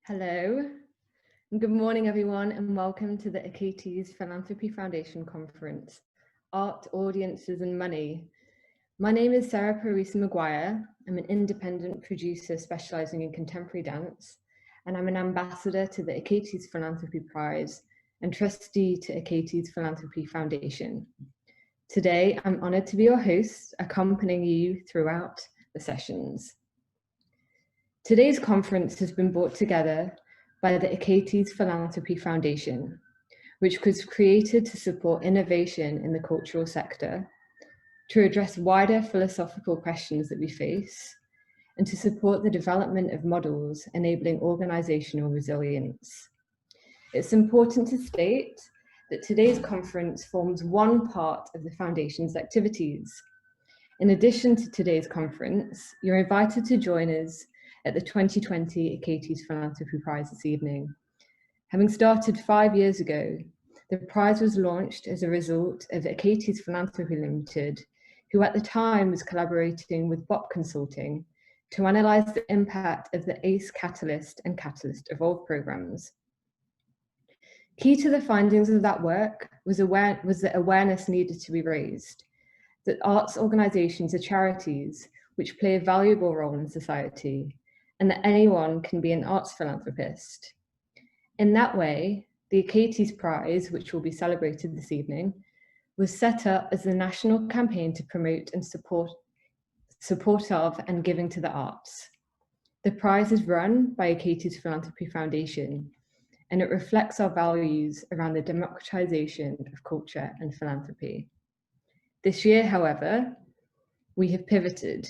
Hello, and good morning everyone, and welcome to the Achates Philanthropy Foundation Conference, Art, Audiences and Money. My name is Sarah Parisa Maguire. I'm an independent producer specialising in contemporary dance, and I'm an ambassador to the Achates Philanthropy Prize and trustee to Achates Philanthropy Foundation. Today, I'm honoured to be your host, accompanying you throughout the sessions. Today's conference has been brought together by the Achates Philanthropy Foundation, which was created to support innovation in the cultural sector, to address wider philosophical questions that we face, and to support the development of models enabling organisational resilience. It's important to state that today's conference forms one part of the Foundation's activities. In addition to today's conference, you're invited to join us at the 2020 Achates Philanthropy Prize this evening. Having started 5 years ago, the prize was launched as a result of Achates Philanthropy Limited, who at the time was collaborating with BOP Consulting to analyse the impact of the ACE Catalyst and Catalyst Evolve programmes. Key to the findings of that work was that awareness needed to be raised, that arts organisations are charities which play a valuable role in society, and that anyone can be an arts philanthropist. In that way, the Achates Prize, which will be celebrated this evening, was set up as the national campaign to promote and support of and giving to the arts. The prize is run by Achates Philanthropy Foundation, and it reflects our values around the democratisation of culture and philanthropy. This year, however, we have pivoted.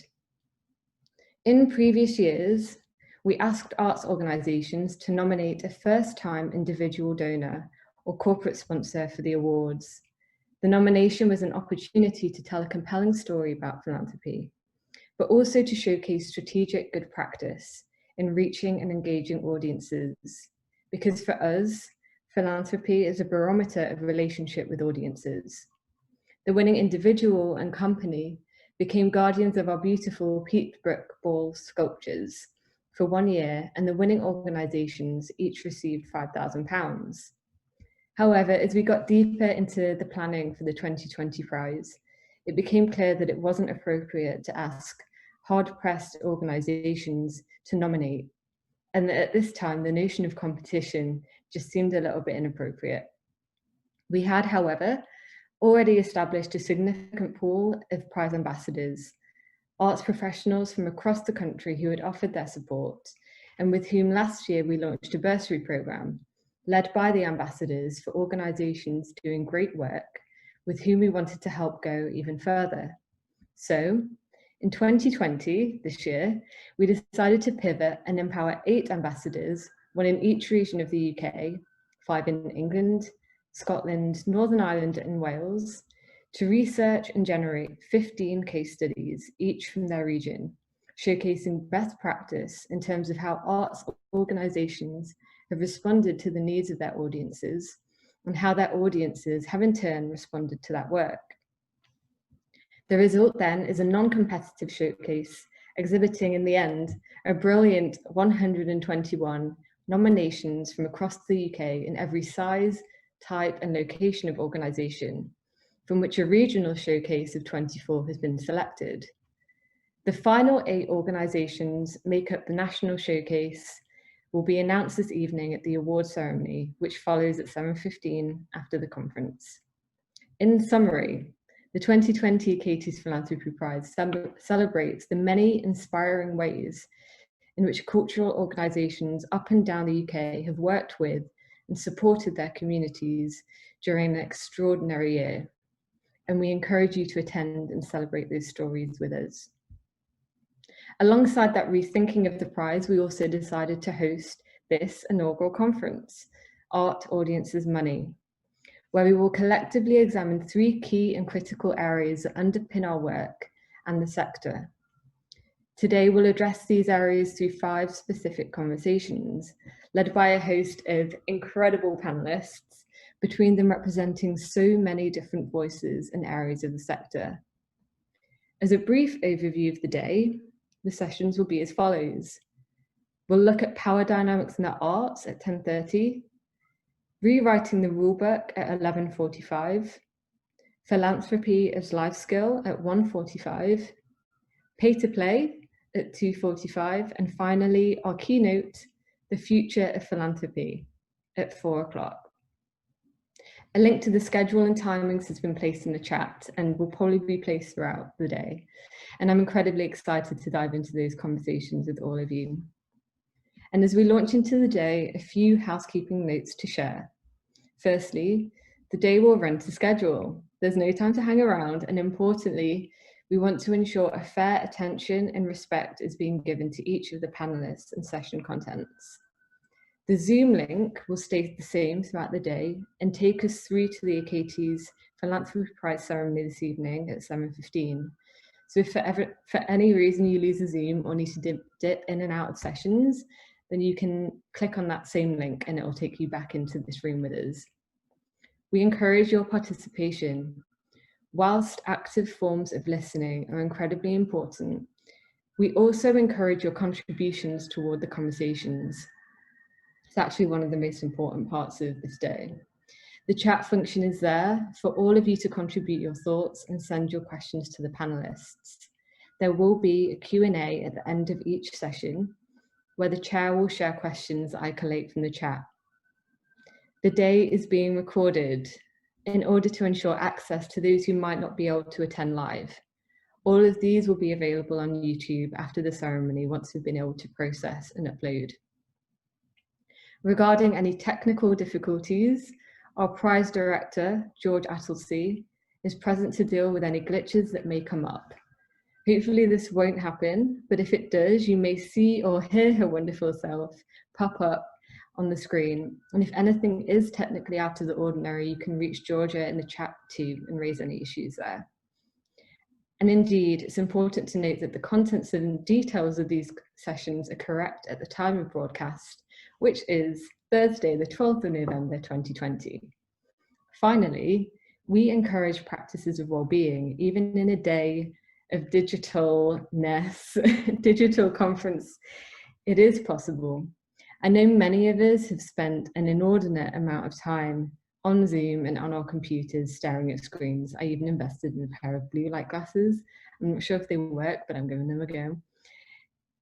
In previous years, we asked arts organisations to nominate a first-time individual donor or corporate sponsor for the awards. The nomination was an opportunity to tell a compelling story about philanthropy, but also to showcase strategic good practice in reaching and engaging audiences. Because for us, philanthropy is a barometer of relationship with audiences. The winning individual and company became guardians of our beautiful peat brick ball sculptures for 1 year, and the winning organisations each received £5,000. However, as we got deeper into the planning for the 2020 prize, it became clear that it wasn't appropriate to ask hard-pressed organisations to nominate, and that at this time the notion of competition just seemed a little bit inappropriate. We had, however, already established a significant pool of prize ambassadors, arts professionals from across the country who had offered their support, and with whom last year we launched a bursary programme led by the ambassadors for organisations doing great work with whom we wanted to help go even further. So, in 2020, this year, we decided to pivot and empower 8 ambassadors, one in each region of the UK, 5 in England, Scotland, Northern Ireland and Wales, to research and generate 15 case studies, each from their region, showcasing best practice in terms of how arts organisations have responded to the needs of their audiences and how their audiences have in turn responded to that work. The result then is a non-competitive showcase exhibiting in the end a brilliant 121 nominations from across the UK in every size, type and location of organisation, from which a regional showcase of 24 has been selected. The final 8 organisations make up the national showcase, will be announced this evening at the award ceremony, which follows at 7:15 after the conference. In summary, the 2020 Achates Philanthropy Prize celebrates the many inspiring ways in which cultural organisations up and down the UK have worked with and supported their communities during an extraordinary year. And we encourage you to attend and celebrate those stories with us. Alongside that rethinking of the prize, we also decided to host this inaugural conference, Art, Audiences, Money, where we will collectively examine 3 key and critical areas that underpin our work and the sector. Today, we'll address these areas through 5 specific conversations, led by a host of incredible panelists, between them representing so many different voices and areas of the sector. As a brief overview of the day, the sessions will be as follows. We'll look at power dynamics in the arts at 10:30, rewriting the rulebook at 11:45, philanthropy as life skill at 1:45, pay to play at 2:45, and finally our keynote, the future of philanthropy, at 4 o'clock. A link to the schedule and timings has been placed in the chat and will probably be placed throughout the day. And I'm incredibly excited to dive into those conversations with all of you. And as we launch into the day, a few housekeeping notes to share. Firstly, the day will run to schedule. There's no time to hang around, and importantly, we want to ensure a fair attention and respect is being given to each of the panelists and session contents. The Zoom link will stay the same throughout the day and take us through to the Achates Philanthropy Prize ceremony this evening at 7:15. So if for any reason you lose a Zoom or need to dip in and out of sessions, then you can click on that same link and it will take you back into this room with us. We encourage your participation. Whilst active forms of listening are incredibly important, we also encourage your contributions toward the conversations. It's actually one of the most important parts of this day. The chat function is there for all of you to contribute your thoughts and send your questions to the panelists. There will be a Q&A at the end of each session where the chair will share questions I collate from the chat. The day is being recorded in order to ensure access to those who might not be able to attend live. All of these will be available on YouTube after the ceremony once we've been able to process and upload. Regarding any technical difficulties, our prize director, George Achates, is present to deal with any glitches that may come up. Hopefully this won't happen, but if it does, you may see or hear her wonderful self pop up on the screen. And if anything is technically out of the ordinary, you can reach Georgia in the chat too and raise any issues there. And indeed, it's important to note that the contents and details of these sessions are correct at the time of broadcast, which is Thursday, the 12th of November, 2020. Finally, we encourage practices of well-being, even in a day of digitalness, digital conference. It is possible. I know many of us have spent an inordinate amount of time on Zoom and on our computers staring at screens. I even invested in a pair of blue light glasses. I'm not sure if they work, but I'm giving them a go.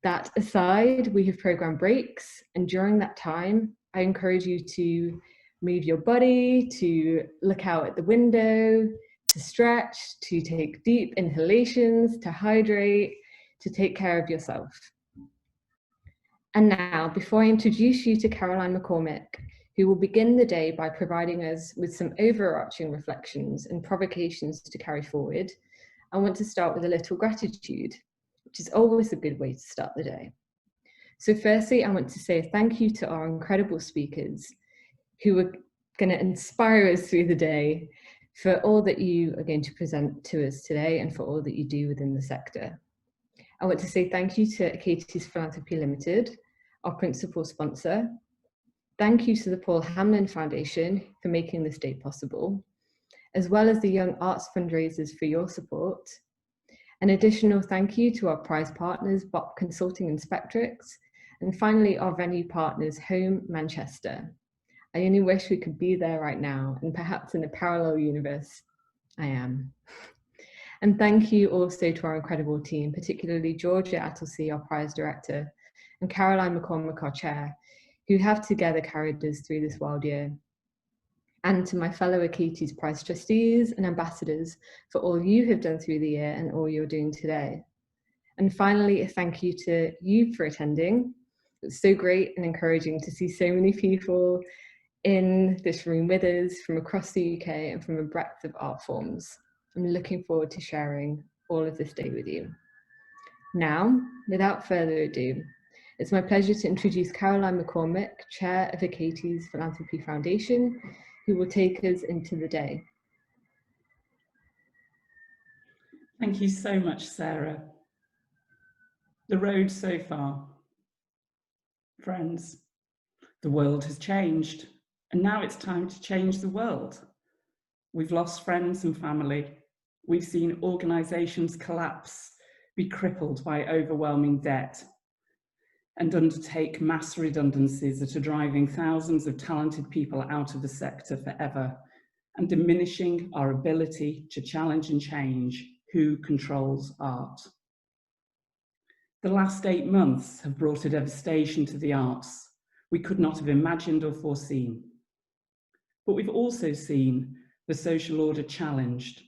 That aside, we have programmed breaks, and during that time, I encourage you to move your body, to look out at the window, to stretch, to take deep inhalations, to hydrate, to take care of yourself. And now, before I introduce you to Caroline McCormick, who will begin the day by providing us with some overarching reflections and provocations to carry forward, I want to start with a little gratitude, which is always a good way to start the day. So firstly, I want to say thank you to our incredible speakers who are going to inspire us through the day, for all that you are going to present to us today and for all that you do within the sector. I want to say thank you to Achates Philanthropy Limited, our principal sponsor. Thank you to the Hamlyn Foundation for making this day possible, as well as the Young Arts fundraisers for your support. An additional thank you to our prize partners, BOP Consulting and Spectrix, and finally our venue partners, Home Manchester. I only wish we could be there right now, and perhaps in a parallel universe, I am. And thank you also to our incredible team, particularly Georgia Achates, our prize director, and Caroline McCormick, our chair, who have together carried us through this wild year. And to my fellow Achates Prize trustees and ambassadors for all you have done through the year and all you're doing today. And finally, a thank you to you for attending. It's so great and encouraging to see so many people in this room with us from across the UK and from a breadth of art forms. I'm looking forward to sharing all of this day with you. Now, without further ado, it's my pleasure to introduce Caroline McCormick, Chair of Achates Philanthropy Foundation, who will take us into the day. Thank you so much, Sarah. The road so far. Friends, the world has changed, and now it's time to change the world. We've lost friends and family. We've seen organisations collapse, be crippled by overwhelming debt. and undertake mass redundancies that are driving thousands of talented people out of the sector forever and diminishing our ability to challenge and change who controls art. The last 8 months have brought a devastation to the arts we could not have imagined or foreseen. But we've also seen the social order challenged.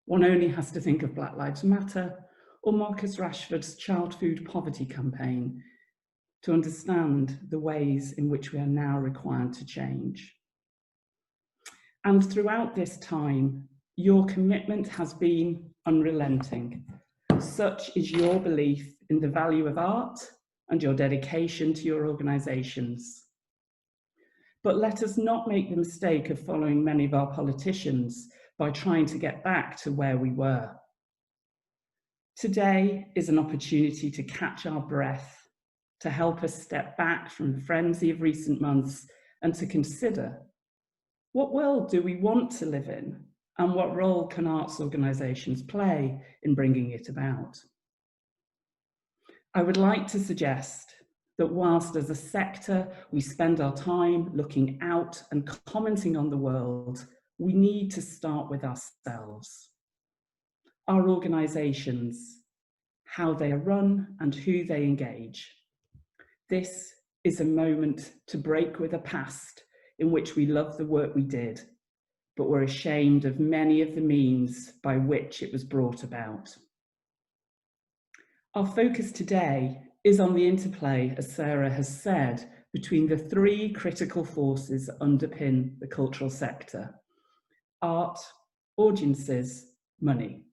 One only has to think of Black Lives Matter or Marcus Rashford's child food poverty campaign to understand the ways in which we are now required to change. And throughout this time, your commitment has been unrelenting. Such is your belief in the value of art and your dedication to your organisations. But let us not make the mistake of following many of our politicians by trying to get back to where we were. Today is an opportunity to catch our breath, to help us step back from the frenzy of recent months and to consider, what world do we want to live in, and what role can arts organisations play in bringing it about? I would like to suggest that whilst as a sector we spend our time looking out and commenting on the world, we need to start with ourselves. Our organisations, how they are run and who they engage. This is a moment to break with a past in which we love the work we did, but we're ashamed of many of the means by which it was brought about. Our focus today is on the interplay, as Sarah has said, between the 3 critical forces that underpin the cultural sector: art, audiences, money.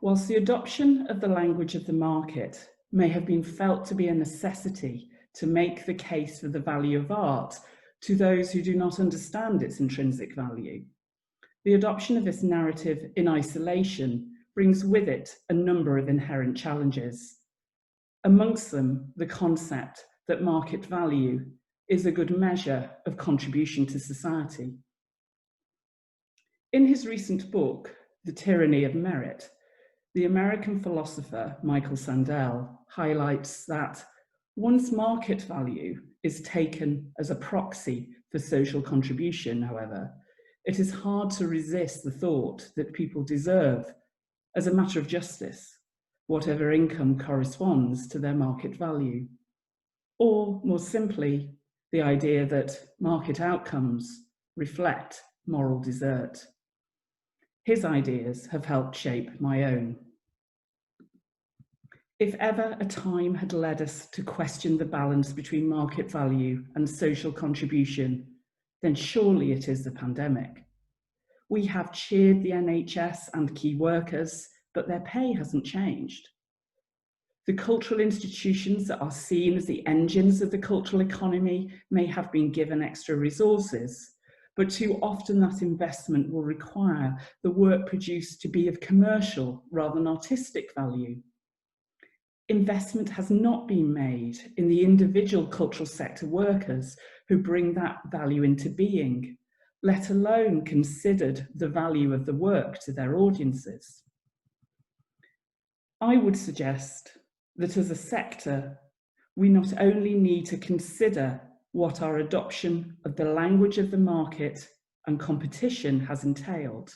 Whilst the adoption of the language of the market may have been felt to be a necessity to make the case for the value of art to those who do not understand its intrinsic value, the adoption of this narrative in isolation brings with it a number of inherent challenges. Amongst them, the concept that market value is a good measure of contribution to society. In his recent book, The Tyranny of Merit, the American philosopher Michael Sandel highlights that once market value is taken as a proxy for social contribution, however, it is hard to resist the thought that people deserve, as a matter of justice, whatever income corresponds to their market value. Or, more simply, the idea that market outcomes reflect moral desert. His ideas have helped shape my own. If ever a time had led us to question the balance between market value and social contribution, then surely it is the pandemic. We have cheered the NHS and key workers, but their pay hasn't changed. The cultural institutions that are seen as the engines of the cultural economy may have been given extra resources, but too often that investment will require the work produced to be of commercial rather than artistic value. Investment has not been made in the individual cultural sector workers who bring that value into being, let alone considered the value of the work to their audiences. I would suggest that as a sector, we not only need to consider what our adoption of the language of the market and competition has entailed,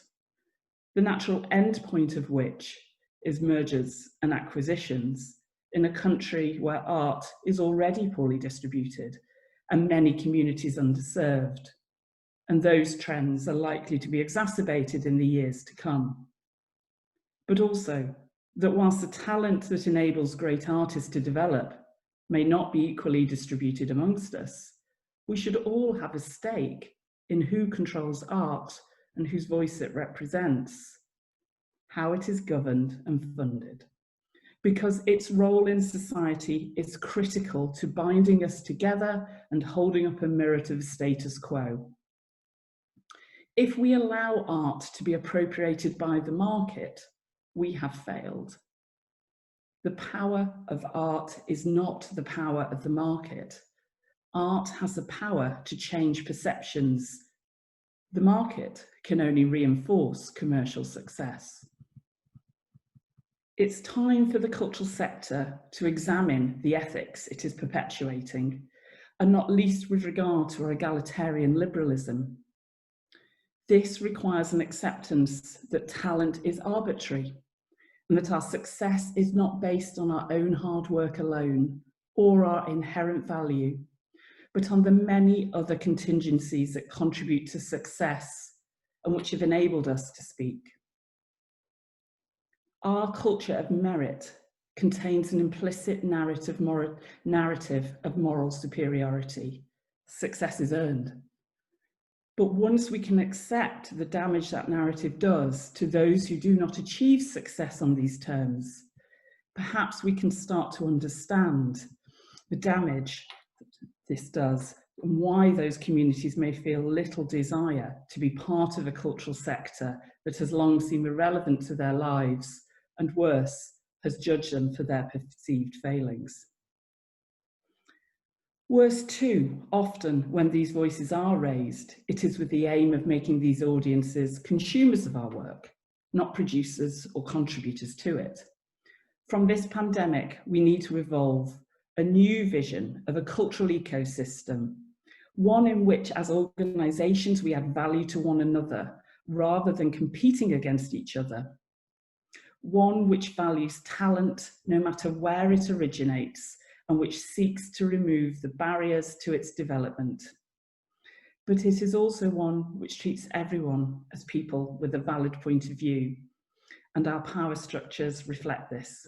the natural endpoint of which is mergers and acquisitions in a country where art is already poorly distributed and many communities underserved. And those trends are likely to be exacerbated in the years to come. But also that whilst the talent that enables great artists to develop may not be equally distributed amongst us, we should all have a stake in who controls art and whose voice it represents, how it is governed and funded, because its role in society is critical to binding us together and holding up a mirror to the status quo. If we allow art to be appropriated by the market, we have failed. The power of art is not the power of the market. Art has the power to change perceptions. The market can only reinforce commercial success. It's time for the cultural sector to examine the ethics it is perpetuating, and not least with regard to our egalitarian liberalism. This requires an acceptance that talent is arbitrary, and that our success is not based on our own hard work alone or our inherent value, but on the many other contingencies that contribute to success and which have enabled us to speak. Our culture of merit contains an implicit narrative of moral superiority. Success is earned. But once we can accept the damage that narrative does to those who do not achieve success on these terms, perhaps we can start to understand the damage this does and why those communities may feel little desire to be part of a cultural sector that has long seemed irrelevant to their lives and, worse, has judged them for their perceived failings. Worse too, often when these voices are raised, it is with the aim of making these audiences consumers of our work, not producers or contributors to it. From this pandemic, we need to evolve a new vision of a cultural ecosystem, one in which as organisations we add value to one another rather than competing against each other. One which values talent no matter where it originates and which seeks to remove the barriers to its development. But it is also one which treats everyone as people with a valid point of view, and our power structures reflect this.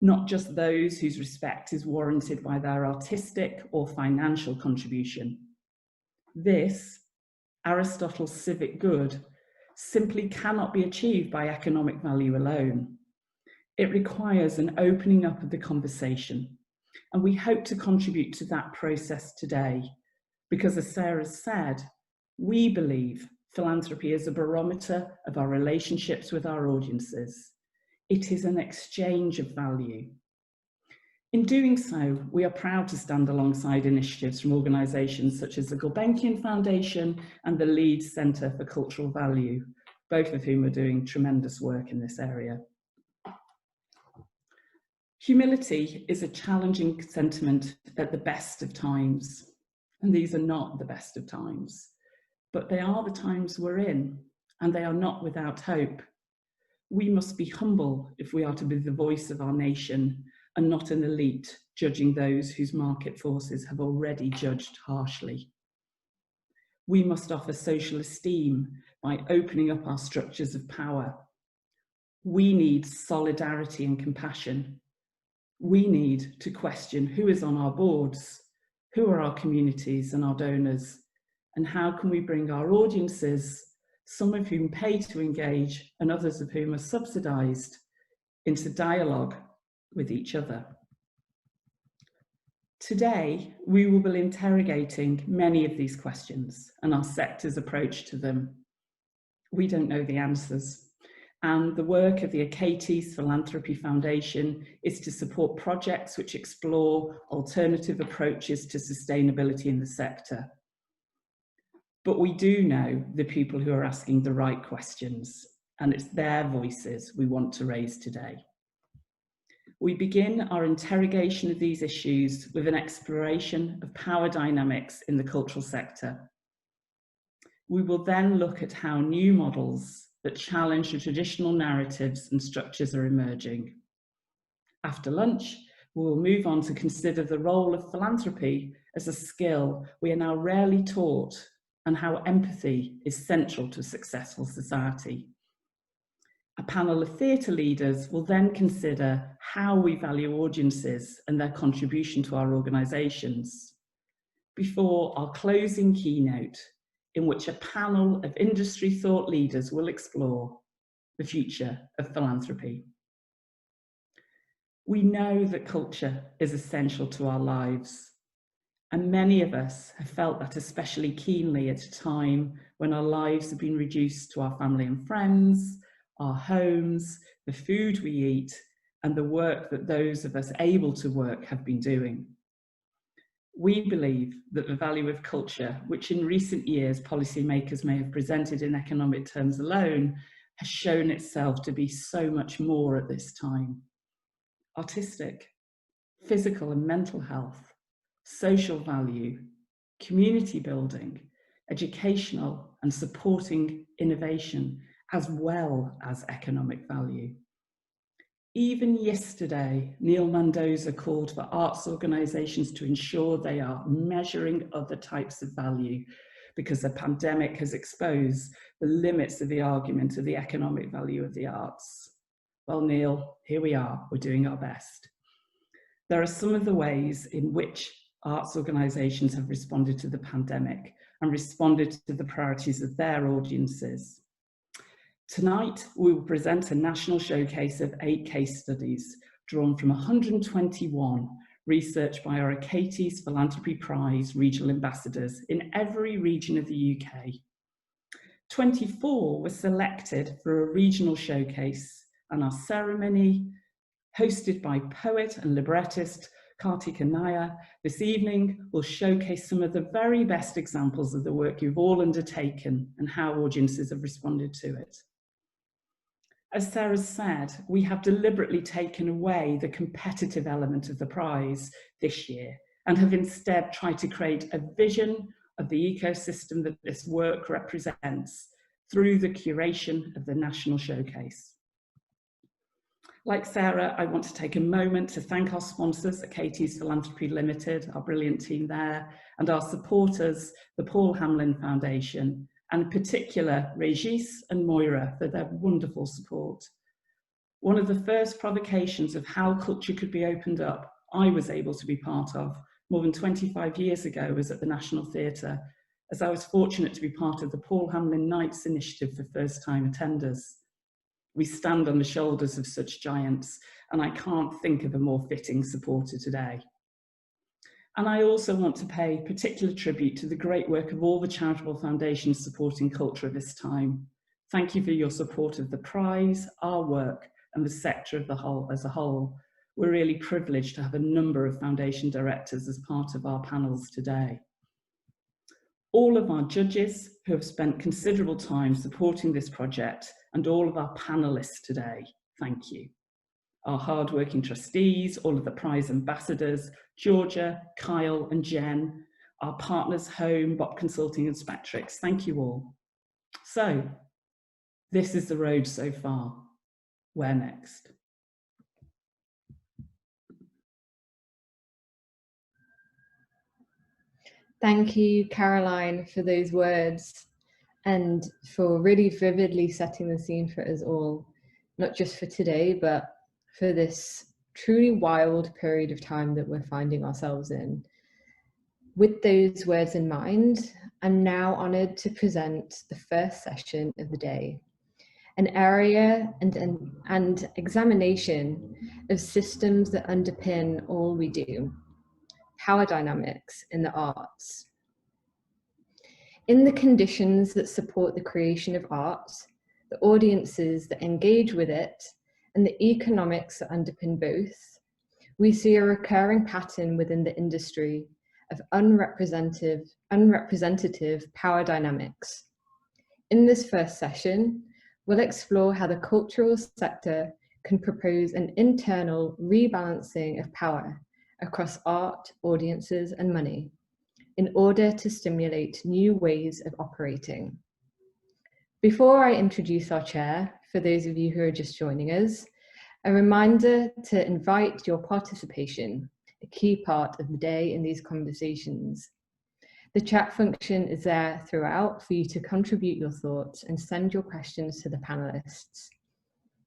Not just those whose respect is warranted by their artistic or financial contribution. This, Aristotle's civic good, simply cannot be achieved by economic value alone. It requires an opening up of the conversation, and we hope to contribute to that process today, because as Sarah said, we believe philanthropy is a barometer of our relationships with our audiences. It is an exchange of value. In doing so, we are proud to stand alongside initiatives from organisations such as the Gulbenkian Foundation and the Leeds Centre for Cultural Value, both of whom are doing tremendous work in this area. Humility is a challenging sentiment at the best of times, and these are not the best of times, but they are the times we're in, and they are not without hope. We must be humble if we are to be the voice of our nation and not an elite judging those whose market forces have already judged harshly. We must offer social esteem by opening up our structures of power. We need solidarity and compassion. We need to question who is on our boards, who are our communities and our donors, and how can we bring our audiences, some of whom pay to engage and others of whom are subsidised, into dialogue with each other. Today, we will be interrogating many of these questions and our sector's approach to them. We don't know the answers, and the work of the Achates Philanthropy Foundation is to support projects which explore alternative approaches to sustainability in the sector. But we do know the people who are asking the right questions, and it's their voices we want to raise today. We begin our interrogation of these issues with an exploration of power dynamics in the cultural sector. We will then look at how new models that challenge the traditional narratives and structures are emerging. After lunch, we will move on to consider the role of philanthropy as a skill we are now rarely taught, and how empathy is central to a successful society. A panel of theatre leaders will then consider how we value audiences and their contribution to our organisations, before our closing keynote, in which a panel of industry thought leaders will explore the future of philanthropy. We know that culture is essential to our lives, and many of us have felt that especially keenly at a time when our lives have been reduced to our family and friends, our homes, the food we eat, and the work that those of us able to work have been doing. We believe that the value of culture, which in recent years policymakers may have presented in economic terms alone, has shown itself to be so much more at this time. Artistic, physical and mental health, social value, community building, educational and supporting innovation, as well as economic value. Even yesterday, Neil Mendoza called for arts organisations to ensure they are measuring other types of value, because the pandemic has exposed the limits of the argument of the economic value of the arts. Well, Neil, here we are, we're doing our best. There are some of the ways in which arts organisations have responded to the pandemic and responded to the priorities of their audiences. Tonight, we will present a national showcase of 8 case studies drawn from 121 researched by our Achates Philanthropy Prize regional ambassadors in every region of the UK. 24 were selected for a regional showcase, and our ceremony, hosted by poet and librettist Kartika Nair, this evening will showcase some of the very best examples of the work you've all undertaken and how audiences have responded to it. As Sarah said, we have deliberately taken away the competitive element of the prize this year and have instead tried to create a vision of the ecosystem that this work represents through the curation of the national showcase. Like Sarah, I want to take a moment to thank our sponsors, Achates Philanthropy Limited, our brilliant team there, and our supporters, the Paul Hamlyn Foundation, and in particular, Regis and Moira for their wonderful support. One of the first provocations of how culture could be opened up, I was able to be part of more than 25 years ago was at the National Theatre, as I was fortunate to be part of the Paul Hamlyn Nights initiative for first-time attenders. We stand on the shoulders of such giants, and I can't think of a more fitting supporter today. And I also want to pay particular tribute to the great work of all the charitable foundations supporting culture at this time. Thank you for your support of the prize, our work, and the sector as a whole. We're really privileged to have a number of foundation directors as part of our panels today. All of our judges who have spent considerable time supporting this project, and all of our panelists today, thank you. Our hardworking trustees, all of the prize ambassadors, Georgia, Kyle and Jen, our partners Home, Bop Consulting and Spectrix, thank you all. So, this is the road so far. Where next? Thank you, Caroline, for those words and for really vividly setting the scene for us all, not just for today, but for this truly wild period of time that we're finding ourselves in. With those words in mind, I'm now honoured to present the first session of the day, an area and examination of systems that underpin all we do, power dynamics in the arts. In the conditions that support the creation of art, the audiences that engage with it, and the economics that underpin both, we see a recurring pattern within the industry of unrepresentative power dynamics. In this first session, we'll explore how the cultural sector can propose an internal rebalancing of power across art, audiences, and money in order to stimulate new ways of operating. Before I introduce our chair, for those of you who are just joining us, a reminder to invite your participation, a key part of the day in these conversations. The chat function is there throughout for you to contribute your thoughts and send your questions to the panelists.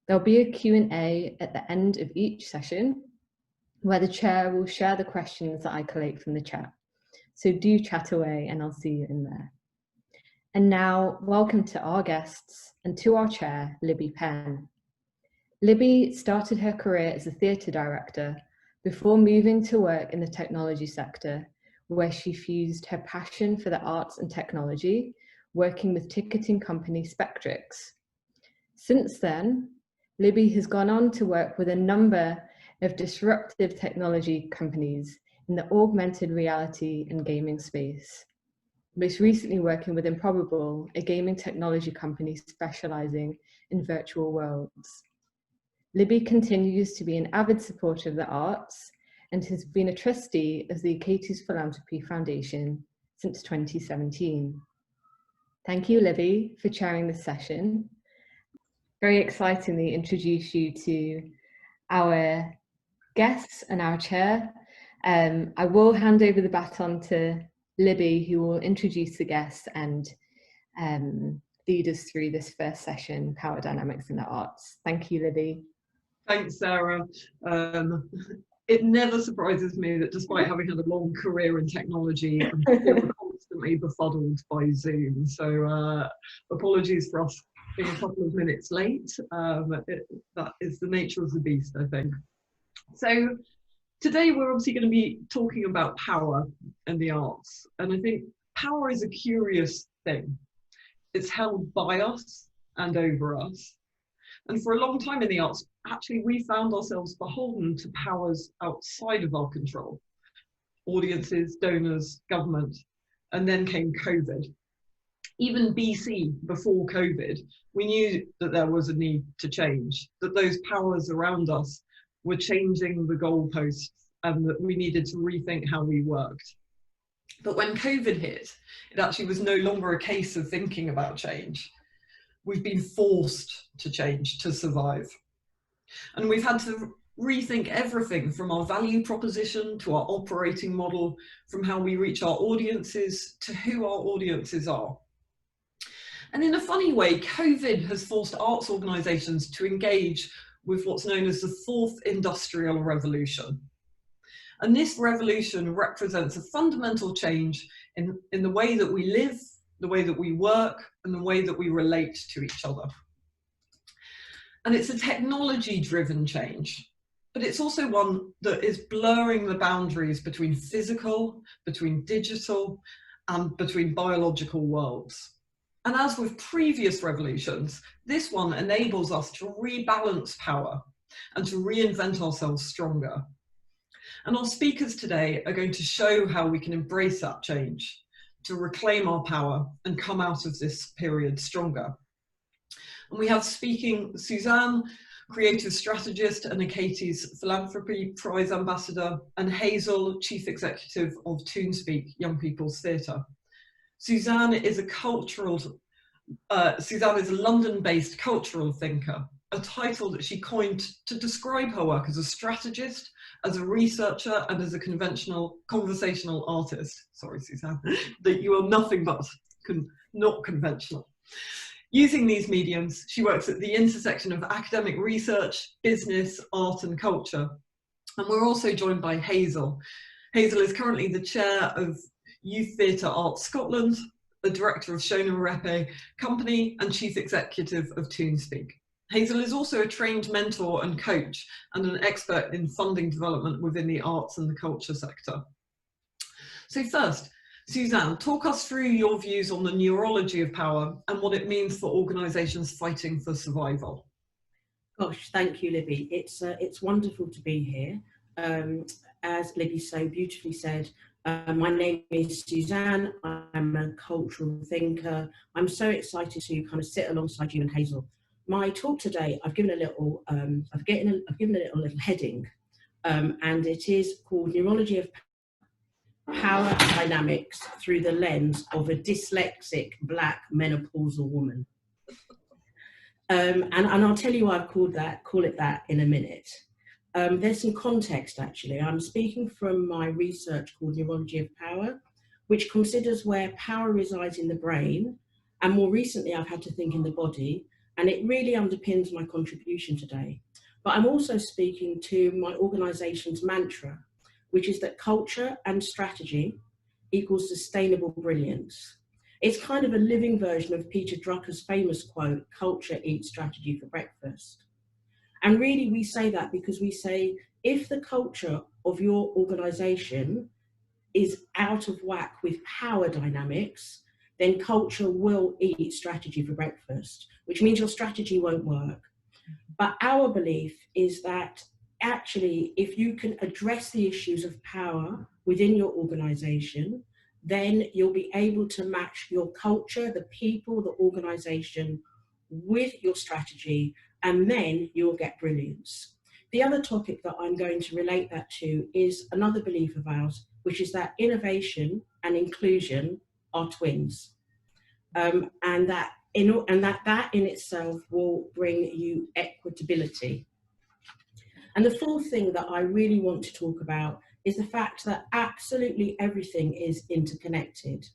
There'll be a Q&A at the end of each session where the chair will share the questions that I collate from the chat. So do chat away and I'll see you in there. And now, welcome to our guests and to our chair, Libby Penn. Libby started her career as a theatre director before moving to work in the technology sector, where she fused her passion for the arts and technology, working with ticketing company Spectrix. Since then, Libby has gone on to work with a number of disruptive technology companies in the augmented reality and gaming space. most recently working with Improbable, a gaming technology company specialising in virtual worlds. Libby continues to be an avid supporter of the arts and has been a trustee of the Achates Philanthropy Foundation since 2017. Thank you, Libby, for chairing this session. Very excitingly introduce you to our guests and our chair. I will hand over the baton to Libby, who will introduce the guests and lead us through this first session, Power Dynamics in the Arts. Thank you, Libby. Thanks, Sarah. It never surprises me that despite having had a long career in technology, I'm still constantly befuddled by Zoom. So apologies for us being a couple of minutes late. That is the nature of the beast, I think. So today we're obviously going to be talking about power and the arts. And I think power is a curious thing. It's held by us and over us. And for a long time in the arts, actually, we found ourselves beholden to powers outside of our control. Audiences, donors, government, and then came COVID. Even BC, before COVID, we knew that there was a need to change, that those powers around us were changing the goalposts and that we needed to rethink how we worked. But when COVID hit, it actually was no longer a case of thinking about change. We've been forced to change to survive. And we've had to rethink everything from our value proposition to our operating model, from how we reach our audiences to who our audiences are. And in a funny way, COVID has forced arts organisations to engage with what's known as the fourth industrial revolution. And this revolution represents a fundamental change in the way that we live, the way that we work, and the way that we relate to each other. And it's a technology-driven change, but it's also one that is blurring the boundaries between physical, between digital, and between biological worlds. And as with previous revolutions, this one enables us to rebalance power and to reinvent ourselves stronger. And our speakers today are going to show how we can embrace that change, to reclaim our power and come out of this period stronger. And we have speaking Suzanne, creative strategist and Achates Philanthropy Prize ambassador, and Hazel, chief executive of Toonspeak, Young People's Theatre. Suzanne is a London-based cultural thinker, a title that she coined to describe her work as a strategist, as a researcher, and as a conversational artist. Sorry, Suzanne, that you are nothing but not conventional. Using these mediums, she works at the intersection of academic research, business, art, and culture. And we're also joined by Hazel. Hazel is currently the chair of Youth Theatre Arts Scotland, the director of Shona Repe Company, and chief executive of Toonspeak. Hazel is also a trained mentor and coach and an expert in funding development within the arts and the culture sector. So first, Suzanne, talk us through your views on the neurology of power and what it means for organisations fighting for survival. Gosh, thank you, Libby. It's wonderful to be here. As Libby so beautifully said, my name is Suzanne. I'm a cultural thinker. I'm so excited to kind of sit alongside you and Hazel. My talk today, I've given a little, I've given a little heading, and it is called Neurology of Power Dynamics Through the Lens of a Dyslexic Black Menopausal Woman. And I'll tell you why I've call it that in a minute. There's some context actually. I'm speaking from my research called Neurology of Power, which considers where power resides in the brain, and more recently I've had to think in the body, and it really underpins my contribution today. But I'm also speaking to my organisation's mantra, which is that culture and strategy equals sustainable brilliance. It's kind of a living version of Peter Drucker's famous quote, "Culture eats strategy for breakfast." And really we say that because we say, if the culture of your organisation is out of whack with power dynamics, then culture will eat strategy for breakfast, which means your strategy won't work. But our belief is that actually, if you can address the issues of power within your organisation, then you'll be able to match your culture, the people, the organisation with your strategy, and then you'll get brilliance. The other topic that I'm going to relate that to is another belief of ours, which is that innovation and inclusion are twins, and that in itself will bring you equitability. And the fourth thing that I really want to talk about is the fact that absolutely everything is interconnected.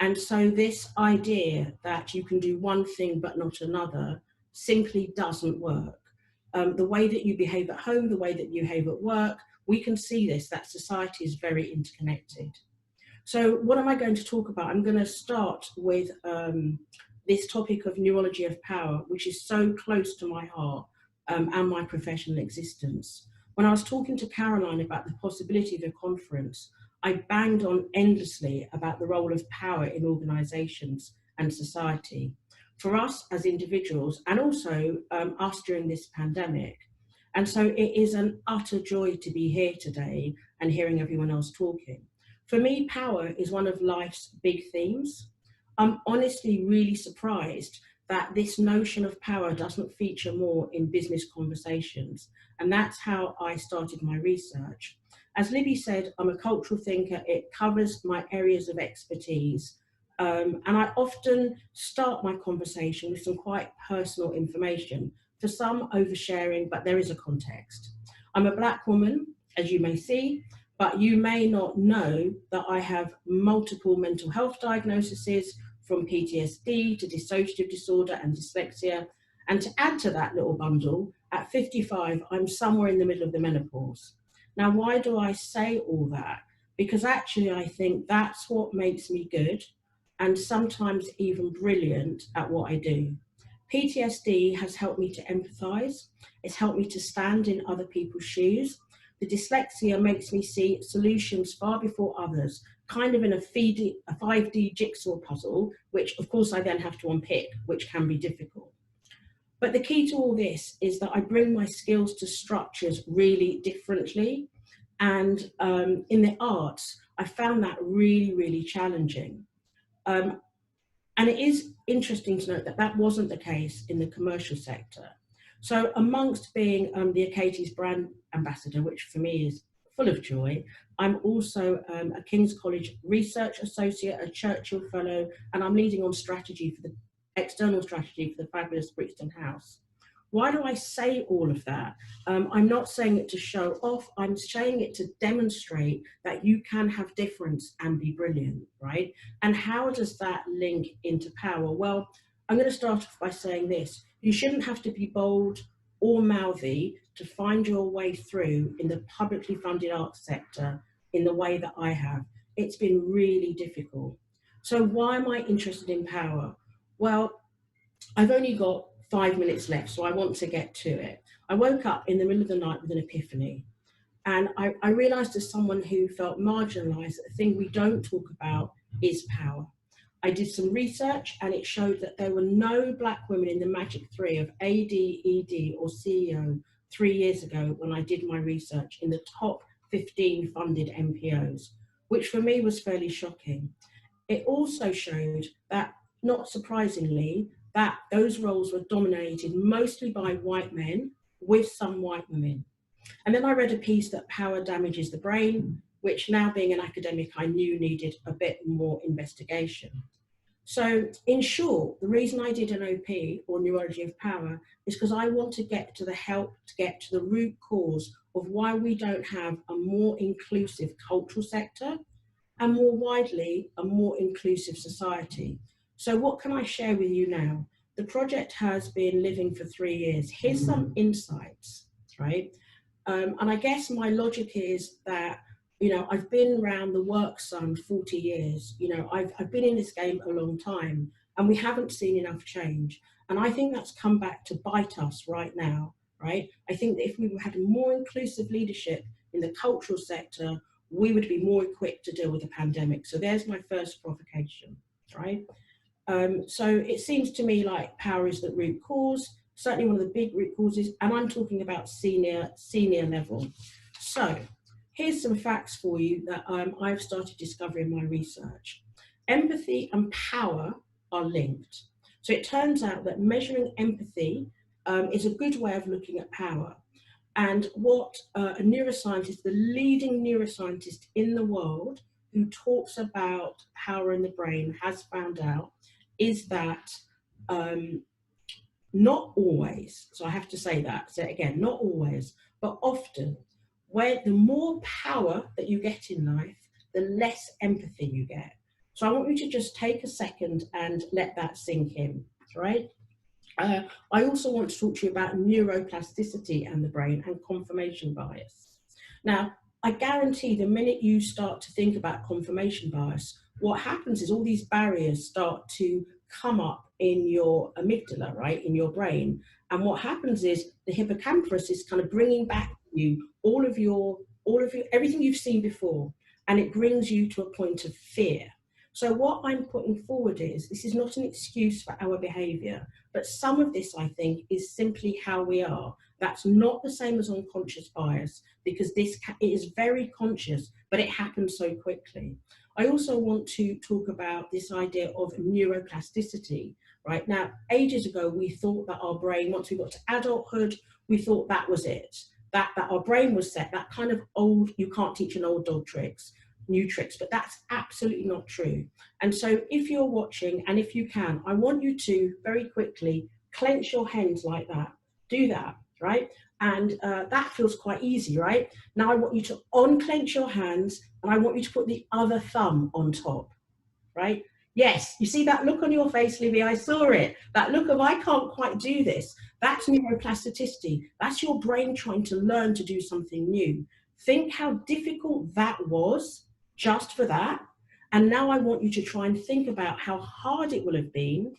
And so this idea that you can do one thing but not another simply doesn't work. The way that you behave at home, the way that you behave at work, we can see this, that society is very interconnected. So what am I going to talk about? I'm going to start with this topic of neurology of power, which is so close to my heart and my professional existence. When I was talking to Caroline about the possibility of a conference, I banged on endlessly about the role of power in organisations and society. For us as individuals, and also us during this pandemic. And so it is an utter joy to be here today and hearing everyone else talking. For me, power is one of life's big themes. I'm honestly really surprised that this notion of power doesn't feature more in business conversations. And that's how I started my research. As Libby said, I'm a cultural thinker. It covers my areas of expertise. And I often start my conversation with some quite personal information. For some, oversharing, but there is a context. I'm a Black woman, as you may see, but you may not know that I have multiple mental health diagnoses, from PTSD to dissociative disorder and dyslexia. And to add to that little bundle, at 55, I'm somewhere in the middle of the menopause. Now, why do I say all that? Because actually, I think that's what makes me good and sometimes even brilliant at what I do. PTSD has helped me to empathise. It's helped me to stand in other people's shoes. The dyslexia makes me see solutions far before others, kind of in a 5D jigsaw puzzle, which of course I then have to unpick, which can be difficult. But the key to all this is that I bring my skills to structures really differently. And in the arts, I found that really, really challenging. And it is interesting to note that that wasn't the case in the commercial sector. So amongst being the Achates brand ambassador, which for me is full of joy, I'm also a King's College Research Associate, a Churchill Fellow, and I'm leading on strategy for the external strategy for the fabulous Brixton House. Why do I say all of that? I'm not saying it to show off, I'm saying it to demonstrate that you can have difference and be brilliant, right? And how does that link into power? Well, I'm going to start off by saying this. You shouldn't have to be bold or mouthy to find your way through in the publicly funded arts sector in the way that I have. It's been really difficult. So why am I interested in power? Well, I've only got 5 minutes left, so I want to get to it. I woke up in the middle of the night with an epiphany. And I realised, as someone who felt marginalised, that the thing we don't talk about is power. I did some research and it showed that there were no Black women in the magic 3 of AD, ED or CEO 3 years ago when I did my research in the top 15 funded MPOs, which for me was fairly shocking. It also showed that, not surprisingly, that those roles were dominated mostly by white men with some white women. And then I read a piece that power damages the brain, which now being an academic, I knew needed a bit more investigation. So in short, the reason I did an OP, or Neurology of Power, is because I want to get to the root cause of why we don't have a more inclusive cultural sector and more widely, a more inclusive society. So what can I share with you now? The project has been living for 3 years. Here's some insights, right? And I guess my logic is that, you know, I've been around the work sun 40 years. You know, I've been in this game a long time and we haven't seen enough change. And I think that's come back to bite us right now, right? I think that if we had more inclusive leadership in the cultural sector, we would be more equipped to deal with the pandemic. So there's my first provocation, right? So it seems to me like power is the root cause, certainly one of the big root causes, and I'm talking about senior level. So here's some facts for you that I've started discovering in my research. Empathy and power are linked. So it turns out that measuring empathy is a good way of looking at power. And what a neuroscientist, the leading neuroscientist in the world who talks about power in the brain, has found out is that not always, so I have to say that, so again, not always, but often, where the more power that you get in life, the less empathy you get. So I want you to just take a second and let that sink in, right? I also want to talk to you about neuroplasticity and the brain and confirmation bias. Now, I guarantee the minute you start to think about confirmation bias, what happens is all these barriers start to come up in your amygdala, right, in your brain. And what happens is the hippocampus is kind of bringing back to you all of your, everything you've seen before, and it brings you to a point of fear. So what I'm putting forward is, this is not an excuse for our behaviour, but some of this, I think, is simply how we are. That's not the same as unconscious bias, because it is very conscious, but it happens so quickly. I also want to talk about this idea of neuroplasticity, right? Now, ages ago, we thought that our brain, once we got to adulthood, we thought that was it, that our brain was set, that kind of old, you can't teach an old dog tricks, new tricks, but that's absolutely not true. And so if you're watching, and if you can, I want you to very quickly clench your hands like that. Do that, right? And that feels quite easy, right? Now I want you to unclench your hands, and I want you to put the other thumb on top, right? Yes, you see that look on your face, Libby, I saw it. That look of, I can't quite do this. That's neuroplasticity. That's your brain trying to learn to do something new. Think how difficult that was just for that. And now I want you to try and think about how hard it will have been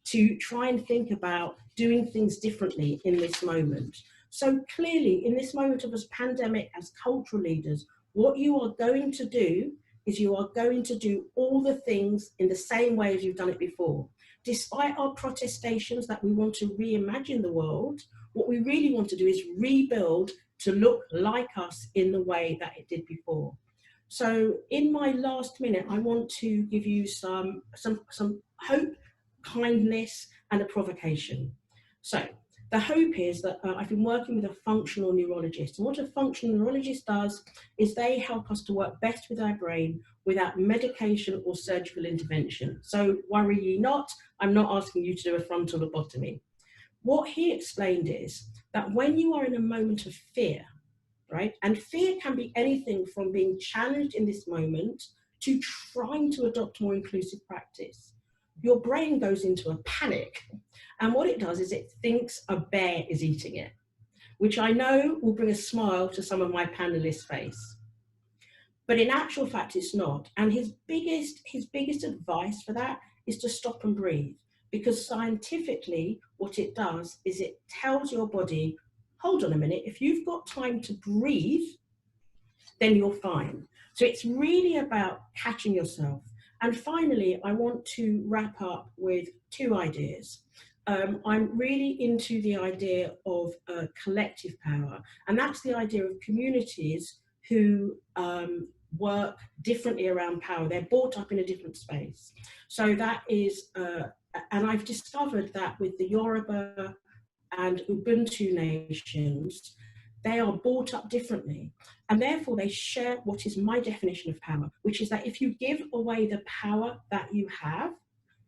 to try and think about doing things differently in this moment. So clearly, in this moment of a pandemic, as cultural leaders, what you are going to do is you are going to do all the things in the same way as you've done it before. Despite our protestations that we want to reimagine the world, what we really want to do is rebuild to look like us in the way that it did before. So in my last minute, I want to give you some hope, kindness, and a provocation. So the hope is that I've been working with a functional neurologist, and what a functional neurologist does is they help us to work best with our brain without medication or surgical intervention. So worry ye not, I'm not asking you to do a frontal lobotomy. What he explained is that when you are in a moment of fear, right, and fear can be anything from being challenged in this moment to trying to adopt more inclusive practice, your brain goes into a panic. And what it does is it thinks a bear is eating it, which I know will bring a smile to some of my panelists' face. But in actual fact, it's not. And his biggest advice for that is to stop and breathe, because scientifically, what it does is it tells your body, hold on a minute, if you've got time to breathe, then you're fine. So it's really about catching yourself. And finally, I want to wrap up with two ideas. I'm really into the idea of collective power, and that's the idea of communities who work differently around power. They're brought up in a different space. So that is, and I've discovered that with the Yoruba and Ubuntu nations, they are brought up differently, and therefore they share what is my definition of power, which is that if you give away the power that you have,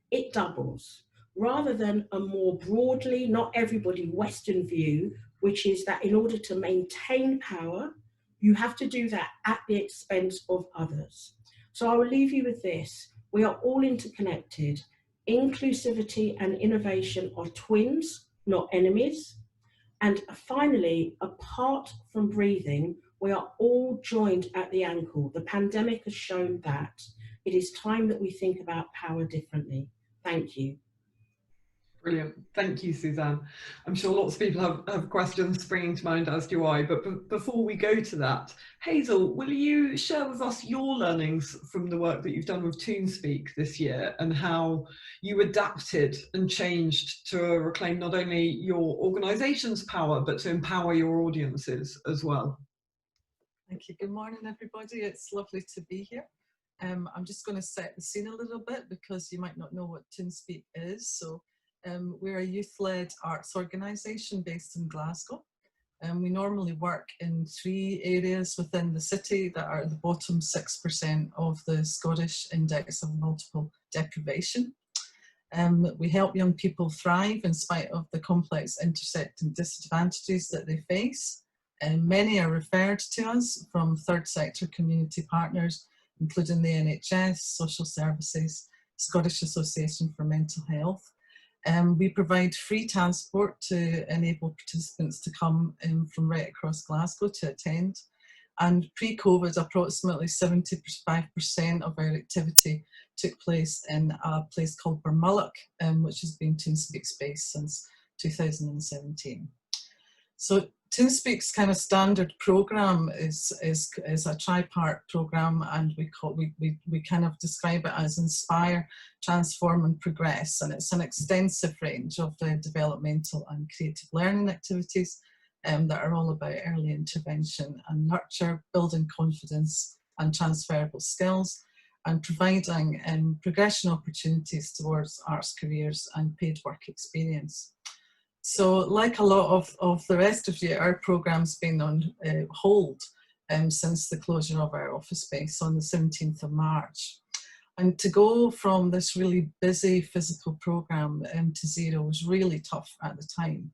it doubles, rather than a more broadly, not everybody Western view, which is that in order to maintain power, you have to do that at the expense of others. So I will leave you with this. We are all interconnected. Inclusivity and innovation are twins, not enemies. And finally, apart from breathing, we are all joined at the ankle. The pandemic has shown that. It is time that we think about power differently. Thank you. Brilliant. Thank you, Suzanne. I'm sure lots of people have questions springing to mind, as do I. But before we go to that, Hazel, will you share with us your learnings from the work that you've done with Toonspeak this year, and how you adapted and changed to reclaim not only your organisation's power, but to empower your audiences as well? Thank you. Good morning, everybody. It's lovely to be here. I'm just going to set the scene a little bit because you might not know what Toonspeak is. So we're a youth-led arts organisation based in Glasgow. We normally work in 3 areas within the city that are at the bottom 6% of the Scottish Index of Multiple Deprivation. We help young people thrive in spite of the complex intersecting disadvantages that they face. And many are referred to us from third sector community partners, including the NHS, social services, Scottish Association for Mental Health. We provide free transport to enable participants to come from right across Glasgow to attend. And pre-COVID, approximately 75% of our activity took place in a place called Burmulloch, which has been Toonspeak's base since 2017. So Toonspeak's kind of standard program is a tri-part program, and we kind of describe it as inspire, transform and progress, and it's an extensive range of developmental and creative learning activities that are all about early intervention and nurture, building confidence and transferable skills, and providing progression opportunities towards arts careers and paid work experience. So like a lot of the rest of you, our program's been on hold since the closure of our office space on the 17th of March. And to go from this really busy physical program to zero was really tough at the time.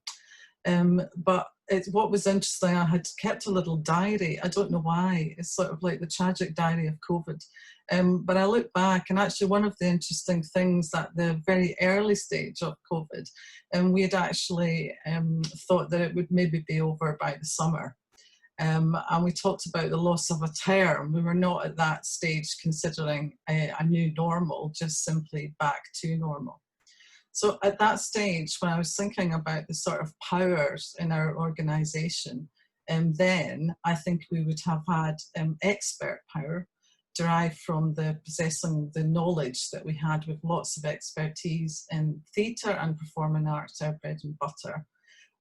But what was interesting, I had kept a little diary. I don't know why. It's sort of like the tragic diary of COVID. But I look back, and actually one of the interesting things at the very early stage of COVID, we had actually thought that it would maybe be over by the summer. And we talked about the loss of a term. We were not at that stage considering a new normal, just simply back to normal. So at that stage, when I was thinking about the sort of powers in our organisation, then I think we would have had expert power derived from possessing the knowledge that we had with lots of expertise in theatre and performing arts, our bread and butter,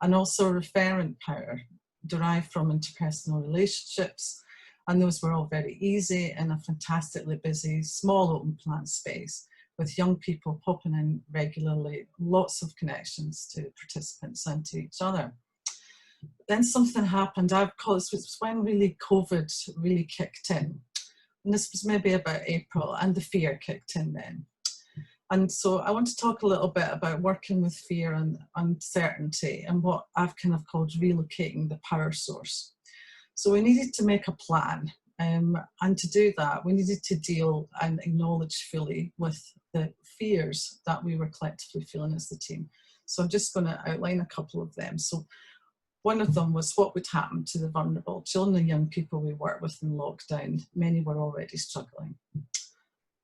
and also referent power derived from interpersonal relationships, and those were all very easy in a fantastically busy, small open plan space with young people popping in regularly, lots of connections to participants and to each other. Then something happened. I've called this was when really COVID really kicked in. And this was maybe about April, and the fear kicked in then. And so I want to talk a little bit about working with fear and uncertainty and what I've kind of called relocating the power source. So we needed to make a plan. And to do that, we needed to deal and acknowledge fully with the fears that we were collectively feeling as the team. So I'm just going to outline a couple of them. So one of them was what would happen to the vulnerable children and young people we work with in lockdown. Many were already struggling.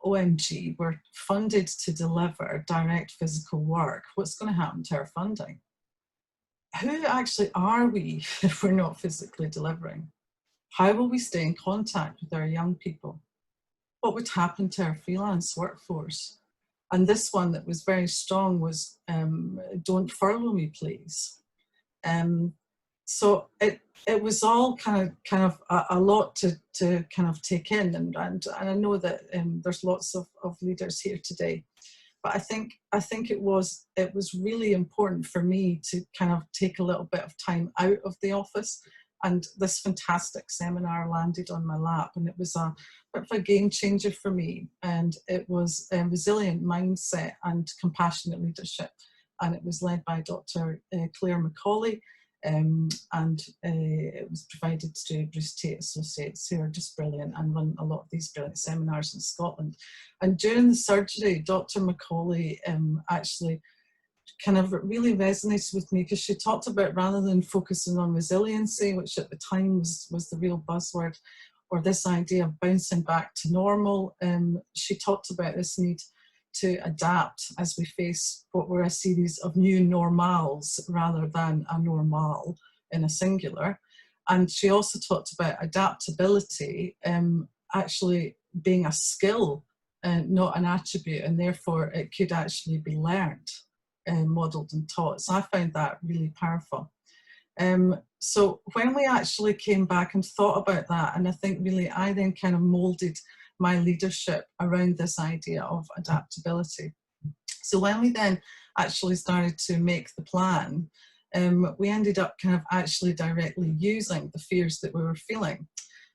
OMG, we're funded to deliver direct physical work. What's going to happen to our funding? Who actually are we if we're not physically delivering? How will we stay in contact with our young people? What would happen to our freelance workforce? And this one that was very strong was, don't furlough me, please. So it was all kind of a lot to kind of take in, and I know that there's lots of leaders here today, but I think it was really important for me to kind of take a little bit of time out of the office. And this fantastic seminar landed on my lap, and it was a bit of a game changer for me. And it was a resilient mindset and compassionate leadership. And it was led by Dr. Claire Macaulay, and it was provided to Bruce Tate Associates, who are just brilliant and run a lot of these brilliant seminars in Scotland. And during the surgery, Dr. Macaulay actually kind of really resonates with me, because she talked about, rather than focusing on resiliency, which at the time was the real buzzword, or this idea of bouncing back to normal, she talked about this need to adapt as we face what were a series of new normals rather than a normal in a singular. And she also talked about adaptability actually being a skill, not an attribute, and therefore it could actually be learned, modelled and taught. So I found that really powerful. So when we actually came back and thought about that, and I think really I then kind of molded my leadership around this idea of adaptability. So when we then actually started to make the plan, we ended up kind of actually directly using the fears that we were feeling.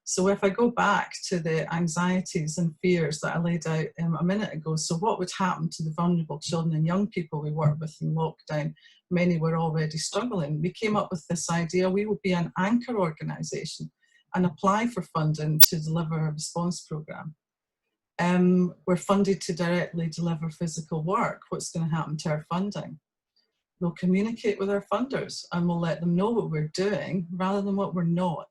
So if I go back to the anxieties and fears that I laid out a minute ago, so what would happen to the vulnerable children and young people we work with in lockdown? Many were already struggling. We came up with this idea we would be an anchor organisation and apply for funding to deliver a response programme. We're funded to directly deliver physical work. What's going to happen to our funding? We'll communicate with our funders and we'll let them know what we're doing rather than what we're not.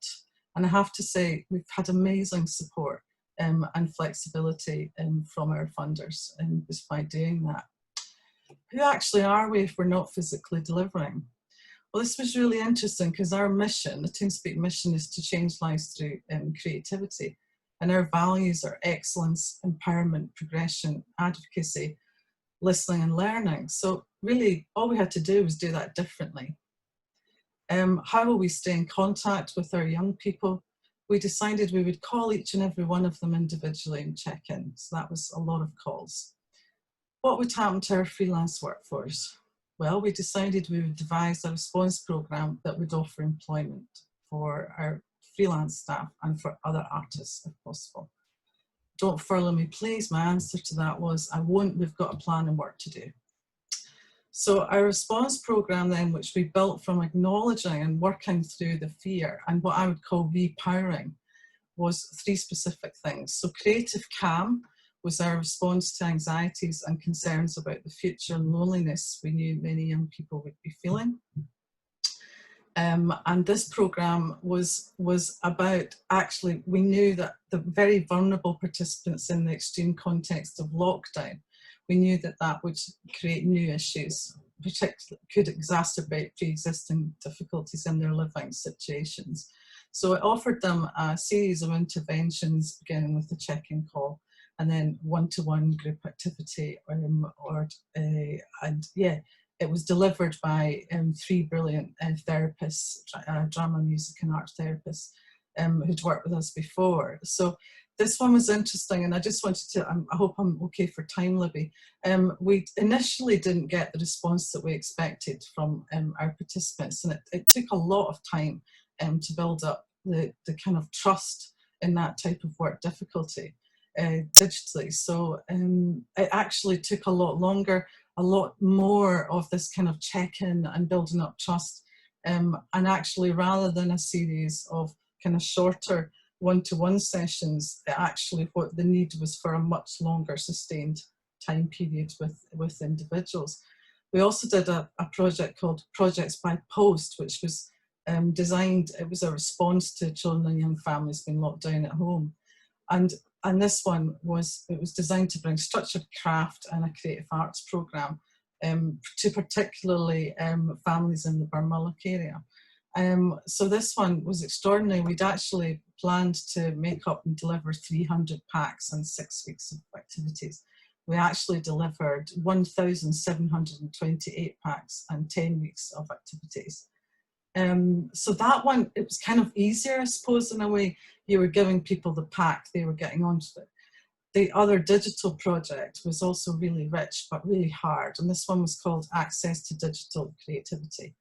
And I have to say, we've had amazing support and flexibility from our funders just by doing that. Who actually are we if we're not physically delivering? Well, this was really interesting because our mission, the Toonspeak mission, is to change lives through creativity. And our values are excellence, empowerment, progression, advocacy, listening and learning. So really, all we had to do was do that differently. How will we stay in contact with our young people? We decided we would call each and every one of them individually and check in. So that was a lot of calls. What would happen to our freelance workforce? Well, we decided we would devise a response programme that would offer employment for our freelance staff and for other artists if possible. Don't furlough me, please. My answer to that was, I won't, we've got a plan and work to do. So our response programme then, which we built from acknowledging and working through the fear and what I would call repowering, was 3 specific things. So creative calm was our response to anxieties and concerns about the future and loneliness we knew many young people would be feeling. And this programme was about, actually, we knew that the very vulnerable participants in the extreme context of lockdown, we knew that that would create new issues, particularly could exacerbate pre-existing difficulties in their living situations. So it offered them a series of interventions, beginning with the check-in call, and then one-to-one group activity, it was delivered by 3 brilliant therapists, drama, music and art therapists who'd worked with us before. So this one was interesting, and I just wanted to, I hope I'm okay for time, Libby. We initially didn't get the response that we expected from our participants, and it took a lot of time to build up the kind of trust in that type of work difficulty digitally. So it actually took a lot longer, a lot more of this kind of check-in and building up trust. And actually, rather than a series of kind of shorter one-to-one sessions, actually what the need was for a much longer sustained time period with individuals. We also did a project called Projects by Post, which was designed, it was a response to children and young families being locked down at home. And this one was, it was designed to bring structured craft and a creative arts programme to particularly families in the Barmulloch area. So this one was extraordinary. We'd actually planned to make up and deliver 300 packs and 6 weeks of activities. We actually delivered 1,728 packs and 10 weeks of activities. So that one, it was kind of easier, I suppose, in a way. You were giving people the pack, they were getting onto it. The other digital project was also really rich, but really hard. And this one was called Access to Digital Creativity.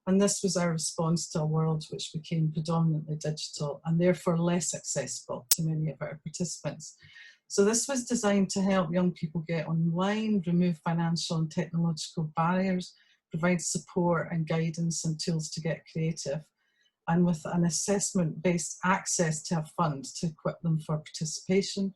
And this was our response to a world which became predominantly digital and therefore less accessible to many of our participants. So this was designed to help young people get online, remove financial and technological barriers, provide support and guidance and tools to get creative, and with an assessment-based access to a fund to equip them for participation,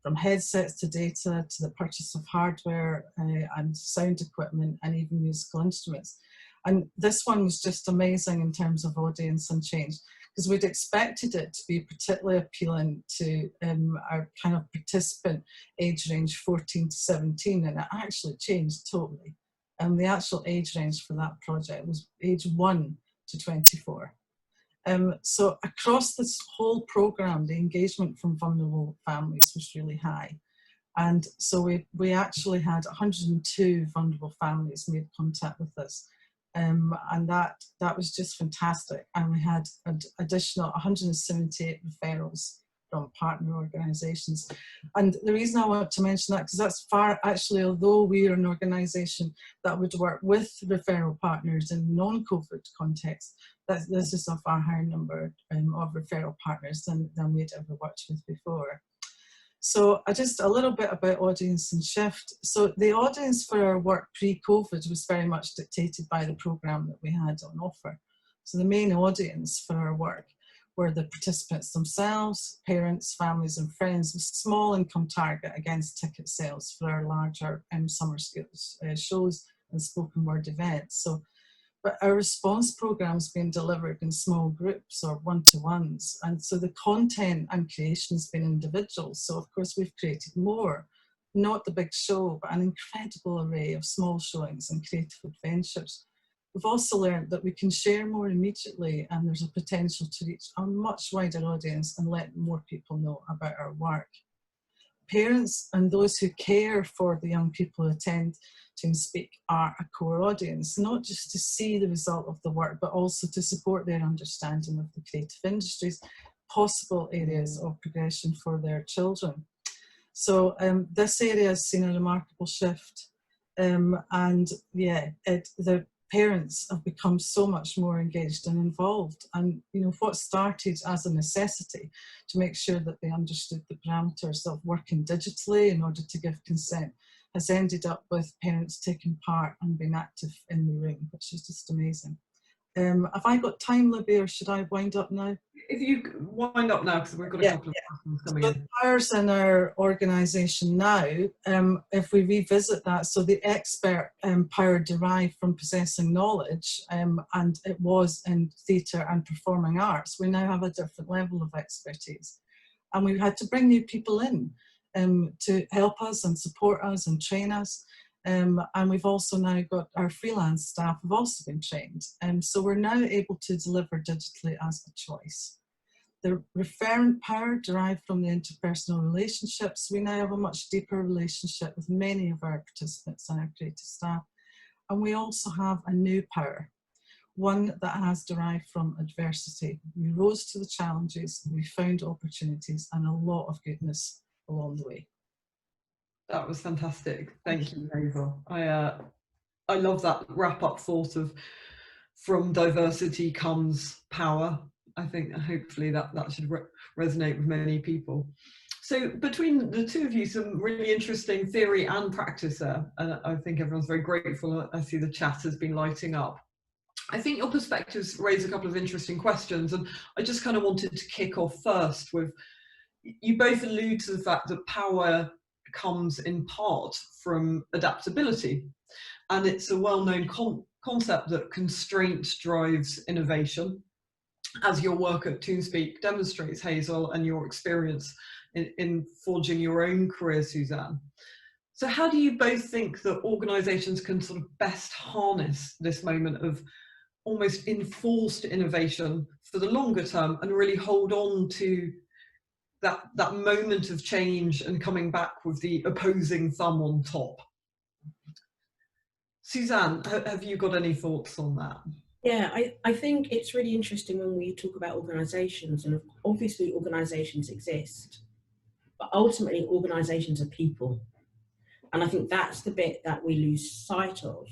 from headsets to data to the purchase of hardware and sound equipment and even musical instruments. And this one was just amazing in terms of audience and change, because we'd expected it to be particularly appealing to our kind of participant age range 14 to 17, and it actually changed totally. And the actual age range for that project was age 1 to 24. So across this whole programme, the engagement from vulnerable families was really high. And so we actually had 102 vulnerable families made contact with us and that was just fantastic. And we had an additional 178 referrals from partner organisations. And the reason I want to mention that, because that's actually, although we are an organisation that would work with referral partners in non-COVID context, this is a far higher number of referral partners than we'd ever worked with before. So just a little bit about audience and shift. So the audience for our work pre-COVID was very much dictated by the programme that we had on offer. So the main audience for our work were the participants themselves, parents, families and friends, with small income target against ticket sales for our larger summer skills shows and spoken word events. So, but our response program's been delivered in small groups or one-to-ones, and so the content and creation's been individual. So of course we've created more, not the big show, but an incredible array of small showings and creative adventures. We've also learned that we can share more immediately, and there's a potential to reach a much wider audience and let more people know about our work. Parents and those who care for the young people who attend Toonspeak are a core audience, not just to see the result of the work, but also to support their understanding of the creative industries, possible areas of progression for their children. So this area has seen a remarkable shift, and yeah, the parents have become so much more engaged and involved. And you know, what started as a necessity to make sure that they understood the parameters of working digitally in order to give consent has ended up with parents taking part and being active in the room, which is just amazing. Have I got time, Libby, or should I wind up now? If you wind up now, because we've got a couple of questions coming in. The powers in our organisation now, if we revisit that, so the expert power derived from possessing knowledge, and it was in theatre and performing arts, we now have a different level of expertise. And we've had to bring new people in to help us and support us and train us. And we've also now got our freelance staff have also been trained. So we're now able to deliver digitally as a choice. The referent power derived from the interpersonal relationships, we now have a much deeper relationship with many of our participants and our creative staff. And we also have a new power, one that has derived from adversity. We rose to the challenges, we found opportunities and a lot of goodness along the way. That was fantastic. Thank you, Hazel. I love that wrap-up thought of from diversity comes power. I think hopefully that should resonate with many people. So between the two of you, some really interesting theory and practice there. And I think everyone's very grateful. I see the chat has been lighting up. I think your perspectives raise a couple of interesting questions. And I just kind of wanted to kick off first with, you both allude to the fact that power comes in part from adaptability, and it's a well-known concept that constraint drives innovation, as your work at Toonspeak demonstrates, Hazel, and your experience in forging your own career, Suzanne. So how do you both think that organisations can sort of best harness this moment of almost enforced innovation for the longer term and really hold on to that moment of change and coming back with the opposing thumb on top? Suzanne, have you got any thoughts on that? Yeah, I think it's really interesting when we talk about organisations, and obviously organisations exist, but ultimately organisations are people. And I think that's the bit that we lose sight of.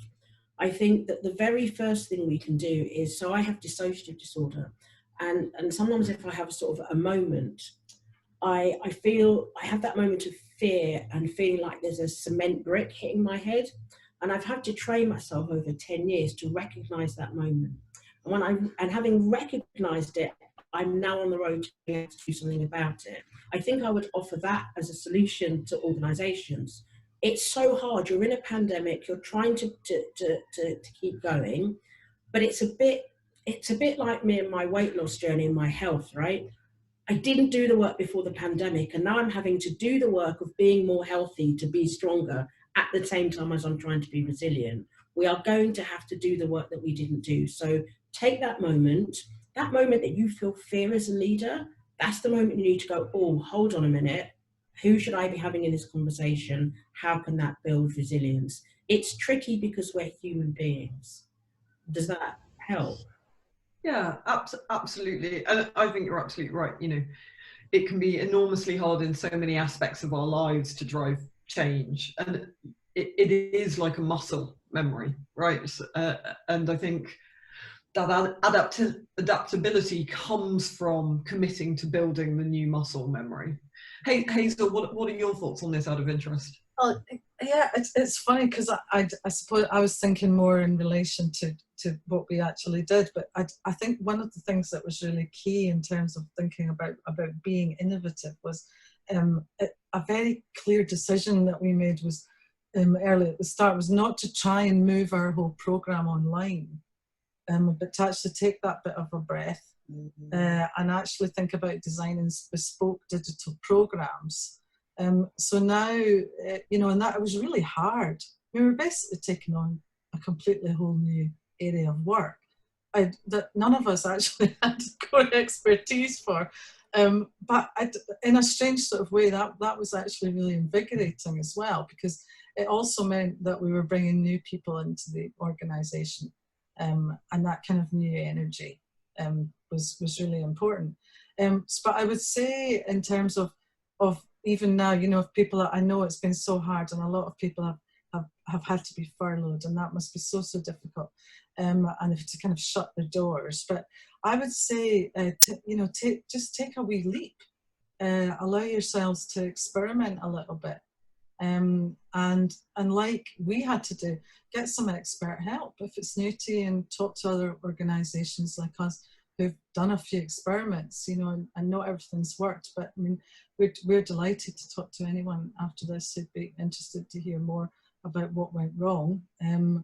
I think that the very first thing we can do is, so I have dissociative disorder, and sometimes if I have sort of a moment, I feel I have that moment of fear and feeling like there's a cement brick hitting my head. And I've had to train myself over 10 years to recognise that moment. And having recognised it, I'm now on the road to do something about it. I think I would offer that as a solution to organisations. It's so hard. You're in a pandemic. You're trying to keep going, but it's a bit like me and my weight loss journey and my health, right? I didn't do the work before the pandemic, and now I'm having to do the work of being more healthy to be stronger at the same time as I'm trying to be resilient. We are going to have to do the work that we didn't do. So take that moment that you feel fear as a leader, that's the moment you need to go, oh, hold on a minute. Who should I be having in this conversation? How can that build resilience? It's tricky because we're human beings. Does that help? Yeah, absolutely. And I think you're absolutely right. You know, it can be enormously hard in so many aspects of our lives to drive change. And it is like a muscle memory, right? And I think that adaptability comes from committing to building the new muscle memory. Hey, Hazel, what are your thoughts on this out of interest? Well, yeah, it's funny because I suppose I was thinking more in relation to what we actually did, but I think one of the things that was really key in terms of thinking about being innovative was a very clear decision that we made was early at the start was not to try and move our whole program online, but to actually take that bit of a breath and actually think about designing bespoke digital programs. So now, you know, and that it was really hard. We were basically taking on a completely whole new area of work that none of us actually had core expertise for. But in a strange sort of way, that was actually really invigorating as well, because it also meant that we were bringing new people into the organisation, and that kind of new energy was really important. But I would say in terms of even now, you know, if people, I know it's been so hard and a lot of people have had to be furloughed, and that must be so difficult, and if to kind of shut their doors. But I would say, you know, just take a wee leap, allow yourselves to experiment a little bit, and like we had to do, get some expert help if it's new to you, and talk to other organisations like us who've done a few experiments, you know, and not everything's worked. But I mean, we're delighted to talk to anyone after this who'd be interested to hear more about what went wrong, and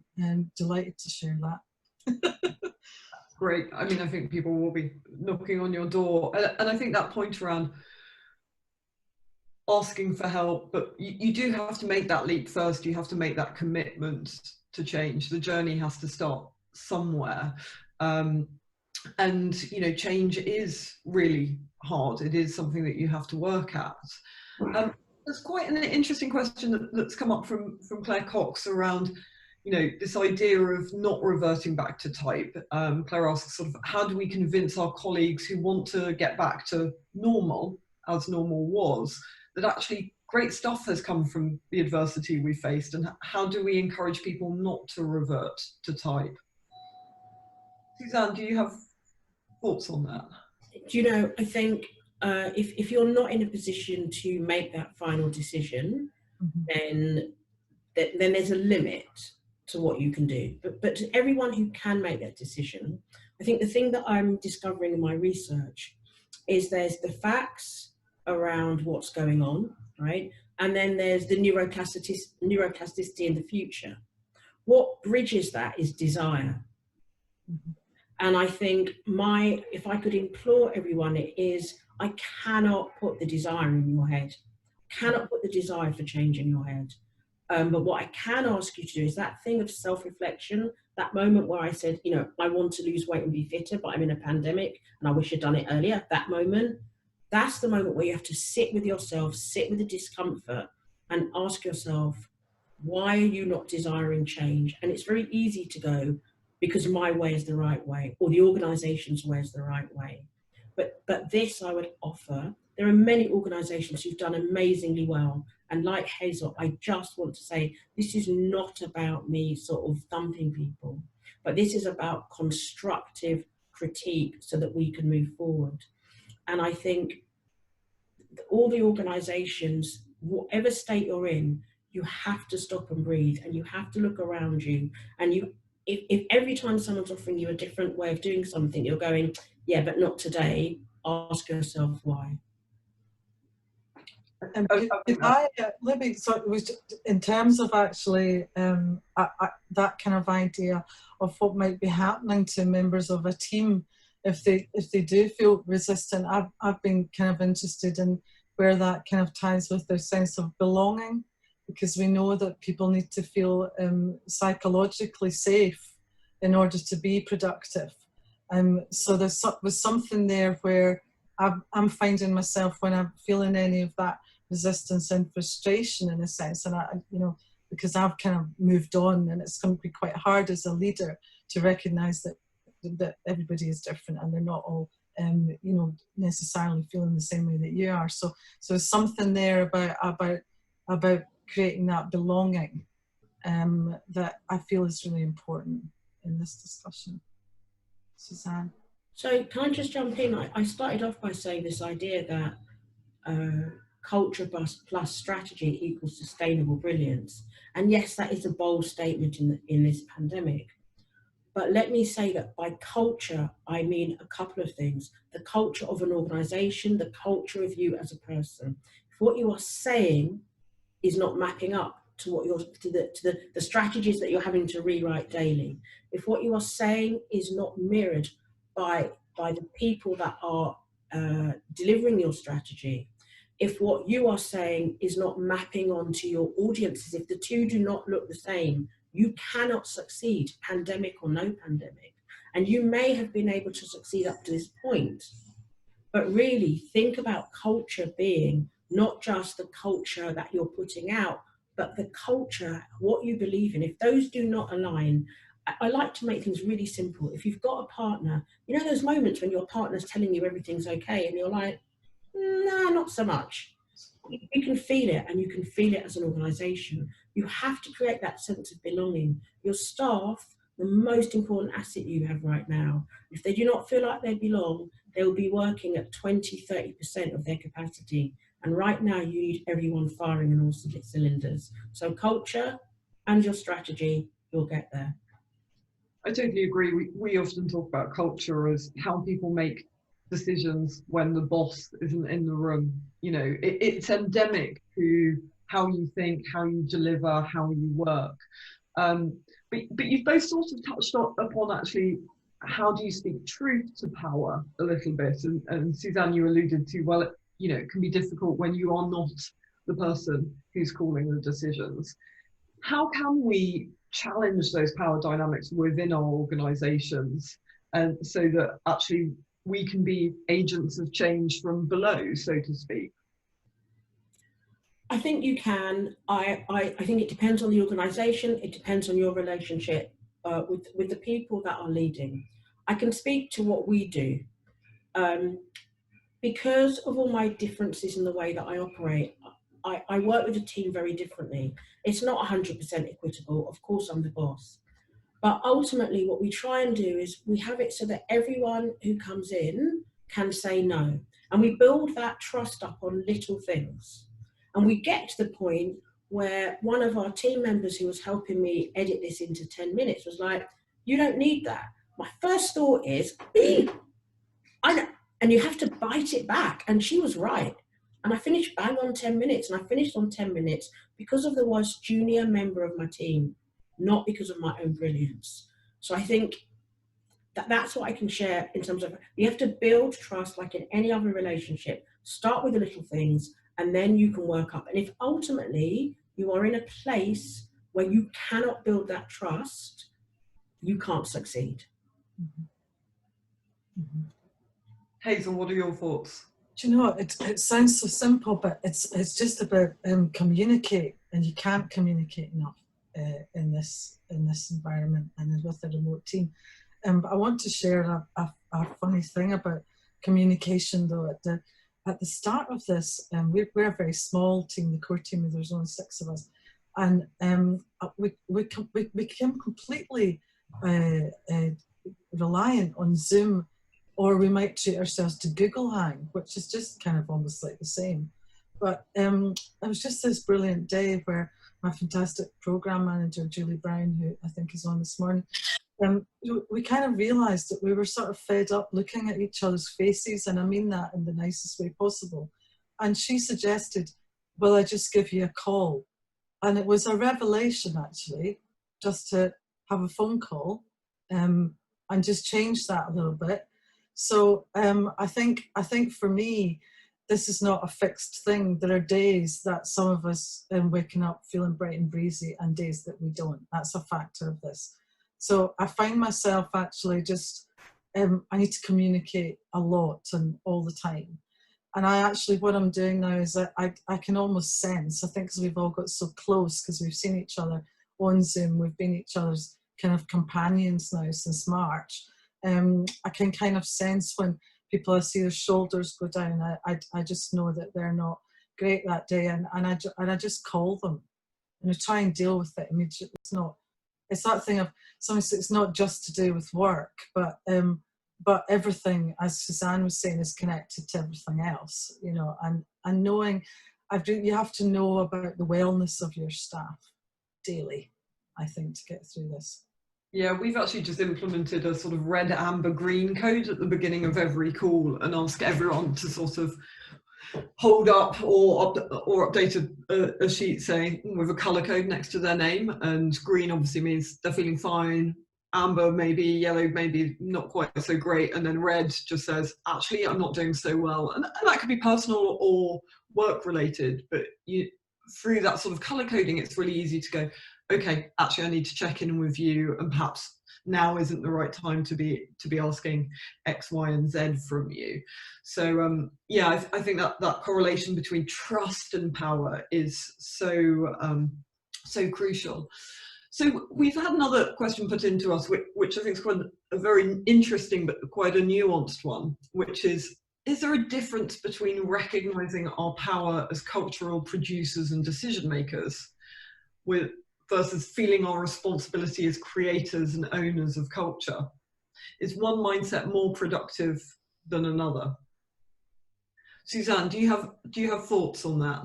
delighted to share that. Great. I mean, I think people will be knocking on your door, and I think that point around asking for help, but you do have to make that leap first. You have to make that commitment to change. The journey has to start somewhere. And, you know, change is really hard. It is something that you have to work at. There's quite an interesting question that's come up from Claire Cox around, you know, this idea of not reverting back to type. Claire asks sort of, how do we convince our colleagues who want to get back to normal, as normal was, that actually great stuff has come from the adversity we faced, and how do we encourage people not to revert to type? Suzanne, do you have thoughts on that? Do you know, I think if you're not in a position to make that final decision, then there's a limit to what you can do. But to everyone who can make that decision, I think the thing that I'm discovering in my research is there's the facts around what's going on, right? And then there's the neuroplasticity in the future. What bridges that is desire. And I think if I could implore everyone, it is, I cannot put the desire in your head. Cannot put the desire for change in your head. But what I can ask you to do is that thing of self-reflection, that moment where I said, you know, I want to lose weight and be fitter, but I'm in a pandemic and I wish I'd done it earlier. That moment, that's the moment where you have to sit with yourself, sit with the discomfort and ask yourself, why are you not desiring change? And it's very easy to go, because my way is the right way, or the organisation's way is the right way. But this I would offer, there are many organisations who've done amazingly well. And like Hazel, I just want to say, this is not about me sort of thumping people, but this is about constructive critique so that we can move forward. And I think all the organisations, whatever state you're in, you have to stop and breathe, and you have to look around you, and if every time someone's offering you a different way of doing something, you're going, yeah, but not today, ask yourself why. Libby, so it was in terms of actually that kind of idea of what might be happening to members of a team if they do feel resistant. I've been kind of interested in where that kind of ties with their sense of belonging, because we know that people need to feel psychologically safe in order to be productive. So there was something there where I'm finding myself, when I'm feeling any of that resistance and frustration in a sense, and because I've kind of moved on, and it's going to be quite hard as a leader to recognise that everybody is different and they're not all you know, necessarily feeling the same way that you are. So something there about creating that belonging that I feel is really important in this discussion. Suzanne. So can I just jump in? I started off by saying this idea that culture plus strategy equals sustainable brilliance. And yes, that is a bold statement in this pandemic. But let me say that by culture, I mean a couple of things. The culture of an organisation, the culture of you as a person. If what you are saying is not mapping up to what the strategies that you're having to rewrite daily, if what you are saying is not mirrored by the people that are delivering your strategy, if what you are saying is not mapping onto your audiences, if the two do not look the same, you cannot succeed, pandemic or no pandemic. And you may have been able to succeed up to this point, but really think about culture being not just the culture that you're putting out, but the culture, what you believe in. If those do not align, I like to make things really simple. If you've got a partner, you know those moments when your partner's telling you everything's okay and you're like, nah, not so much. You can feel it, and you can feel it as an organisation. You have to create that sense of belonging. Your staff, the most important asset you have right now. If they do not feel like they belong, they will be working at 20, 30% of their capacity. And right now you need everyone firing on all cylinders. So culture and your strategy, you'll get there. I totally agree. We often talk about culture as how people make decisions when the boss isn't in the room. You know, it's endemic to how you think, how you deliver, how you work. But you've both sort of touched upon actually how do you speak truth to power a little bit, and Suzanne, you alluded to, well, you know, it can be difficult when you are not the person who's calling the decisions. How can we challenge those power dynamics within our organisations, and so that actually we can be agents of change from below, so to speak? I think you can. I think it depends on the organisation. It depends on your relationship with the people that are leading. I can speak to what we do. Because of all my differences in the way that I operate, I work with a team very differently. It's not 100% equitable. Of course, I'm the boss. But ultimately, what we try and do is we have it so that everyone who comes in can say no. And we build that trust up on little things. And we get to the point where one of our team members who was helping me edit this into 10 minutes was like, you don't need that. My first thought is, I know. And you have to bite it back. And she was right. And I finished bang on 10 minutes. And I finished on 10 minutes because of the most junior member of my team, not because of my own brilliance. So I think that's what I can share in terms of, you have to build trust like in any other relationship. Start with the little things, and then you can work up. And if ultimately you are in a place where you cannot build that trust, you can't succeed. Mm-hmm. Mm-hmm. Hazel, what are your thoughts? Do you know, it sounds so simple, but it's just about communicate, and you can't communicate enough in this environment and with a remote team. But I want to share a funny thing about communication, though. At the start of this, we're a very small team, the core team. There's only 6 of us, and we became completely reliant on Zoom. Or we might treat ourselves to Google Hang, which is just kind of almost like the same. But it was just this brilliant day where my fantastic program manager, Julie Brown, who I think is on this morning, we kind of realised that we were sort of fed up looking at each other's faces, and I mean that in the nicest way possible. And she suggested, well, I just give you a call. And it was a revelation, actually, just to have a phone call and just change that a little bit. So I think for me, this is not a fixed thing. There are days that some of us waking up feeling bright and breezy, and days that we don't. That's a factor of this. So I find myself actually just, I need to communicate a lot and all the time. I actually, what I'm doing now is I can almost sense, I think because we've all got so close, because we've seen each other on Zoom, we've been each other's kind of companions now since March. I can kind of sense when people, I see their shoulders go down, I just know that they're not great that day, and I just call them and I try and deal with it immediately. It's that thing of sometimes it's not just to do with work, but everything, as Suzanne was saying, is connected to everything else, you know, and knowing, you have to know about the wellness of your staff daily, I think, to get through this. Yeah, we've actually just implemented a sort of red, amber, green code at the beginning of every call and ask everyone to sort of hold up or update a sheet, say, with a colour code next to their name. And green obviously means they're feeling fine. Amber maybe, yellow maybe not quite so great, and then red just says, actually, I'm not doing so well. And that could be personal or work related, but through that sort of colour coding, it's really easy to go, okay, actually I need to check in with you, and perhaps now isn't the right time to be asking X, Y, and Z from you. So yeah, I think that correlation between trust and power is so crucial. So we've had another question put into us, which I think is quite a very interesting but quite a nuanced one, which is there a difference between recognising our power as cultural producers and decision makers versus feeling our responsibility as creators and owners of culture? Is one mindset more productive than another? Suzanne, do you have thoughts on that?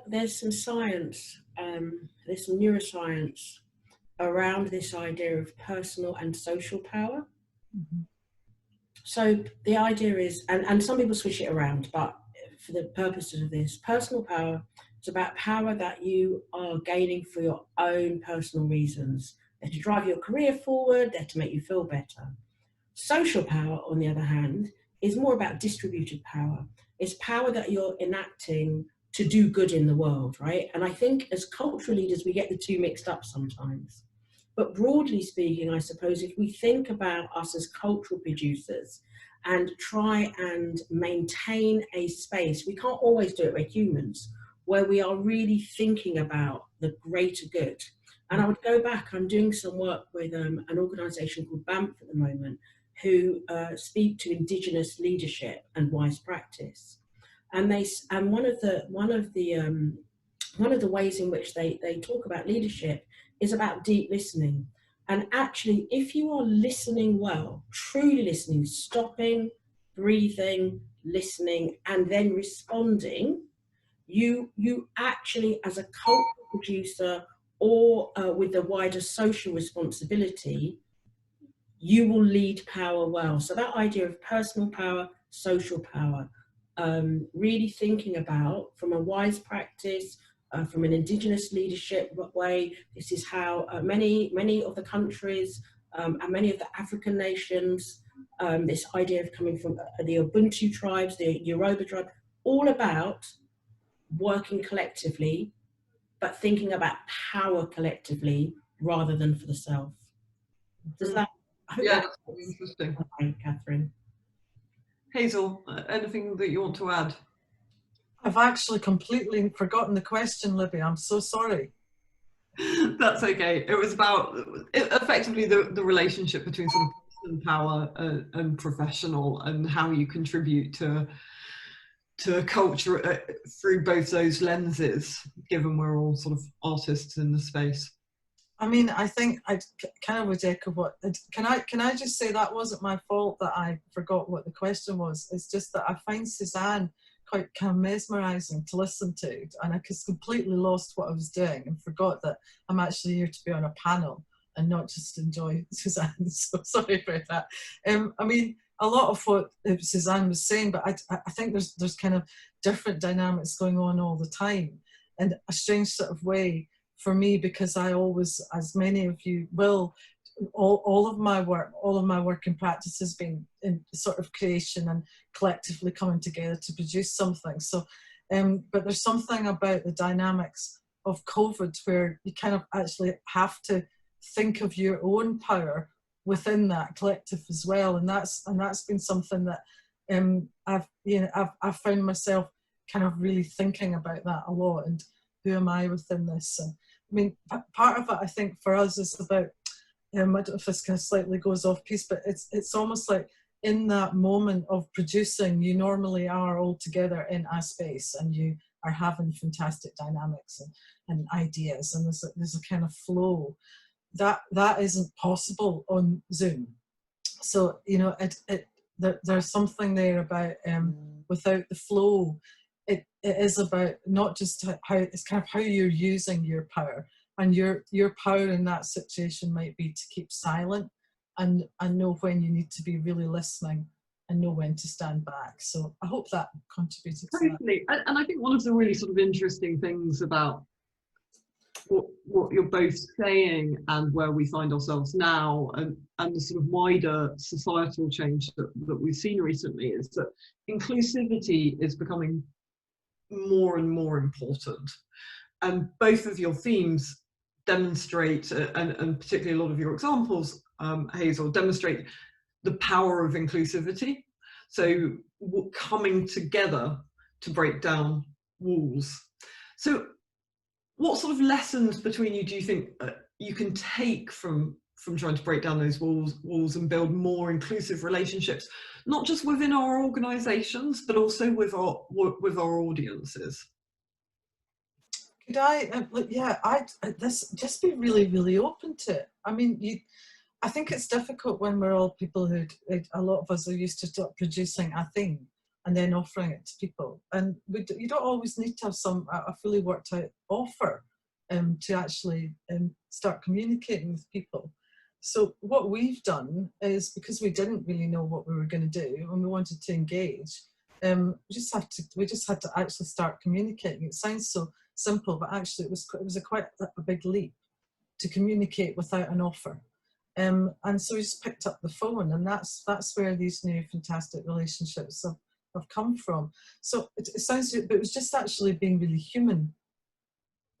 There's some science, there's some neuroscience around this idea of personal and social power. Mm-hmm. So the idea is, and some people switch it around, but for the purposes of this, personal power is about power that you are gaining for your own personal reasons. They're to drive your career forward, they're to make you feel better. Social power, on the other hand, is more about distributed power. It's power that you're enacting to do good in the world, right? And I think as cultural leaders, we get the two mixed up sometimes. But broadly speaking, I suppose if we think about us as cultural producers and try and maintain a space, we can't always do it, we're humans, where we are really thinking about the greater good. And I would go back, I'm doing some work with an organisation called BAMF at the moment, who speak to Indigenous leadership and wise practice. And one of the ways in which they talk about leadership is about deep listening. And actually, if you are listening well, truly listening, stopping, breathing, listening, and then responding, you actually, as a cultural producer or with the wider social responsibility, you will lead power well. So that idea of personal power, social power, really thinking about from a wise practice, from an Indigenous leadership way. This is how many of the countries and many of the African nations, this idea of coming from the Ubuntu tribes, the Yoruba tribe, all about working collectively, but thinking about power collectively rather than for the self. Does that? Yeah, that's really interesting. Okay, Catherine. Hazel, anything that you want to add? I've actually completely forgotten the question, Libby. I'm so sorry. That's okay. It was about effectively the relationship between sort of personal power and professional, and how you contribute to culture through both those lenses, given we're all sort of artists in the space. I mean, I think I kind of would echo what, can I just say that wasn't my fault that I forgot what the question was. It's just that I find Suzanne quite kind of mesmerising to listen to, and I just completely lost what I was doing and forgot that I'm actually here to be on a panel and not just enjoy Suzanne. So sorry about that. I mean, a lot of what Suzanne was saying, but I think there's kind of different dynamics going on all the time, and a strange sort of way for me, because I always, as many of you will, all of my work and practice has been in sort of creation and collectively coming together to produce something. So, but there's something about the dynamics of COVID where you kind of actually have to think of your own power within that collective as well, and that's been something that I've found myself kind of really thinking about that a lot, and who am I within this? And, I mean, part of it, I think, for us is about, I don't know if this kind of slightly goes off piece, but it's almost like in that moment of producing, you normally are all together in a space, and you are having fantastic dynamics and ideas, and there's a kind of flow that isn't possible on Zoom. So, you know, there's something there about without the flow, it is about not just how, it's kind of how you're using your power, and your power in that situation might be to keep silent and know when you need to be really listening and know when to stand back. So I hope that contributed to that. And I think one of the really sort of interesting things about what you're both saying and where we find ourselves now, and the sort of wider societal change that we've seen recently, is that inclusivity is becoming more and more important. And both of your themes demonstrate, and particularly a lot of your examples, Hazel, demonstrate the power of inclusivity. So coming together to break down walls. So what sort of lessons between you do you think you can take from trying to break down those walls and build more inclusive relationships, not just within our organisations, but also with our audiences? Could I, this just be really, really open to it. I mean, I think it's difficult when we're all people who, a lot of us are used to start producing a thing and then offering it to people. And you don't always need to have a fully worked out offer to actually start communicating with people. So what we've done is, because we didn't really know what we were going to do and we wanted to engage, we just had to actually start communicating. It sounds so simple, but actually it was quite a big leap to communicate without an offer. And so we just picked up the phone, and that's where these new fantastic relationships have come from. So it sounds, but it was just actually being really human.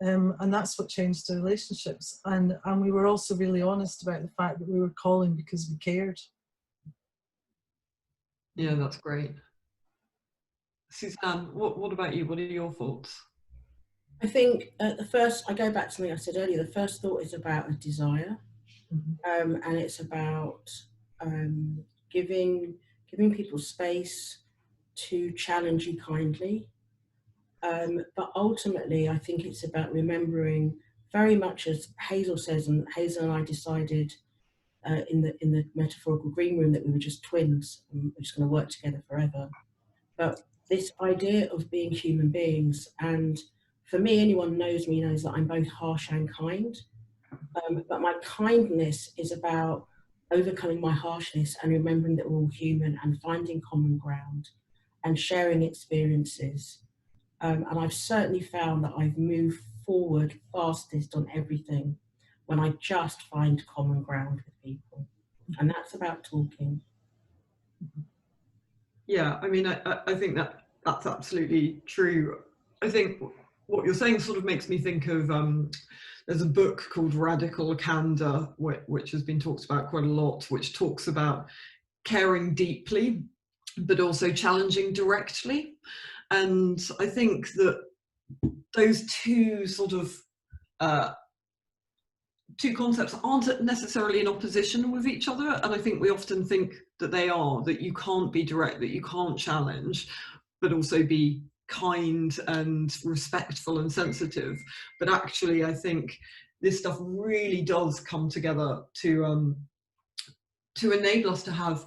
And that's what changed the relationships. And we were also really honest about the fact that we were calling because we cared. Yeah, that's great. Suzanne, what about you? What are your thoughts? I think the first, I go back to something I said earlier, the first thought is about a desire. And it's about giving people space to challenge you kindly. But ultimately, I think it's about remembering, very much as Hazel says, and Hazel and I decided in the metaphorical green room that we were just twins and we're just going to work together forever. But this idea of being human beings, and for me, anyone who knows me knows that I'm both harsh and kind. But my kindness is about overcoming my harshness and remembering that we're all human and finding common ground and sharing experiences. And I've certainly found that I've moved forward fastest on everything when I just find common ground with people. And that's about talking. Yeah, I mean, I think that's absolutely true. I think what you're saying sort of makes me think of, there's a book called Radical Candor, which has been talked about quite a lot, which talks about caring deeply, but also challenging directly. And I think that those two sort of two concepts aren't necessarily in opposition with each other. And I think we often think that they are, that you can't be direct, that you can't challenge, but also be kind and respectful and sensitive. But actually, I think this stuff really does come together to enable us to have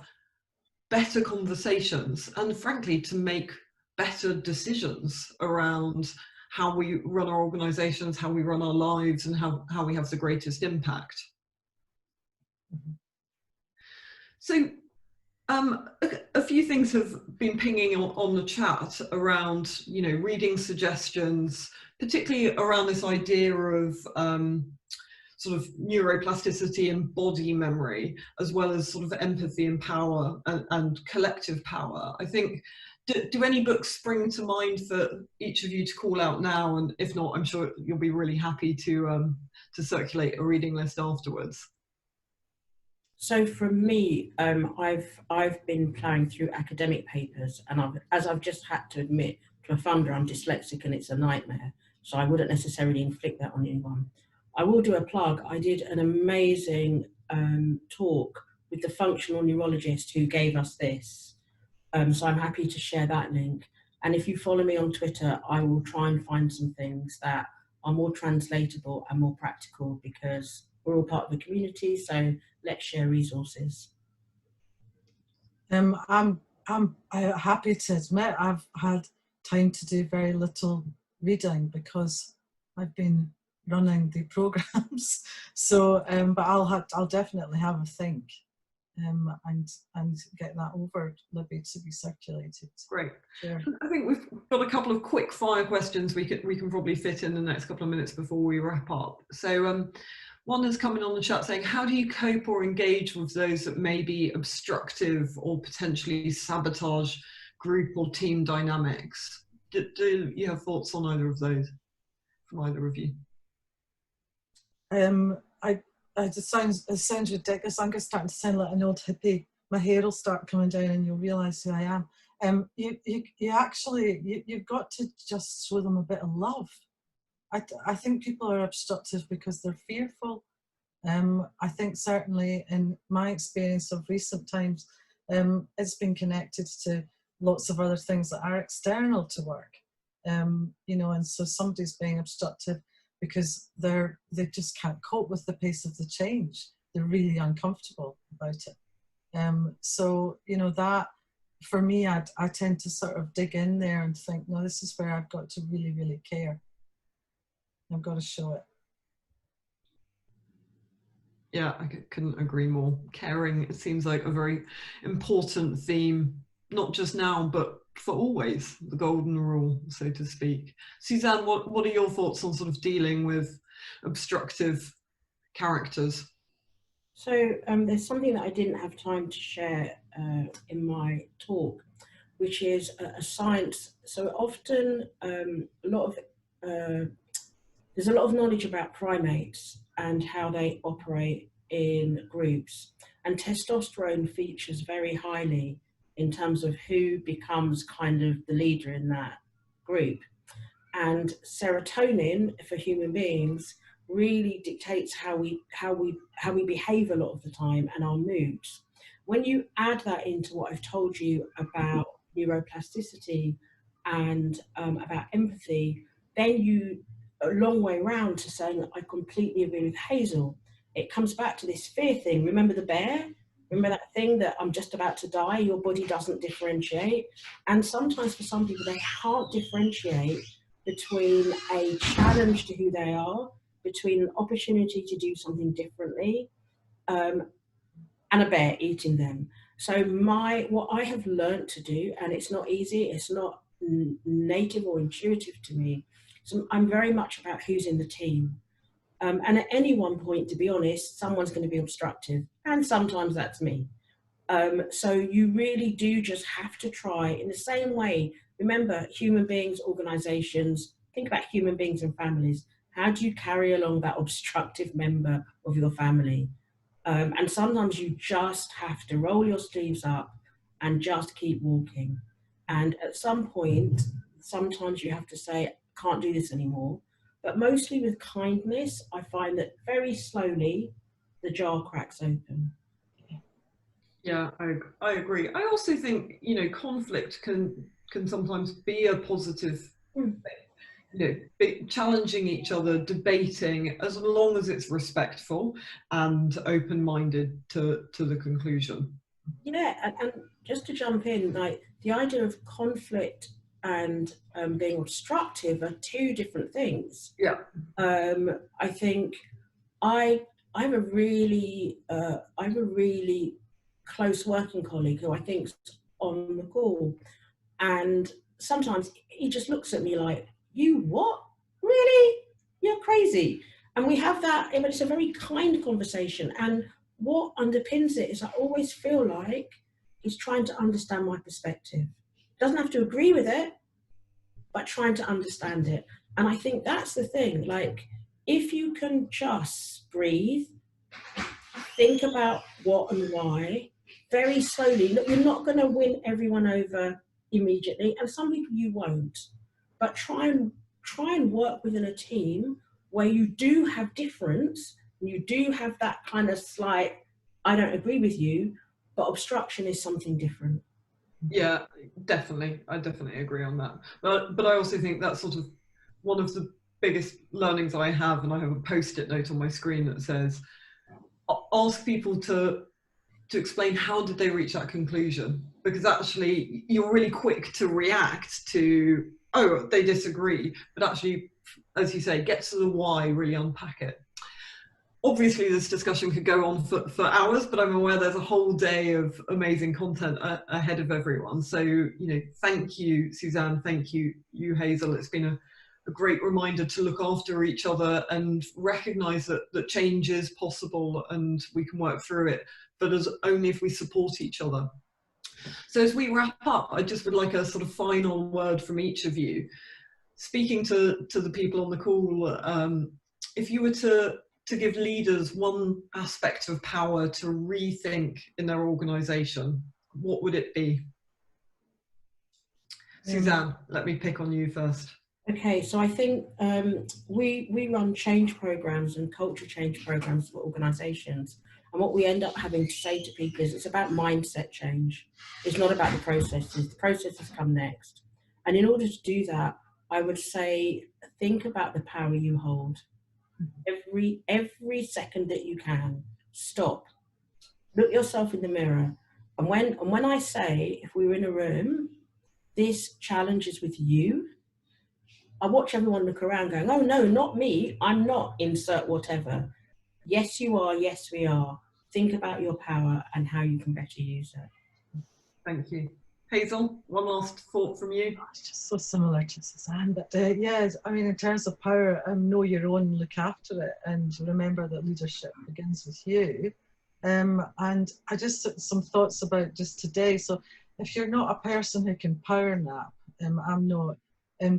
better conversations and, frankly, to make better decisions around how we run our organisations, how we run our lives, and how we have the greatest impact. So a few things have been pinging on the chat around, you know, reading suggestions, particularly around this idea of sort of neuroplasticity and body memory, as well as sort of empathy and power and collective power. I think, do any books spring to mind for each of you to call out now? And if not, I'm sure you'll be really happy to circulate a reading list afterwards. So from me, I've been ploughing through academic papers, and as I've just had to admit to a funder, I'm dyslexic and it's a nightmare. So I wouldn't necessarily inflict that on anyone. I will do a plug. I did an amazing talk with the functional neurologist who gave us this. So I'm happy to share that link. And if you follow me on Twitter, I will try and find some things that are more translatable and more practical, because we're all part of the community. So let's share resources. I'm happy to admit I've had time to do very little reading because I've been running the programs. So, but I'll definitely have a think and get that over, Libby, to be circulated. Great. Sure. I think we've got a couple of quick fire questions we can probably fit in the next couple of minutes before we wrap up. So one is coming on the chat saying, how do you cope or engage with those that may be obstructive or potentially sabotage group or team dynamics? Do you have thoughts on either of those from either of you? It sounds ridiculous. I'm just starting to sound like an old hippie. My hair will start coming down and you'll realise who I am. You've got to just show them a bit of love. I think people are obstructive because they're fearful. I think certainly in my experience of recent times, it's been connected to lots of other things that are external to work. You know, and so somebody's being obstructive because they just can't cope with the pace of the change. They're really uncomfortable about it. So, you know, that for me, I tend to sort of dig in there and think, no, this is where I've got to really, really care. I've got to show it. Yeah, I couldn't agree more. Caring, it seems like a very important theme, not just now, but for always, the golden rule, so to speak. Suzanne, what are your thoughts on sort of dealing with obstructive characters? So there's something that I didn't have time to share in my talk, which is a science. So often there's a lot of knowledge about primates and how they operate in groups, and testosterone features very highly in terms of who becomes kind of the leader in that group. And serotonin for human beings really dictates how we behave a lot of the time and our moods. When you add that into what I've told you about neuroplasticity and about empathy, then you a long way round to saying I completely agree with Hazel. It comes back to this fear thing. Remember the bear? Remember that thing that I'm just about to die, your body doesn't differentiate? And sometimes for some people, they can't differentiate between a challenge to who they are, between an opportunity to do something differently, and a bear eating them. So what I have learned to do, and it's not easy, it's not native or intuitive to me, so I'm very much about who's in the team. And at any one point, to be honest, someone's going to be obstructive, and sometimes that's me. So you really do just have to try in the same way. Remember, human beings, organizations, think about human beings and families. How do you carry along that obstructive member of your family? And sometimes you just have to roll your sleeves up and just keep walking. And at some point, sometimes you have to say, can't do this anymore. But mostly with kindness, I find that very slowly the jar cracks open. Yeah, I agree. I also think, you know, conflict can sometimes be a positive thing. You know, challenging each other, debating, as long as it's respectful and open-minded to the conclusion. Yeah, and just to jump in, like the idea of conflict and being obstructive are two different things. Yeah. I think I'm a really close working colleague who I think's on the call, and sometimes he just looks at me like, "You what? Really? You're crazy." And we have that. It's a very kind conversation, and what underpins it is I always feel like he's trying to understand my perspective. Doesn't have to agree with it, but trying to understand it. And I think that's the thing, like, if you can just breathe think about what and why very slowly. Look, you're not going to win everyone over immediately, and some people you won't, but try and work within a team where you do have difference, and you do have that kind of slight, I don't agree with you, but obstruction is something different. Yeah, definitely. I definitely agree on that. But I also think that's sort of one of the biggest learnings I have, and I have a post-it note on my screen that says, ask people to explain how did they reach that conclusion, because actually you're really quick to react to, oh, they disagree, but actually, as you say, get to the why, really unpack it. Obviously this discussion could go on for hours, but I'm aware there's a whole day of amazing content ahead of everyone. So, you know, thank you, Suzanne, thank you, Hazel. It's been a great reminder to look after each other and recognise that change is possible and we can work through it, but as only if we support each other. So as we wrap up, I just would like a sort of final word from each of you. Speaking to the people on the call, if you were to give leaders one aspect of power to rethink in their organisation, what would it be? Suzanne, let me pick on you first. Okay, so I think we run change programs and culture change programs for organisations, and what we end up having to say to people is it's about mindset change. It's not about the processes. The processes come next. And in order to do that, I would say think about the power you hold. Every second that you can, stop, look yourself in the mirror, and when I say, if we were in a room, this challenge is with you, I watch everyone look around going, oh no, not me, I'm not, insert whatever. Yes you are, yes we are. Think about your power and how you can better use it. Thank you. Hazel, one last thought from you. It's just so similar to Suzanne, but yeah, I mean, in terms of power, know your own, look after it, and remember that leadership begins with you. And I just, some thoughts about just today. So if you're not a person who can power nap, I'm not,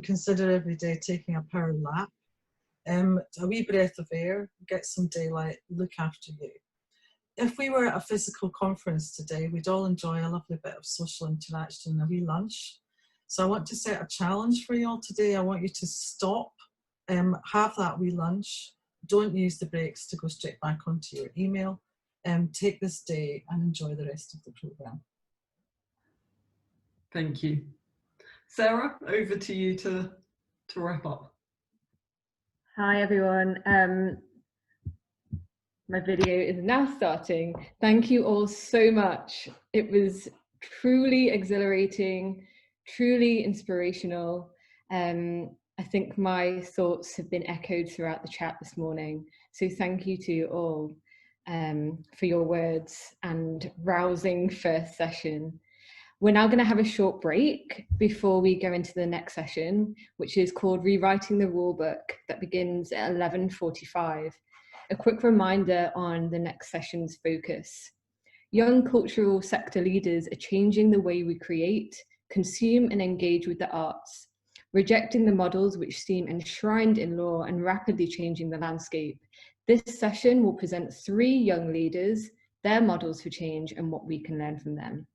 consider every day taking a power lap. A wee breath of air, get some daylight, look after you. If we were at a physical conference today, we'd all enjoy a lovely bit of social interaction and a wee lunch. So I want to set a challenge for you all today. I want you to stop, have that wee lunch. Don't use the breaks to go straight back onto your email. Take this day and enjoy the rest of the programme. Thank you. Sarah, over to you to wrap up. Hi everyone. My video is now starting. Thank you all so much. It was truly exhilarating, truly inspirational. I think my thoughts have been echoed throughout the chat this morning. So thank you to you all for your words and rousing first session. We're now going to have a short break before we go into the next session, which is called Rewriting the Rulebook, that begins at 11:45. A quick reminder on the next session's focus. Young cultural sector leaders are changing the way we create, consume and engage with the arts, rejecting the models which seem enshrined in law and rapidly changing the landscape. This session will present 3 young leaders, their models for change and what we can learn from them,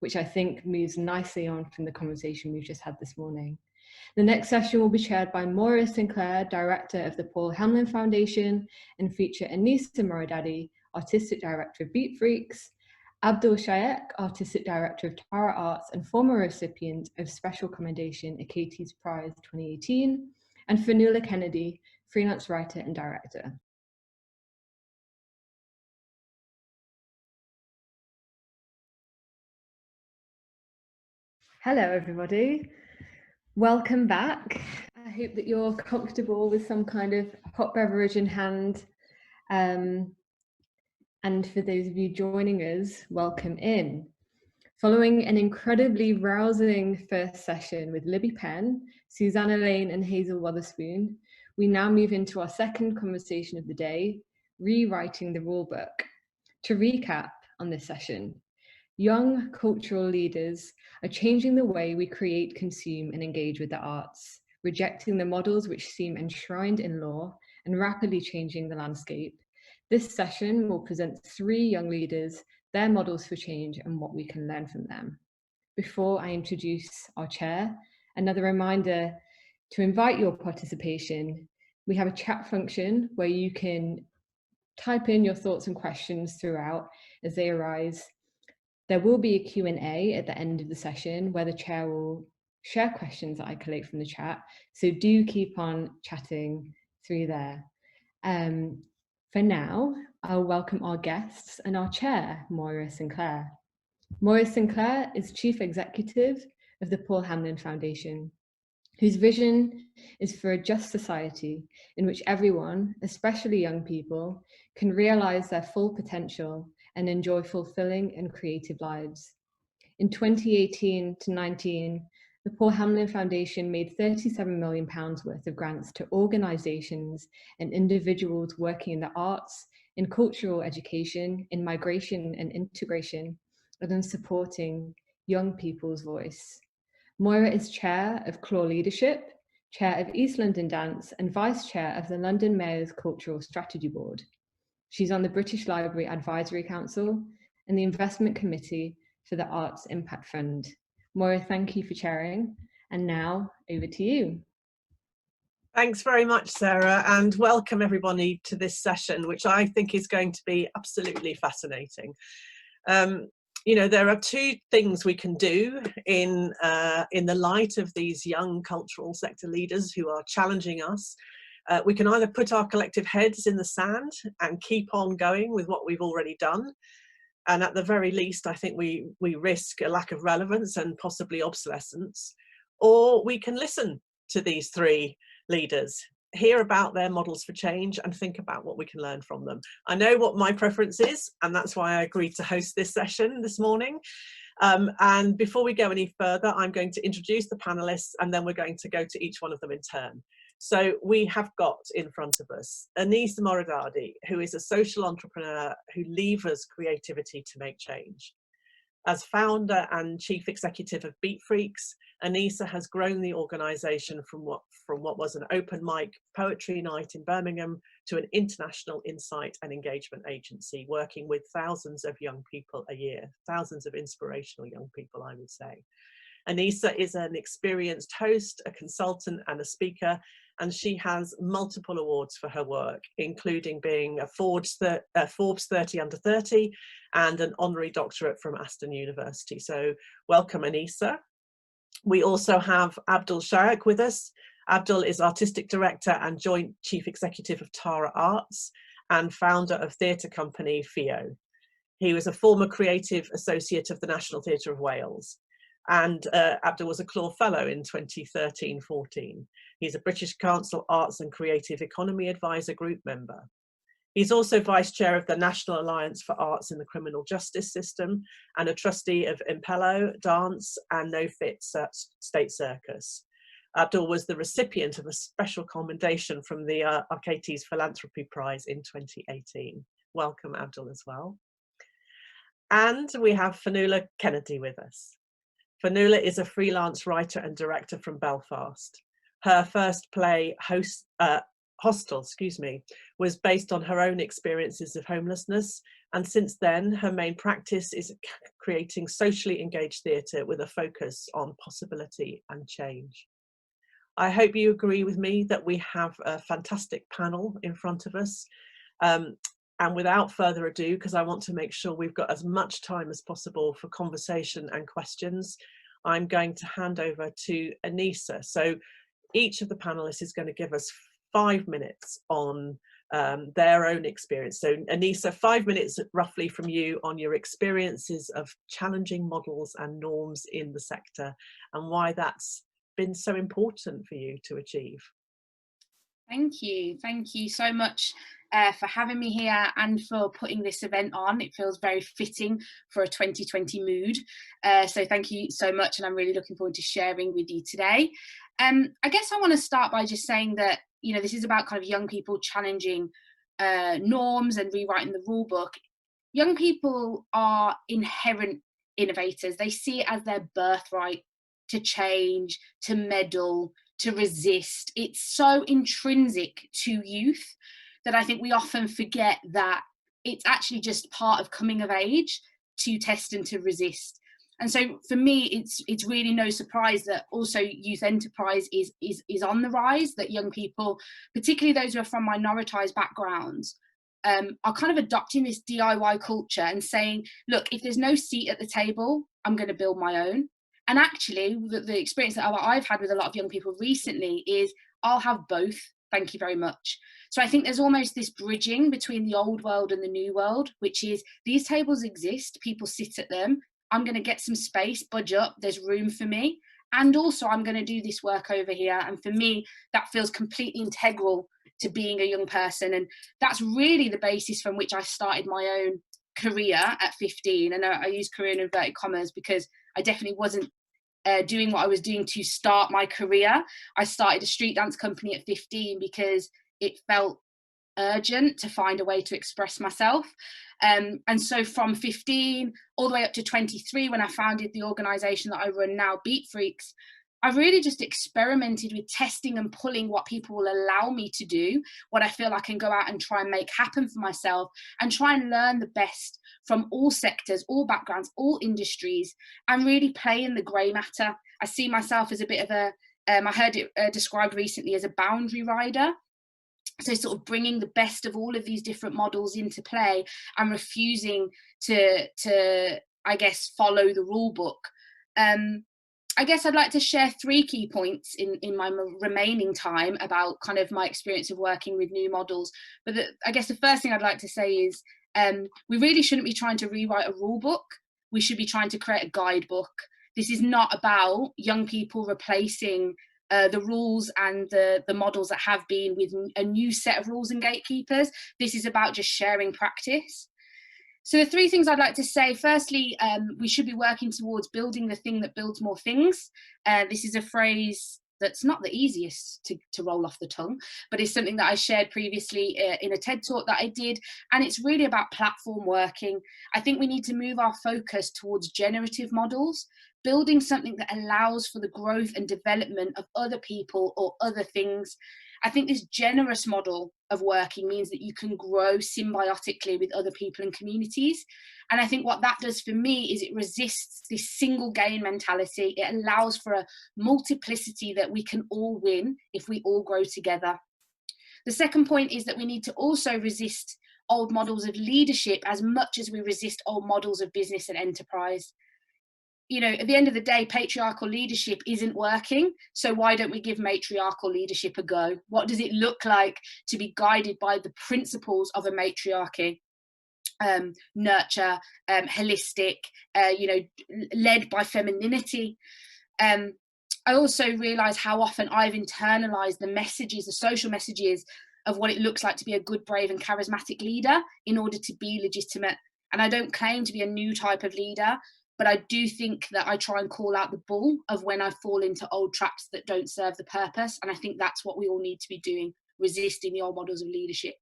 which I think moves nicely on from the conversation we've just had this morning. The next session will be chaired by Moira Sinclair, Director of the Hamlyn Foundation, and feature Anisa Morridadi, Artistic Director of Beatfreeks, Abdul Shayek, Artistic Director of Tara Arts and former recipient of Special Commendation Achates Prize 2018, and Fionnuala Kennedy, freelance writer and director. Hello everybody. Welcome back. I hope that you're comfortable with some kind of hot beverage in hand. And for those of you joining us, welcome in. Following an incredibly rousing first session with Libby Penn, Suzanne, Alleyne and Hazel Wotherspoon, we now move into our second conversation of the day, Rewriting the Rulebook. To recap on this session, young cultural leaders are changing the way we create, consume and engage with the arts, rejecting the models which seem enshrined in law and rapidly changing the landscape. This session will present 3 young leaders, their models for change and what we can learn from them. Before I introduce our chair, another reminder to invite your participation. We have a chat function where you can type in your thoughts and questions throughout as they arise. There will be a Q&A at the end of the session where the chair will share questions that I collate from the chat. So do keep on chatting through there. For now, I'll welcome our guests and our chair, Moira Sinclair. Moira Sinclair is Chief Executive of the Hamlyn Foundation, whose vision is for a just society in which everyone, especially young people, can realise their full potential and enjoy fulfilling and creative lives. In 2018 to 19, the Hamlyn Foundation made £37 million worth of grants to organisations and individuals working in the arts, in cultural education, in migration and integration, and in supporting young people's voice. Moira is Chair of Claw Leadership, Chair of East London Dance, and Vice Chair of the London Mayor's Cultural Strategy Board. She's on the British Library Advisory Council and the Investment Committee for the Arts Impact Fund. Moira, thank you for chairing. And now over to you. Thanks very much, Sarah, and welcome everybody to this session, which I think is going to be absolutely fascinating. You know, there are 2 things we can do in the light of these young cultural sector leaders who are challenging us. We can either put our collective heads in the sand and keep on going with what we've already done. And at the very least, I think we risk a lack of relevance and possibly obsolescence. Or we can listen to these 3 leaders, hear about their models for change and think about what we can learn from them. I know what my preference is, and that's why I agreed to host this session this morning. And before we go any further, I'm going to introduce the panelists and then we're going to go to each one of them in turn. So we have got in front of us Anisa Morridadi, who is a social entrepreneur who levers creativity to make change. As founder and chief executive of Beatfreeks, Anisa has grown the organisation from what was an open mic poetry night in Birmingham to an international insight and engagement agency, working with thousands of young people a year, thousands of inspirational young people, I would say. Anisa is an experienced host, a consultant and a speaker, and she has multiple awards for her work, including being a Forbes 30 under 30 and an honorary doctorate from Aston University. So welcome, Anisa. We also have Abdul Shayek with us. Abdul is Artistic Director and Joint Chief Executive of Tara Arts and founder of theatre company Fio. He was a former creative associate of the National Theatre of Wales. And Abdul was a Claw Fellow in 2013-14. He's a British Council Arts and Creative Economy Advisor Group member. He's also Vice Chair of the National Alliance for Arts in the Criminal Justice System and a trustee of Impello, Dance and No Fit State Circus. Abdul was the recipient of a special commendation from the Achates Philanthropy Prize in 2018. Welcome, Abdul, as well. And we have Fionnuala Kennedy with us. Fionnuala is a freelance writer and director from Belfast. Her first play, Hostel, was based on her own experiences of homelessness, and since then her main practice is creating socially engaged theatre with a focus on possibility and change. I hope you agree with me that we have a fantastic panel in front of us. And without further ado, because I want to make sure we've got as much time as possible for conversation and questions, I'm going to hand over to Anisa. So each of the panelists is going to give us 5 minutes on their own experience. So Anisa, 5 minutes roughly from you on your experiences of challenging models and norms in the sector and why that's been so important for you to achieve. Thank you so much for having me here and for putting this event on. It feels very fitting for a 2020 mood. So thank you so much, and I'm really looking forward to sharing with you today. I guess I want to start by just saying that, you know, this is about kind of young people challenging norms and rewriting the rule book. Young people are inherent innovators. They see it as their birthright to change, to meddle, to resist. It's so intrinsic to youth. that I think we often forget that it's actually just part of coming of age to test and to resist. And so for me, it's really no surprise that also youth enterprise is on the rise, that young people, particularly those who are from minoritized backgrounds, are kind of adopting this DIY culture and saying, look, if there's no seat at the table, I'm going to build my own. And actually, the experience that I've had with a lot of young people recently is, I'll have both, thank you very much. So I think there's almost this bridging between the old world and the new world, which is these tables exist, people sit at them, I'm going to get some space, budge up, there's room for me. And also I'm going to do this work over here. And for me, that feels completely integral to being a young person. And that's really the basis from which I started my own career at 15. And I use career in inverted commas because I definitely wasn't doing what I was doing to start my career. I started a street dance company at 15 because it felt urgent to find a way to express myself. And so from 15 all the way up to 23, when I founded the organisation that I run now, Beatfreeks, I really just experimented with testing and pulling what people will allow me to do, what I feel I can go out and try and make happen for myself, and try and learn the best from all sectors, all backgrounds, all industries, and really play in the grey matter. I see myself as a bit of a, I heard it described recently as a boundary rider. So sort of bringing the best of all of these different models into play and refusing to I guess, follow the rule book. I guess I'd like to share 3 key points in my remaining time about kind of my experience of working with new models. But I guess the first thing I'd like to say is we really shouldn't be trying to rewrite a rule book. We should be trying to create a guidebook. This is not about young people replacing the rules and the models that have been with a new set of rules and gatekeepers. This is about just sharing practice. So the 3 things I'd like to say, firstly, we should be working towards building the thing that builds more things. This is a phrase that's not the easiest to roll off the tongue, but it's something that I shared previously in a TED talk that I did. And it's really about platform working. I think we need to move our focus towards generative models, building something that allows for the growth and development of other people or other things. I think this generous model of working means that you can grow symbiotically with other people and communities. And I think what that does for me is it resists this single gain mentality. It allows for a multiplicity that we can all win if we all grow together. The second point is that we need to also resist old models of leadership as much as we resist old models of business and enterprise. You know, at the end of the day, patriarchal leadership isn't working. So why don't we give matriarchal leadership a go? What does it look like to be guided by the principles of a matriarchy? Nurture, holistic, you know, led by femininity. I also realise how often I've internalized the messages, the social messages of what it looks like to be a good, brave and charismatic leader in order to be legitimate. And I don't claim to be a new type of leader, but I do think that I try and call out the bull of when I fall into old traps that don't serve the purpose. And I think that's what we all need to be doing, resisting the old models of leadership.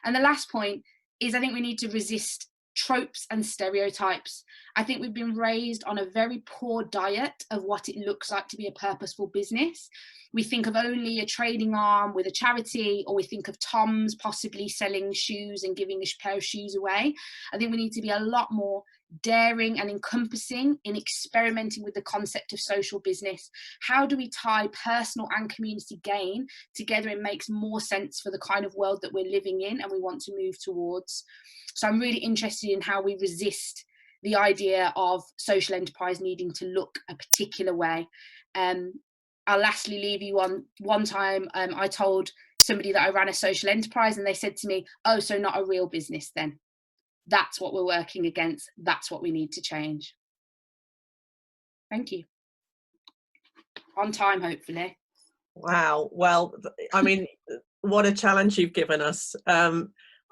And the last point is I think we need to resist tropes and stereotypes. I think we've been raised on a very poor diet of what it looks like to be a purposeful business. We think of only a trading arm with a charity, or we think of Tom's possibly selling shoes and giving a pair of shoes away. I think we need to be a lot more daring and encompassing in experimenting with the concept of social business. How do we tie personal and community gain together? It makes more sense for the kind of world that we're living in and we want to move towards. So I'm really interested in how we resist the idea of social enterprise needing to look a particular way. I'll lastly leave you on one time I told somebody that I ran a social enterprise and they said to me, oh, so not a real business then? That's what we're working against. That's what we need to change. Thank you. On time, hopefully. Wow. Well, I mean, what a challenge you've given us.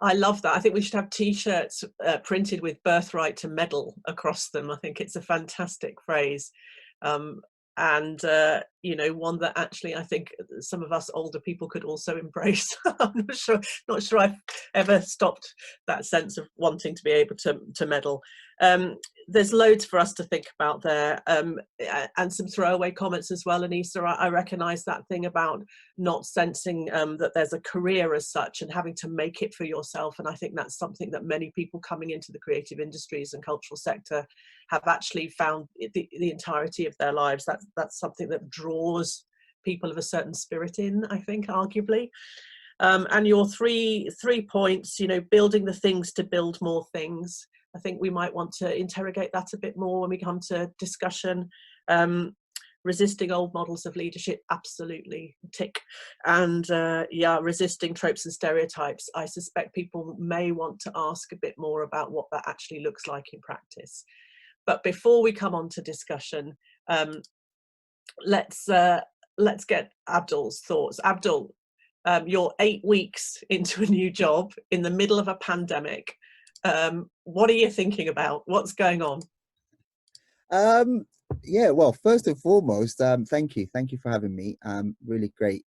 I love that. I think we should have T-shirts printed with birthright to medal across them. I think it's a fantastic phrase. And, you know, one that actually I think some of us older people could also embrace. I'm not sure I've ever stopped that sense of wanting to be able to medal. there's loads for us to think about there, and some throwaway comments as well. Anisa, I recognise that thing about not sensing that there's a career as such and having to make it for yourself, and I think that's something that many people coming into the creative industries and cultural sector have actually found the entirety of their lives. That's something that draws people of a certain spirit in, I think, arguably. And your three points, you know, building the things to build more things. I think we might want to interrogate that a bit more when we come to discussion. Resisting old models of leadership, absolutely, tick. And yeah, resisting tropes and stereotypes. I suspect people may want to ask a bit more about what that actually looks like in practice. But before we come on to discussion, let's get Abdul's thoughts. Abdul, you're 8 weeks into a new job in the middle of a pandemic. What are you thinking about? What's going on? Yeah, well, first and foremost, thank you for having me. Really great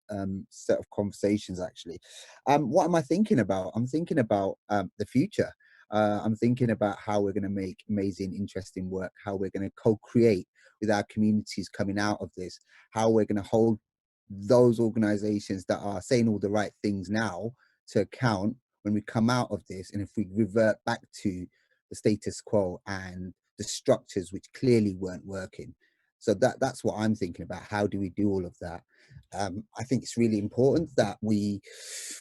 set of conversations, actually. What am I thinking about? I'm thinking about the future. I'm thinking about how we're going to make amazing, interesting work, how we're going to co-create with our communities coming out of this, how we're going to hold those organizations that are saying all the right things now to account when we come out of this, and if we revert back to the status quo and the structures which clearly weren't working. So that's what I'm thinking about. How do we do all of that? I think it's really important that we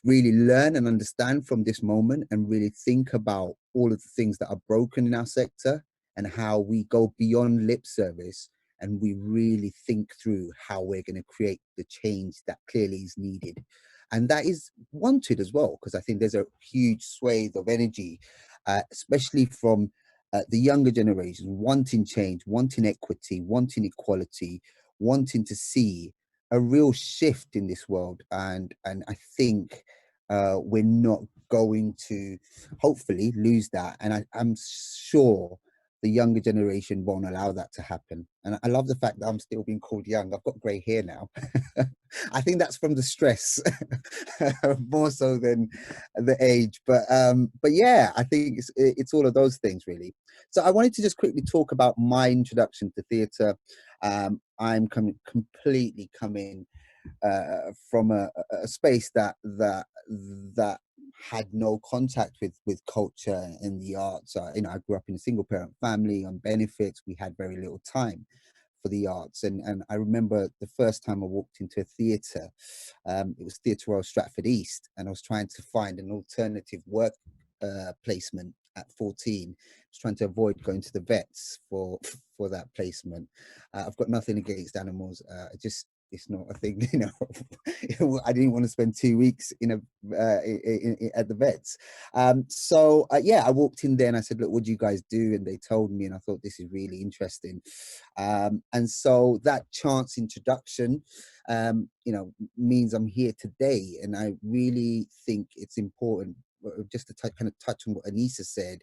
really learn and understand from this moment and really think about all of the things that are broken in our sector and how we go beyond lip service and we really think through how we're going to create the change that clearly is needed. And that is wanted as well, because I think there's a huge swathe of energy, especially from the younger generation, wanting change, wanting equity, wanting equality, wanting to see a real shift in this world. And I think we're not going to hopefully lose that. And I'm sure the younger generation won't allow that to happen. And I love the fact that I'm still being called young. I've got grey hair now. I think that's from the stress more so than the age. But yeah, I think it's all of those things really. So I wanted to just quickly talk about my introduction to theatre. I'm completely coming from a space that had no contact with culture and the arts. You know, I grew up in a single parent family on benefits. We had very little time for the arts, and I remember the first time I walked into a theatre, it was Theatre Royal Stratford East, and I was trying to find an alternative work placement at 14. I was trying to avoid going to the vets for that placement. I've got nothing against animals, it's not a thing, you know. I didn't want to spend 2 weeks at the vets. So yeah, I walked in there and I said, look, what do you guys do? And they told me, and I thought, this is really interesting. And so that chance introduction, you know, means I'm here today. And I really think it's important, just to kind of touch on what Anisa said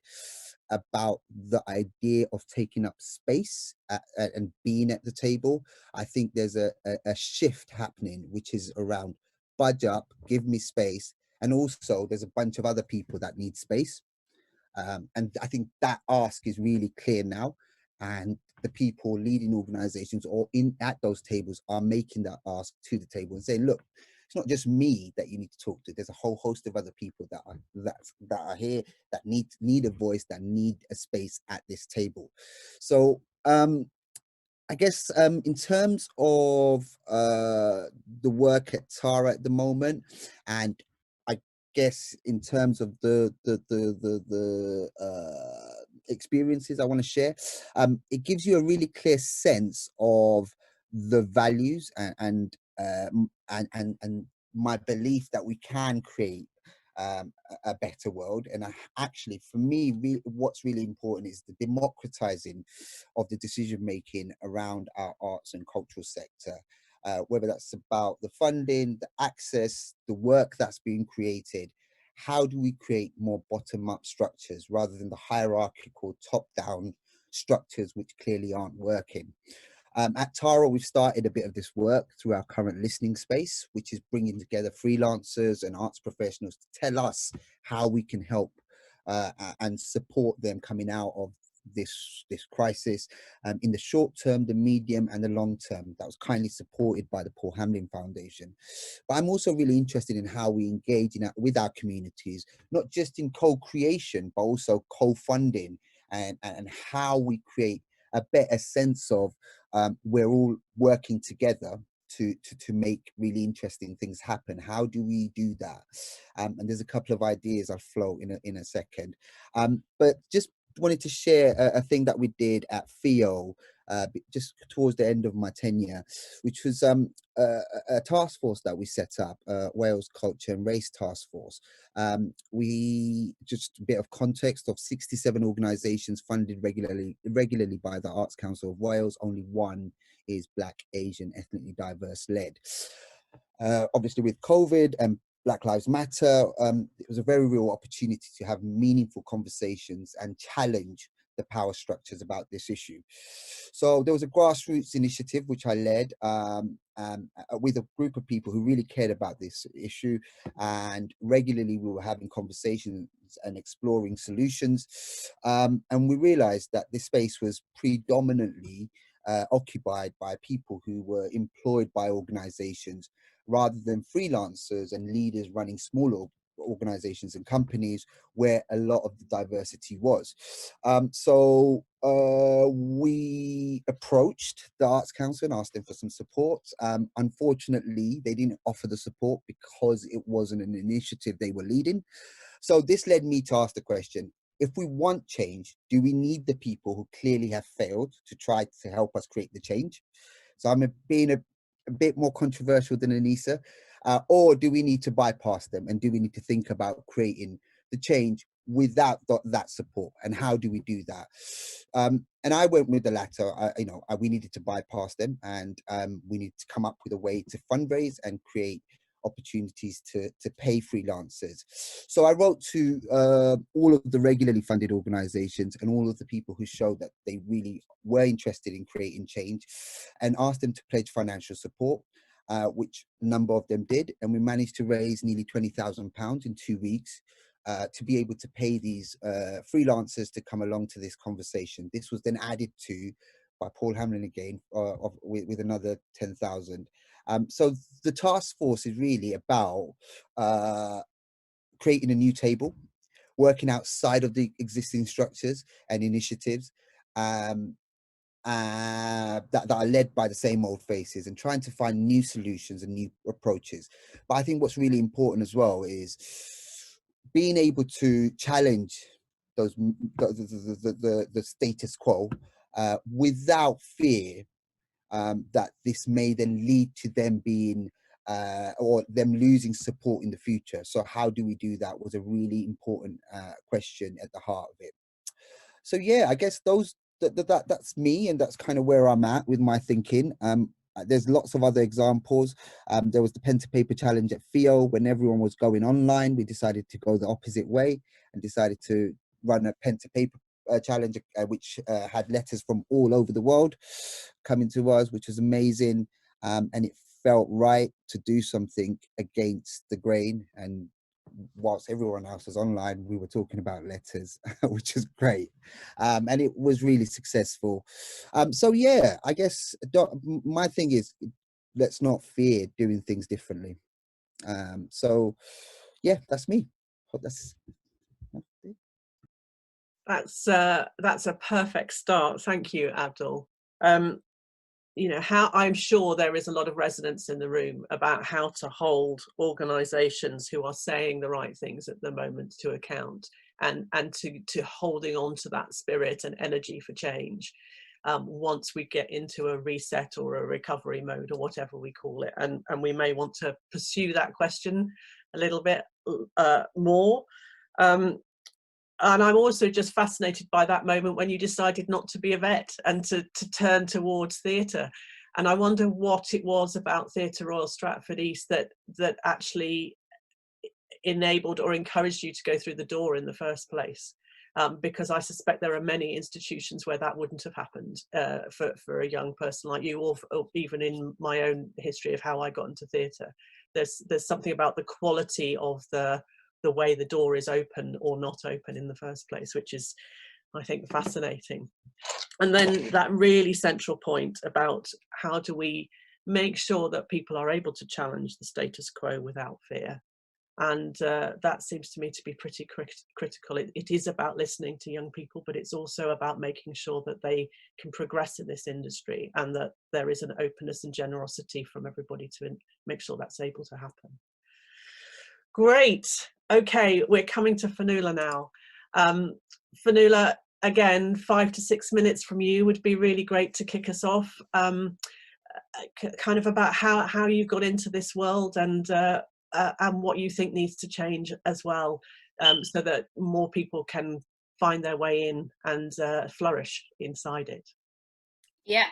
about the idea of taking up space and being at the table. I think there's a shift happening, which is around budge up, give me space. And also there's a bunch of other people that need space. And I think that ask is really clear now. And the people leading organizations or at those tables are making that ask to the table and saying, look, it's not just me that you need to talk to. There's a whole host of other people that are here, that need a voice, that need a space at this table. So I guess in terms of the work at Tara at the moment, and I guess in terms of the experiences I want to share, it gives you a really clear sense of the values and my belief that we can create a better world. And actually, for me, what's really important is the democratizing of the decision making around our arts and cultural sector, whether that's about the funding, the access, the work that's being created. How do we create more bottom-up structures rather than the hierarchical top-down structures which clearly aren't working? At Tara, we've started a bit of this work through our current listening space, which is bringing together freelancers and arts professionals to tell us how we can help and support them coming out of this crisis in the short term, the medium and the long term. That was kindly supported by the Paul Hamlyn Foundation. But I'm also really interested in how we engage with our communities, not just in co-creation, but also co-funding, and how we create a better sense of we're all working together to make really interesting things happen. How do we do that? And there's a couple of ideas I'll float in a second. But just wanted to share a thing that we did at FIO just towards the end of my tenure, which was a task force that we set up, Wales Culture and Race Task Force. We, just a bit of context, of 67 organisations funded regularly by the Arts Council of Wales, only one is Black, Asian, ethnically diverse led. Obviously with COVID and Black Lives Matter, it was a very real opportunity to have meaningful conversations and challenge the power structures about this issue. So there was a grassroots initiative which I led with a group of people who really cared about this issue, and regularly we were having conversations and exploring solutions, and we realized that this space was predominantly occupied by people who were employed by organizations rather than freelancers and leaders running smaller organizations and companies where a lot of the diversity was. So we approached the Arts Council and asked them for some support. Unfortunately, they didn't offer the support because it wasn't an initiative they were leading. So this led me to ask the question, if we want change, do we need the people who clearly have failed to try to help us create the change? So I'm being a bit more controversial than Anisa, or do we need to bypass them, and do we need to think about creating the change without that support, and how do we do that? And I went with the latter. We needed to bypass them, and we need to come up with a way to fundraise and create opportunities to pay freelancers. So I wrote to all of the regularly funded organizations and all of the people who showed that they really were interested in creating change, and asked them to pledge financial support, which a number of them did, and we managed to raise nearly £20,000 in 2 weeks to be able to pay these freelancers to come along to this conversation. This was then added to by Paul Hamlyn again with another 10,000. So the task force is really about creating a new table, working outside of the existing structures and initiatives that are led by the same old faces, and trying to find new solutions and new approaches. But I think what's really important as well is being able to challenge the status quo without fear that this may then lead to them being or them losing support in the future. So how do we do that was a really important question at the heart of it. So yeah, I guess that's me, and that's kind of where I'm at with my thinking. There's lots of other examples. There was the pen to paper challenge at FIO. When everyone was going online, we decided to go the opposite way and decided to run a pen to paper challenge, which had letters from all over the world coming to us, which was amazing. And it felt right to do something against the grain. And whilst everyone else was online, we were talking about letters, which is great. And it was really successful. So yeah, I guess my thing is, let's not fear doing things differently. So yeah, that's me. Hope that's a perfect start. Thank you, Abdul. How I'm sure there is a lot of resonance in the room about how to hold organisations who are saying the right things at the moment to account, and to holding on to that spirit and energy for change once we get into a reset or a recovery mode or whatever we call it. And we may want to pursue that question a little bit more. And I'm also just fascinated by that moment when you decided not to be a vet and to turn towards theatre. And I wonder what it was about Theatre Royal Stratford East that actually enabled or encouraged you to go through the door in the first place. Because I suspect there are many institutions where that wouldn't have happened for a young person like you, or even in my own history of how I got into theatre. There's something about the quality of the way the door is open or not open in the first place, which is I think fascinating. And then that really central point about how do we make sure that people are able to challenge the status quo without fear. And that seems to me to be pretty critical. It is about listening to young people, but it's also about making sure that they can progress in this industry and that there is an openness and generosity from everybody to make sure that's able to happen. Great. Okay, we're coming to Fionnuala now. Fionnuala, again, 5 to 6 minutes from you would be really great to kick us off. Kind of about how you got into this world and what you think needs to change as well, so that more people can find their way in and flourish inside it. Yeah,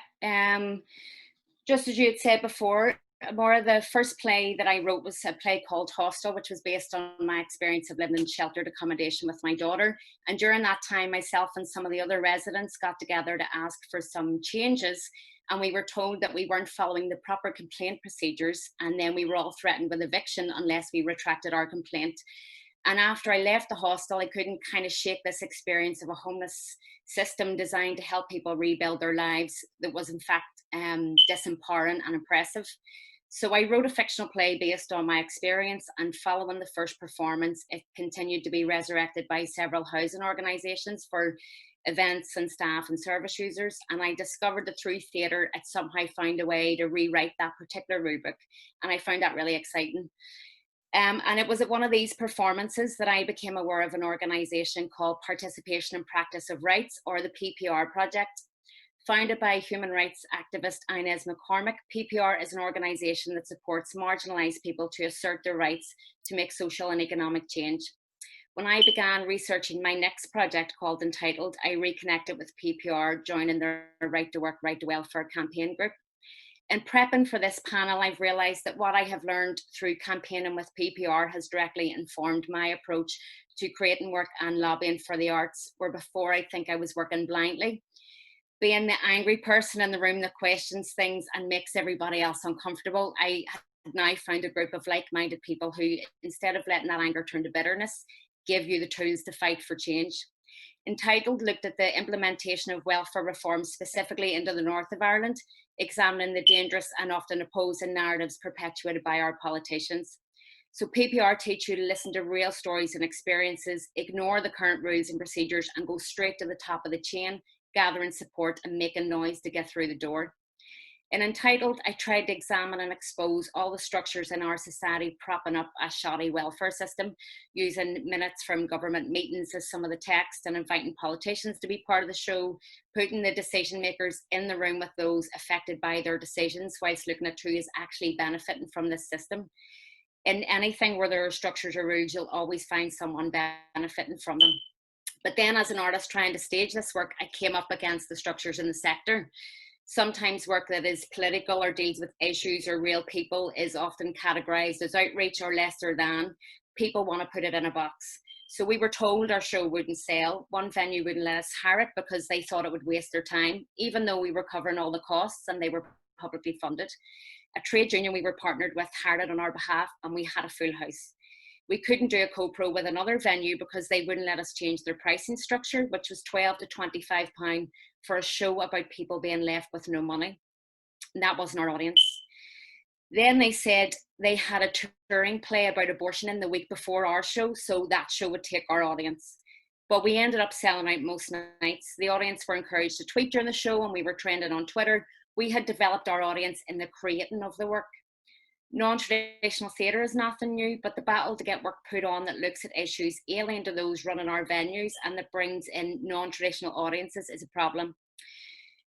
just as you had said before, Moira, the first play that I wrote was a play called Hostel, which was based on my experience of living in sheltered accommodation with my daughter. And during that time, myself and some of the other residents got together to ask for some changes. And we were told that we weren't following the proper complaint procedures. And then we were all threatened with eviction unless we retracted our complaint. And after I left the hostel, I couldn't kind of shake this experience of a homeless system designed to help people rebuild their lives that was in fact disempowering and oppressive. So I wrote a fictional play based on my experience, and following the first performance, it continued to be resurrected by several housing organisations for events and staff and service users. And I discovered that through theatre, it somehow found a way to rewrite that particular rubric. And I found that really exciting. And it was at one of these performances that I became aware of an organisation called Participation and Practice of Rights, or the PPR Project. Founded by human rights activist Anisa McCormick, PPR is an organisation that supports marginalised people to assert their rights to make social and economic change. When I began researching my next project called Untitled, I reconnected with PPR, joining their Right to Work, Right to Welfare campaign group. In prepping for this panel, I've realised that what I have learned through campaigning with PPR has directly informed my approach to creating work and lobbying for the arts, where before I think I was working blindly. Being the angry person in the room that questions things and makes everybody else uncomfortable, I have now found a group of like-minded people who, instead of letting that anger turn to bitterness, give you the tools to fight for change. Untitled looked at the implementation of welfare reforms specifically into the north of Ireland, examining the dangerous and often opposing narratives perpetuated by our politicians. So PPR teach you to listen to real stories and experiences, ignore the current rules and procedures, and go straight to the top of the chain, gathering support and making noise to get through the door. In Untitled, I tried to examine and expose all the structures in our society propping up a shoddy welfare system, using minutes from government meetings as some of the text and inviting politicians to be part of the show, putting the decision makers in the room with those affected by their decisions, whilst looking at who is actually benefiting from this system. In anything where there are structures or rules, you'll always find someone benefiting from them. But then as an artist trying to stage this work, I came up against the structures in the sector. Sometimes work that is political or deals with issues or real people is often categorised as outreach or lesser than. People want to put it in a box. So we were told our show wouldn't sell. One venue wouldn't let us hire it because they thought it would waste their time, even though we were covering all the costs and they were publicly funded. A trade union we were partnered with hired it on our behalf, and we had a full house. We couldn't do a co-pro with another venue because they wouldn't let us change their pricing structure, which was £12 to £25 for a show about people being left with no money. And that wasn't our audience. Then they said they had a touring play about abortion in the week before our show, so that show would take our audience. But we ended up selling out most nights. The audience were encouraged to tweet during the show, and we were trending on Twitter. We had developed our audience in the creating of the work. Non-traditional theatre is nothing new, but the battle to get work put on that looks at issues alien to those running our venues and that brings in non-traditional audiences is a problem.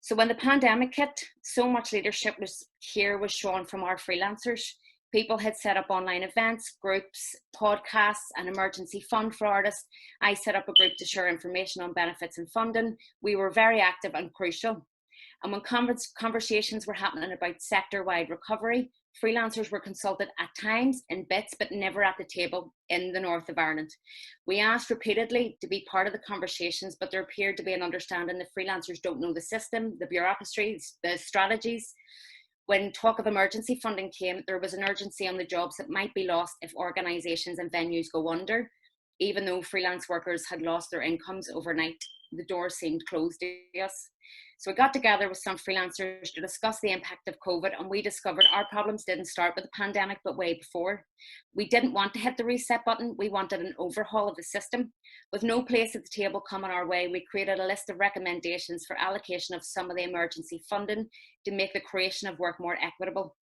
So when the pandemic hit, so much leadership was shown from our freelancers. People had set up online events, groups, podcasts, an emergency fund for artists. I set up a group to share information on benefits and funding. We were very active and crucial. And when conversations were happening about sector-wide recovery, freelancers were consulted at times in bits, but never at the table in the north of Ireland. We asked repeatedly to be part of the conversations, but there appeared to be an understanding that freelancers don't know the system, the bureaucracies, the strategies. When talk of emergency funding came, there was an urgency on the jobs that might be lost if organisations and venues go under, even though freelance workers had lost their incomes overnight. the door seemed closed to us. So we got together with some freelancers to discuss the impact of COVID, and we discovered our problems didn't start with the pandemic, but way before. We didn't want to hit the reset button. We wanted an overhaul of the system. With no place at the table coming our way, we created a list of recommendations for allocation of some of the emergency funding to make the creation of work more equitable.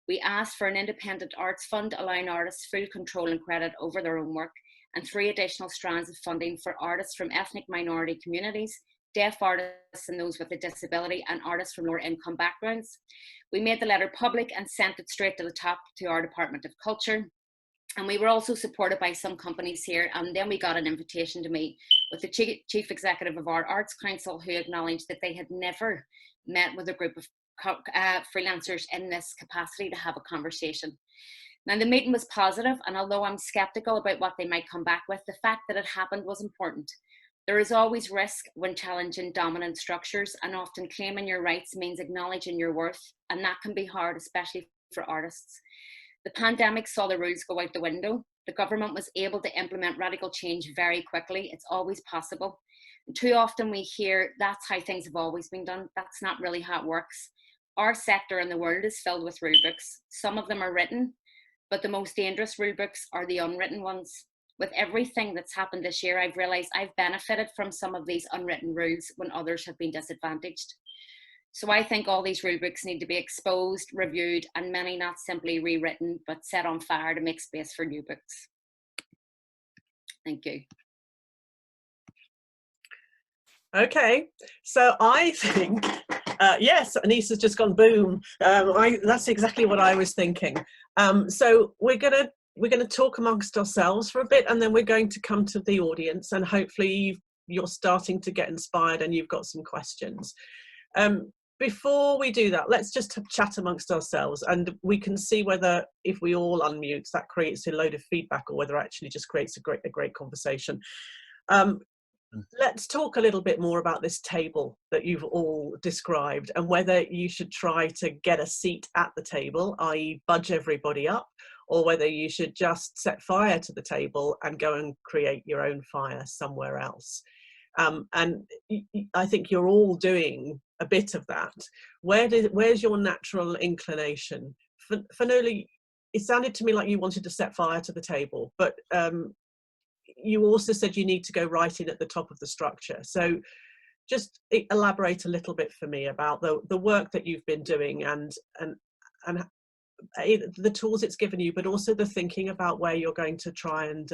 We asked for an independent arts fund, allowing artists full control and credit over their own work, and 3 additional strands of funding for artists from ethnic minority communities, deaf artists and those with a disability, and artists from lower income backgrounds. We made the letter public and sent it straight to the top to our Department of Culture. And we were also supported by some companies here, and then we got an invitation to meet with the chief executive of our Arts Council, who acknowledged that they had never met with a group of freelancers in this capacity to have a conversation. Now, the meeting was positive, and although I'm skeptical about what they might come back with, the fact that it happened was important. There is always risk when challenging dominant structures, and often claiming your rights means acknowledging your worth, and that can be hard, especially for artists. The pandemic saw the rules go out the window. The government was able to implement radical change very quickly. It's always possible. And too often we hear that's how things have always been done. That's not really how it works. Our sector in the world is filled with rule books. Some of them are written, but the most dangerous rule books are the unwritten ones. With everything that's happened this year, I've realized I've benefited from some of these unwritten rules when others have been disadvantaged. So I think all these rule books need to be exposed, reviewed, and many not simply rewritten, but set on fire to make space for new books. Thank you. Okay, so I think, yes, Anisa's just gone boom. That's exactly what I was thinking. So we're gonna talk amongst ourselves for a bit, and then we're going to come to the audience, and hopefully you're starting to get inspired and you've got some questions. Before we do that, let's just chat amongst ourselves, and we can see whether, if we all unmute, that creates a load of feedback, or whether it actually just creates a great conversation. Let's talk a little bit more about this table that you've all described, and whether you should try to get a seat at the table, i.e. budge everybody up, or whether you should just set fire to the table and go and create your own fire somewhere else. And I think you're all doing a bit of that. Where's your natural inclination? Fionnuala, it sounded to me like you wanted to set fire to the table, but you also said you need to go right in at the top of the structure. So just elaborate a little bit for me about the work that you've been doing, and the tools it's given you, but also the thinking about where you're going to try and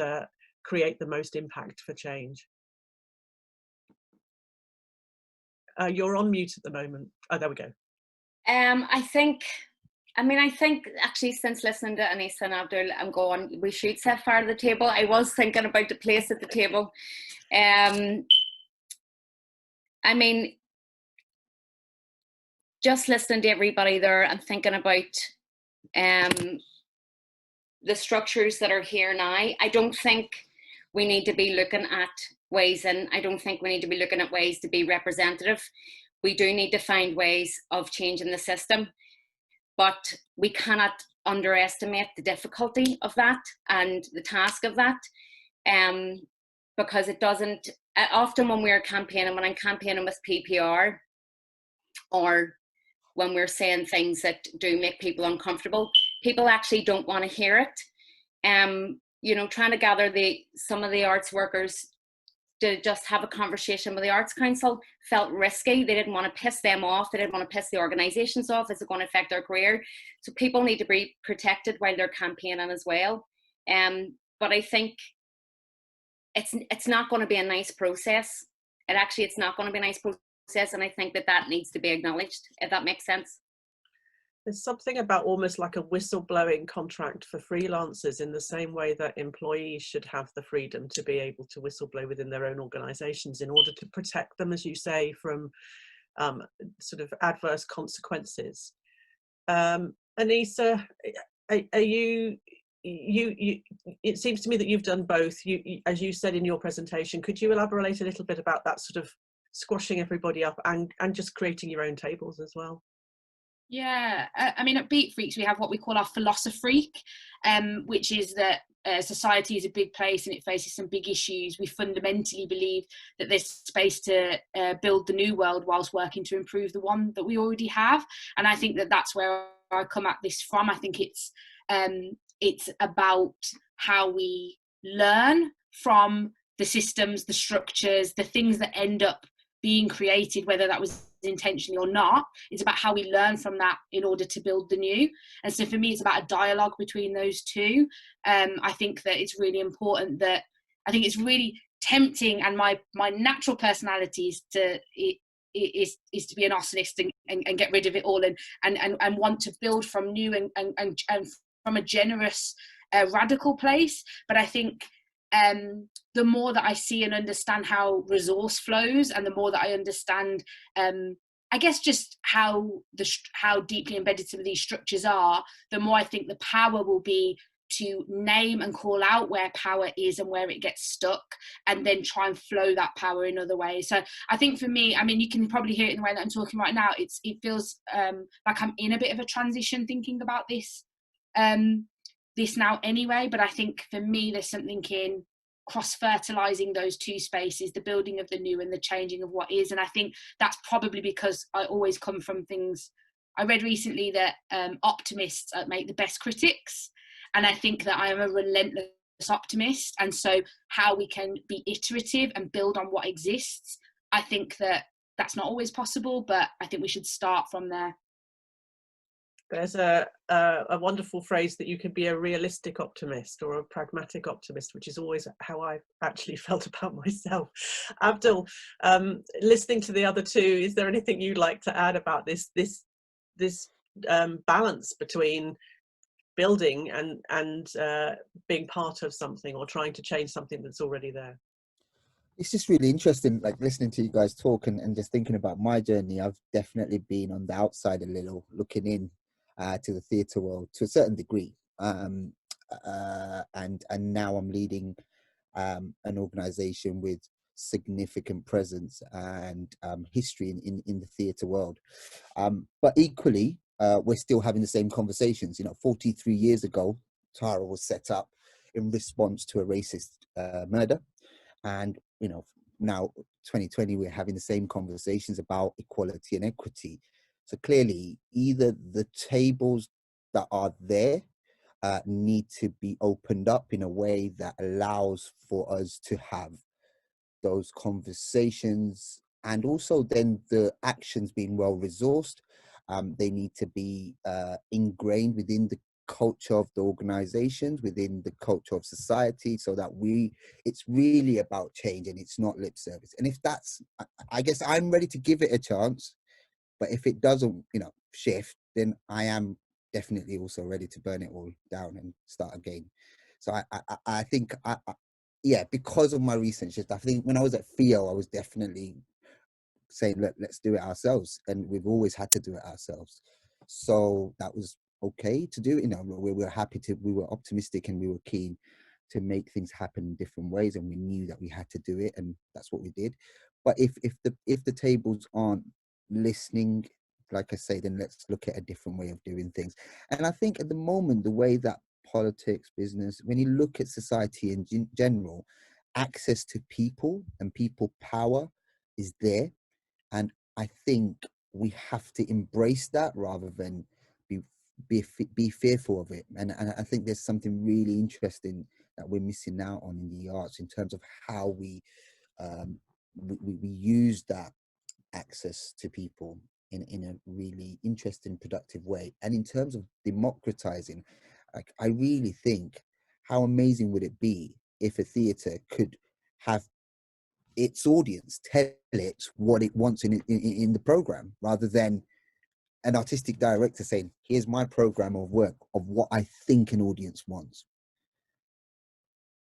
create the most impact for change. You're on mute at the moment. Oh, there we go. I think actually, since listening to Anisa and Abdul, I'm going, we should set fire to the table. I was thinking about the place at the table. I mean, just listening to everybody there and thinking about the structures that are here now, I don't think we need to be looking at ways in. I don't think we need to be looking at ways to be representative. We do need to find ways of changing the system, but we cannot underestimate the difficulty of that and the task of that, because it doesn't, often when we're campaigning, when I'm campaigning with PPR, or when we're saying things that do make people uncomfortable, people actually don't want to hear it. You know, trying to gather some of the arts workers to just have a conversation with the Arts Council felt risky. They didn't want to piss them off. They didn't want to piss the organisations off. Is it going to affect their career? So people need to be protected while they're campaigning as well. But I think it's not going to be a nice process. It's not going to be a nice process, and I think that needs to be acknowledged, if that makes sense. There's something about almost like a whistleblowing contract for freelancers, in the same way that employees should have the freedom to be able to whistleblow within their own organisations in order to protect them, as you say, from sort of adverse consequences. Anisa, are you? It seems to me that you've done both. As you said in your presentation, could you elaborate a little bit about that sort of squashing everybody up and just creating your own tables as well? Yeah, I mean, at Beatfreeks we have what we call our Philosophy, which is that society is a big place and it faces some big issues. We fundamentally believe that there's space to build the new world whilst working to improve the one that we already have. And I think that that's where I come at this from. I think it's about how we learn from the systems, the structures, the things that end up being created, whether that was intentionally or not. It's about how we learn from that in order to build the new. And so for me, it's about a dialogue between those two. I think that it's really important that, I think it's really tempting, and my natural personality is to be an arsonist and get rid of it all and want to build from new and from a generous, radical place. But I think the more that I see and understand how resource flows, and the more that I understand, I guess, just how deeply embedded some of these structures are, the more I think the power will be to name and call out where power is and where it gets stuck, and then try and flow that power in other ways. So I think for me, I mean, you can probably hear it in the way that I'm talking right now, it feels like I'm in a bit of a transition thinking about this now anyway. But I think for me, there's something in cross-fertilizing those two spaces, the building of the new and the changing of what is. And I think that's probably because I always come from things. I read recently that optimists make the best critics, and I think that I am a relentless optimist. And so how we can be iterative and build on what exists, I think that that's not always possible, but I think we should start from there. There's a wonderful phrase that you can be a realistic optimist or a pragmatic optimist, which is always how I've actually felt about myself. Abdul, listening to the other two, is there anything you'd like to add about this balance between building and being part of something or trying to change something that's already there? It's just really interesting, like listening to you guys talk and just thinking about my journey. I've definitely been on the outside a little, looking in to the theatre world to a certain degree, and now I'm leading an organisation with significant presence and history in the theatre world. But equally, we're still having the same conversations. 43 years ago, Tara was set up in response to a racist murder, and now 2020, we're having the same conversations about equality and equity. So clearly, either the tables that are there need to be opened up in a way that allows for us to have those conversations, and also then the actions being well resourced. They need to be ingrained within the culture of the organizations, within the culture of society, so that it's really about change and it's not lip service. And if that's, I guess I'm ready to give it a chance, but if it doesn't, shift, then I am definitely also ready to burn it all down and start again. So I think, because of my recent shift, I think when I was at FIO, I was definitely saying, let's do it ourselves. And we've always had to do it ourselves. So that was okay to do. We were happy to, we were optimistic and we were keen to make things happen in different ways. And we knew that we had to do it, and that's what we did. But if the tables aren't listening, like I say, then let's look at a different way of doing things. And I think at the moment, the way that politics, business, when you look at society in general, access to people and people power is there. And I think we have to embrace that rather than be fearful of it. And I think there's something really interesting that we're missing out on in the arts in terms of how we use that access to people in a really interesting, productive way. And in terms of democratizing, like, I really think, how amazing would it be if a theatre could have its audience tell it what it wants in the program, rather than an artistic director saying, here's my program of work of what I think an audience wants.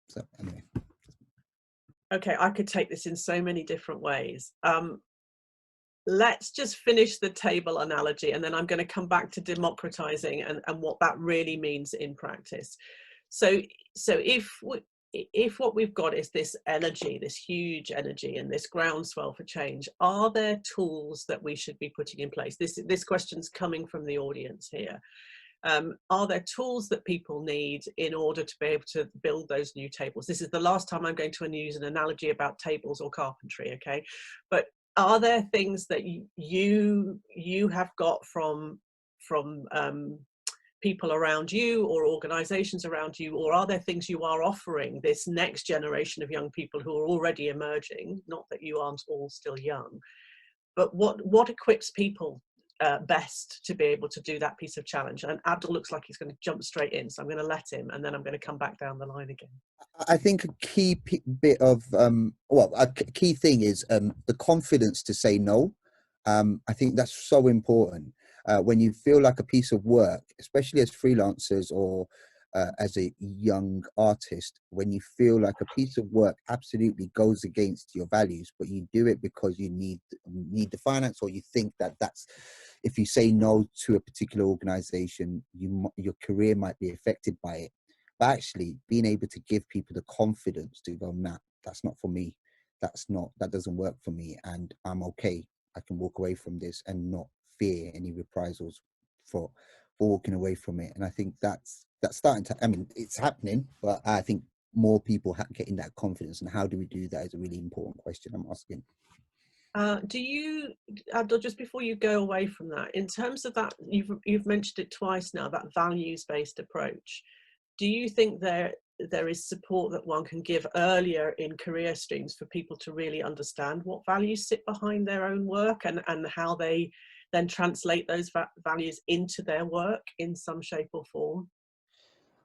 So anyway. Okay, I could take this in so many different ways. Let's just finish the table analogy, and then I'm going to come back to democratizing and what that really means in practice. So if what we've got is this energy, this huge energy and this groundswell for change, are there tools that we should be putting in place? This question's coming from the audience here. Are there tools that people need in order to be able to build those new tables? This is the last time I'm going to use an analogy about tables or carpentry, okay? But are there things that you have got from people around you or organizations around you, or are there things you are offering this next generation of young people who are already emerging? Not that you aren't all still young, but what equips people best to be able to do that piece of challenge? And Abdul looks like he's going to jump straight in, so I'm going to let him, and then I'm going to come back down the line again. I think a key bit of a key thing is the confidence to say no. I think that's so important. When you feel like a piece of work, especially as freelancers or as a young artist, when you feel like a piece of work absolutely goes against your values, but you do it because you need the finance, or you think that's, if you say no to a particular organization, your career might be affected by it. But actually being able to give people the confidence to go, nah, that's not for me. That doesn't work for me, and I'm okay. I can walk away from this and not fear any reprisals for walking away from it. And I think that's starting to, I mean, it's happening, but I think more people getting that confidence. And how do we do that is a really important question I'm asking. Do you, Abdul, just before you go away from that, in terms of that, you've mentioned it twice now, that values-based approach, do you think there is support that one can give earlier in career streams for people to really understand what values sit behind their own work, and how they then translate those values into their work in some shape or form?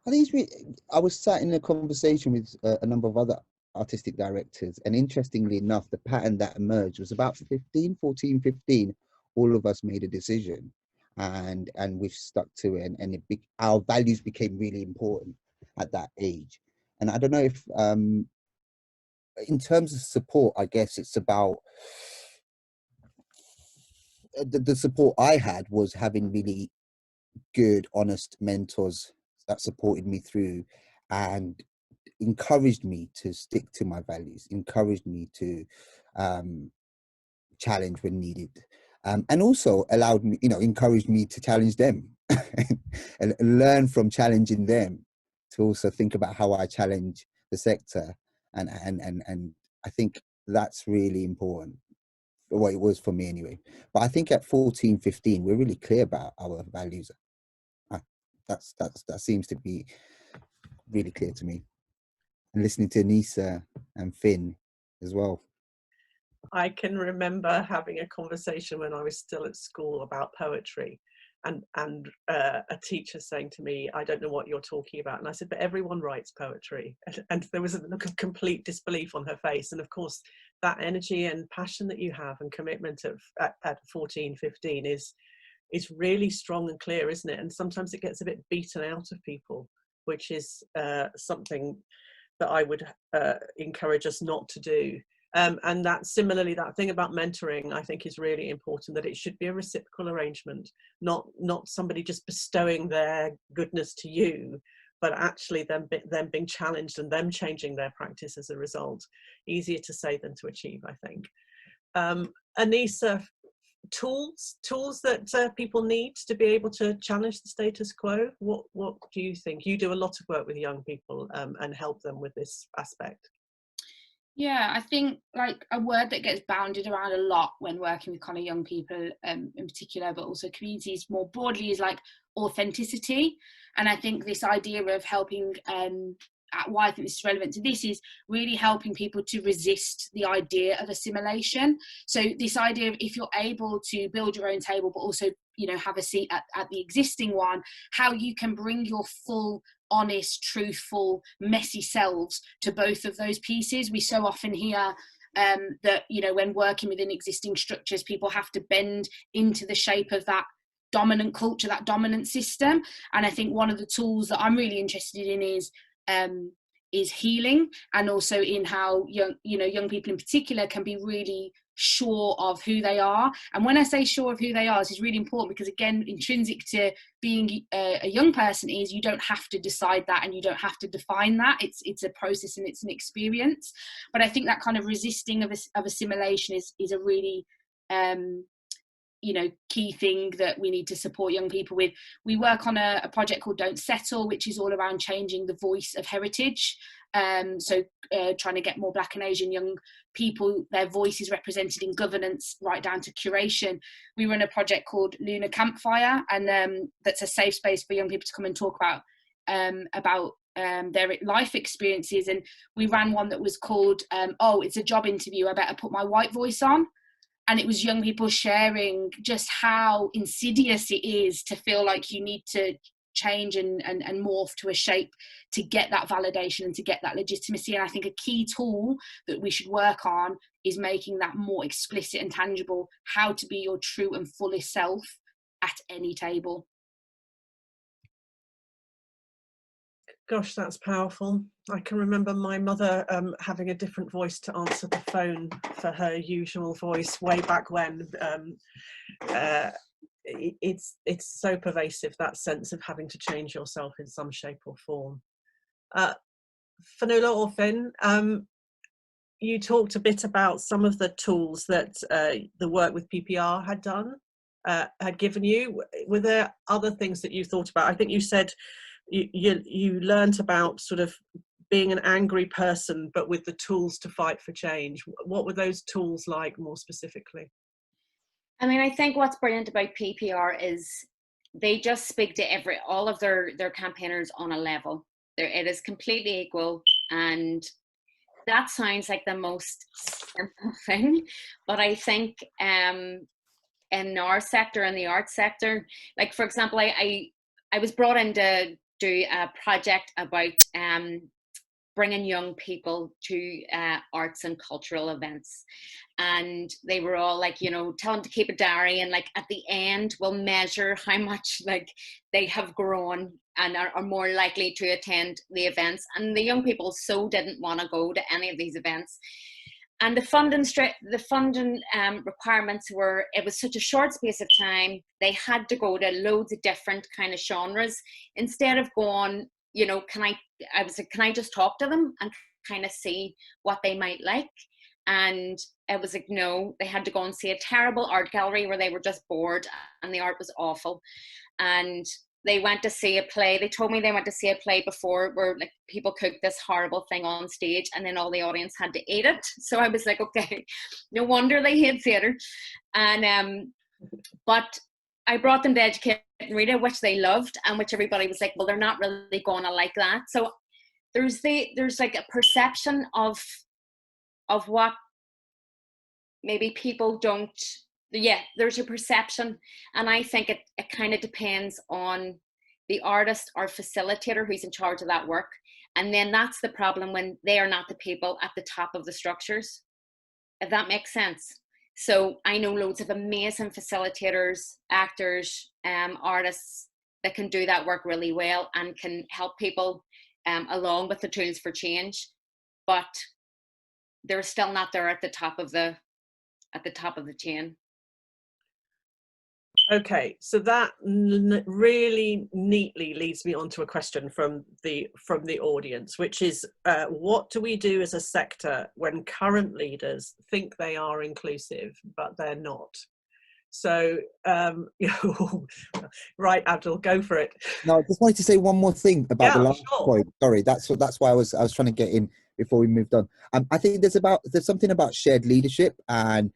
I think I was sat in a conversation with a number of other artistic directors, and interestingly enough, the pattern that emerged was about 14, 15, all of us made a decision, and we've stuck to it, and our values became really important at that age. And I don't know if in terms of support, I guess it's about the support I had was having really good, honest mentors that supported me through and encouraged me to stick to my values, encouraged me to challenge when needed, and also allowed me, encouraged me to challenge them and learn from challenging them, to also think about how I challenge the sector. And I think that's really important. Well, it was for me anyway. But I think at 14, 15, we're really clear about our values. That seems to be really clear to me. And listening to Anisa and Finn as well. I can remember having a conversation when I was still at school about poetry, and a teacher saying to me, "I don't know what you're talking about." And I said, "But everyone writes poetry." And there was a look of complete disbelief on her face. And of course, that energy and passion that you have and commitment at 14, 15 is really strong and clear, isn't it? And sometimes it gets a bit beaten out of people, which is something that I would encourage us not to do. And that similarly, that thing about mentoring, I think, is really important, that it should be a reciprocal arrangement, not somebody just bestowing their goodness to you, but actually them being challenged and them changing their practice as a result. Easier to say than to achieve, I think. Anisa, tools that people need to be able to challenge the status quo. What do you think? You do a lot of work with young people and help them with this aspect. Yeah, I think like a word that gets bounded around a lot when working with kind of young people in particular, but also communities more broadly, is like authenticity. And I think this idea of helping, why I think this is relevant to this, is really helping people to resist the idea of assimilation. So this idea of, if you're able to build your own table, but also, have a seat at the existing one, how you can bring your full, honest, truthful, messy selves to both of those pieces. We so often hear that, when working within existing structures, people have to bend into the shape of that dominant culture, that dominant system. And I think one of the tools that I'm really interested in is healing, and also in how young people in particular can be really sure of who they are. And when I say sure of who they are, this is really important, because again, intrinsic to being a young person is you don't have to decide that, and you don't have to define that. It's a process and it's an experience. But I think that kind of resisting of assimilation is a really you know, key thing that we need to support young people with. We work on a project called Don't Settle, which is all around changing the voice of heritage. So trying to get more Black and Asian young people, their voices represented in governance, right down to curation. We run a project called Lunar Campfire, and that's a safe space for young people to come and talk about their life experiences. And we ran one that was called oh, it's a job interview, I better put my white voice on. And it was young people sharing just how insidious it is to feel like you need to change and morph to a shape to get that validation and to get that legitimacy. And I think a key tool that we should work on is making that more explicit and tangible, how to be your true and fullest self at any table. Gosh, that's powerful. I can remember my mother having a different voice to answer the phone for her usual voice way back when. It's so pervasive, that sense of having to change yourself in some shape or form. Fionnuala or Finn, you talked a bit about some of the tools that the work with PPR had done, had given you. Were there other things that you thought about? I think you said you learnt about sort of being an angry person, but with the tools to fight for change. What were those tools like more specifically? I mean, I think what's brilliant about PPR is they just speak to all of their campaigners on a level. It is completely equal, and that sounds like the most simple thing, but I think in our sector, in the arts sector, like for example, I was brought in to do a project about bringing young people to arts and cultural events, and they were all like, you know, tell them to keep a diary, and like at the end we'll measure how much like they have grown and are more likely to attend the events. And the young people so didn't want to go to any of these events, and the funding requirements were, it was such a short space of time, they had to go to loads of different kind of genres instead of going, you know, I was like, can I just talk to them and kind of see what they might like? And it was like, no, they had to go and see a terrible art gallery where they were just bored and the art was awful. And they went to see a play. They told me they went to see a play before where like people cooked this horrible thing on stage and then all the audience had to eat it. So I was like, okay, no wonder they hate theatre. And but I brought them to Educate and Read It, which they loved, and which everybody was like, well, they're not really going to like that. So there's like a perception of what maybe people don't, there's a perception. And I think it kind of depends on the artist or facilitator who's in charge of that work. And then that's the problem when they are not the people at the top of the structures, if that makes sense. So I know loads of amazing facilitators, actors, artists that can do that work really well and can help people along with the tools for change, but they're still not there at the top of the chain. Okay, so that really neatly leads me on to a question from the audience, which is, what do we do as a sector when current leaders think they are inclusive, but they're not? So, right, Abdul, go for it. No, I just wanted to say one more thing about the last sure. point. Sorry, that's why I was trying to get in before we moved on. I think there's something about shared leadership and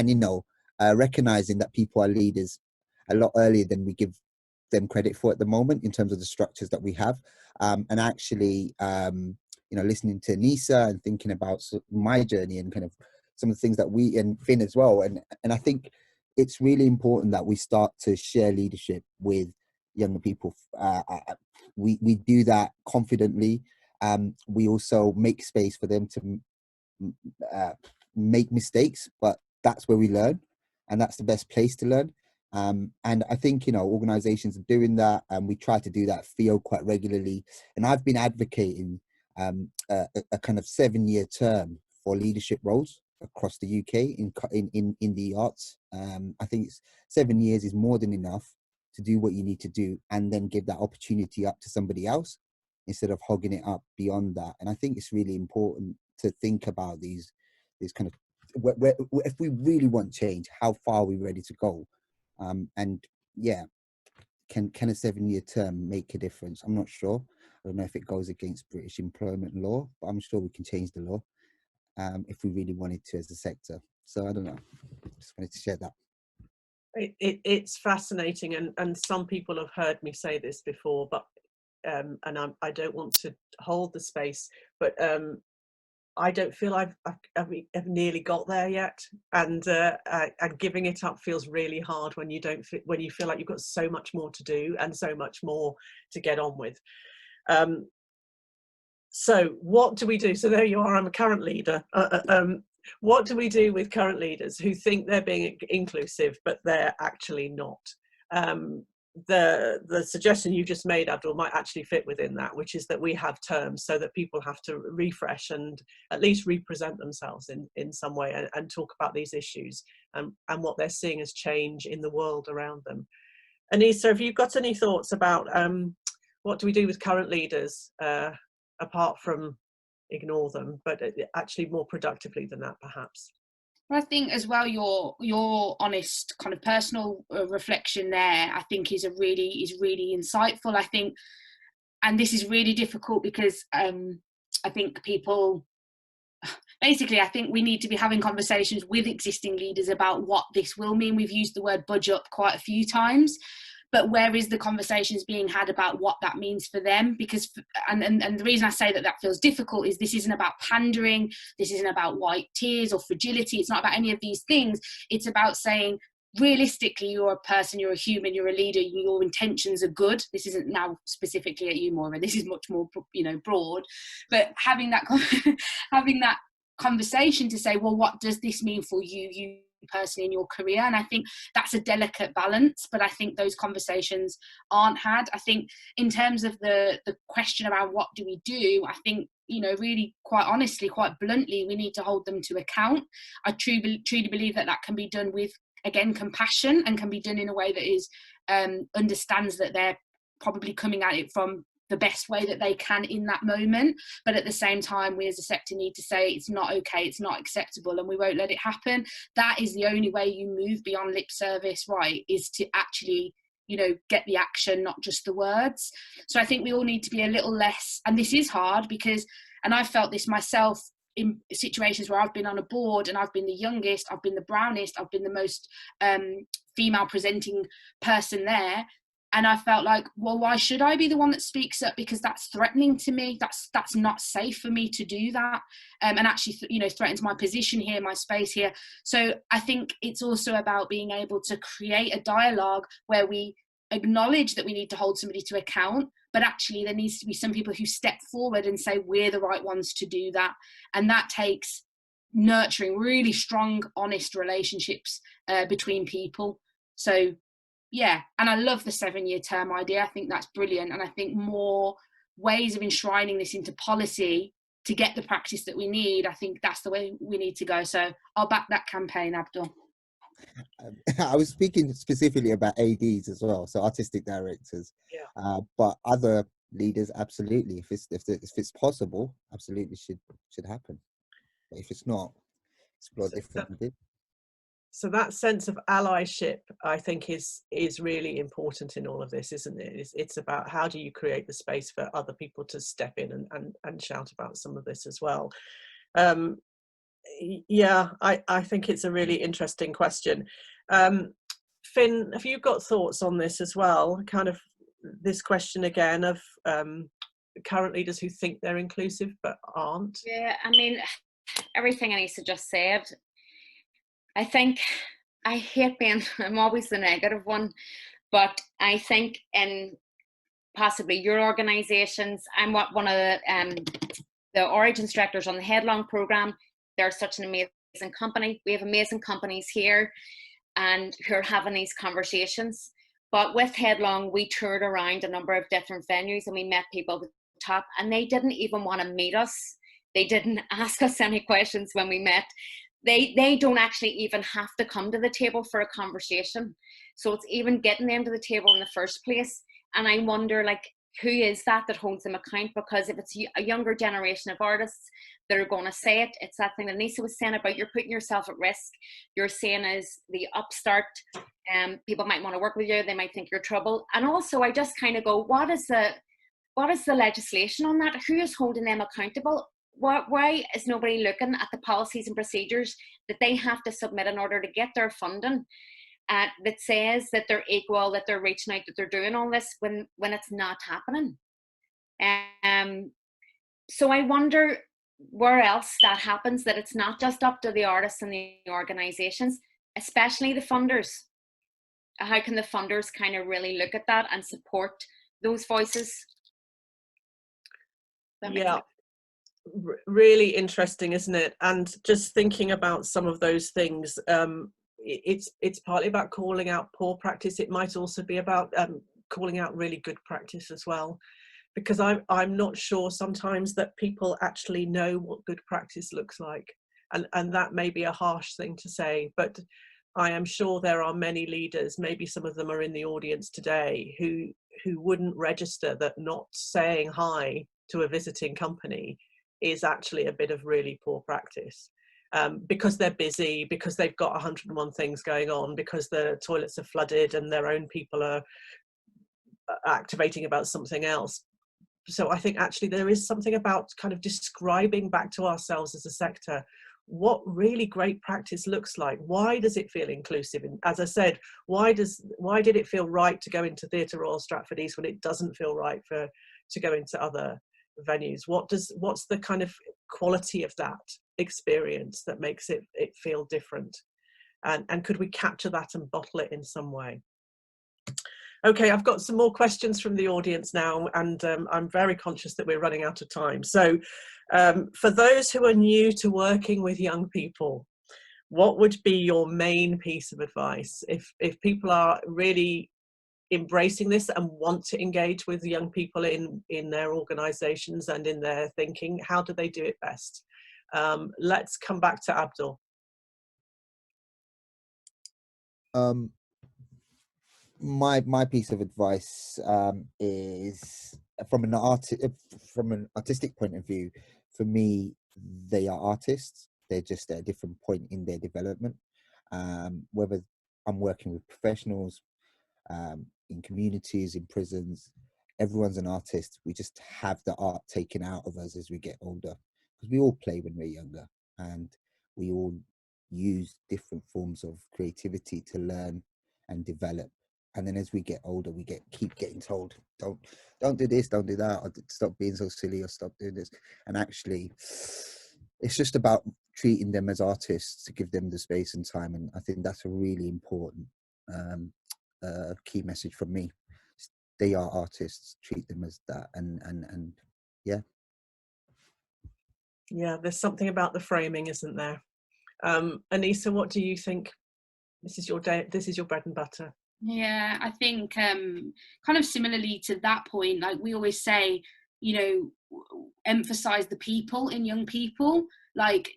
you know, recognizing that people are leaders a lot earlier than we give them credit for at the moment in terms of the structures that we have, and actually you know, listening to Anisa and thinking about my journey and kind of some of the things that we, and Finn as well, and I think it's really important that we start to share leadership with younger people. We do that confidently. We also make space for them to make mistakes, but that's where we learn, and that's the best place to learn. And I think, you know, organizations are doing that, and we try to do that FIO quite regularly. And I've been advocating a kind of 7-year term for leadership roles across the UK in the arts. I think 7 years is more than enough to do what you need to do, and then give that opportunity up to somebody else instead of hogging it up beyond that. And I think it's really important to think about these kind of if we really want change, how far are we ready to go? And yeah, can a 7-year term make a difference? I'm not sure. I don't know if it goes against British employment law, but I'm sure we can change the law if we really wanted to as a sector. So I don't know. Just wanted to share that. It's fascinating, and some people have heard me say this before, but and I don't want to hold the space, but I don't feel I've nearly got there yet, and giving it up feels really hard when you feel like you've got so much more to do and so much more to get on with. So what do we do? So there you are. I'm a current leader. What do we do with current leaders who think they're being inclusive but they're actually not? The suggestion you just made, Abdul, might actually fit within that, which is that we have terms so that people have to refresh and at least represent themselves in some way and talk about these issues and what they're seeing as change in the world around them. Anisa, have you got any thoughts about what do we do with current leaders, apart from ignore them, but actually more productively than that, perhaps? Well, I think as well your honest kind of personal reflection there, I think is really insightful. I think, and this is really difficult because I think people, basically, I think we need to be having conversations with existing leaders about what this will mean. We've used the word budge up quite a few times, but where is the conversations being had about what that means for them? Because, and the reason I say that feels difficult is this isn't about pandering, this isn't about white tears or fragility, it's not about any of these things. It's about saying, realistically, you're a person, you're a human, you're a leader, your intentions are good. This isn't now specifically at you, Moira, this is much more, broad. But having that conversation to say, well, what does this mean for you personally in your career? And I think that's a delicate balance, but I think those conversations aren't had. I think in terms of the question around what do we do, I think, really quite honestly, quite bluntly, we need to hold them to account. I truly believe that can be done with, again, compassion, and can be done in a way that is understands that they're probably coming at it from the best way that they can in that moment, but at the same time we as a sector need to say it's not okay, it's not acceptable, and we won't let it happen. That is the only way you move beyond lip service, right, is to actually get the action, not just the words. So I think we all need to be a little less, and this is hard because, and I've felt this myself in situations where I've been on a board and I've been the youngest, I've been the brownest, I've been the most female presenting person there. And I felt like, well, why should I be the one that speaks up? Because that's threatening to me. That's not safe for me to do that. And actually, threatens my position here, my space here. So I think it's also about being able to create a dialogue where we acknowledge that we need to hold somebody to account, but actually there needs to be some people who step forward and say, we're the right ones to do that. And that takes nurturing really strong, honest relationships between people. So, yeah, and I love the 7-year term idea. I think that's brilliant. And I think more ways of enshrining this into policy to get the practice that we need, I think that's the way we need to go. So I'll back that campaign, Abdul. I was speaking specifically about ADs as well, so artistic directors. Yeah. But other leaders, absolutely. If it's possible, absolutely should happen. But if it's not, explore differently. So that sense of allyship, I think, is really important in all of this, isn't it? It's about how do you create the space for other people to step in and shout about some of this as well. Yeah, I think it's a really interesting question. Finn, have you got thoughts on this as well? Kind of this question again of current leaders who think they're inclusive but aren't? Yeah, I mean, everything Anisa just said, I think I hate I'm always the negative one, but I think in possibly your organisations, I'm one of the Origins directors on the Headlong programme. They're such an amazing company. We have amazing companies here and who are having these conversations. But with Headlong, we toured around a number of different venues and we met people at the top, and they didn't even want to meet us. They didn't ask us any questions when we met. They don't actually even have to come to the table for a conversation. So it's even getting them to the table in the first place. And I wonder, like, who is that holds them account? Because if it's a younger generation of artists that are going to say it, it's that thing that Anisa was saying about you're putting yourself at risk. You're saying as the upstart, people might want to work with you, they might think you're trouble. And also I just kind of go, what is the legislation on that? Who is holding them accountable? Why is nobody looking at the policies and procedures that they have to submit in order to get their funding? That says that they're equal, that they're reaching out, that they're doing all this when it's not happening. So I wonder where else that happens, that it's not just up to the artists and the organisations, especially the funders. How can the funders kind of really look at that and support those voices? Yeah, really interesting, isn't it? And just thinking about some of those things, it's partly about calling out poor practice. It might also be about calling out really good practice as well, because I'm not sure sometimes that people actually know what good practice looks like, and that may be a harsh thing to say, but I am sure there are many leaders, maybe some of them are in the audience today, who wouldn't register that not saying hi to a visiting company is actually a bit of really poor practice. Because they're busy, because they've got 101 things going on, because the toilets are flooded and their own people are activating about something else. So I think actually there is something about kind of describing back to ourselves as a sector what really great practice looks like. Why does it feel inclusive? And as I said, why did it feel right to go into Theatre Royal Stratford East when it doesn't feel right to go into other venues? What's the kind of quality of that experience that makes it feel different, and could we capture that and bottle it in some way? Okay, I've got some more questions from the audience now, and I'm very conscious that we're running out of time. So for those who are new to working with young people, what would be your main piece of advice if people are really embracing this and want to engage with young people in their organisations and in their thinking? How do they do it best? Let's come back to Abdul. My piece of advice is from an artistic point of view. For me, they are artists. They're just at a different point in their development. Whether I'm working with professionals, in communities, in prisons, everyone's an artist. We just have the art taken out of us as we get older, because we all play when we're younger, and we all use different forms of creativity to learn and develop. And then as we get older, we keep getting told, don't do this, don't do that, or stop being so silly, or stop doing this. And actually, it's just about treating them as artists, to give them the space and time. And I think that's a really important key message from me. They are artists, treat them as that. And yeah. Yeah, there's something about the framing, isn't there? Anisa, what do you think? This is your day, this is your bread and butter. Yeah, I think kind of similarly to that point, like we always say, you know, emphasize the people in young people, like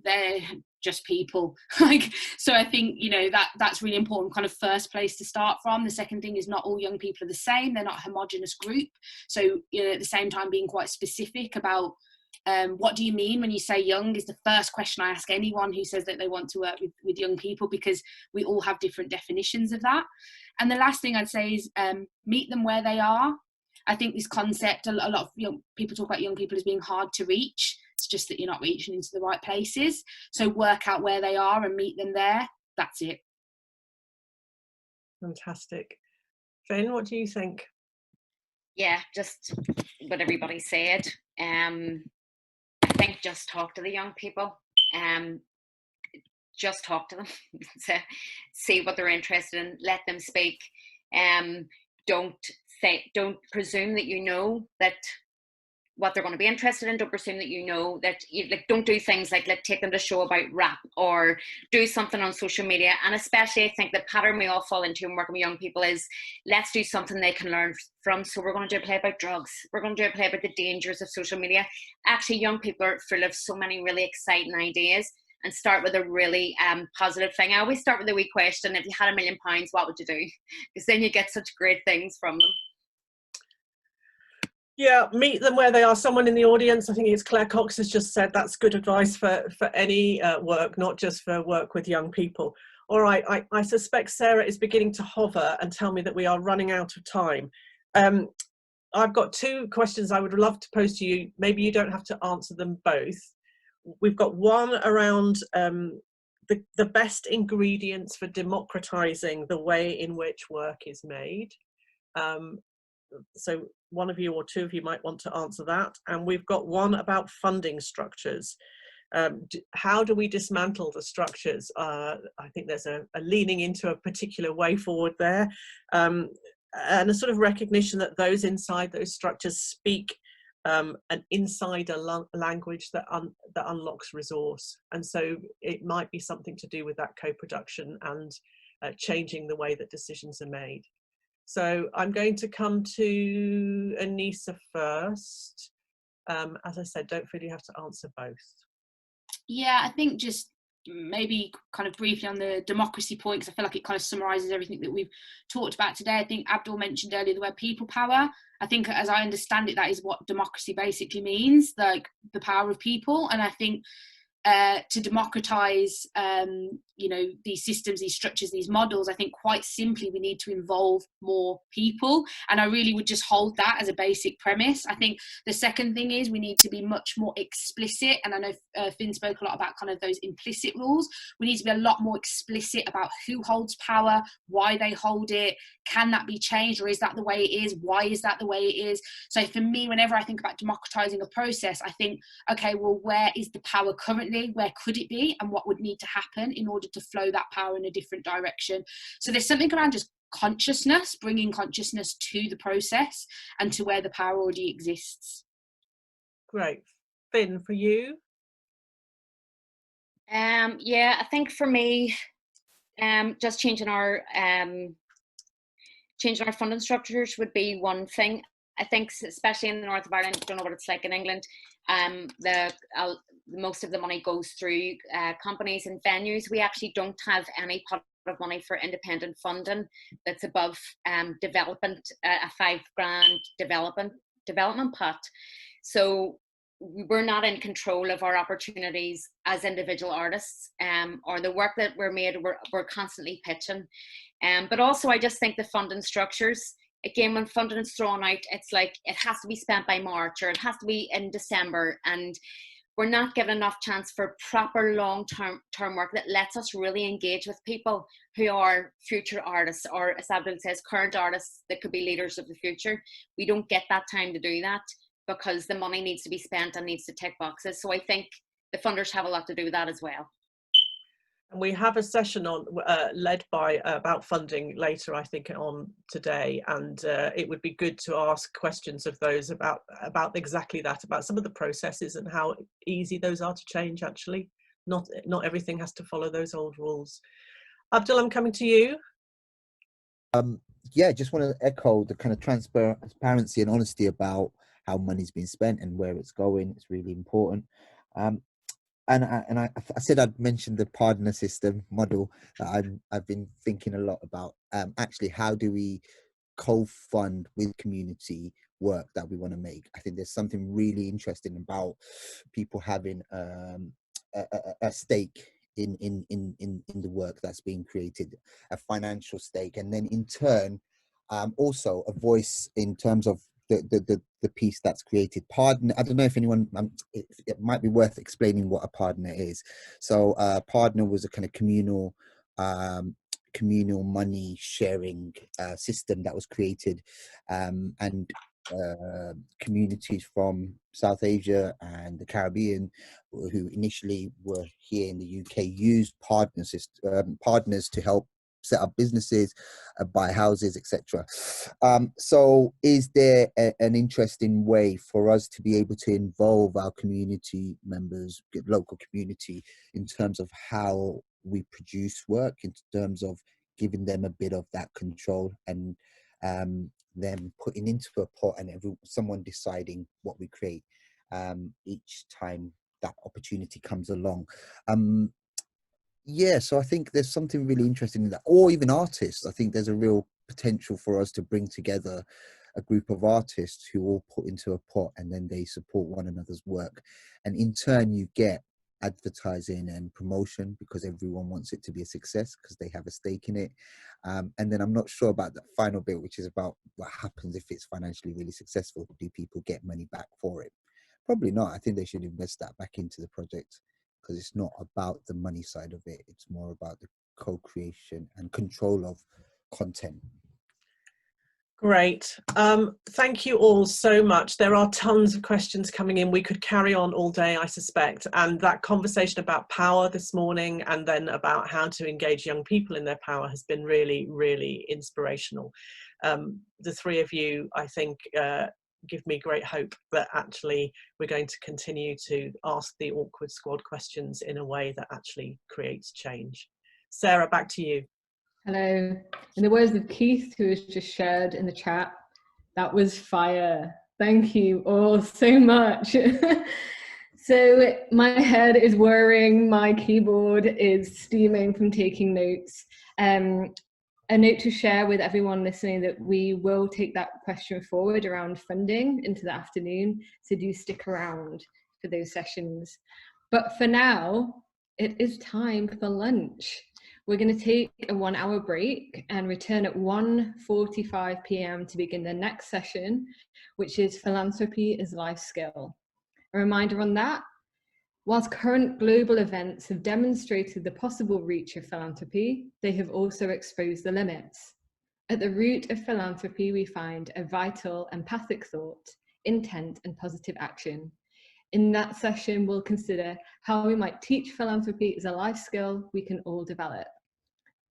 they're just people. Like, so I think, you know, that's really important, kind of first place to start from. The second thing is not all young people are the same. They're not a homogenous group. So, you know, at the same time being quite specific about what do you mean when you say young is the first question I ask anyone who says that they want to work with young people, because we all have different definitions of that. And the last thing I'd say is meet them where they are. I think this concept, a lot of young people talk about young people as being hard to reach. It's just that you're not reaching into the right places. So work out where they are and meet them there. That's it. Fantastic. Finn, what do you think? Yeah, just what everybody said. I think just talk to the young people. Just talk to them. See what they're interested in. Let them speak. Don't presume that you know that what they're going to be interested in. Don't presume that you know that. Don't do things like take them to a show about rap or do something on social media. And especially, I think the pattern we all fall into when working with young people is let's do something they can learn from. So we're going to do a play about drugs. We're going to do a play about the dangers of social media. Actually, young people are full of so many really exciting ideas. And start with a really positive thing. I always start with a wee question: if you had £1 million, what would you do? Because then you get such great things from them. Yeah, meet them where they are. Someone in the audience, I think it's Claire Cox, has just said that's good advice for any work, not just for work with young people. All right, I suspect Sarah is beginning to hover and tell me that we are running out of time. I've got two questions I would love to pose to you. Maybe you don't have to answer them both. We've got one around the best ingredients for democratizing the way in which work is made. So one of you or two of you might want to answer that. And we've got one about funding structures. How do we dismantle the structures? I think there's a leaning into a particular way forward there, and a sort of recognition that those inside those structures speak an insider language that unlocks resource. And so it might be something to do with that co-production and changing the way that decisions are made. So I'm going to come to Anisa first. As I said, don't feel you have to answer both. Yeah, I think just maybe kind of briefly on the democracy point, because I feel like it kind of summarises everything that we've talked about today. I think Abdul mentioned earlier the word people power. I think, as I understand it, that is what democracy basically means, like the power of people. And I think to democratise, you know, these systems, these structures, these models, I think quite simply we need to involve more people. And I really would just hold that as a basic premise. I think the second thing is we need to be much more explicit. And I know Finn spoke a lot about kind of those implicit rules. We need to be a lot more explicit about who holds power, why they hold it, can that be changed, or is that the way it is? Why is that the way it is? So for me, whenever I think about democratising a process, I think, okay, well, where is the power currently? Where could it be? And what would need to happen in order to flow that power in a different direction? So there's something around just consciousness, bringing consciousness to the process and to where the power already exists. Great. Finn, for you? Yeah, I think for me, just changing our funding structures would be one thing. I think, especially in the north of Ireland, I don't know what it's like in England, most of the money goes through companies and venues. We actually don't have any pot of money for independent funding that's above development, a £5,000 development pot. So we're not in control of our opportunities as individual artists, or the work that we're made, we're constantly pitching. But also I just think the funding structures, again, when funding is thrown out, it's like it has to be spent by March, or it has to be in December, and we're not given enough chance for proper long-term work that lets us really engage with people who are future artists, or as Abdul says, current artists that could be leaders of the future. We don't get that time to do that because the money needs to be spent and needs to tick boxes. So I think the funders have a lot to do with that as well. And we have a session on led by about funding later, I think, on today, and it would be good to ask questions of those about exactly that, about some of the processes and how easy those are to change. Actually, not everything has to follow those old rules. Abdul, I'm coming to you. Yeah, just want to echo the kind of transparency and honesty about how money's been spent and where it's going. It's really important. And I said I'd mentioned the partner system model that I've been thinking a lot about. Actually, how do we co-fund with community work that we want to make? I think there's something really interesting about people having a stake in the work that's being created, a financial stake, and then in turn, also a voice in terms of the piece that's created. Partner, I don't know if anyone, it might be worth explaining what a partner is. So partner was a kind of communal money sharing system that was created, and communities from South Asia and the Caribbean, who initially were here in the UK, used partners to help set up businesses, buy houses, etc. So is there an interesting way for us to be able to involve our community members, local community, in terms of how we produce work, in terms of giving them a bit of that control, and them putting into a pot and someone deciding what we create each time that opportunity comes along? Yeah, so I think there's something really interesting in that. Or even artists, I think there's a real potential for us to bring together a group of artists who all put into a pot, and then they support one another's work. And in turn, you get advertising and promotion, because everyone wants it to be a success because they have a stake in it. And then I'm not sure about the final bit, which is about what happens if it's financially really successful. Do people get money back for it? Probably not. I think they should invest that back into the project, because it's not about the money side of it. It's more about the co-creation and control of content. Great. Thank you all so much. There are tons of questions coming in. We could carry on all day, I suspect. And that conversation about power this morning, and then about how to engage young people in their power, has been really, really inspirational. The three of you, I think, give me great hope that actually we're going to continue to ask the awkward squad questions in a way that actually creates change. Sarah, back to you. Hello. In the words of Keith, who has just shared in the chat, that was fire. Thank you all so much. So my head is whirring, my keyboard is steaming from taking notes. A note to share with everyone listening that we will take that question forward around funding into the afternoon, so do stick around for those sessions. But for now, it is time for lunch. We're going to take a 1 hour break and return at 1:45 p.m. to begin the next session, which is Philanthropy as Life Skill. A reminder on that: whilst current global events have demonstrated the possible reach of philanthropy, they have also exposed the limits. At the root of philanthropy, we find a vital, empathic thought, intent, and positive action. In that session, we'll consider how we might teach philanthropy as a life skill we can all develop.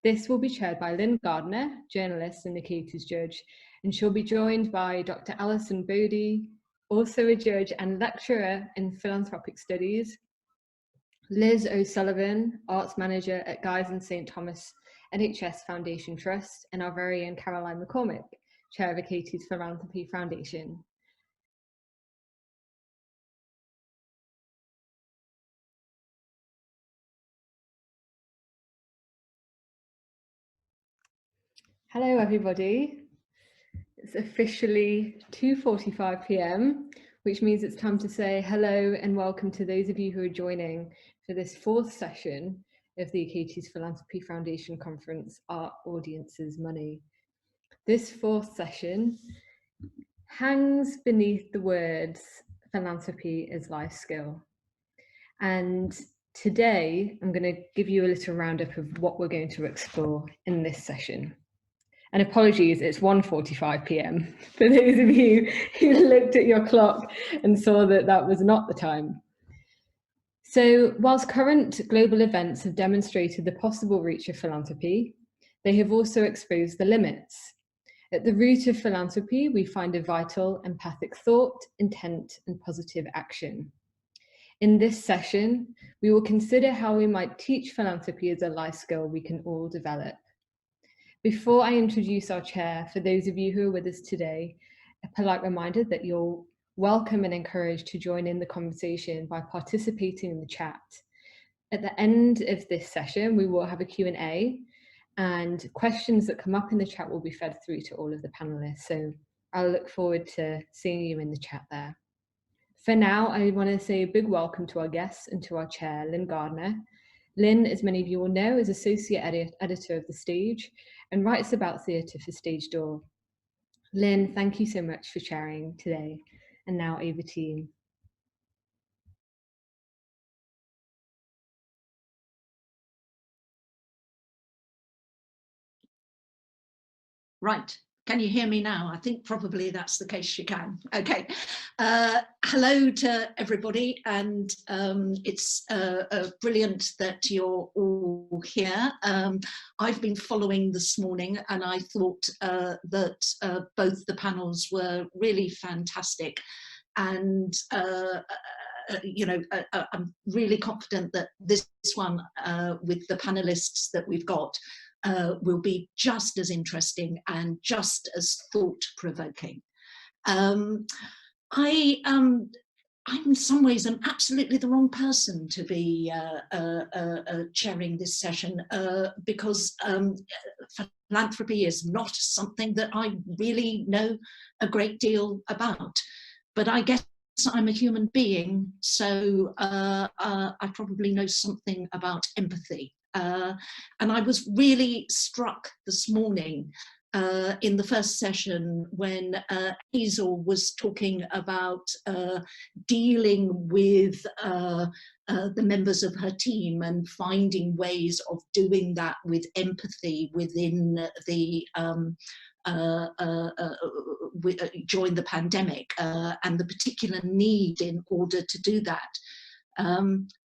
This will be chaired by Lynn Gardner, journalist and Achates judge, and she'll be joined by Dr. Alison Bodie, also a judge and lecturer in philanthropic studies, Liz O'Sullivan, arts manager at Guy's and St Thomas NHS Foundation Trust, and our very own Caroline McCormick, chair of Achates Philanthropy Foundation. Hello everybody. It's officially 2:45 p.m, which means it's time to say hello and welcome to those of you who are joining for this fourth session of the Achates Philanthropy Foundation Conference, Art, Audiences, Money. This fourth session hangs beneath the words philanthropy as life skill. And today I'm going to give you a little roundup of what we're going to explore in this session. And apologies, it's 1:45 p.m. for those of you who looked at your clock and saw that that was not the time. So whilst current global events have demonstrated the possible reach of philanthropy, they have also exposed the limits. At the root of philanthropy, we find a vital, empathic thought, intent, and positive action. In this session, we will consider how we might teach philanthropy as a life skill we can all develop. Before I introduce our chair, for those of you who are with us today, a polite reminder that you're welcome and encouraged to join in the conversation by participating in the chat. At the end of this session, we will have a Q&A, and questions that come up in the chat will be fed through to all of the panelists. So I'll look forward to seeing you in the chat there. For now, I want to say a big welcome to our guests and to our chair, Lynn Gardner. Lynn, as many of you will know, is Associate Editor of The Stage and writes about theatre for Stage Door. Lynn, thank you so much for sharing today. And now over to you. Right, can you hear me now? I think probably that's the case you can. Okay, hello to everybody, and it's brilliant that you're all here. I've been following this morning, and I thought that both the panels were really fantastic, and you know, I'm really confident that this one with the panelists that we've got will be just as interesting and just as thought-provoking. I I'm in some ways absolutely the wrong person to be chairing this session because philanthropy is not something that I really know a great deal about. But I guess I'm a human being, so I probably know something about empathy. And I was really struck this morning in the first session when Hazel was talking about dealing with the members of her team and finding ways of doing that with empathy within the during the pandemic and the particular need in order to do that.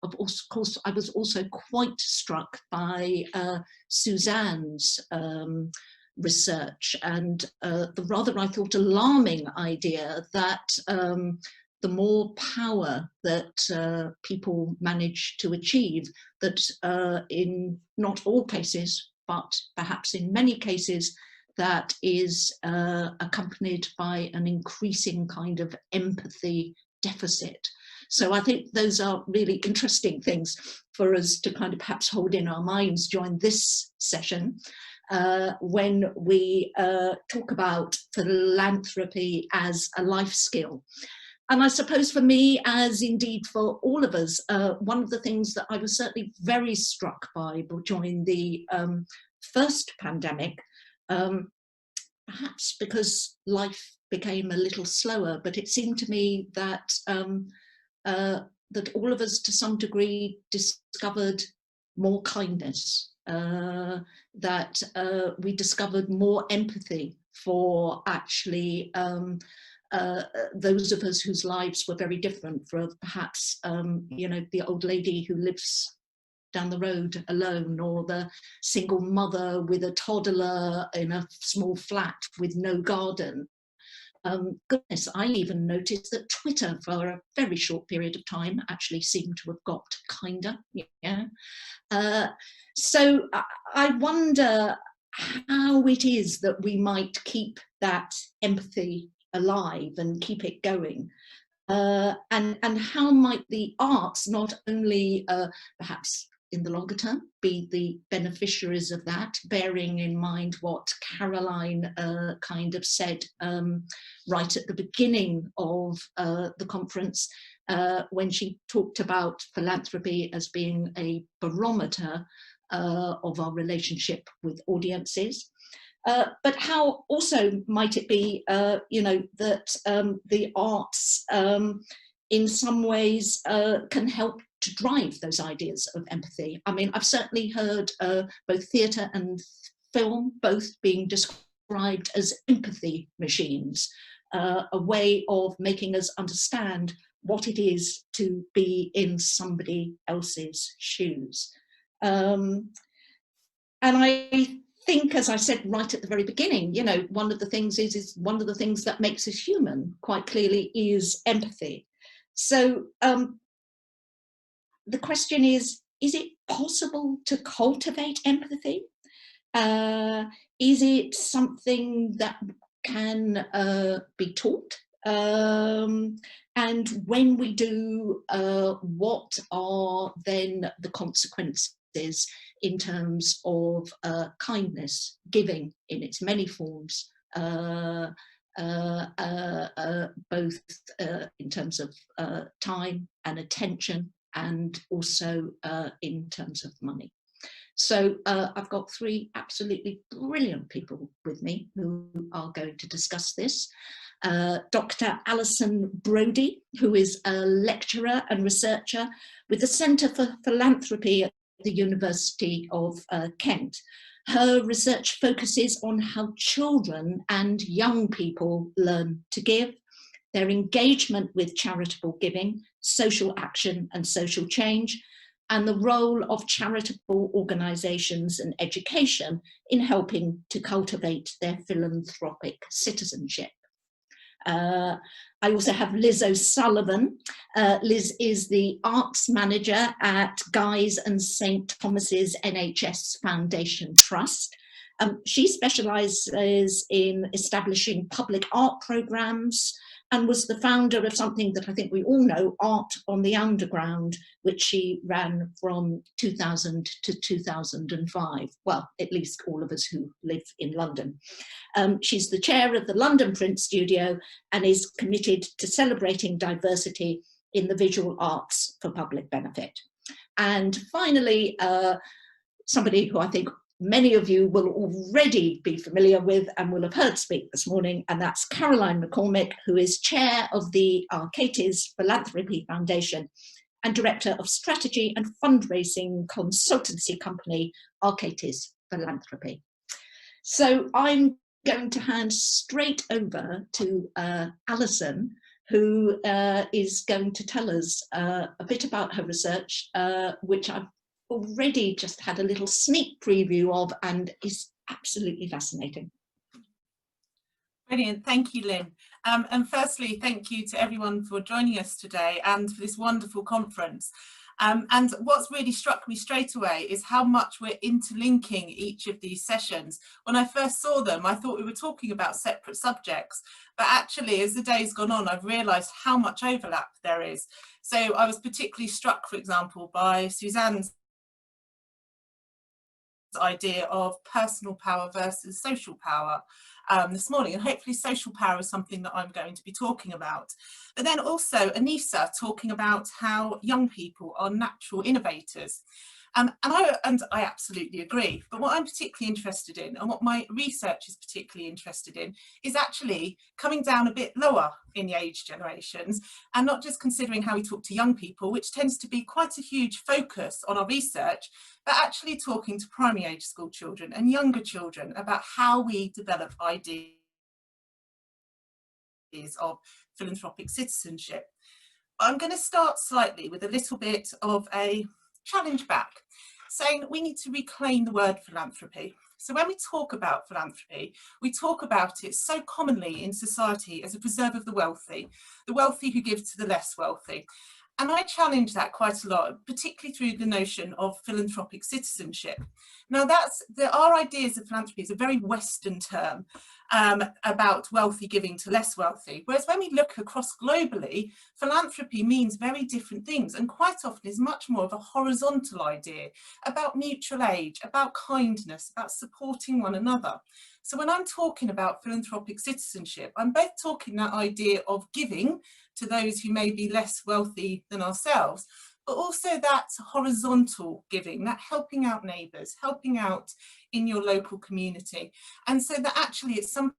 Of course, I was also quite struck by Suzanne's research and the rather, I thought, alarming idea that the more power that people manage to achieve, that in not all cases, but perhaps in many cases, that is accompanied by an increasing kind of empathy deficit. So I think those are really interesting things for us to kind of perhaps hold in our minds during this session when we talk about philanthropy as a life skill. And I suppose for me, as indeed for all of us, one of the things that I was certainly very struck by during the first pandemic, perhaps because life became a little slower, but it seemed to me that that all of us to some degree discovered more kindness, that we discovered more empathy for actually those of us whose lives were very different, for perhaps you know, the old lady who lives down the road alone, or the single mother with a toddler in a small flat with no garden. Goodness, I even noticed that Twitter for a very short period of time actually seemed to have got kinder. Yeah. So I wonder how it is that we might keep that empathy alive and keep it going. And how might the arts not only perhaps in the longer term be the beneficiaries of that, bearing in mind what Caroline kind of said right at the beginning of the conference when she talked about philanthropy as being a barometer of our relationship with audiences. But how also might it be, you know, that the arts in some ways can help to drive those ideas of empathy? I mean, I've certainly heard both theatre and film both being described as empathy machines, a way of making us understand what it is to be in somebody else's shoes. And I think, as I said right at the very beginning, you know, one of the things is one of the things that makes us human, quite clearly, is empathy. So the question is it possible to cultivate empathy? Is it something that can be taught? And when we do, what are then the consequences in terms of kindness, giving in its many forms, both in terms of time and attention, and also in terms of money. So I've got three absolutely brilliant people with me who are going to discuss this. Dr. Alison Brodie, who is a lecturer and researcher with the Centre for Philanthropy at the University of Kent. Her research focuses on how children and young people learn to give, their engagement with charitable giving, social action and social change, and the role of charitable organisations and education in helping to cultivate their philanthropic citizenship. I also have Liz O'Sullivan. Liz is the arts manager at Guy's and St Thomas's NHS Foundation Trust. She specialises in establishing public art programmes, and was the founder of something that I think we all know, Art on the Underground, which she ran from 2000 to 2005. Well, at least all of us who live in London. She's the chair of the London Print Studio and is committed to celebrating diversity in the visual arts for public benefit. And finally, somebody who I think many of you will already be familiar with and will have heard speak this morning, and that's Caroline McCormick, who is chair of the Achates Philanthropy Foundation and director of strategy and fundraising consultancy company Achates Philanthropy. So I'm going to hand straight over to Alison, who is going to tell us a bit about her research, which I've already just had a little sneak preview of and is absolutely fascinating. Brilliant, thank you, Lynn. And firstly, thank you to everyone for joining us today and for this wonderful conference. And what's really struck me straight away is how much we're interlinking each of these sessions. When I first saw them, I thought we were talking about separate subjects, but actually as the day's gone on, I've realised how much overlap there is. So I was particularly struck, for example, by Suzanne's idea of personal power versus social power this morning, and hopefully social power is something that I'm going to be talking about. But then also Anisa talking about how young people are natural innovators. And I absolutely agree. But what I'm particularly interested in, and what my research is particularly interested in, is actually coming down a bit lower in the age generations, and not just considering how we talk to young people, which tends to be quite a huge focus on our research, but actually talking to primary age school children and younger children about how we develop ideas of philanthropic citizenship. I'm going to start slightly with a little bit of a challenge back, saying we need to reclaim the word philanthropy. So when we talk about philanthropy, we talk about it so commonly in society as a preserve of the wealthy who give to the less wealthy. And I challenge that quite a lot, particularly through the notion of philanthropic citizenship. Now there are ideas of philanthropy as a very Western term about wealthy giving to less wealthy. Whereas when we look across globally, philanthropy means very different things, and quite often is much more of a horizontal idea about mutual aid, about kindness, about supporting one another. So when I'm talking about philanthropic citizenship, I'm both talking that idea of giving to those who may be less wealthy than ourselves, but also that horizontal giving, that helping out neighbours, helping out in your local community. And so that actually it's something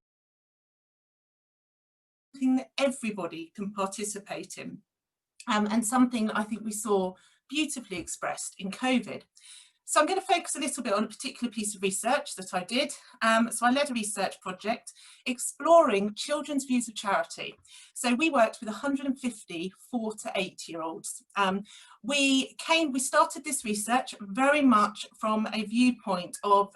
that everybody can participate in, and something I think we saw beautifully expressed in COVID. So I'm going to focus a little bit on a particular piece of research that I did. So I led a research project exploring children's views of charity. So we worked with 150 4 to 8-year-olds. We started this research very much from a viewpoint of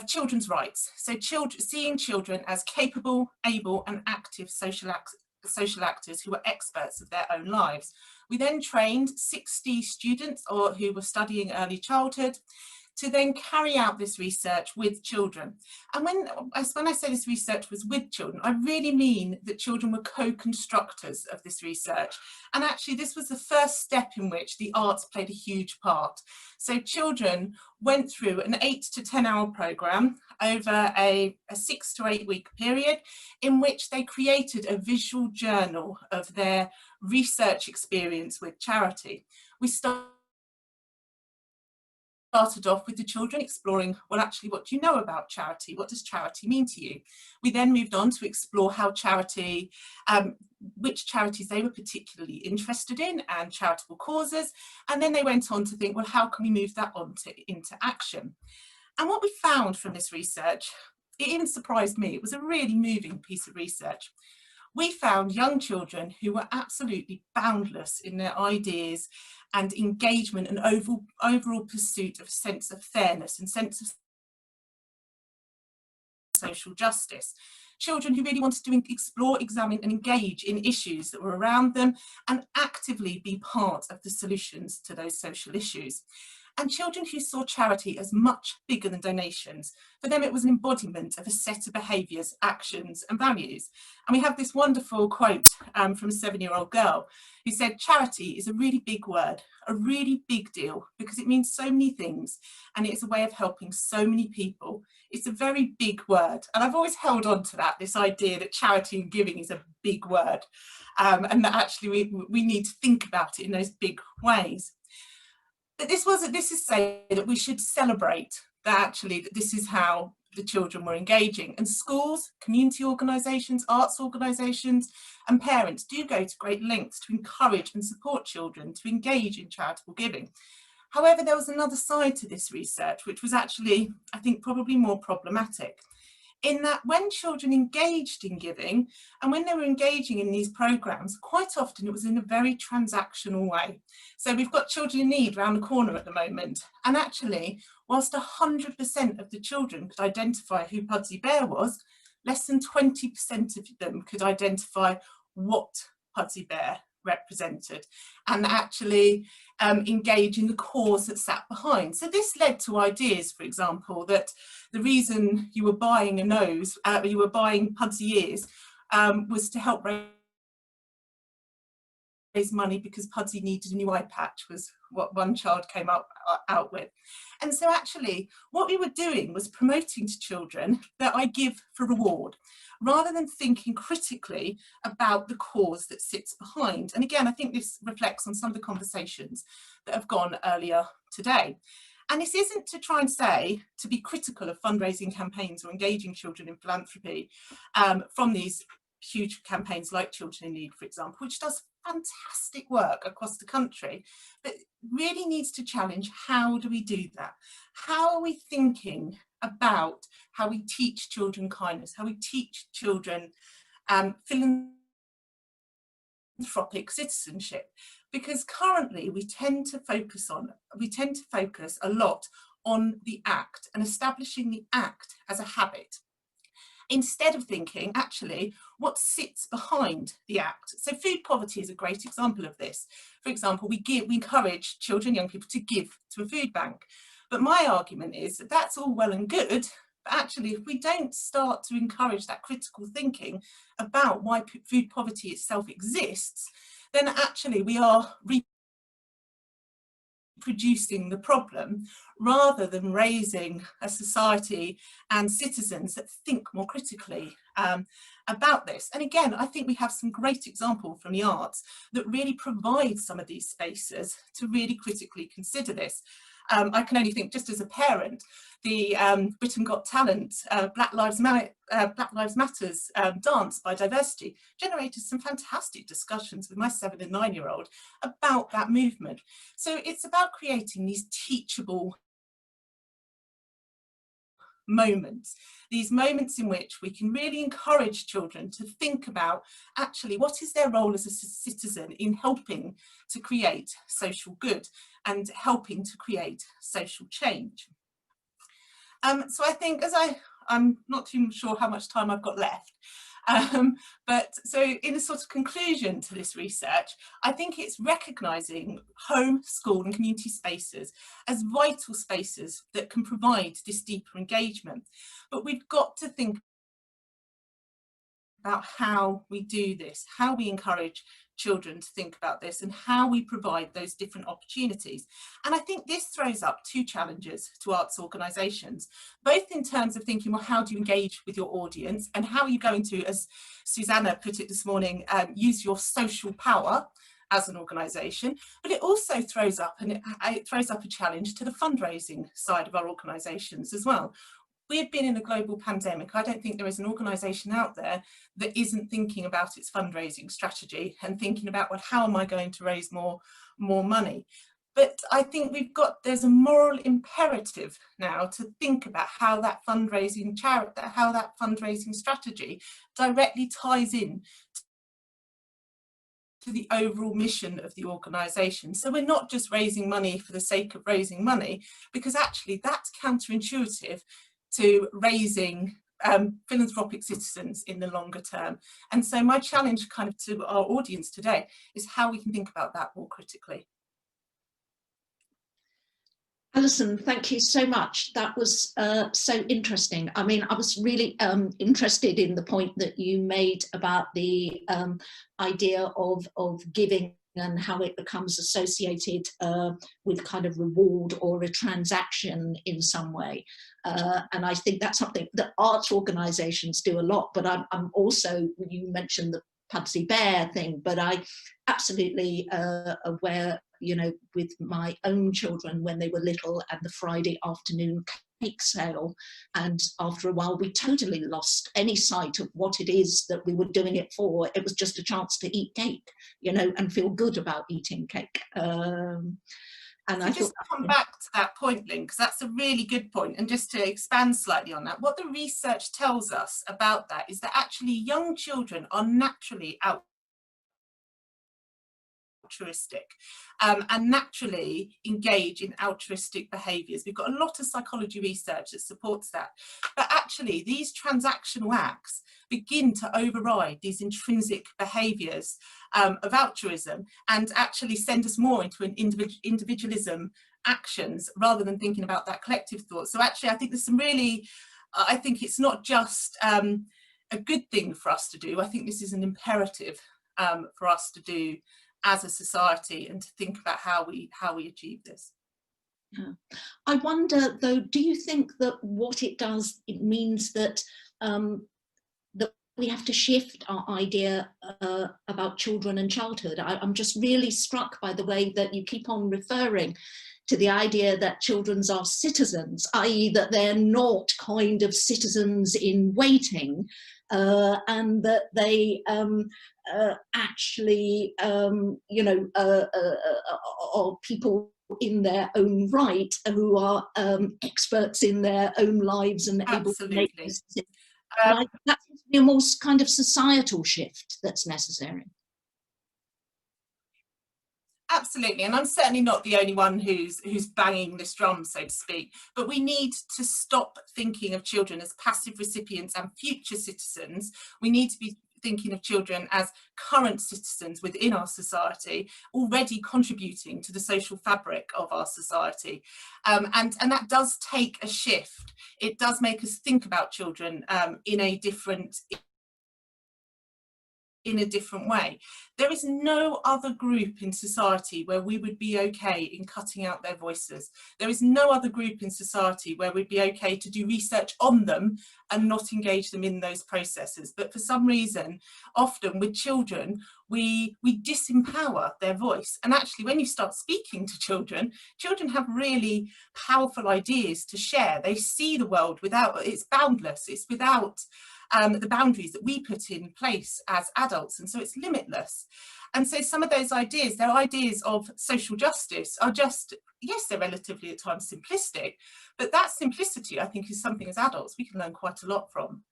children's rights. So seeing children as capable, able and active social actors who were experts of their own lives. We then trained 60 students who were studying early childhood to then carry out this research with children. And when I say this research was with children, I really mean that children were co-constructors of this research. And actually this was the first step in which the arts played a huge part. So children went through an 8 to 10 hour programme over a 6 to 8 week period in which they created a visual journal of their research experience with charity. We started off with the children exploring, well, actually, what do you know about charity? What does charity mean to you? We then moved on to explore how charity, which charities they were particularly interested in and charitable causes. And then they went on to think, well, how can we move that on into action? And what we found from this research, it even surprised me, it was a really moving piece of research. We found young children who were absolutely boundless in their ideas and engagement and overall pursuit of a sense of fairness and sense of social justice. Children who really wanted to explore, examine and engage in issues that were around them and actively be part of the solutions to those social issues. and children who saw charity as much bigger than donations. For them, it was an embodiment of a set of behaviours, actions and values. And we have this wonderful quote from a 7-year-old girl who said, "Charity is a really big word, a really big deal, because it means so many things and it's a way of helping so many people. It's a very big word." And I've always held on to that, this idea that charity and giving is a big word, and that actually we need to think about it in those big ways. But this is saying that we should celebrate that actually that this is how the children were engaging, and schools, community organisations, arts organisations and parents do go to great lengths to encourage and support children to engage in charitable giving. However, there was another side to this research which was actually, I think, probably more problematic, in that when children engaged in giving and when they were engaging in these programmes, quite often it was in a very transactional way. So we've got Children in Need around the corner at the moment, and actually whilst 100% of the children could identify who Pudsey Bear was, less than 20% of them could identify what Pudsey Bear represented and actually engage in the cause that sat behind. So this led to ideas, for example, that the reason you were buying a nose, you were buying Pudsey ears, was to help raise money because Pudsey needed a new eye patch, was what one child came out with. And so actually what we were doing was promoting to children that I give for reward, rather than thinking critically about the cause that sits behind. And again, I think this reflects on some of the conversations that have gone earlier today. And this isn't to try and say, to be critical of fundraising campaigns or engaging children in philanthropy from these huge campaigns like Children in Need, for example, which does fantastic work across the country, but really needs to challenge, how do we do that? How are we thinking about how we teach children kindness, how we teach children philanthropic citizenship? Because currently we tend to focus a lot on the act and establishing the act as a habit, instead of thinking actually what sits behind the act. So food poverty is a great example of this. For example, we encourage children, young people to give to a food bank. But my argument is that that's all well and good, but actually if we don't start to encourage that critical thinking about why food poverty itself exists, then actually we are reproducing the problem rather than raising a society and citizens that think more critically about this. And again, I think we have some great examples from the arts that really provide some of these spaces to really critically consider this. I can only think, just as a parent, the Britain Got Talent Black Lives Matters dance by Diversity generated some fantastic discussions with my 7 and 9-year-old about that movement. So it's about creating these teachable moments, these moments in which we can really encourage children to think about actually what is their role as a citizen in helping to create social good and helping to create social change. So I think, I'm not too sure how much time I've got left, but so in a sort of conclusion to this research, I think it's recognising home, school and community spaces as vital spaces that can provide this deeper engagement. But we've got to think about how we do this, how we encourage children to think about this and how we provide those different opportunities. And I think this throws up 2 challenges to arts organisations, both in terms of thinking, well, how do you engage with your audience and how are you going to, as Suzanne put it this morning, use your social power as an organisation, but it also throws up a challenge to the fundraising side of our organisations as well. We have been in a global pandemic. I don't think there is an organisation out there that isn't thinking about its fundraising strategy and thinking about, well, how am I going to raise more money? But I think there's a moral imperative now to think about how that fundraising strategy directly ties in to the overall mission of the organisation. So we're not just raising money for the sake of raising money, because actually that's counterintuitive to raising philanthropic citizens in the longer term. And so my challenge kind of to our audience today is how we can think about that more critically. Alison, thank you so much. That was so interesting. I mean, I was really interested in the point that you made about the idea of giving and how it becomes associated with kind of reward or a transaction in some way. And I think that's something that arts organisations do a lot, but I'm also, you mentioned the Pudsey Bear thing, but I absolutely aware, you know, with my own children when they were little and the Friday afternoon cake sale, and after a while we totally lost any sight of what it is that we were doing it for. It was just a chance to eat cake, you know, and feel good about eating cake. And I just come back to that point, Lynn, because that's a really good point. And just to expand slightly on that, what the research tells us about that is that actually young children are naturally altruistic and naturally engage in altruistic behaviours. We've got a lot of psychology research that supports that. But actually, these transactional acts begin to override these intrinsic behaviours of altruism and actually send us more into an individualism actions rather than thinking about that collective thought. So actually, I think there's some really, I think it's not just a good thing for us to do. I think this is an imperative for us to do as a society, and to think about how we achieve this. Yeah. I wonder though, do you think that what it does, it means that that we have to shift our idea about children and childhood? I'm just really struck by the way that you keep on referring to the idea that children are citizens, i.e. that they're not kind of citizens in waiting, and that they actually, you know, are people in their own right who are experts in their own lives and able to make decisions. That seems to be a more kind of societal shift that's necessary. Absolutely, and I'm certainly not the only one who's banging this drum, so to speak, but we need to stop thinking of children as passive recipients and future citizens. We need to be thinking of children as current citizens within our society, already contributing to the social fabric of our society. And that does take a shift. It does make us think about children in a different way. There is no other group in society where we would be okay in cutting out their voices. There is no other group in society where we'd be okay to do research on them and not engage them in those processes. But for some reason, often with children, we disempower their voice. And actually, when you start speaking to children, children have really powerful ideas to share. They see the world without, it's boundless, it's without the boundaries that we put in place as adults, and so it's limitless. And so some of those ideas, their ideas of social justice, are just, yes, they're relatively at times simplistic, but that simplicity, I think, is something as adults we can learn quite a lot from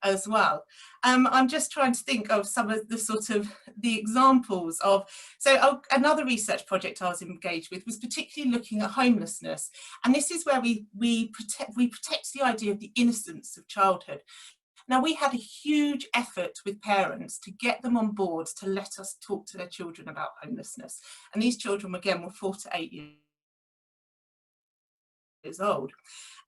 as well. I'm just trying to think of some of the sort of the examples of, so another research project I was engaged with was particularly looking at homelessness, and this is where we protect the idea of the innocence of childhood. Now, we had a huge effort with parents to get them on board to let us talk to their children about homelessness, and these children again were 4 to 8 years old.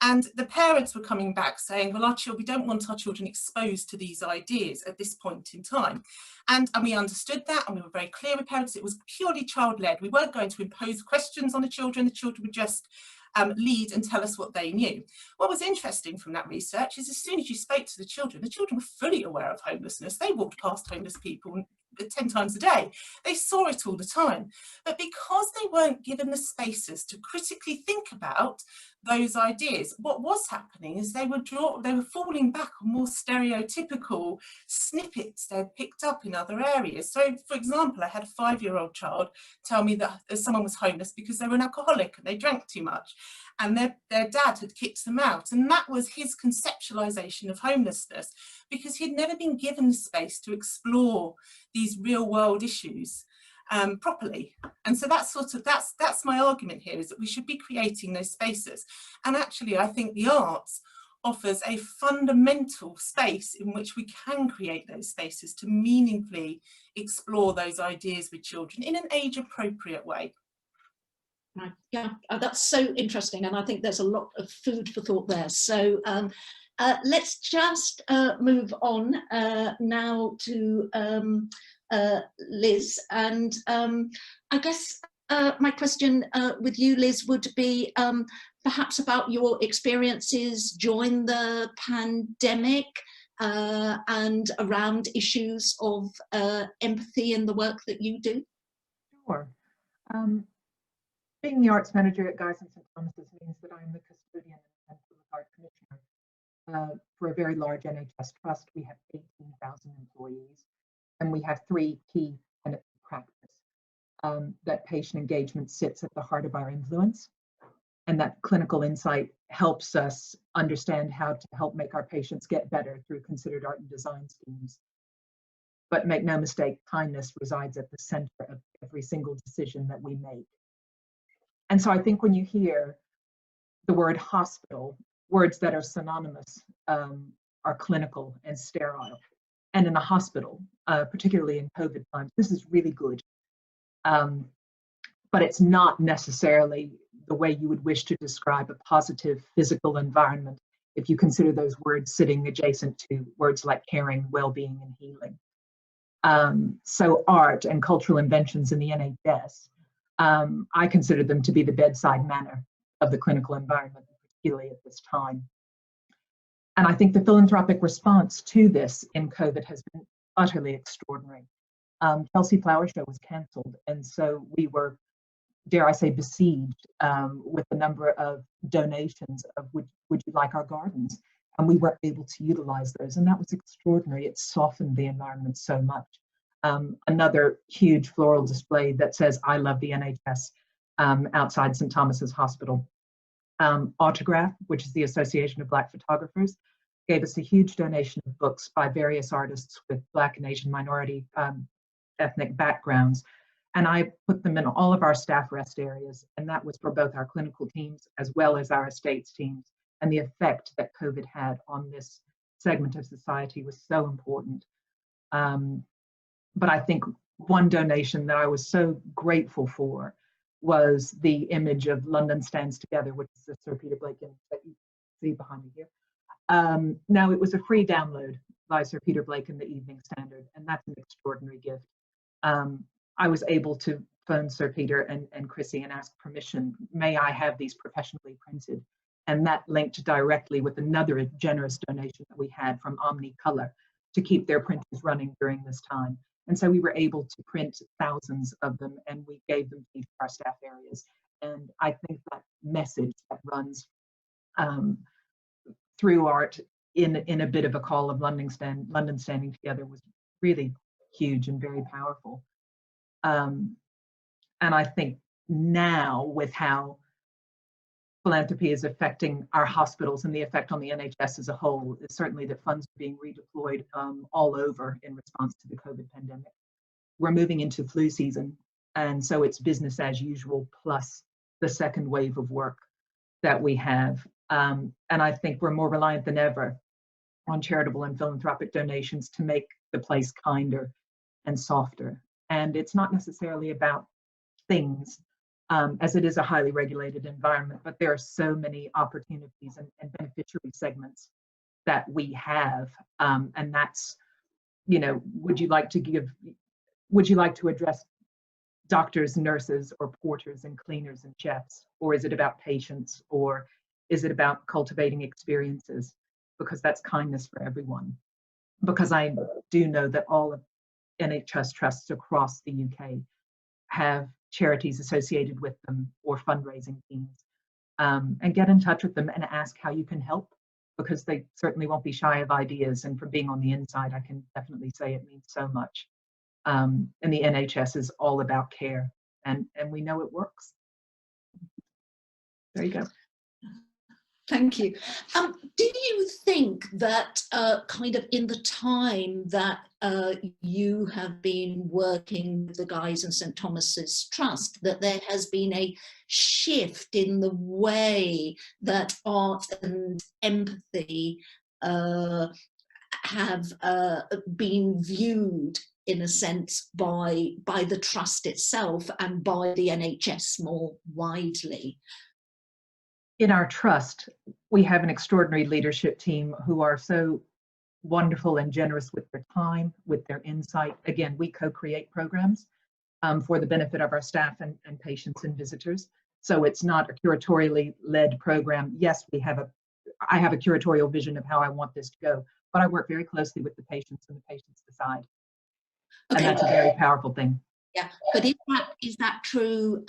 And the parents were coming back saying, well, we don't want our children exposed to these ideas at this point in time. And we understood that, and we were very clear with parents. It was purely child-led. We weren't going to impose questions on the children would just lead and tell us what they knew. What was interesting from that research is as soon as you spoke to the children were fully aware of homelessness. They walked past homeless people 10 times a day. They saw it all the time. But because they weren't given the spaces to critically think about those ideas, what was happening is they were falling back on more stereotypical snippets they'd picked up in other areas. So, for example, I had a 5-year-old child tell me that someone was homeless because they were an alcoholic and they drank too much, and their dad had kicked them out. And that was his conceptualization of homelessness, because he'd never been given the space to explore these real world issues properly. And so that's my argument here, is that we should be creating those spaces. And actually, I think the arts offers a fundamental space in which we can create those spaces to meaningfully explore those ideas with children in an age appropriate way. Right. Yeah, that's so interesting, and I think there's a lot of food for thought there. So let's just move on now to Liz, and I guess my question with you, Liz, would be perhaps about your experiences during the pandemic and around issues of empathy in the work that you do. Sure. Being the arts manager at Guy's and St Thomas's means that I'm the custodian and public art commissioner for a very large NHS trust. We have 18,000 employees, and we have 3 key tenets of practice. That patient engagement sits at the heart of our influence, and that clinical insight helps us understand how to help make our patients get better through considered art and design schemes. But make no mistake, kindness resides at the center of every single decision that we make. And so I think when you hear the word hospital, words that are synonymous are clinical and sterile. And in a hospital, particularly in COVID times, this is really good. But it's not necessarily the way you would wish to describe a positive physical environment if you consider those words sitting adjacent to words like caring, well-being, and healing. So art and cultural inventions in the NHS, I consider them to be the bedside manner of the clinical environment, particularly at this time. And I think the philanthropic response to this in COVID has been utterly extraordinary. Chelsea Flower Show was cancelled, and so we were, dare I say, besieged with a number of donations of would you like our gardens? And we were able to utilize those, and that was extraordinary. It softened the environment so much. Another huge floral display that says, I love the NHS, outside St Thomas's Hospital. Autograph, which is the Association of Black Photographers, gave us a huge donation of books by various artists with Black and Asian minority ethnic backgrounds. And I put them in all of our staff rest areas, and that was for both our clinical teams as well as our estates teams. And the effect that COVID had on this segment of society was so important. But I think one donation that I was so grateful for was the image of London Stands Together, which is the Sir Peter Blake image that you see behind me here. Now, it was a free download by Sir Peter Blake in the Evening Standard, and that's an extraordinary gift. I was able to phone Sir Peter and Chrissy and ask permission, may I have these professionally printed? And that linked directly with another generous donation that we had from Omnicolor to keep their printers running during this time. And so we were able to print thousands of them, and we gave them to our staff areas. And I think that message that runs through art in a bit of a call of London standing together was really huge and very powerful. And I think now, with how philanthropy is affecting our hospitals and the effect on the NHS as a whole, is certainly that funds are being redeployed all over in response to the COVID pandemic. We're moving into flu season, and so it's business as usual plus the second wave of work that we have. And I think we're more reliant than ever on charitable and philanthropic donations to make the place kinder and softer. And it's not necessarily about things, as it is a highly regulated environment, but there are so many opportunities and beneficiary segments that we have. And that's, you know, would you like to address doctors, nurses, or porters and cleaners and chefs? Or is it about patients? Or is it about cultivating experiences? Because that's kindness for everyone. Because I do know that all of NHS trusts across the UK have charities associated with them or fundraising teams, and get in touch with them and ask how you can help, because they certainly won't be shy of ideas. And from being on the inside, I can definitely say it means so much. And the NHS is all about care, and we know it works. There you go. Thank you. Do you think that kind of in the time that you have been working with the Guy's and St Thomas's Trust, that there has been a shift in the way that art and empathy have been viewed in a sense, by the trust itself and by the NHS more widely? In our trust, we have an extraordinary leadership team who are so wonderful and generous with their time, with their insight. Again, we co-create programs for the benefit of our staff and patients and visitors. So it's not a curatorially led program. Yes, I have a curatorial vision of how I want this to go, but I work very closely with the patients, and the patients decide. Okay. And that's a very powerful thing. Yeah, but is that true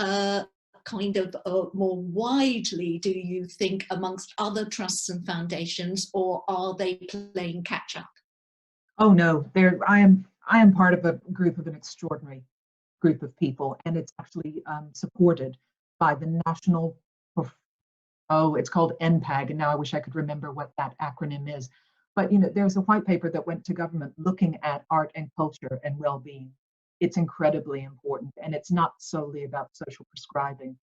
kind of more widely, do you think, amongst other trusts and foundations, or are they playing catch up? Oh no, I am part of a group of an extraordinary group of people, and it's actually supported by the national, it's called NPAG, and now I wish I could remember what that acronym is. But you know, there's a white paper that went to government looking at art and culture and well-being. It's incredibly important, and it's not solely about social prescribing.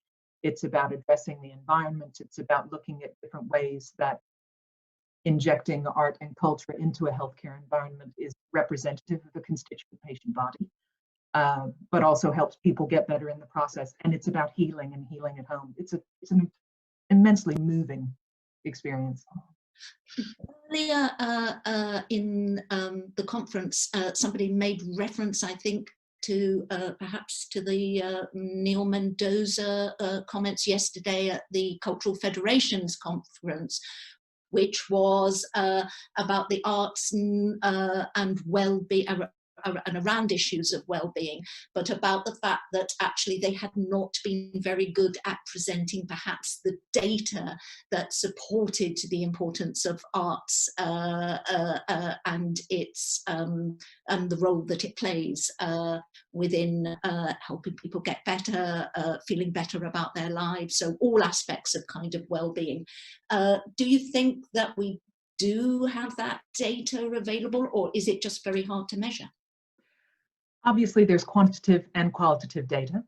It's about addressing the environment. It's about looking at different ways that injecting art and culture into a healthcare environment is representative of the constituent patient body, but also helps people get better in the process. And it's about healing and healing at home. It's an immensely moving experience. Earlier in the conference, somebody made reference, I think, to perhaps to the Neil Mendoza comments yesterday at the Cultural Federations conference, which was about the arts and well-being, and around issues of well-being, but about the fact that actually they had not been very good at presenting perhaps the data that supported the importance of arts and its and the role that it plays within helping people get better, feeling better about their lives, so all aspects of kind of well-being. Do you think that we do have that data available, or is it just very hard to measure? Obviously, there's quantitative and qualitative data.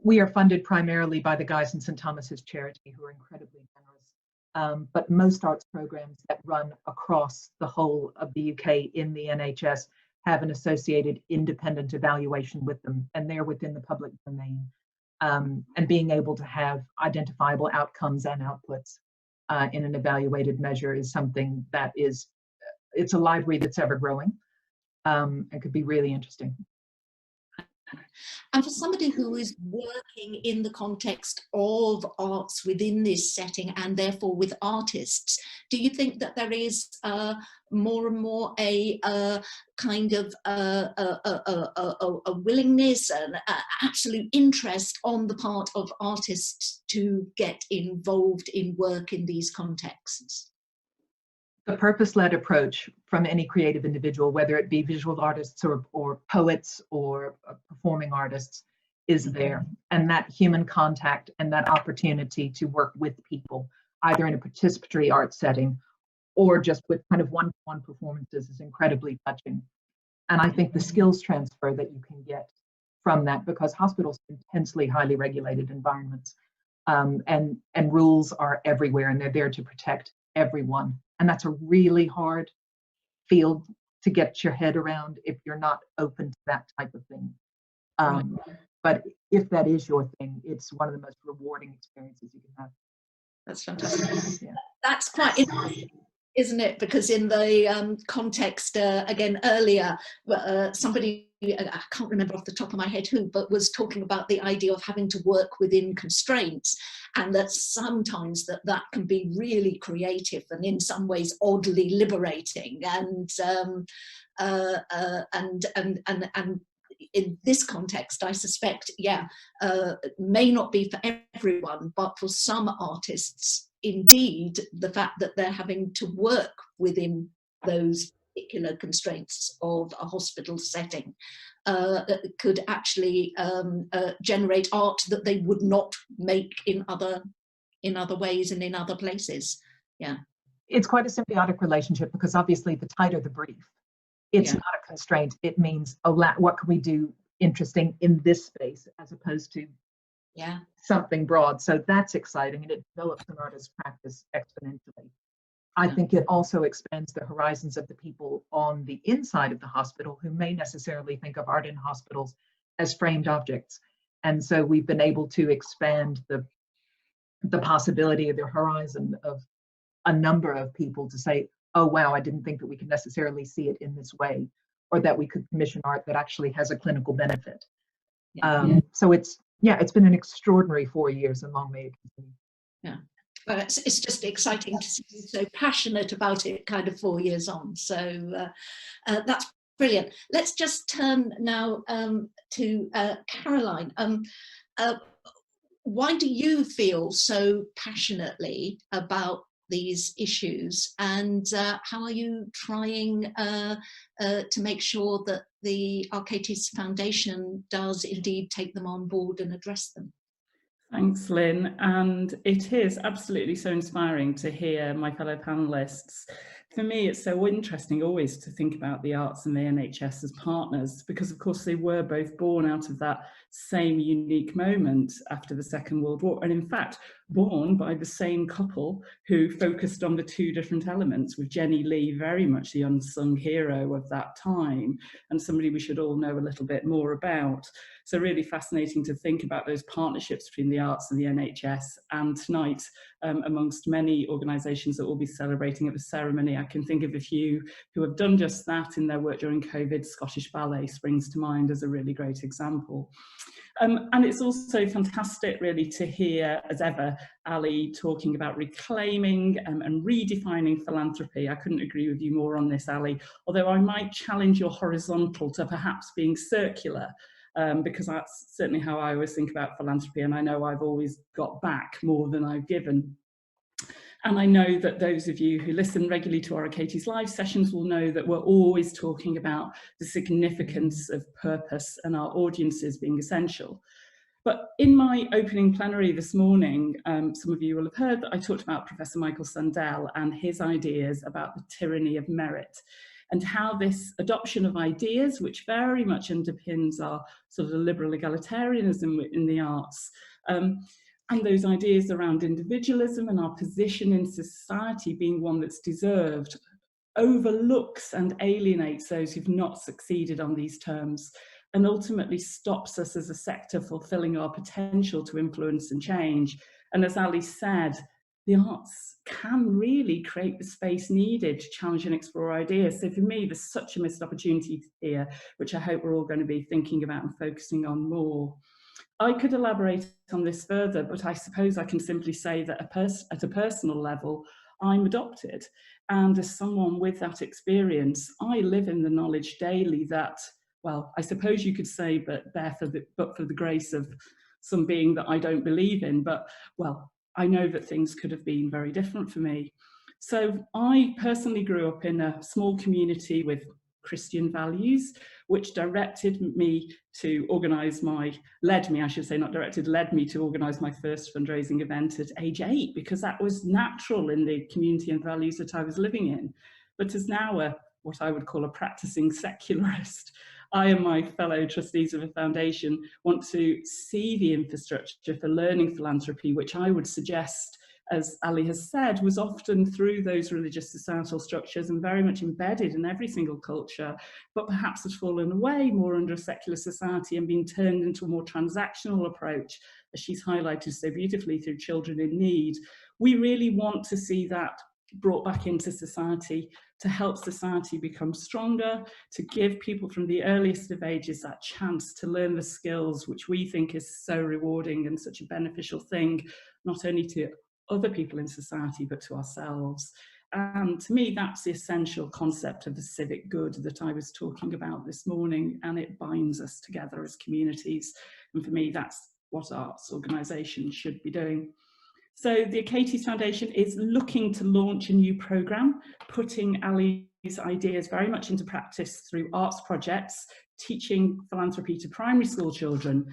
We are funded primarily by the Guy's and St. Thomas's charity, who are incredibly generous. But most arts programs that run across the whole of the UK in the NHS have an associated independent evaluation with them, and they're within the public domain. And being able to have identifiable outcomes and outputs in an evaluated measure is something that it's a library that's ever growing. And could be really interesting. And for somebody who is working in the context of arts within this setting and therefore with artists, do you think that there is more and more a kind of a willingness and absolute interest on the part of artists to get involved in work in these contexts? The purpose-led approach from any creative individual, whether it be visual artists or poets or performing artists, is there. And that human contact and that opportunity to work with people, either in a participatory art setting or just with kind of one-to-one performances, is incredibly touching. And I think the skills transfer that you can get from that, because hospitals are intensely highly regulated environments, and rules are everywhere, and they're there to protect everyone. And that's a really hard field to get your head around if you're not open to that type of thing. But if that is your thing, it's one of the most rewarding experiences you can have. That's fantastic. Yeah. That's quite interesting, isn't it? Because in the context, again, earlier, somebody, I can't remember off the top of my head who, but was talking about the idea of having to work within constraints, and that sometimes that can be really creative and in some ways oddly liberating. And in this context, I suspect, may not be for everyone, but for some artists, indeed, the fact that they're having to work within those particular constraints of a hospital setting could actually generate art that they would not make in other ways and in other places. Yeah, it's quite a symbiotic relationship, because obviously the tighter the brief, it's not a constraint. It means, what can we do interesting in this space, as opposed to something broad. So that's exciting, and it develops an artist's practice exponentially. I think it also expands the horizons of the people on the inside of the hospital who may necessarily think of art in hospitals as framed objects. And so we've been able to expand the possibility of the horizon of a number of people to say, oh, wow, I didn't think that we could necessarily see it in this way, or that we could commission art that actually has a clinical benefit. So it's been an extraordinary 4 years, and long may it continue. Yeah. Well, it's just exciting to see you so passionate about it kind of 4 years on. So that's brilliant. Let's just turn now to Caroline. Why do you feel so passionately about these issues, and how are you trying to make sure that the Achates Foundation does indeed take them on board and address them? Thanks, Lynn. And it is absolutely so inspiring to hear my fellow panellists. For me, it's so interesting always to think about the arts and the NHS as partners, because of course they were both born out of that same unique moment after the Second World War, and in fact born by the same couple who focused on the two different elements, with Jenny Lee very much the unsung hero of that time, and somebody we should all know a little bit more about. So really fascinating to think about those partnerships between the arts and the NHS. And tonight, amongst many organisations that will be celebrating at the ceremony, I can think of a few who have done just that in their work during COVID. Scottish Ballet springs to mind as a really great example. And it's also fantastic really to hear, as ever, Ali talking about reclaiming and redefining philanthropy. I couldn't agree with you more on this, Ali, although I might challenge your horizontal to perhaps being circular. Because that's certainly how I always think about philanthropy, and I know I've always got back more than I've given. And I know that those of you who listen regularly to our Achates Live sessions will know that we're always talking about the significance of purpose and our audiences being essential. But in my opening plenary this morning, some of you will have heard that I talked about Professor Michael Sandel and his ideas about the tyranny of merit, and how this adoption of ideas, which very much underpins our sort of liberal egalitarianism in the arts, and those ideas around individualism and our position in society being one that's deserved, overlooks and alienates those who've not succeeded on these terms, and ultimately stops us as a sector fulfilling our potential to influence and change. And as Ali said, the arts can really create the space needed to challenge and explore ideas. So for me, there's such a missed opportunity here, which I hope we're all going to be thinking about and focusing on more. I could elaborate on this further, but I suppose I can simply say that at a personal level, I'm adopted. And as someone with that experience, I live in the knowledge daily that, well, I suppose you could say, but for the grace of some being that I don't believe in, but well, I know that things could have been very different for me. So I personally grew up in a small community with Christian values, which led me to organise my first fundraising event at age 8, because that was natural in the community and values that I was living in. But as now what I would call a practising secularist, I and my fellow trustees of a foundation want to see the infrastructure for learning philanthropy, which I would suggest, as Ali has said, was often through those religious societal structures and very much embedded in every single culture, but perhaps has fallen away more under a secular society and been turned into a more transactional approach, as she's highlighted so beautifully through Children in Need. We really want to see that brought back into society to help society become stronger, to give people from the earliest of ages that chance to learn the skills which we think is so rewarding and such a beneficial thing, not only to other people in society, but to ourselves. And to me, that's the essential concept of the civic good that I was talking about this morning, and it binds us together as communities. And for me, that's what arts organisations should be doing. So the Achates Foundation is looking to launch a new programme, putting Ali's ideas very much into practice through arts projects, teaching philanthropy to primary school children.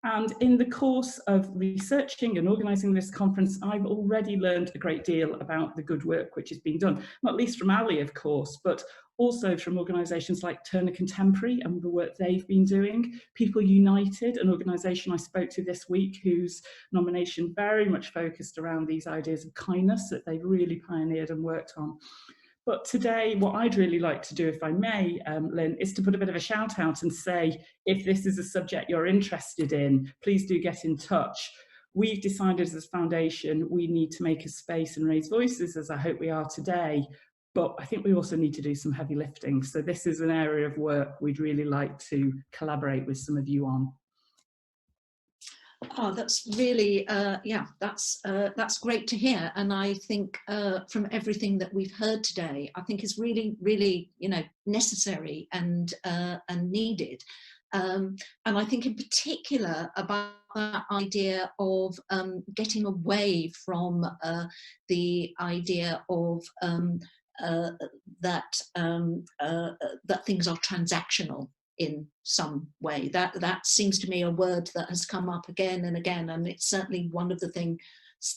And in the course of researching and organising this conference, I've already learned a great deal about the good work which is being done, not least from Ali, of course, but also from organisations like Turner Contemporary and the work they've been doing. People United, an organisation I spoke to this week whose nomination very much focused around these ideas of kindness that they've really pioneered and worked on. But today, what I'd really like to do, if I may, Lynn, is to put a bit of a shout out and say, if this is a subject you're interested in, please do get in touch. We've decided as a foundation, we need to make a space and raise voices, as I hope we are today. But I think we also need to do some heavy lifting. So this is an area of work we'd really like to collaborate with some of you on. Oh, that's really, yeah, that's great to hear. And I think from everything that we've heard today, I think is really, really, you know, necessary and needed. And I think in particular about that idea of getting away from the idea of that things are transactional in some way. That seems to me a word that has come up again and again, and it's certainly one of the things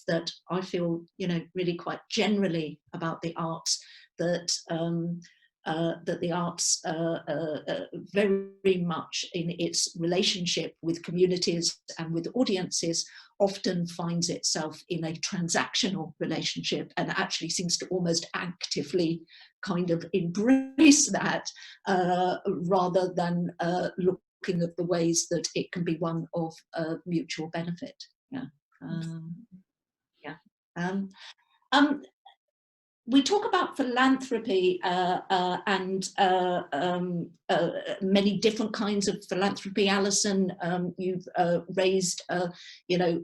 that I feel, you know, really quite generally about the arts, that that the arts very much in its relationship with communities and with audiences often finds itself in a transactional relationship, and actually seems to almost actively kind of embrace that rather than looking at the ways that it can be one of mutual benefit. Yeah. We talk about philanthropy and many different kinds of philanthropy. Alison, you've raised, you know,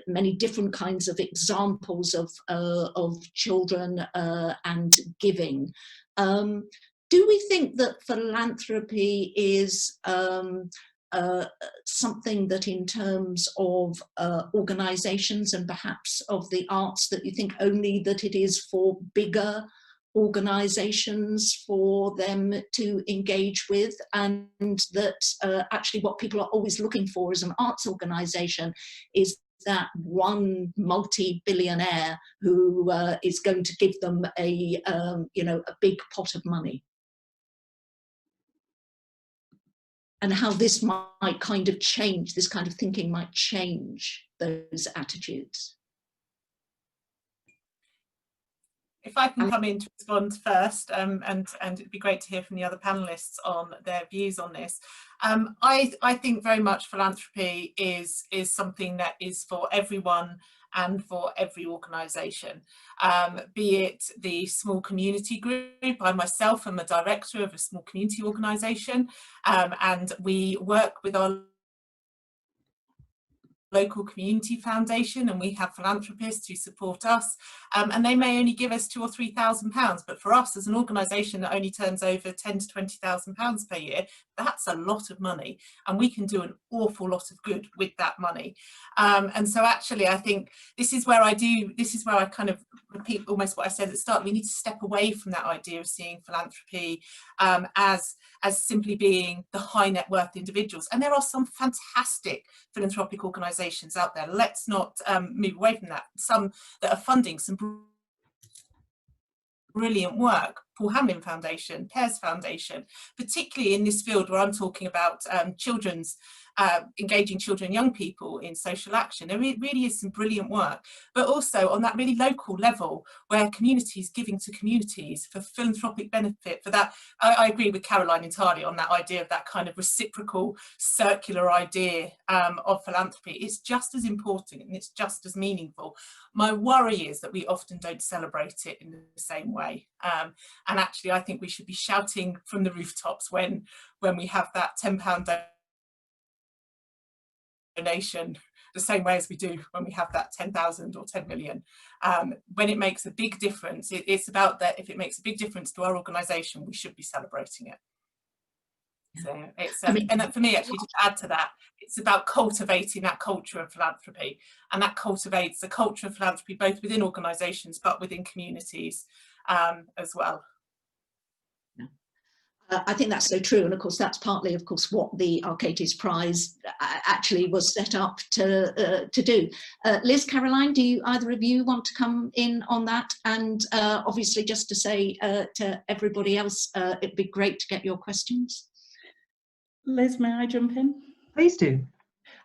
many different kinds of examples of children and giving. Do we think that philanthropy is something that in terms of organisations and perhaps of the arts, that you think only that it is for bigger organisations for them to engage with, and that actually what people are always looking for as an arts organisation is that one multi-billionaire who is going to give them a you know, a big pot of money? And how this might kind of change, this kind of thinking might change those attitudes. If I can come in to respond first, and it'd be great to hear from the other panelists on their views on this. I think very much philanthropy is something that is for everyone and for every organisation, be it the small community group. I myself am a director of a small community organisation, and we work with our local community foundation, and we have philanthropists who support us, and they may only give us £2,000 or £3,000, but for us as an organisation that only turns over £10,000 to £20,000 per year, that's a lot of money, and we can do an awful lot of good with that money. And so actually I think this is where I kind of repeat almost what I said at the start. We need to step away from that idea of seeing philanthropy as simply being the high net worth individuals, and there are some fantastic philanthropic organisations out there. Let's not move away from that. Some that are funding some brilliant work. Hamlyn Foundation, Pears Foundation, particularly in this field where I'm talking about engaging children and young people in social action. There really is some brilliant work, but also on that really local level where communities giving to communities for philanthropic benefit. For that, I agree with Caroline entirely on that idea of that kind of reciprocal, circular idea of philanthropy. It's just as important and it's just as meaningful. My worry is that we often don't celebrate it in the same way. And actually, I think we should be shouting from the rooftops when we have that £10 donation, the same way as we do when we have that 10,000 or 10 million. When it makes a big difference, it's about that. If it makes a big difference to our organisation, we should be celebrating it. So it's and that for me, actually, to add to that, it's about cultivating that culture of philanthropy, and that cultivates the culture of philanthropy both within organisations but within communities as well. I think that's so true, and of course that's partly, of course, what the Achates Prize actually was set up to do. Liz, Caroline, do you, either of you, want to come in on that? And obviously, just to say to everybody else, it'd be great to get your questions. Liz, may I jump in? Please do.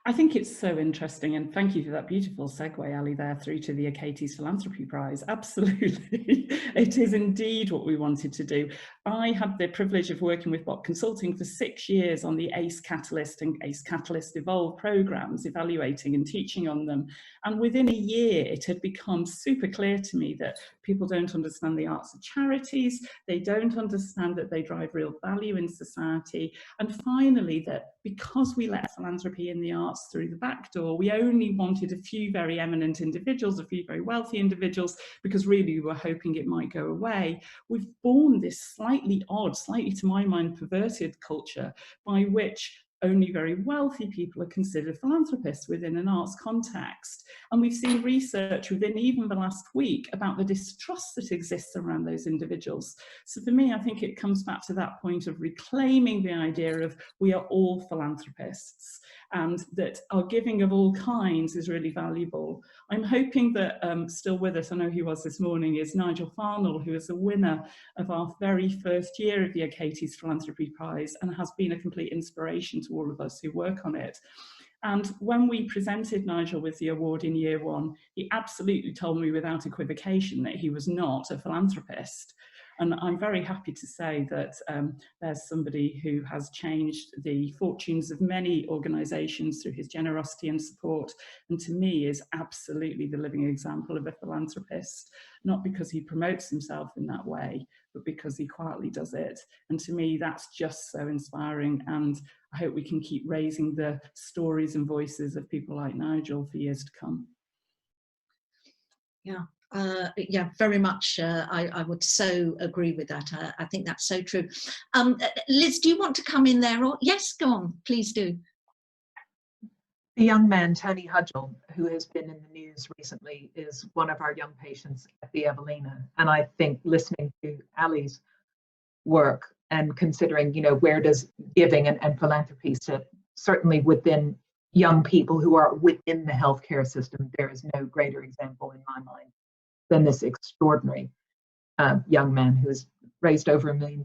I think it's so interesting, and thank you for that beautiful segue, Ali, there through to the Achates Philanthropy Prize. Absolutely, it is indeed what we wanted to do. I had the privilege of working with Bot Consulting for 6 years on the ACE Catalyst and ACE Catalyst Evolve programs, evaluating and teaching on them. And within a year, it had become super clear to me that people don't understand the arts of charities, they don't understand that they drive real value in society, and finally that because we let philanthropy in the arts through the back door, we only wanted a few very eminent individuals, a few very wealthy individuals, because really we were hoping it might go away. We've born this slightly odd, slightly to my mind perverted culture by which only very wealthy people are considered philanthropists within an arts context. And we've seen research within even the last week about the distrust that exists around those individuals. So for me, I think it comes back to that point of reclaiming the idea of we are all philanthropists and that our giving of all kinds is really valuable. I'm hoping that still with us, I know he was this morning, is Nigel Farnell, who is the winner of our very first year of the Achates Philanthropy Prize and has been a complete inspiration to all of us who work on it. And when we presented Nigel with the award in year one, he absolutely told me without equivocation that he was not a philanthropist. And I'm very happy to say that there's somebody who has changed the fortunes of many organisations through his generosity and support, and to me is absolutely the living example of a philanthropist, not because he promotes himself in that way, but because he quietly does it. And to me, that's just so inspiring, and I hope we can keep raising the stories and voices of people like Nigel for years to come. Yeah. Yeah, very much. I would so agree with that. I think that's so true. Liz, do you want to come in there? Or yes, go on, please do. The young man, Tony Hudgell, who has been in the news recently, is one of our young patients at the Alleyne. And I think listening to Ali's work and considering, you know, where does giving and philanthropy sit, certainly within young people who are within the healthcare system, there is no greater example in my mind than this extraordinary young man who has raised over £1 million.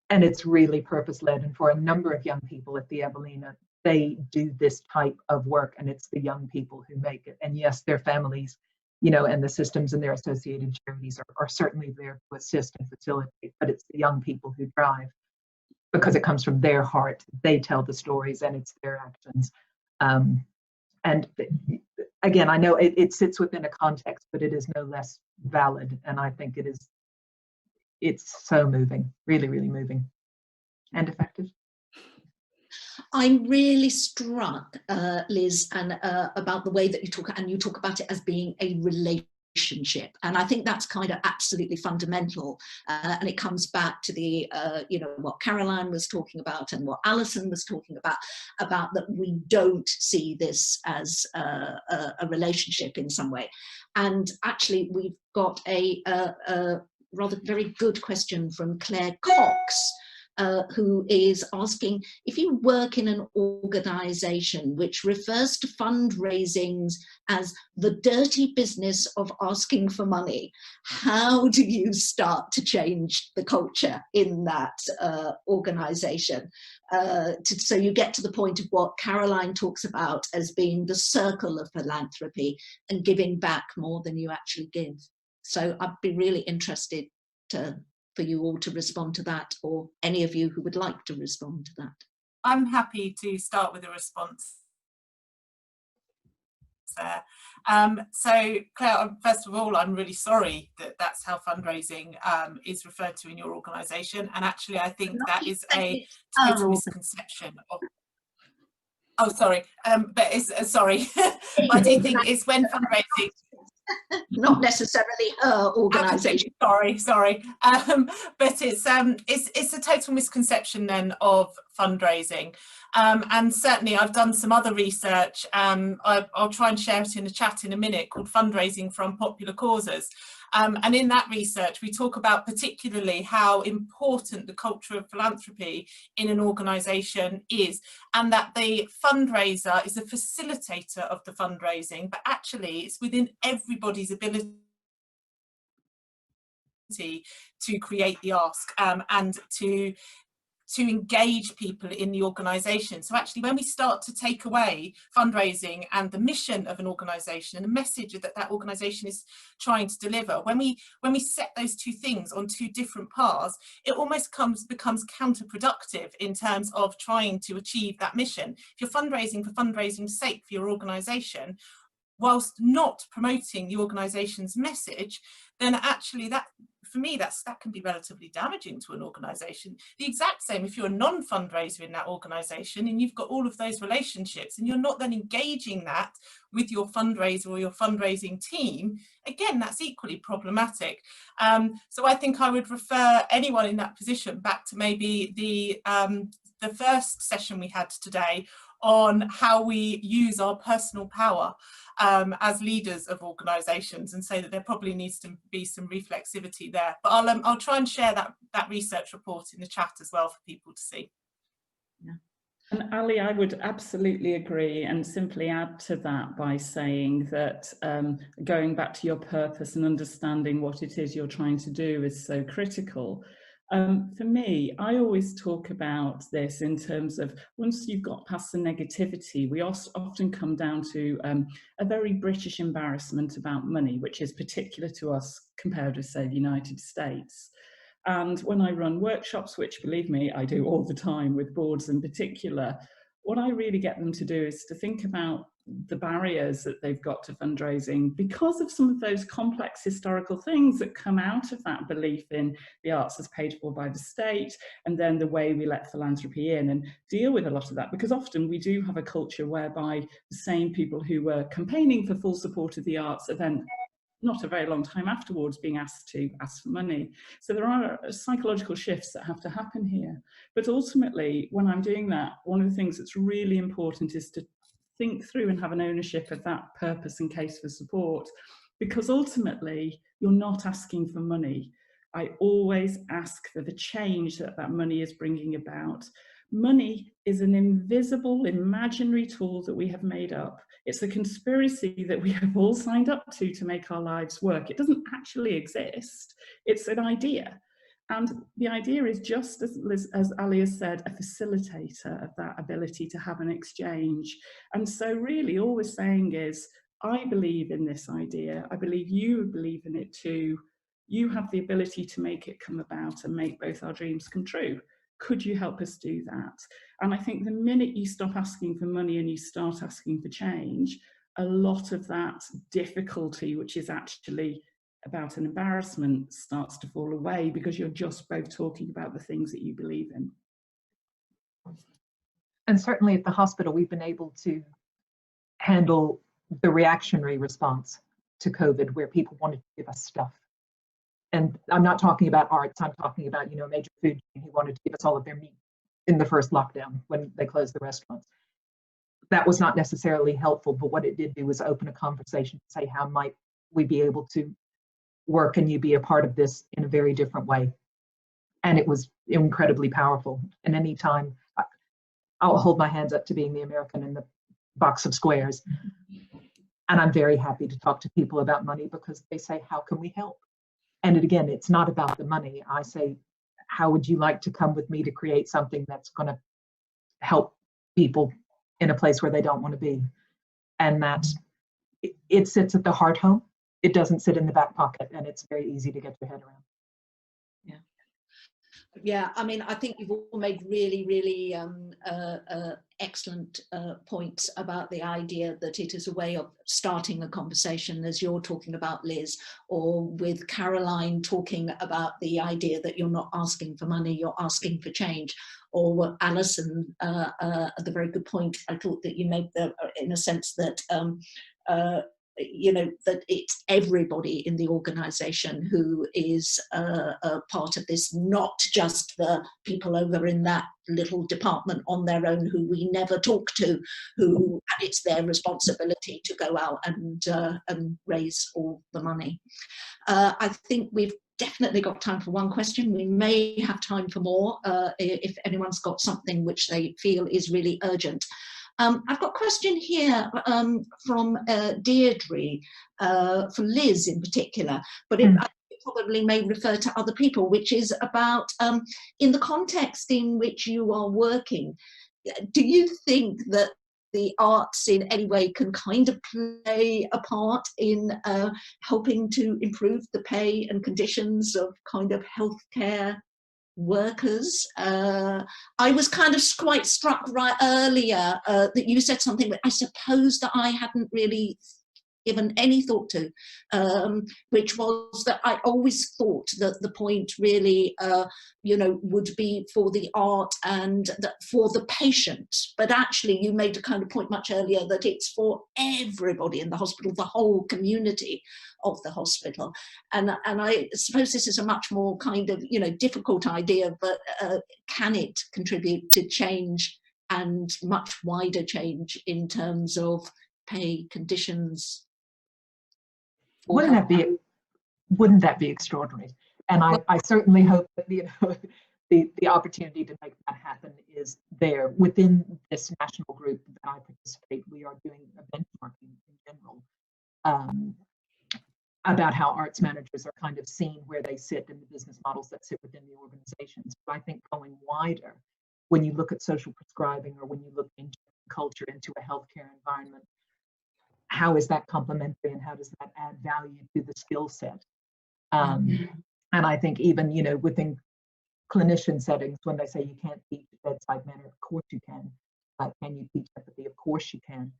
And it's really purpose-led. And for a number of young people at the Alleyne, they do this type of work, and it's the young people who make it. And yes, their families, you know, and the systems and their associated charities are certainly there to assist and facilitate, but it's the young people who drive because it comes from their heart. They tell the stories and it's their actions. And again, I know it sits within a context, but it is no less valid. And I think it's so moving, really, really moving and effective. I'm really struck, Liz, and about the way that you talk about it as being a relationship. And I think that's kind of absolutely fundamental. And it comes back to the, you know, what Caroline was talking about and what Alison was talking about that we don't see this as a relationship in some way. And actually, we've got a rather very good question from Claire Cox, who is asking, if you work in an organisation which refers to fundraisings as the dirty business of asking for money, how do you start to change the culture in that organisation? So you get to the point of what Caroline talks about as being the circle of philanthropy and giving back more than you actually give. So I'd be really interested for you all to respond to that, or any of you who would like to respond to that. I'm happy to start with a response there. So Claire, first of all, I'm really sorry that that's how fundraising is referred to in your organisation, and actually I think that is a total misconception of, oh sorry, but it's sorry, I do think it's when fundraising, not necessarily her organisation. Sorry. But it's a total misconception then of fundraising. And certainly I've done some other research. I'll try and share it in the chat in a minute, called Fundraising for Unpopular Causes. And in that research, we talk about particularly how important the culture of philanthropy in an organisation is, and that the fundraiser is a facilitator of the fundraising, but actually it's within everybody's ability to create the ask and to engage people in the organisation. So actually when we start to take away fundraising and the mission of an organisation and the message that that organisation is trying to deliver, when we set those two things on two different paths, it almost becomes counterproductive in terms of trying to achieve that mission. If you're fundraising for fundraising's sake for your organisation, whilst not promoting the organisation's message, then actually that, for me, that can be relatively damaging to an organisation. The exact same if you're a non-fundraiser in that organisation and you've got all of those relationships and you're not then engaging that with your fundraiser or your fundraising team, again, that's equally problematic. So I think I would refer anyone in that position back to maybe the first session we had today on how we use our personal power as leaders of organisations, and say that there probably needs to be some reflexivity there. But I'll try and share that research report in the chat as well for people to see. Yeah. And Ali, I would absolutely agree, and simply add to that by saying that going back to your purpose and understanding what it is you're trying to do is so critical. For me, I always talk about this in terms of once you've got past the negativity, we often come down to a very British embarrassment about money, which is particular to us compared with, say, the United States. And when I run workshops, which believe me, I do all the time with boards in particular, what I really get them to do is to think about the barriers that they've got to fundraising because of some of those complex historical things that come out of that belief in the arts as paid for by the state, and then the way we let philanthropy in and deal with a lot of that, because often we do have a culture whereby the same people who were campaigning for full support of the arts are then not a very long time afterwards being asked to ask for money. So there are psychological shifts that have to happen here. But ultimately, when I'm doing that, one of the things that's really important is to think through and have an ownership of that purpose and case for support, because ultimately you're not asking for money. I always ask for the change that that money is bringing about. Money is an invisible, imaginary tool that we have made up. It's a conspiracy that we have all signed up to make our lives work. It doesn't actually exist. It's an idea. And the idea is, just as Ali has said, a facilitator of that ability to have an exchange. And so really all we're saying is, I believe in this idea. I believe you believe in it too. You have the ability to make it come about and make both our dreams come true. Could you help us do that? And I think the minute you stop asking for money and you start asking for change, a lot of that difficulty, which is actually about an embarrassment, starts to fall away, because you're just both talking about the things that you believe in. And certainly at the hospital, we've been able to handle the reactionary response to COVID, where people wanted to give us stuff. And I'm not talking about arts, I'm talking about, a major food chain who wanted to give us all of their meat in the first lockdown when they closed the restaurants. That was not necessarily helpful, but what it did do was open a conversation to say, how might we be able to work and you be a part of this in a very different way? And it was incredibly powerful. And anytime, I'll hold my hands up to being the American in the box of squares. And I'm very happy to talk to people about money, because they say, how can we help? And again, it's not about the money. I say, how would you like to come with me to create something that's going to help people in a place where they don't want to be? And that it sits at the heart home. It doesn't sit in the back pocket, and it's very easy to get your head around. Yeah, I mean, I think you've all made really, really excellent points about the idea that it is a way of starting a conversation, as you're talking about, Liz, or with Caroline talking about the idea that you're not asking for money, you're asking for change. Or Alison, the very good point I thought that you made, in a sense that that it's everybody in the organisation who is a part of this, not just the people over in that little department on their own who we never talk to, who it's their responsibility to go out and raise all the money. I think we've definitely got time for one question. We may have time for more if anyone's got something which they feel is really urgent. I've got a question here from Deirdre, for Liz in particular, but it probably may refer to other people, which is about in the context in which you are working, do you think that the arts in any way can kind of play a part in helping to improve the pay and conditions of kind of healthcare workers? I was kind of quite struck right earlier that you said something that I suppose that I hadn't really given any thought to, which was that I always thought that the point really, you know, would be for the art and for the patient. But actually, you made a kind of point much earlier that it's for everybody in the hospital, the whole community of the hospital. And I suppose this is a much more kind of, you know, difficult idea, but can it contribute to change and much wider change in terms of pay conditions? Wouldn't that be extraordinary? And I certainly hope that, you know, the opportunity to make that happen is there. Within this national group that I participate, we are doing a benchmarking in general about how arts managers are kind of seen, where they sit in the business models that sit within the organizations. But I think going wider, when you look at social prescribing or when you look into culture, into a healthcare environment, how is that complementary and how does that add value to the skill set? And I think even, you know, within clinician settings, when they say you can't teach bedside manner, of course you can. Can you teach empathy? Of course you can.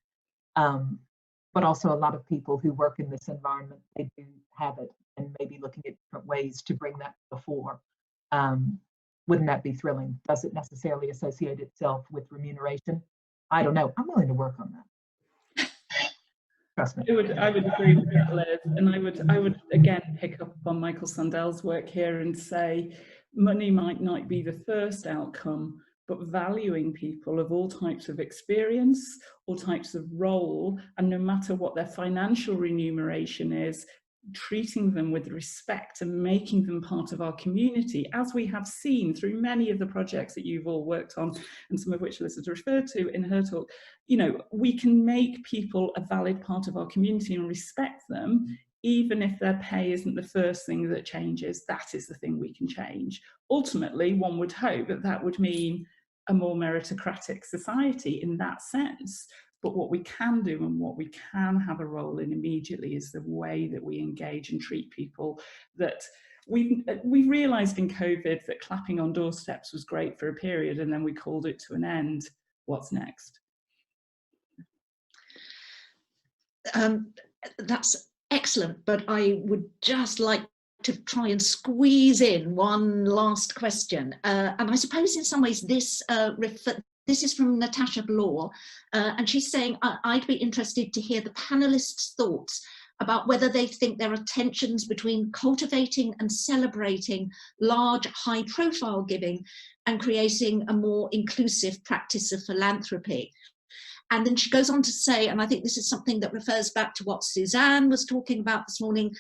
But also a lot of people who work in this environment, they do have it and maybe looking at different ways to bring that to the fore. Wouldn't that be thrilling? Does it necessarily associate itself with remuneration? I don't know. I'm willing to work on that. I would agree with that, Liz, and I would again pick up on Michael Sandel's work here and say money might not be the first outcome, but valuing people of all types of experience, all types of role, and no matter what their financial remuneration is, treating them with respect and making them part of our community, as we have seen through many of the projects that you've all worked on, and some of which Liz has referred to in her talk. You know, we can make people a valid part of our community and respect them, even if their pay isn't the first thing that changes. That is the thing we can change. Ultimately, one would hope that that would mean a more meritocratic society in that sense. But what we can do and what we can have a role in immediately is the way that we engage and treat people. That we realised in COVID that clapping on doorsteps was great for a period and then we called it to an end. What's next? That's excellent, but I would just like to try and squeeze in one last question. And I suppose in some ways this is from Natasha Bloor, and she's saying, I'd be interested to hear the panelists' thoughts about whether they think there are tensions between cultivating and celebrating large, high-profile giving and creating a more inclusive practice of philanthropy. And then she goes on to say, and I think this is something that refers back to what Suzanne was talking about this morning,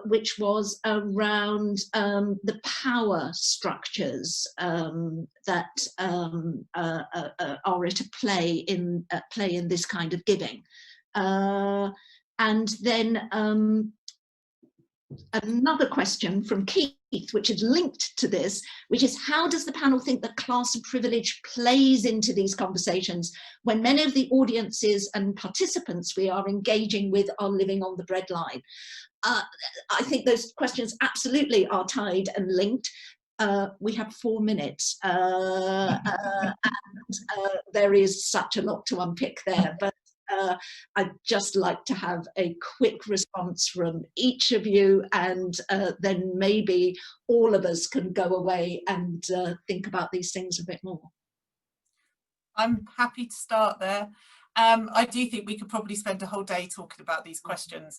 which was around the power structures that are at play in this kind of giving. And then another question from Keith, which is linked to this, which is, how does the panel think that class and privilege plays into these conversations when many of the audiences and participants we are engaging with are living on the breadline? I think those questions absolutely are tied and linked. We have 4 minutes, and there is such a lot to unpick there, but I'd just like to have a quick response from each of you, and then maybe all of us can go away and think about these things a bit more. I'm happy to start there. I do think we could probably spend a whole day talking about these questions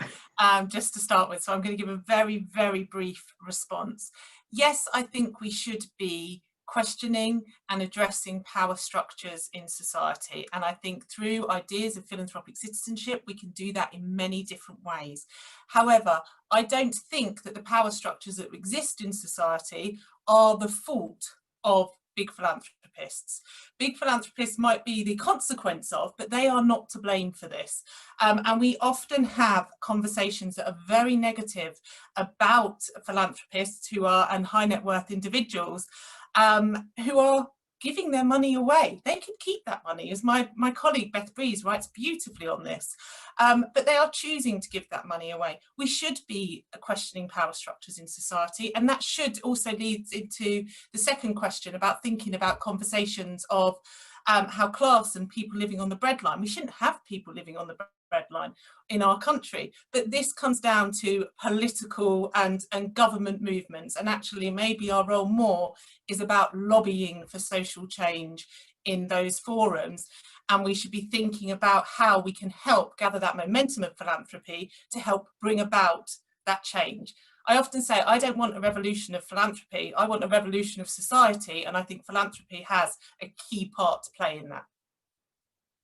just to start with, so I'm going to give a very, very brief response. Yes, I think we should be questioning and addressing power structures in society. And I think through ideas of philanthropic citizenship, we can do that in many different ways. However, I don't think that the power structures that exist in society are the fault of big philanthropists. Big philanthropists might be the consequence of, but they are not to blame for this. And we often have conversations that are very negative about philanthropists who are, and high net worth individuals, who are giving their money away. They can keep that money, as my colleague Beth Breeze writes beautifully on this, but they are choosing to give that money away. We should be questioning power structures in society, and that should also lead into the second question about thinking about conversations of how class and people living on the breadline. We shouldn't have people living on the breadline in our country, but this comes down to political and government movements, and actually maybe our role more is about lobbying for social change in those forums, and we should be thinking about how we can help gather that momentum of philanthropy to help bring about that change. I often say I don't want a revolution of philanthropy, I want a revolution of society, and I think philanthropy has a key part to play in that.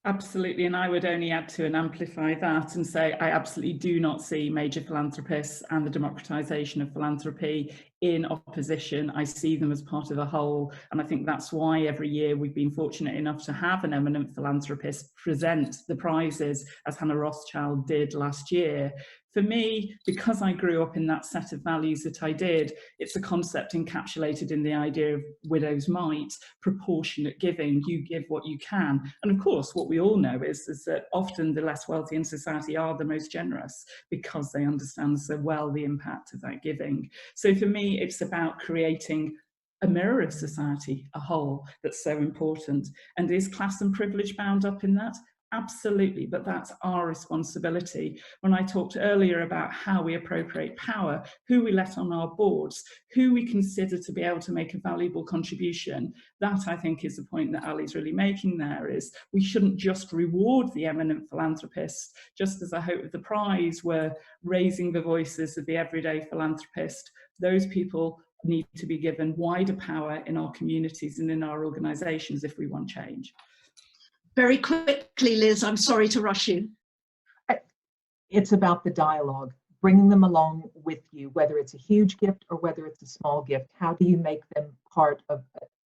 Absolutely, and I would only add to and amplify that and say I absolutely do not see major philanthropists and the democratisation of philanthropy in opposition. I see them as part of the whole, and I think that's why every year we've been fortunate enough to have an eminent philanthropist present the prizes, as Hannah Rothschild did last year. For me, because I grew up in that set of values that I did, it's a concept encapsulated in the idea of widow's mite, proportionate giving. You give what you can. And of course, what we all know is that often the less wealthy in society are the most generous because they understand so well the impact of that giving. So for me, it's about creating a mirror of society, a whole, that's so important. And is class and privilege bound up in that? Absolutely, but that's our responsibility. When I talked earlier about how we appropriate power, who we let on our boards, who we consider to be able to make a valuable contribution, that I think is the point that Ali's really making there, is we shouldn't just reward the eminent philanthropists, just as I hope with the prize we're raising the voices of the everyday philanthropist. Those people need to be given wider power in our communities and in our organisations if we want change. Very quickly, Liz, I'm sorry to rush you. It's about the dialogue, bringing them along with you, whether it's a huge gift or whether it's a small gift. How do you make them part of,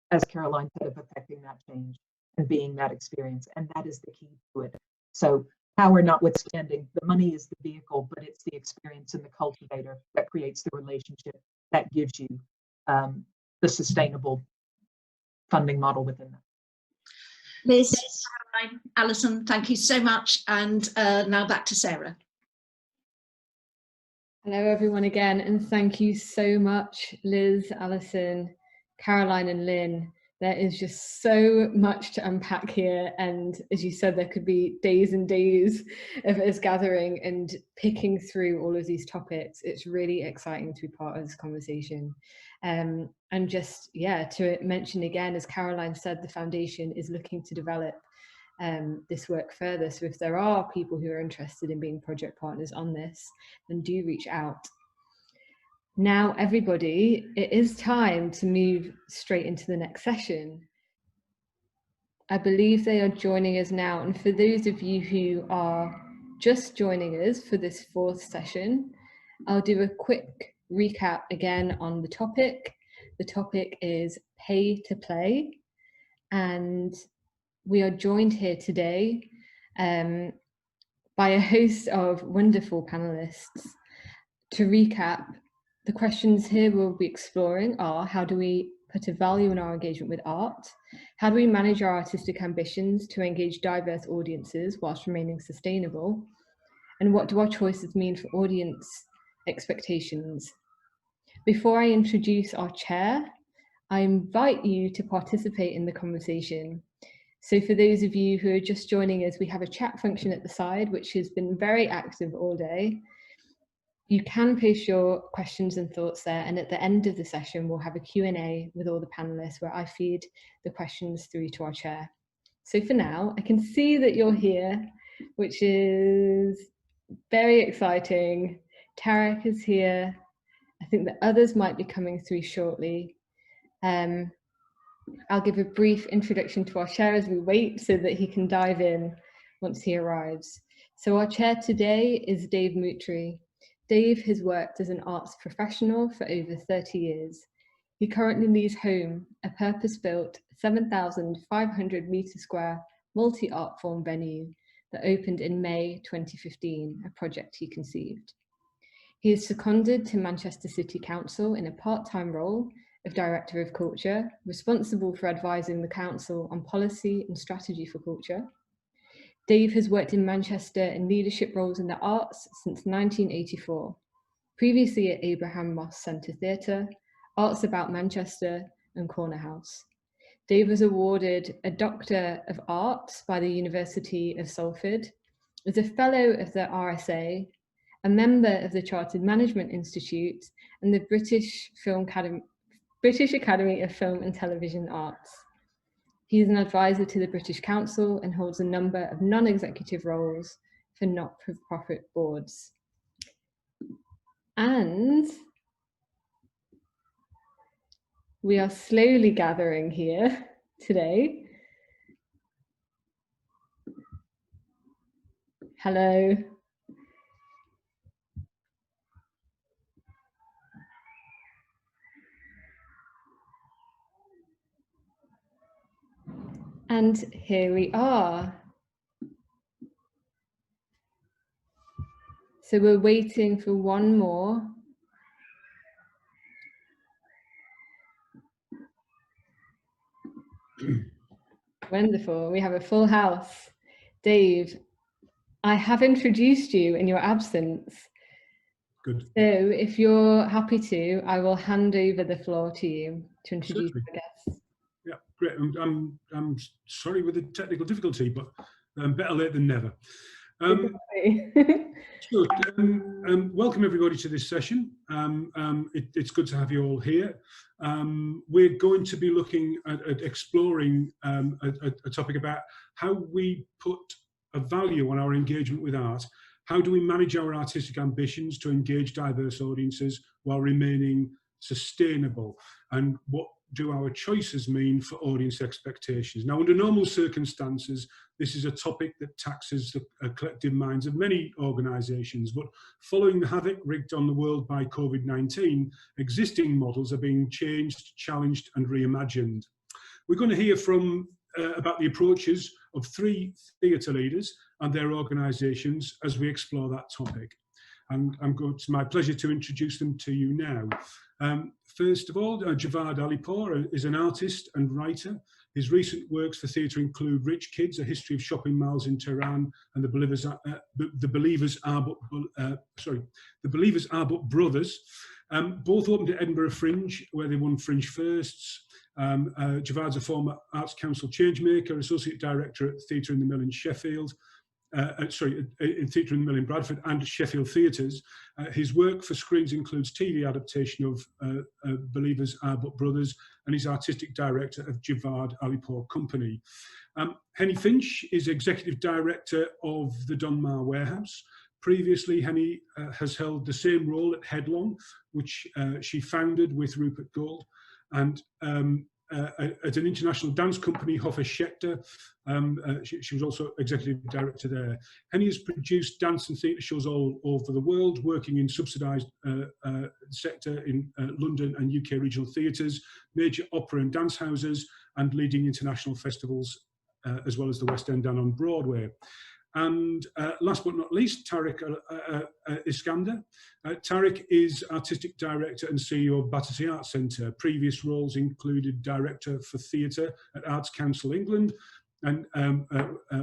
as Caroline said, of affecting that change and being that experience? And that is the key to it. So power notwithstanding, the money is the vehicle, but it's the experience and the cultivator that creates the relationship that gives you the sustainable funding model within that. Liz, Caroline, Alison, thank you so much. And now back to Sarah. Hello everyone again, and thank you so much, Liz, Alison, Caroline and Lynn. There is just so much to unpack here, and as you said, there could be days and days of us gathering and picking through all of these topics. It's really exciting to be part of this conversation. And just, yeah, to mention again, as Caroline said, the foundation is looking to develop this work further. So if there are people who are interested in being project partners on this, then do reach out. Now, everybody, it is time to move straight into the next session. I believe they are joining us now. And for those of you who are just joining us for this fourth session, I'll do a quick recap again on the topic. The topic is pay to play. And we are joined here today by a host of wonderful panelists. To recap, the questions here we'll be exploring are: how do we put a value in our engagement with art? How do we manage our artistic ambitions to engage diverse audiences whilst remaining sustainable? And what do our choices mean for audience expectations? Before I introduce our chair, I invite you to participate in the conversation. So for those of you who are just joining us, we have a chat function at the side, which has been very active all day. You can post your questions and thoughts there, and at the end of the session, we'll have a Q&A with all the panelists where I feed the questions through to our chair. So for now, I can see that you're here, which is very exciting. Tarek is here. I think the others might be coming through shortly. I'll give a brief introduction to our chair as we wait so that he can dive in once he arrives. So our chair today is Dave Moutrey. Dave has worked as an arts professional for over 30 years. He currently leads Home, a purpose-built 7,500 metre square multi-art form venue that opened in May 2015, a project he conceived. He is seconded to Manchester City Council in a part-time role of Director of Culture, responsible for advising the Council on policy and strategy for culture. Dave has worked in Manchester in leadership roles in the arts since 1984, previously at Abraham Moss Centre Theatre, Arts About Manchester and Corner House. Dave was awarded a Doctor of Arts by the University of Salford, is a Fellow of the RSA, a member of the Chartered Management Institute and the British Academy of Film and Television Arts. He is an advisor to the British Council and holds a number of non-executive roles for not-for-profit boards. And we are slowly gathering here today. Hello. And here we are. So we're waiting for one more. Wonderful, we have a full house. Dave, I have introduced you in your absence. Good. So if you're happy to, I will hand over the floor to you to introduce the guests. Yeah, great. I'm sorry with the technical difficulty, but better late than never. Welcome everybody to this session. It's good to have you all here. We're going to be looking at exploring a topic about how we put a value on our engagement with art. How do we manage our artistic ambitions to engage diverse audiences while remaining sustainable? And what do our choices mean for audience expectations? Now, under normal circumstances, this is a topic that taxes the collective minds of many organisations, but following the havoc wreaked on the world by COVID-19, existing models are being changed, challenged and reimagined. We're going to hear from about the approaches of 3 theatre leaders and their organisations as we explore that topic. And it's my pleasure to introduce them to you now. First of all, Javad Alipoor is an artist and writer. His recent works for theatre include Rich Kids, A History of Shopping Malls in Tehran, and The Believers Are But Brothers. Both opened at Edinburgh Fringe, where they won Fringe Firsts. Javad's a former Arts Council changemaker, Associate Director at Theatre in the Mill in Sheffield. In Theatre in the Mill in Bradford and Sheffield Theatres. His work for screens includes TV adaptation of Believers Are But Brothers, and he's Artistic Director of Javad Alipoor Company. Henny Finch is Executive Director of the Donmar Warehouse. Previously, Henny has held the same role at Headlong, which she founded with Rupert Gould, and at an international dance company, Hoffa Schechter. She was also executive director there. Henny has produced dance and theatre shows all over the world, working in subsidised sector in London and UK regional theatres, major opera and dance houses, and leading international festivals, as well as the West End and on Broadway. And last but not least, Tariq Iskander. Tariq is Artistic Director and CEO of Battersea Arts Centre. Previous roles included Director for Theatre at Arts Council England, and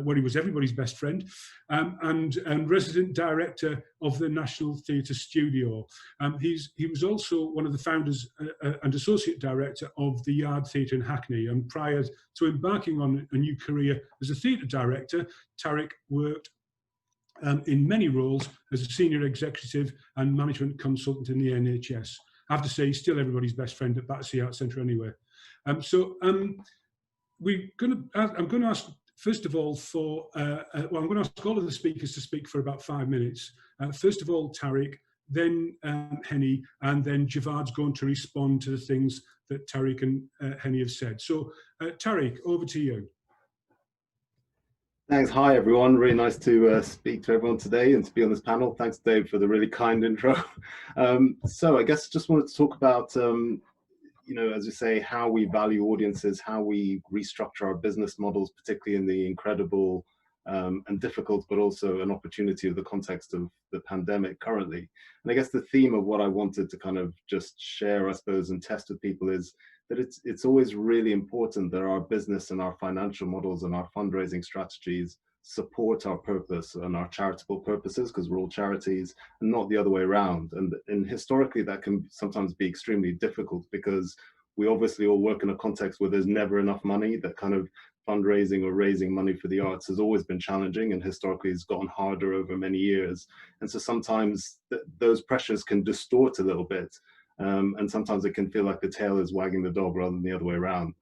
where he was everybody's best friend, and Resident Director of the National Theatre Studio. He was also one of the founders and Associate Director of the Yard Theatre in Hackney, and prior to embarking on a new career as a theatre director, Tariq worked in many roles as a senior executive and management consultant in the NHS. I have to say, he's still everybody's best friend at Battersea Arts Centre anyway. I'm going to ask, first of all, I'm going to ask all of the speakers to speak for about 5 minutes. First of all, Tariq, then Henny, and then Javad's going to respond to the things that Tariq and Henny have said. So Tariq, over to you. Thanks. Hi, everyone. Really nice to speak to everyone today and to be on this panel. Thanks, Dave, for the really kind intro. So I guess just wanted to talk about, you know, as you say, how we value audiences, how we restructure our business models, particularly in the incredible and difficult, but also an opportunity of the context of the pandemic currently. And I guess the theme of what I wanted to kind of just share, I suppose, and test with people is that it's always really important that our business and our financial models and our fundraising strategies support our purpose and our charitable purposes, because we're all charities, and not the other way around. And historically, that can sometimes be extremely difficult because we obviously all work in a context where there's never enough money. That kind of fundraising or raising money for the arts has always been challenging, and historically has gotten harder over many years. And so sometimes those pressures can distort a little bit. And sometimes it can feel like the tail is wagging the dog rather than the other way around.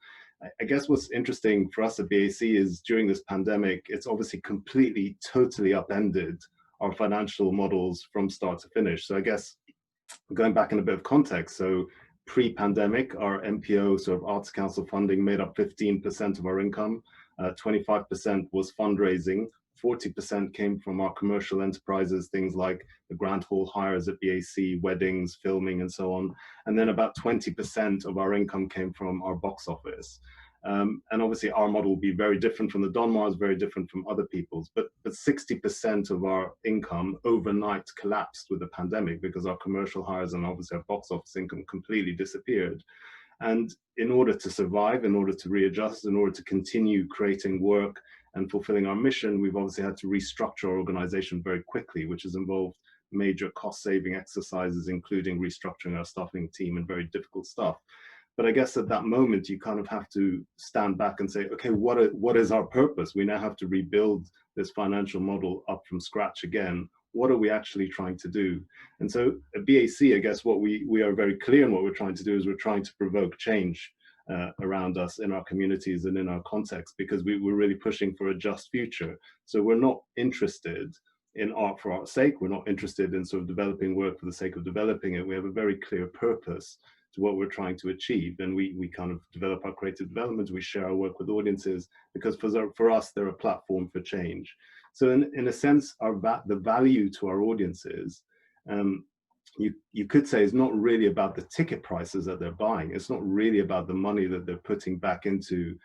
I guess what's interesting for us at BAC is during this pandemic, it's obviously completely, totally upended our financial models from start to finish. So I guess going back in a bit of context, so pre-pandemic, our MPO, sort of Arts Council funding, made up 15% of our income, 25% was fundraising, 40% came from our commercial enterprises, things like the Grand Hall hires at BAC, weddings, filming, and so on. And then about 20% of our income came from our box office. And obviously our model will be very different from the Donmars, very different from other people's, but 60% of our income overnight collapsed with the pandemic because our commercial hires and obviously our box office income completely disappeared. And in order to survive, in order to readjust, in order to continue creating work and fulfilling our mission, we've obviously had to restructure our organization very quickly, which has involved major cost-saving exercises, including restructuring our staffing team and very difficult stuff. But I guess at that moment, you kind of have to stand back and say, okay, what is our purpose? We now have to rebuild this financial model up from scratch again. What are we actually trying to do? And so at BAC, I guess what we are very clear in what we're trying to do is we're trying to provoke change around us in our communities and in our context, because we're really pushing for a just future. So we're not interested in art for art's sake. We're not interested in sort of developing work for the sake of developing it. We have a very clear purpose to what we're trying to achieve. And we kind of develop our creative development, we share our work with audiences, because for us, they're a platform for change. So in a sense, the value to our audiences, you could say, is not really about the ticket prices that they're buying. It's not really about the money that they're putting back into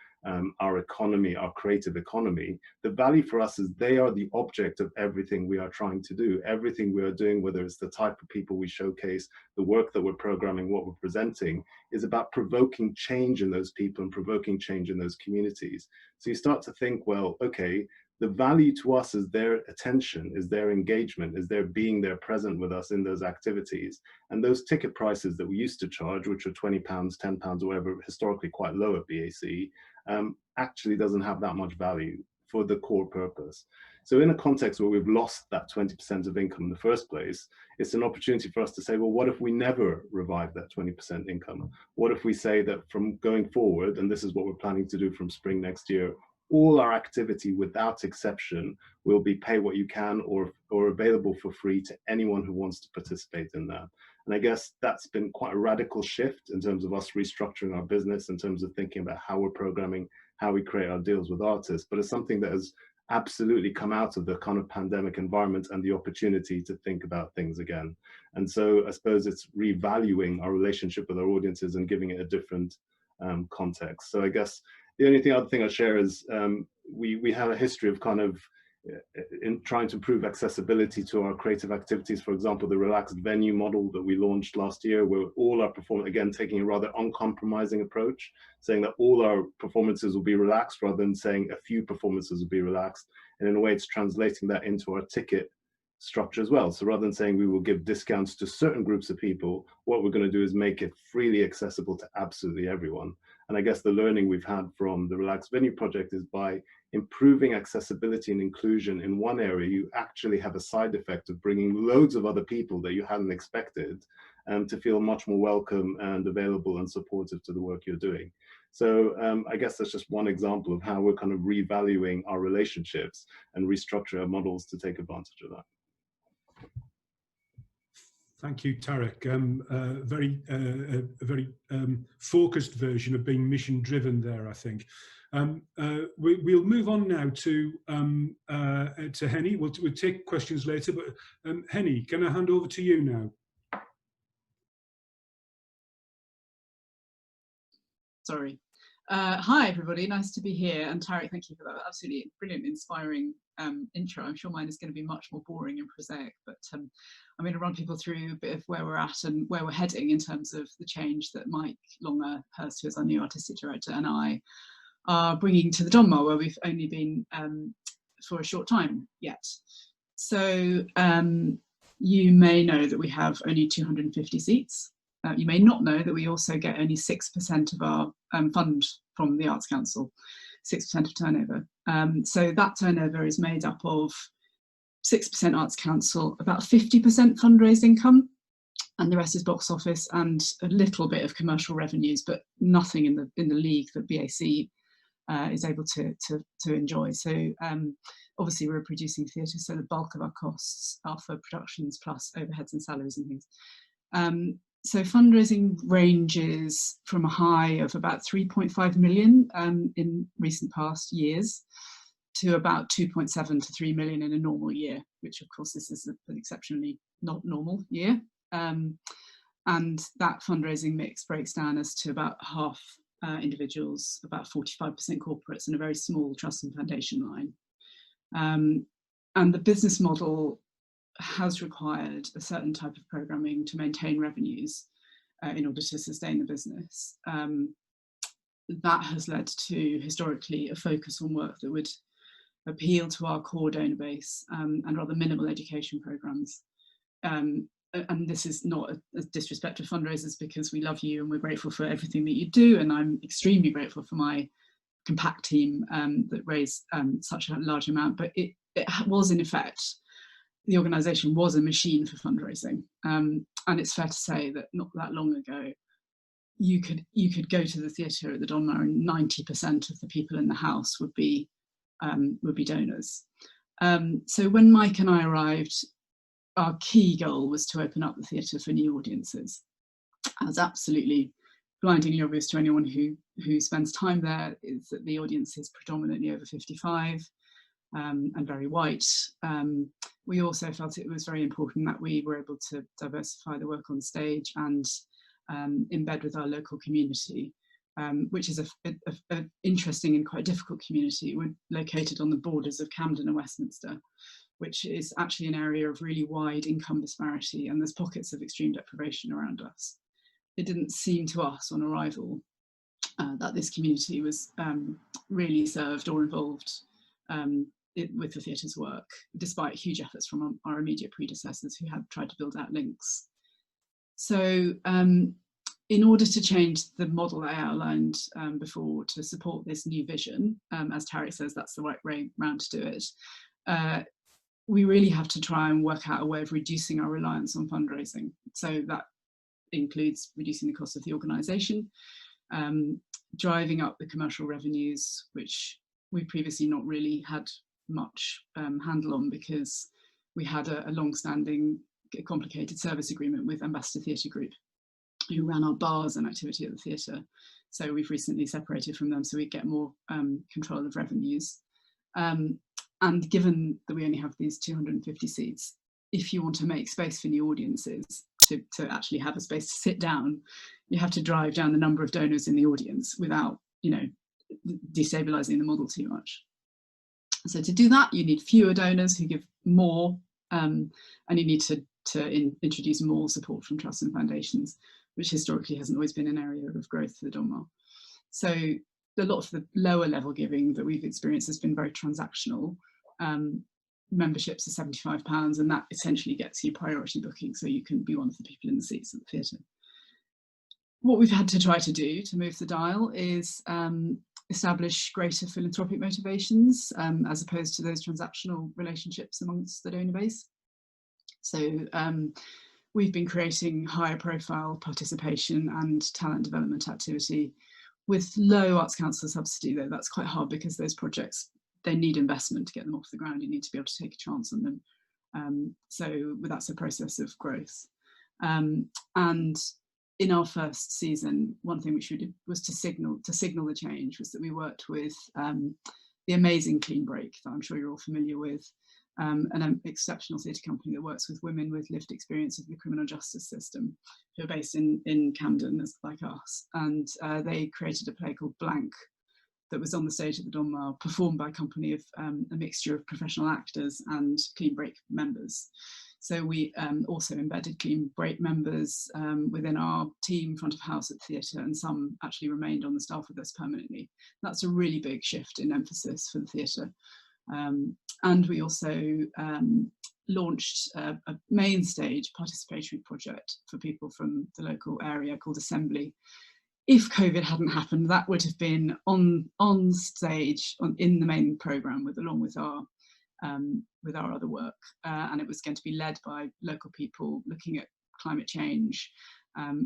our economy, our creative economy. The value for us is they are the object of everything we are trying to do. Everything we are doing, whether it's the type of people we showcase, the work that we're programming, what we're presenting, is about provoking change in those people and provoking change in those communities. So you start to think, well, okay, the value to us is their attention, is their engagement, is their being there present with us in those activities. And those ticket prices that we used to charge, which are £20, £10, or whatever, historically quite low at BAC, actually doesn't have that much value for the core purpose. So in a context where we've lost that 20% of income in the first place, it's an opportunity for us to say, well, what if we never revive that 20% income? What if we say that from going forward, and this is what we're planning to do from spring next year, all our activity without exception will be pay what you can or available for free to anyone who wants to participate in that. And I guess that's been quite a radical shift in terms of us restructuring our business, in terms of thinking about how we're programming, how we create our deals with artists. But it's something that has absolutely come out of the kind of pandemic environment and the opportunity to think about things again. And so I suppose it's revaluing our relationship with our audiences and giving it a different context. So I guess the only other thing I'll share is we have a history of kind of in trying to improve accessibility to our creative activities. For example, the relaxed venue model that we launched last year, where all our performance, again, taking a rather uncompromising approach, saying that all our performances will be relaxed rather than saying a few performances will be relaxed. And in a way, it's translating that into our ticket structure as well. So rather than saying we will give discounts to certain groups of people, what we're going to do is make it freely accessible to absolutely everyone. And I guess the learning we've had from the Relaxed Venue project is by improving accessibility and inclusion in one area, you actually have a side effect of bringing loads of other people that you hadn't expected to feel much more welcome and available and supportive to the work you're doing. So I guess that's just one example of how we're kind of revaluing our relationships and restructure our models to take advantage of that. Thank you, Tarek. A very focused version of being mission-driven there, I think. We'll move on now to Henny. We'll take questions later, but Henny, can I hand over to you now? Sorry. Hi, everybody. Nice to be here. And Tarek, thank you for that absolutely brilliant, inspiring intro. I'm sure mine is going to be much more boring and prosaic, but I'm going to run people through a bit of where we're at and where we're heading in terms of the change that Mike Longhurst, who is our new artistic director, and I are bringing to the Donmar, where we've only been for a short time yet. So you may know that we have only 250 seats. You may not know that we also get only 6% of our fund from the Arts Council, 6% of turnover. So that turnover is made up of 6% Arts Council, about 50% fundraised income, and the rest is box office and a little bit of commercial revenues, but nothing in the league that BAC is able to enjoy. So obviously we're a producing theatre, so the bulk of our costs are for productions plus overheads and salaries and things. So fundraising ranges from a high of about 3.5 million in recent past years to about 2.7 to 3 million in a normal year, which of course this is an exceptionally not normal year. And that fundraising mix breaks down as to about half individuals, about 45% corporates, and a very small trust and foundation line. And the business model has required a certain type of programming to maintain revenues in order to sustain the business. That has led to historically a focus on work that would appeal to our core donor base and rather minimal education programs. And this is not a disrespect to fundraisers, because we love you and we're grateful for everything that you do, and I'm extremely grateful for my compact team that raised such a large amount, but it was in effect, the organisation was a machine for fundraising, and it's fair to say that not that long ago, you could go to the theatre at the Donmar and 90% of the people in the house would be donors. So when Mike and I arrived, our key goal was to open up the theatre for new audiences. As absolutely blindingly obvious to anyone who spends time there is that the audience is predominantly over 55. And very white. We also felt it was very important that we were able to diversify the work on stage and embed with our local community, which is an interesting and quite difficult community. We're located on the borders of Camden and Westminster, which is actually an area of really wide income disparity, and there's pockets of extreme deprivation around us. It didn't seem to us on arrival that this community was really served or involved with the theatre's work, despite huge efforts from our immediate predecessors who had tried to build out links. So in order to change the model that I outlined before to support this new vision, as Tarek says, that's the right way round to do it, we really have to try and work out a way of reducing our reliance on fundraising. So that includes reducing the cost of the organisation, driving up the commercial revenues, which we previously not really had much handle on, because we had a long-standing complicated service agreement with Ambassador Theatre Group, who ran our bars and activity at the theatre. So we've recently separated from them so we get more control of revenues. And given that we only have these 250 seats, if you want to make space for new audiences to actually have a space to sit down, you have to drive down the number of donors in the audience without, destabilising the model too much. So to do that, you need fewer donors who give more, and you need to introduce more support from trusts and foundations, which historically hasn't always been an area of growth for the Donmar. So a lot of the lower level giving that we've experienced has been very transactional. Memberships are £75, and that essentially gets you priority booking, so you can be one of the people in the seats at the theatre. What we've had to try to do to move the dial is establish greater philanthropic motivations as opposed to those transactional relationships amongst the donor base. So we've been creating higher profile participation and talent development activity with low Arts Council subsidy, though that's quite hard because those projects, they need investment to get them off the ground. You need to be able to take a chance on them. So that's a process of growth. And in our first season, one thing which we did was to signal the change, was that we worked with the amazing Clean Break, that I'm sure you're all familiar with, an exceptional theatre company that works with women with lived experience of the criminal justice system, who are based in Camden, like us. And they created a play called Blank that was on the stage at the Donmar, performed by a company of a mixture of professional actors and Clean Break members. So we also embedded Clean Break members within our team, front of house at the theatre, and some actually remained on the staff with us permanently. That's a really big shift in emphasis for the theatre. And we also launched a main stage participatory project for people from the local area called Assembly. If COVID hadn't happened, that would have been on stage in the main programme along with our other work, and it was going to be led by local people looking at climate change.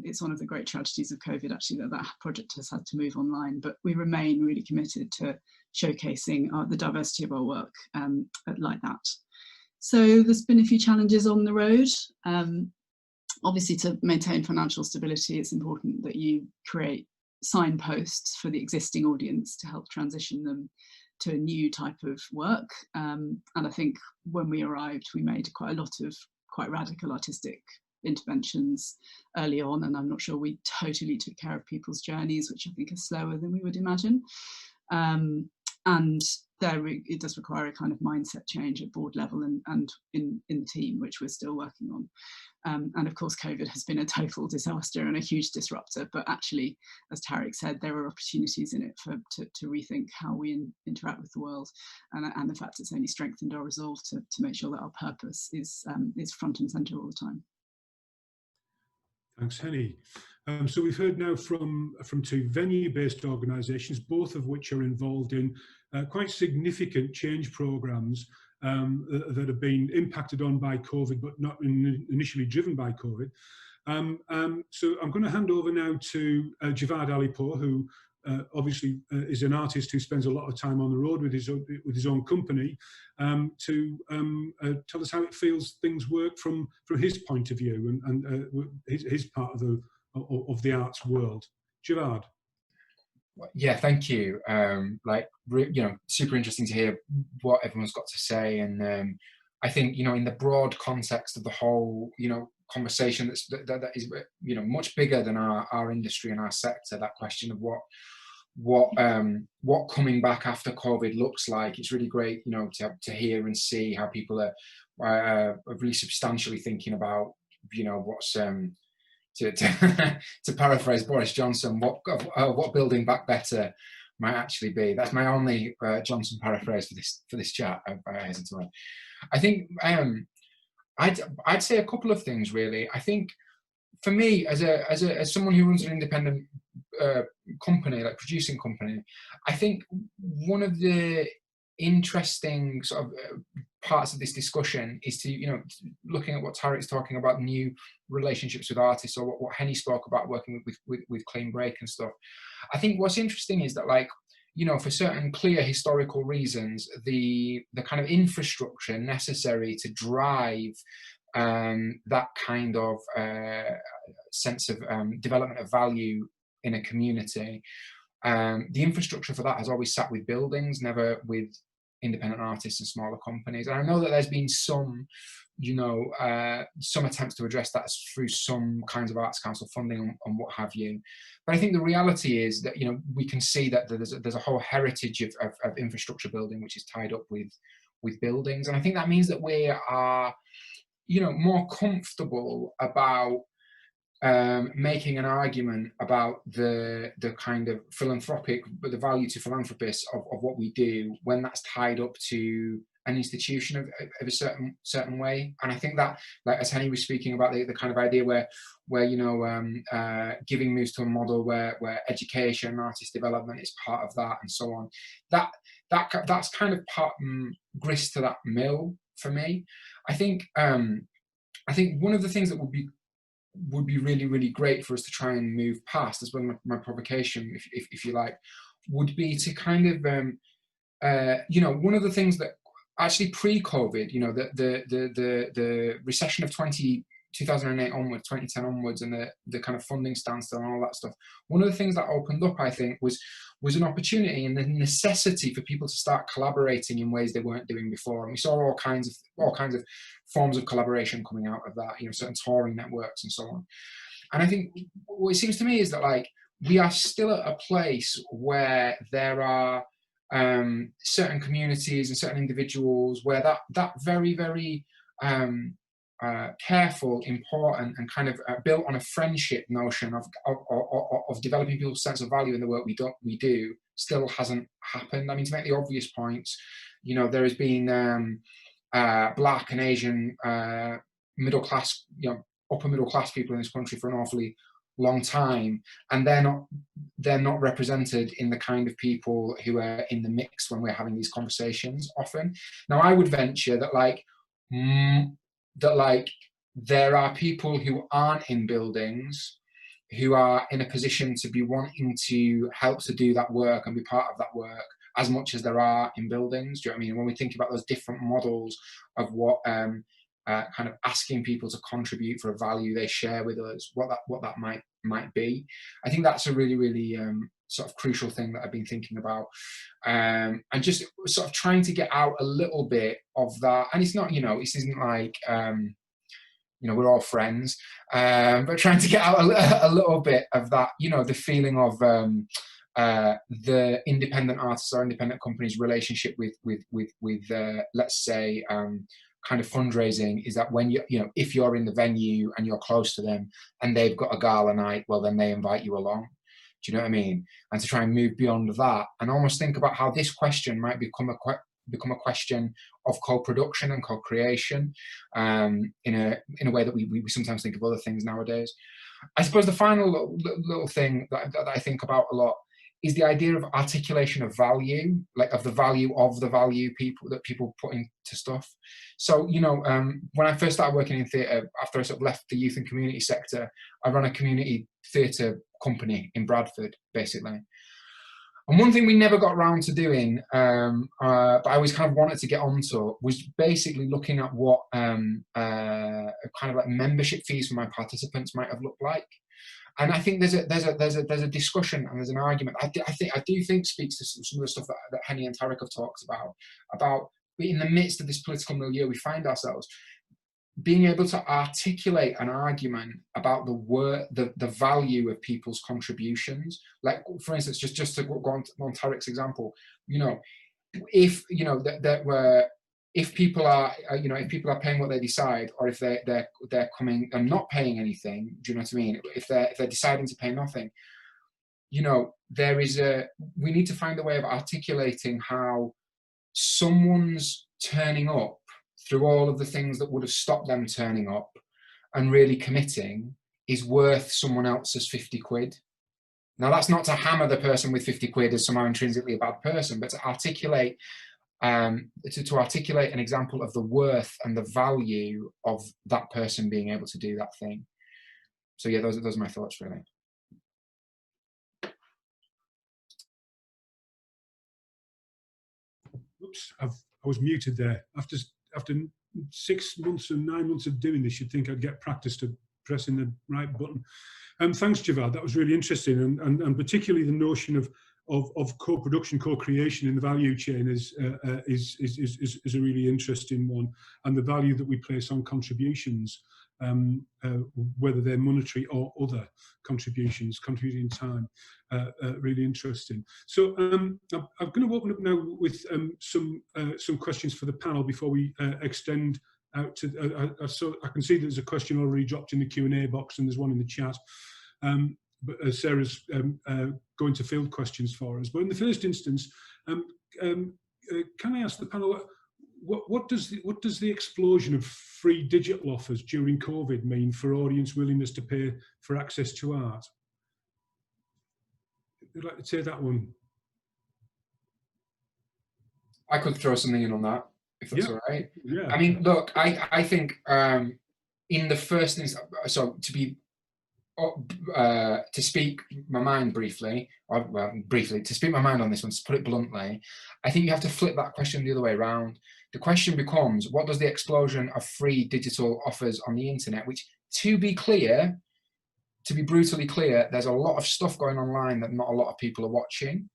It's one of the great tragedies of COVID, actually, that project has had to move online, but we remain really committed to showcasing the diversity of our work like that. So there's been a few challenges on the road. Obviously, to maintain financial stability, it's important that you create signposts for the existing audience to help transition them to a new type of work. And I think when we arrived, we made quite a lot of quite radical artistic interventions early on, and I'm not sure we totally took care of people's journeys, which I think are slower than we would imagine. And it does require a kind of mindset change at board level and in the team, which we're still working on. And of course, COVID has been a total disaster and a huge disruptor, but actually, as Tarek said, there are opportunities in it to rethink how we interact with the world. And the fact it's only strengthened our resolve to make sure that our purpose is front and centre all the time. Thanks, Henny. So we've heard now from two venue-based organisations, both of which are involved in quite significant change programmes that have been impacted on by COVID, but not initially driven by COVID. So I'm going to hand over now to Javad Alipoor, who obviously is an artist who spends a lot of time on the road with his own company, to tell us how it feels things work from his point of view and his part of the arts world. Javad. Yeah, thank you. Super interesting to hear what everyone's got to say, and I think in the broad context of the whole conversation that is much bigger than our industry and our sector. That question of what coming back after COVID looks like. It's really great, to hear and see how people are really substantially thinking about what's to paraphrase Boris Johnson, what building back better might actually be. That's my only Johnson paraphrase for this chat. I hesitate. I think I'd say a couple of things really. I think for me, as someone who runs an independent company, like producing company, I think one of the interesting sort of parts of this discussion is to looking at what Tarek's talking about, new relationships with artists, or what Henny spoke about working with Clean Break and stuff. I think what's interesting is that, like, for certain clear historical reasons, the kind of infrastructure necessary to drive that kind of sense of development of value in a community, the infrastructure for that has always sat with buildings, never with independent artists and smaller companies. And I know that there's been some attempts to address that through some kinds of arts council funding and what have you. But I think the reality is that we can see that there's a whole heritage of infrastructure building which is tied up with buildings, and I think that means that we are more comfortable about making an argument about the kind of philanthropic, but the value to philanthropists of what we do when that's tied up to an institution of a certain way. And I think that, like as Henny was speaking about, the kind of idea where giving moves to a model where education and artist development is part of that, and so on. That's kind of part grist to that mill for me. I think one of the things that would be really, really great for us to try and move past, as well, my provocation, if you like, would be to kind of one of the things that actually pre-COVID, the recession of 20 2008 onwards, 2010 onwards, and the kind of funding standstill and all that stuff, one of the things that opened up, I think, was an opportunity and the necessity for people to start collaborating in ways they weren't doing before. And we saw all kinds of forms of collaboration coming out of that, you know, certain touring networks and so on. And I think what it seems to me is that, like, we are still at a place where there are certain communities and certain individuals where that very, very careful, important, and kind of built on a friendship notion of developing people's sense of value in the work we do still hasn't happened. I mean, to make the obvious points, you know, there has been Black and Asian middle class, you know, upper middle class people in this country for an awfully long time, and they're not represented in the kind of people who are in the mix when we're having these conversations often. Now, I would venture that there are people who aren't in buildings who are in a position to be wanting to help to do that work and be part of that work as much as there are in buildings. Do you know what I mean? When we think about those different models of what kind of asking people to contribute for a value they share with us, what that might be, I think that's a really, really sort of crucial thing that I've been thinking about, and just sort of trying to get out a little bit of that. And it's not, you know, this isn't like you know, we're all friends, but trying to get out a little bit of that, you know, the feeling of the independent artists or independent companies' relationship with let's say kind of fundraising, is that when you know, if you're in the venue and you're close to them and they've got a gala night, well, then they invite you along. Do you know what I mean? And to try and move beyond that and almost think about how this question might become a question of co-production and co-creation, in a way that we sometimes think of other things nowadays. I suppose the final little thing that I think about a lot is the idea of articulation of value, like of the value that people put into stuff. So, you know, when I first started working in theatre, after I sort of left the youth and community sector, I ran a community theatre company in Bradford, basically. And one thing we never got around to doing, but I always kind of wanted to get onto, was basically looking at what kind of like membership fees for my participants might have looked like. And I think there's a discussion and there's an argument. I do think speaks to some of the stuff that Henny and Tarek have talked about in the midst of this political milieu we find ourselves, being able to articulate an argument about the value of people's contributions. Like, for instance, just to go on Tarek's example, you know, if you know if people are paying what they decide, or if they're coming and not paying anything, do you know what I mean? If they're deciding to pay nothing, you know, we need to find a way of articulating how someone's turning up through all of the things that would have stopped them turning up and really committing is worth someone else's 50 quid. Now, that's not to hammer the person with 50 quid as somehow intrinsically a bad person, but to articulate an example of the worth and the value of that person being able to do that thing. So yeah, those are my thoughts, really. Oops, I was muted there. After 6 months and 9 months of doing this, you'd think I'd get practice to pressing the right button. Thanks, Javad. That was really interesting, and particularly the notion of co-production, co-creation in the value chain is a really interesting one, and the value that we place on contributions, whether they're monetary or other contributions, contributing time, really interesting. So I'm going to open up now with some questions for the panel before we extend out to. So I can see there's a question already dropped in the Q&A box, and there's one in the chat. But Sarah's going to field questions for us. But in the first instance, can I ask the panel, what does the explosion of free digital offers during COVID mean for audience willingness to pay for access to art? I'd like to take that one. I could throw something in on that, if that's all right. Yeah. I mean, look, I think in the first instance, so to speak my mind briefly, to speak my mind on this one, to put it bluntly, I think you have to flip that question the other way around. The question becomes, what does the explosion of free digital offers on the internet, which to be clear, to be brutally clear, there's a lot of stuff going online that not a lot of people are watching.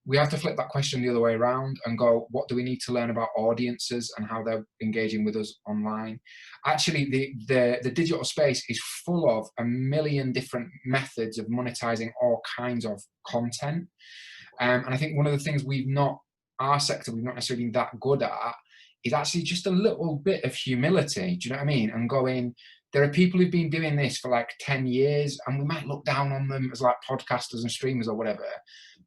We have to flip that question the other way around and go, what do we need to learn about audiences and how they're engaging with us online? Actually, the digital space is full of a million different methods of monetizing all kinds of content. And I think one of the things our sector, we've not necessarily been that good at, is actually just a little bit of humility. Do you know what I mean? And going, there are people who've been doing this for like 10 years and we might look down on them as like podcasters and streamers or whatever,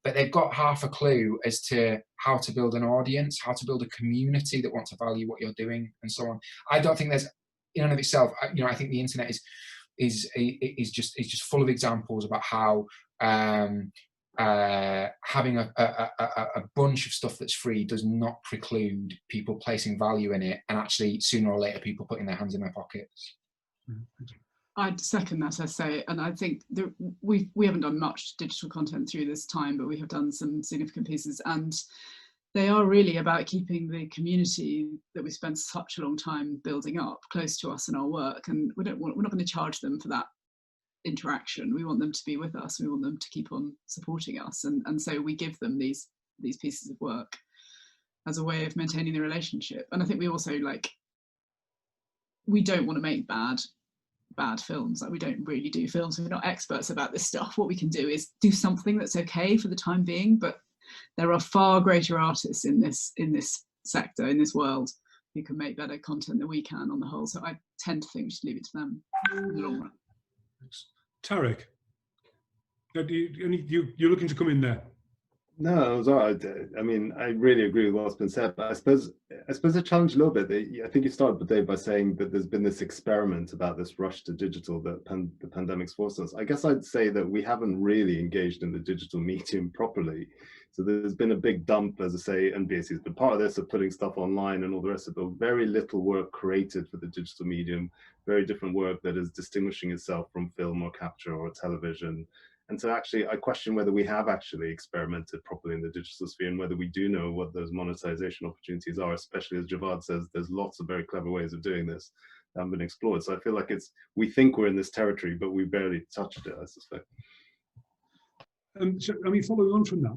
but they've got half a clue as to how to build an audience, how to build a community that wants to value what you're doing and so on. I don't think there's, in and of itself, you know, I think the internet is just full of examples about how having a bunch of stuff that's free does not preclude people placing value in it, and actually sooner or later people putting their hands in their pockets. I'd second that, I say, and I think we haven't done much digital content through this time, but we have done some significant pieces, and they are really about keeping the community that we spent such a long time building up close to us in our work, and we're not going to charge them for that interaction. We want them to be with us. We want them to keep on supporting us, and so we give them these pieces of work as a way of maintaining the relationship. And I think we also, like, we don't want to make bad films. Like, we don't really do films. We're not experts about this stuff. What we can do is do something that's okay for the time being, but there are far greater artists in this sector, in this world, who can make better content than we can on the whole. So I tend to think we should leave it to them in the long run. Tarek, you're looking to come in there? No, it was all right. I mean, I really agree with what's been said, but I suppose I challenge a little bit. I think you started, Dave, by saying that there's been this experiment about this rush to digital that the pandemic's forced us. I guess I'd say that we haven't really engaged in the digital medium properly. So there's been a big dump, as I say, and BAC has been part of this, of putting stuff online and all the rest of it. Very little work created for the digital medium, very different work that is distinguishing itself from film or capture or television. And so actually, I question whether we have actually experimented properly in the digital sphere and whether we do know what those monetization opportunities are, especially as Javad says, there's lots of very clever ways of doing this that haven't been explored. So I feel like we think we're in this territory, but we barely touched it, I suspect. So, I mean, following on from that,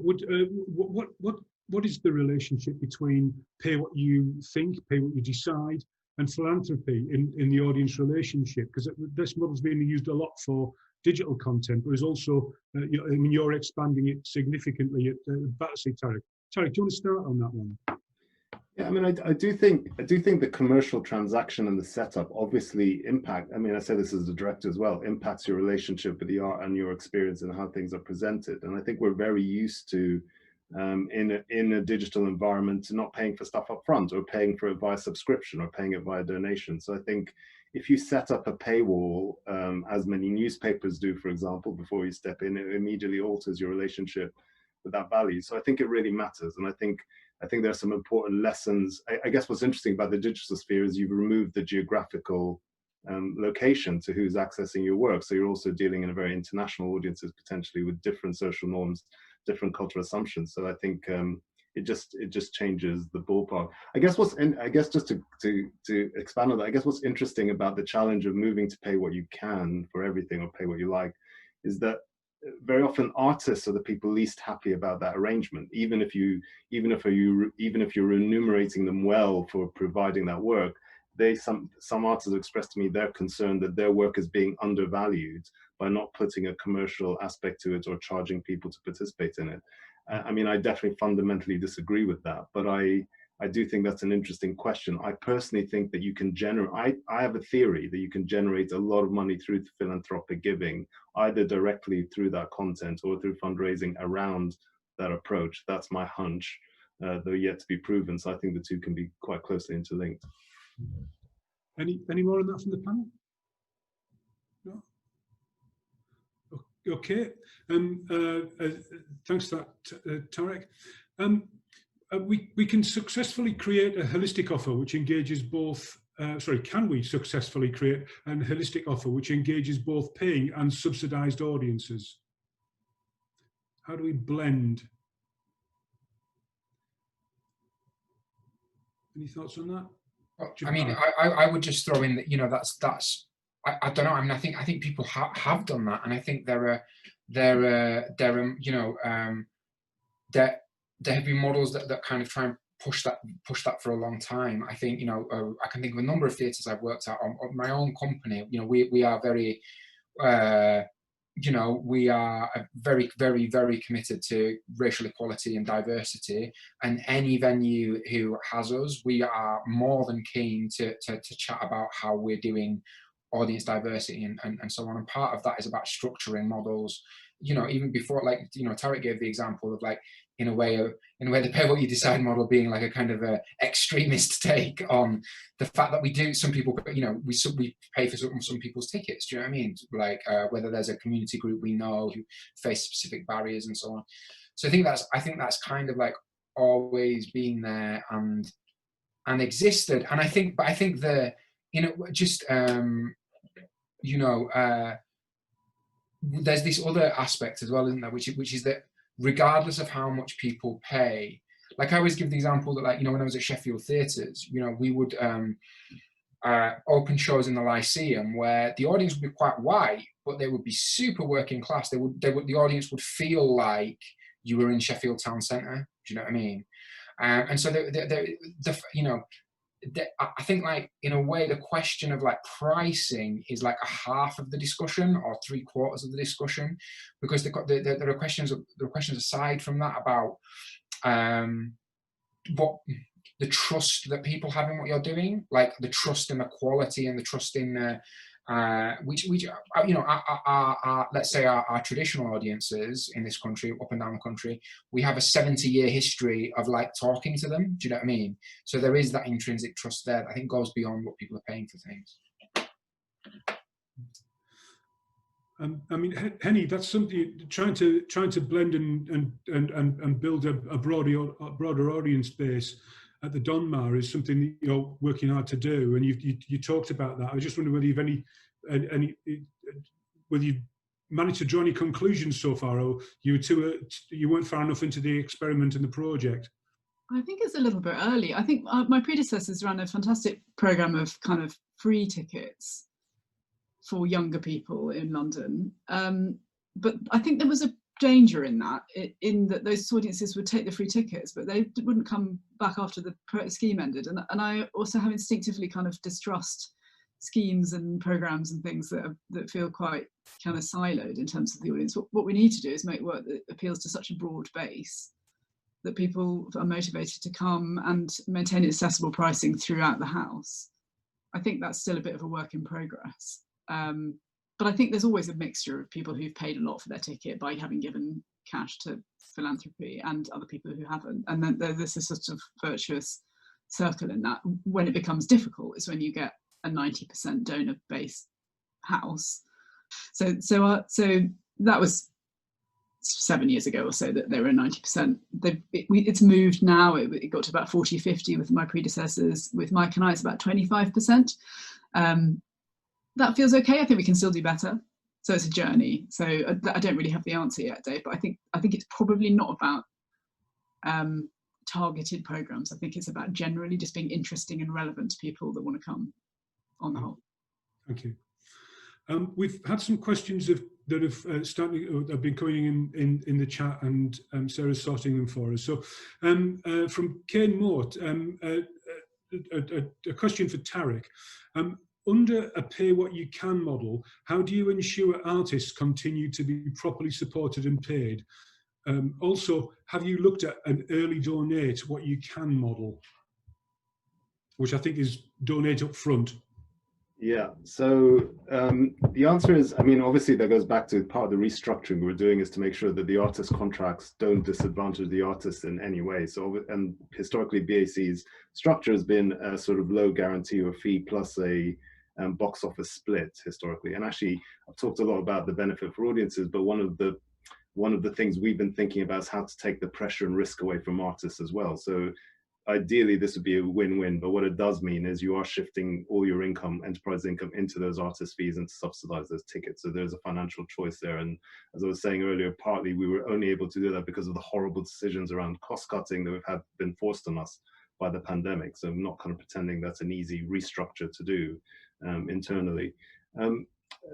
what is the relationship between pay what you think, pay what you decide, and philanthropy in the audience relationship? Because this model's being used a lot for digital content, but is also, I mean, you're expanding it significantly at Battersea, Tarek. Tarek, do you want to start on that one? Yeah, I mean, I do think the commercial transaction and the setup obviously impact. I mean, I say this as a director as well, impacts your relationship with the art and your experience and how things are presented. And I think we're very used to, in a digital environment, to not paying for stuff up front, or paying for it via subscription, or paying it via donation. So I think if you set up a paywall, as many newspapers do, for example, before you step in, it immediately alters your relationship with that value. So I think it really matters. And I think there are some important lessons. I guess what's interesting about the digital sphere is you've removed the geographical location to who's accessing your work. So you're also dealing in a very international audiences, potentially with different social norms, different cultural assumptions. So I think it just changes the ballpark. I guess just to expand on that, I guess what's interesting about the challenge of moving to pay what you can for everything or pay what you like is that very often artists are the people least happy about that arrangement. Even if you're remunerating them well for providing that work, some artists expressed to me their concern that their work is being undervalued by not putting a commercial aspect to it or charging people to participate in it. I mean, I definitely fundamentally disagree with that, but I do think that's an interesting question. I personally think that you can generate, I have a theory that you can generate a lot of money through philanthropic giving, either directly through that content or through fundraising around that approach. That's my hunch, though yet to be proven. So I think the two can be quite closely interlinked. Any more on that from the panel? No? Okay. Thanks for that, Tarek. We can successfully create a holistic offer which engages both, can we successfully create a holistic offer which engages both paying and subsidised audiences? How do we blend? Any thoughts on that? I mean, I would just throw in that, you know, that's I don't know. I mean, I think people have done that, and I think there you know, there have been models that kind of try and push that for a long time. I think, you know, I can think of a number of theatres I've worked at on my own company. You know, we are very, you know, we are very, very, very committed to racial equality and diversity. And any venue who has us, we are more than keen to chat about how we're doing audience diversity and so on. And part of that is about structuring models. You know, even before, like, you know, Tarek gave the example of, like, in a way the pay what you decide model being like a kind of a extremist take on the fact that we do, some people, you know, we pay for some people's tickets. Do you know what I mean? Like, whether there's a community group we know who face specific barriers and so on. So I think that's kind of like always been there and existed. And I think the, you know, just you know, there's this other aspect as well, isn't there, which is that regardless of how much people pay, like I always give the example that, like, you know, when I was at Sheffield Theatres, you know, we would open shows in the Lyceum where the audience would be quite white, but they would be super working class. The audience would feel like you were in Sheffield Town Centre. Do you know what I mean? And so you know, I think, like, in a way, the question of, like, pricing is like a half of the discussion or 3/4 of the discussion, because there are questions aside from that about what the trust that people have in what you're doing, like the trust in the quality and the trust in which you know, our let's say our traditional audiences in this country, up and down the country, we have a 70-year history of, like, talking to them. Do you know what I mean? So there is that intrinsic trust there that I think goes beyond what people are paying for things. I mean, Henny, that's something, trying to blend and build a broader audience base at the Donmar is something that you're working hard to do, and you talked about that. I was just wondering whether you've whether you managed to draw any conclusions so far, or you weren't far enough into the experiment and the project. I think it's a little bit early. I think my predecessors ran a fantastic program of kind of free tickets for younger people in London, but I think there was a danger in that those audiences would take the free tickets, but they wouldn't come back after the scheme ended. And I also have instinctively kind of distrust schemes and programs and things that feel quite kind of siloed in terms of the audience. What we need to do is make work that appeals to such a broad base that people are motivated to come and maintain accessible pricing throughout the house. I think that's still a bit of a work in progress. But I think there's always a mixture of people who've paid a lot for their ticket by having given cash to philanthropy and other people who haven't. And then there's a sort of virtuous circle in that. When it becomes difficult is when you get a 90% donor-based house. So that was 7 years ago or so that they were 90%. It's moved now. It got to about 40, 50 with my predecessors. With Mike and I, it's about 25%. That feels okay. I think we can still do better. So it's a journey. So I don't really have the answer yet, Dave, but I think it's probably not about targeted programs. I think it's about generally just being interesting and relevant to people that want to come on the whole. Thank you. We've had some questions that have been coming in the chat, and Sarah's sorting them for us. So from Kane Mort, a question for Tarek. Under a pay what you can model, how do you ensure artists continue to be properly supported and paid? Also, have you looked at an early donate what you can model, which I think is donate up front? Yeah, so the answer is, I mean, obviously that goes back to part of the restructuring we're doing is to make sure that the artist contracts don't disadvantage the artists in any way. So, and historically BAC's structure has been a sort of low guarantee or fee plus a box office split historically. And actually, I've talked a lot about the benefit for audiences, but one of the things we've been thinking about is how to take the pressure and risk away from artists as well. So ideally this would be a win-win, but what it does mean is you are shifting all your income, enterprise income, into those artist fees and to subsidize those tickets. So there's a financial choice there. And as I was saying earlier, partly we were only able to do that because of the horrible decisions around cost cutting that have been forced on us by the pandemic. So I'm not kind of pretending that's an easy restructure to do internally.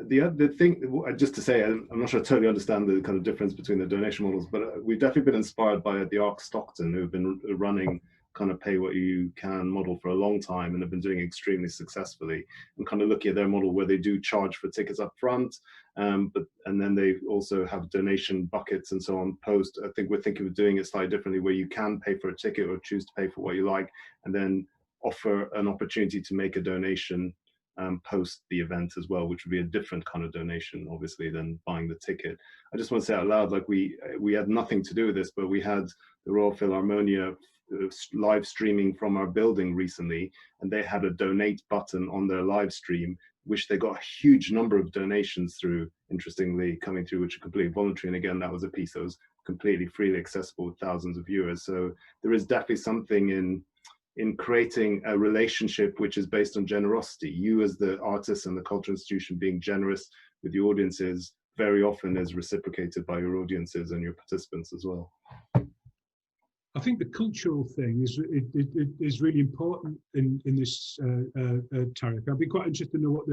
The other thing, just to say, I'm not sure I totally understand the kind of difference between the donation models, but we've definitely been inspired by the Arc Stockton, who've been running kind of pay what you can model for a long time and have been doing extremely successfully, and kind of looking at their model where they do charge for tickets up front, and then they also have donation buckets and so on post. I think we're thinking of doing it slightly differently, where you can pay for a ticket or choose to pay for what you like, and then offer an opportunity to make a donation post the event as well, which would be a different kind of donation, obviously, than buying the ticket. I just want to say out loud, like we had nothing to do with this, but we had the Royal Philharmonia live streaming from our building recently, and they had a donate button on their live stream, which they got a huge number of donations through, interestingly, coming through, which are completely voluntary. And again, that was a piece that was completely freely accessible with thousands of viewers. So there is definitely something in creating a relationship which is based on generosity. You as the artist and the cultural institution being generous with your audiences very often is reciprocated by your audiences and your participants as well. I think the cultural thing is really important in this, Tarek. I'd be quite interested to know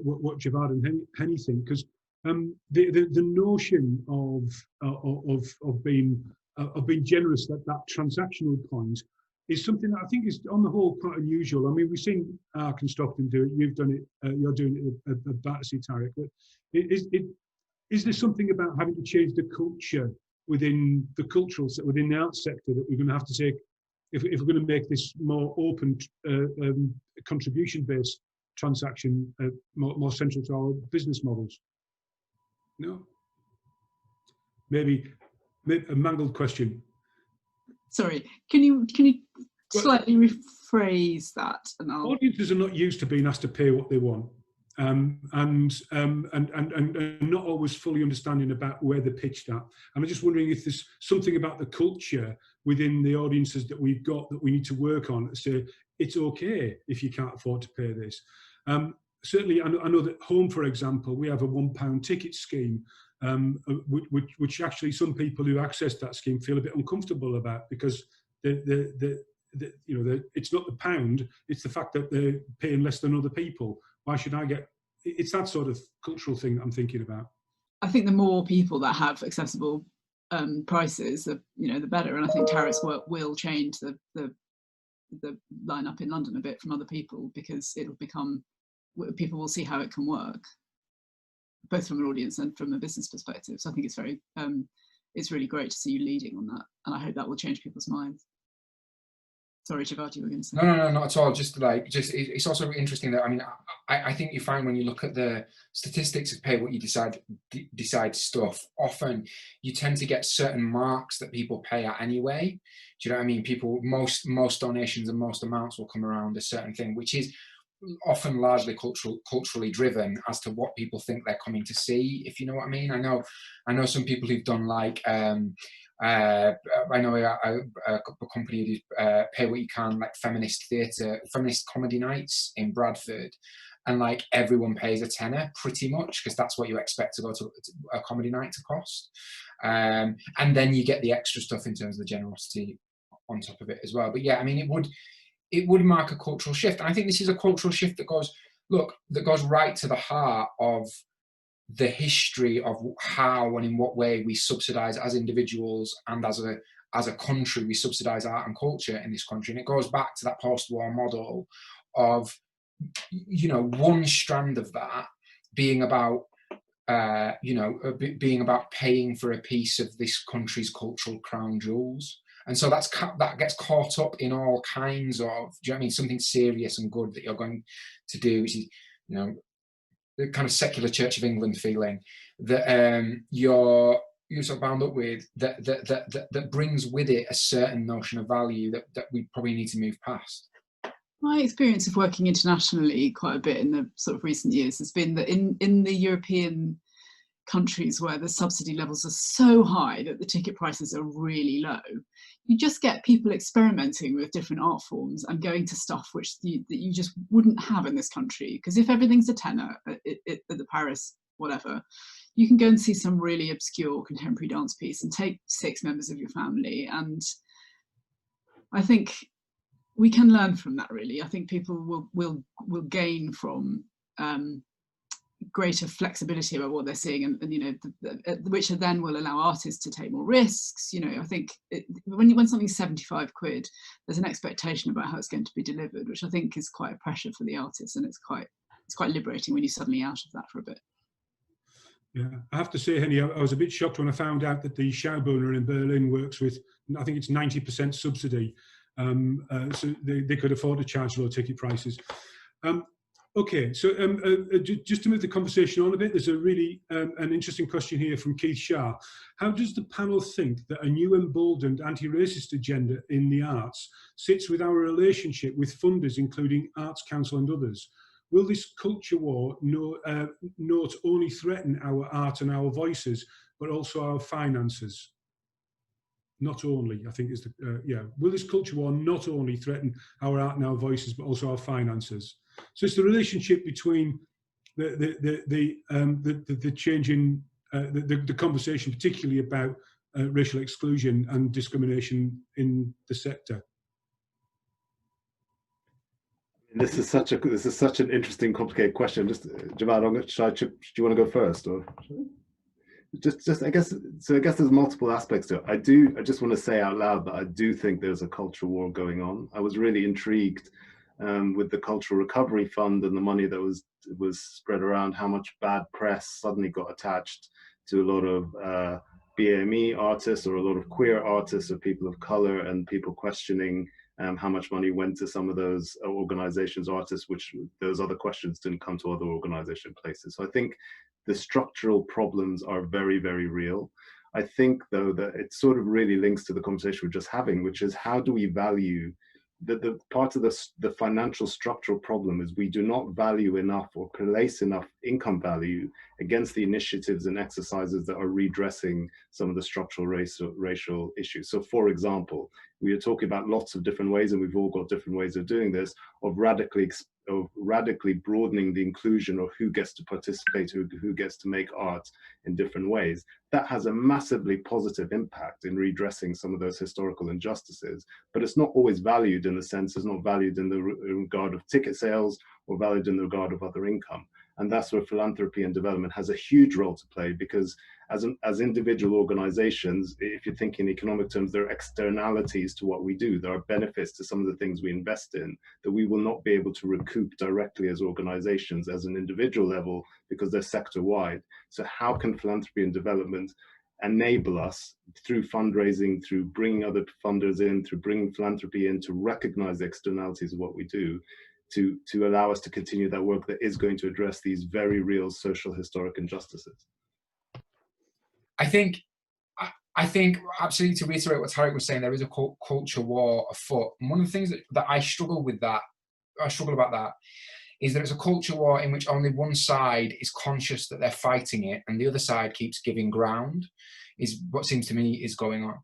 what Javad and Henny think, because the notion of being generous at that transactional point is something that I think is on the whole quite unusual. I mean, we've seen Arc and Stockton do it. You've done it. You're doing it at Battersea, Tarek. But is there something about having to change the culture within the cultural, within the arts sector, that we're going to have to take, if we're going to make this more open, contribution-based transaction more central to our business models? No? Maybe a mangled question. Sorry, can you slightly rephrase that? And audiences are not used to being asked to pay what they want, and not always fully understanding about where they're pitched at. And I'm just wondering if there's something about the culture within the audiences that we've got that we need to work on to say it's okay if you can't afford to pay this. Certainly, I know that Home, for example, we have a £1 ticket scheme, which actually some people who access that scheme feel a bit uncomfortable about, because it's not the pound, it's the fact that they're paying less than other people. Why should I get? It's that sort of cultural thing that I'm thinking about. I think the more people that have accessible prices, the better. And I think Tarek's work will change the lineup in London a bit from other people, because it'll become, people will see how it can work, both from an audience and from a business perspective. So I think it's really great to see you leading on that, and I hope that will change people's minds. Sorry, Javad, you were going to say. No, not at all. It's also interesting that, I mean, I think you find when you look at the statistics of pay what you decide stuff, often you tend to get certain marks that people pay at anyway. Do you know what I mean? Most donations and most amounts will come around a certain thing, which is often largely culturally driven as to what people think they're coming to see, if you know what I mean. I know some people who've done like I know a company who pay what you can, like feminist comedy nights in Bradford, and like everyone pays a tenner pretty much, because that's what you expect to go to a comedy night to cost, and then you get the extra stuff in terms of the generosity on top of it as well. But yeah, I mean, it would mark a cultural shift, and I think this is a cultural shift that goes right to the heart of the history of how and in what way we subsidise as individuals and as a country, we subsidise art and culture in this country. And it goes back to that post-war model of, one strand of that being about, being about paying for a piece of this country's cultural crown jewels. And so that gets caught up in all kinds of, do you know what I mean, something serious and good that you're going to do, which is, the kind of secular Church of England feeling that you're sort of bound up with, that brings with it a certain notion of value that we probably need to move past. My experience of working internationally quite a bit in the sort of recent years has been that in the European countries where the subsidy levels are so high that the ticket prices are really low, you just get people experimenting with different art forms and going to stuff that you just wouldn't have in this country. Because if everything's a tenner at the Paris whatever, you can go and see some really obscure contemporary dance piece and take 6 members of your family. And I think we can learn from that, really. I think people will gain from greater flexibility about what they're seeing, and you know, which then will allow artists to take more risks. You know, I think when something's 75 quid, there's an expectation about how it's going to be delivered, which I think is quite a pressure for the artists, and it's quite liberating when you're suddenly out of that for a bit. Yeah, I have to say, Henny, I was a bit shocked when I found out that the Schaubühne in Berlin works with, I think it's 90% subsidy, so they could afford to charge low ticket prices. Okay, so just to move the conversation on a bit, there's a really an interesting question here from Keith Shah. How does the panel think that a new emboldened anti-racist agenda in the arts sits with our relationship with funders, including Arts Council and others? Will this culture war not only threaten our art and our voices, but also our finances? Not only, I think is the, yeah. Will this culture war not only threaten our art and our voices, but also our finances? So it's the relationship between the change in the conversation, particularly about racial exclusion and discrimination in the sector. This is such an interesting, complicated question. Just Javad, do you want to go first, or just I guess there's multiple aspects to it. I just want to say out loud that I do think there's a cultural war going on. I was really intrigued with the Cultural Recovery Fund and the money that was spread around, how much bad press suddenly got attached to a lot of BAME artists or a lot of queer artists or people of color, and people questioning how much money went to some of those organizations, artists, which those other questions didn't come to other organization places. So I think the structural problems are very, very real. I think, though, that it sort of really links to the conversation we're just having, which is how do we value the part of the financial structural problem is we do not value enough or place enough income value against the initiatives and exercises that are redressing some of the structural racial issues. So, for example, we are talking about lots of different ways, and we've all got different ways of doing this, of radically broadening the inclusion of who gets to participate, who gets to make art in different ways. That has a massively positive impact in redressing some of those historical injustices, but it's not always valued in the sense, it's not valued in the regard of ticket sales or valued in the regard of other income. And that's where philanthropy and development has a huge role to play, because as individual organizations, if you think in economic terms, there are externalities to what we do. There are benefits to some of the things we invest in that we will not be able to recoup directly as organizations, as an individual level, because they're sector-wide. So how can philanthropy and development enable us through fundraising, through bringing other funders in, through bringing philanthropy in, to recognize the externalities of what we do, to allow us to continue that work that is going to address these very real social historic injustices? I think absolutely, to reiterate what Tarek was saying, there is a culture war afoot. And one of the things that I struggle about that is that it's a culture war in which only one side is conscious that they're fighting it and the other side keeps giving ground, is what seems to me is going on.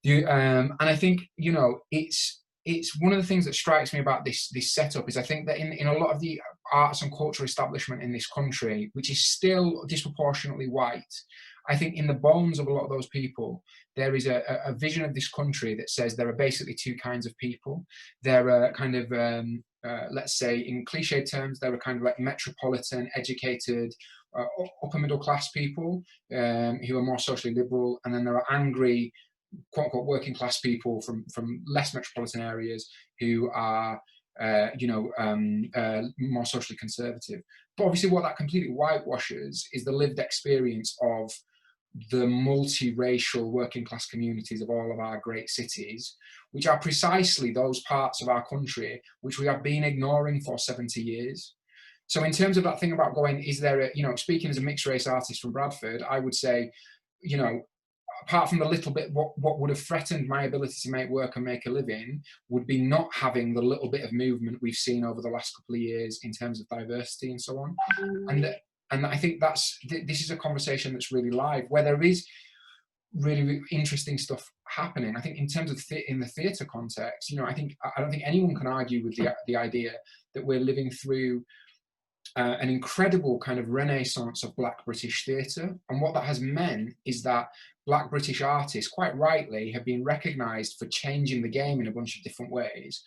And I think, you know, it's one of the things that strikes me about this setup is I think that in a lot of the arts and culture establishment in this country, which is still disproportionately white, I think in the bones of a lot of those people, there is a vision of this country that says there are basically two kinds of people. There are kind of, let's say in cliche terms, there are kind of like metropolitan, educated, upper middle class people who are more socially liberal, and then there are angry, quote unquote, working class people from less metropolitan areas who are, more socially conservative. But obviously what that completely whitewashes is the lived experience of the multiracial working class communities of all of our great cities, which are precisely those parts of our country which we have been ignoring for 70 years. So in terms of that thing about going, is there a, speaking as a mixed race artist from Bradford, I would say, apart from the little bit, what would have threatened my ability to make work and make a living would be not having the little bit of movement we've seen over the last couple of years in terms of diversity and so on. And I think this is a conversation that's really live, where there is really interesting stuff happening. I think in terms of in the theatre context, I don't think anyone can argue with the idea that we're living through an incredible kind of renaissance of Black British theatre. And what that has meant is that Black British artists, quite rightly, have been recognised for changing the game in a bunch of different ways.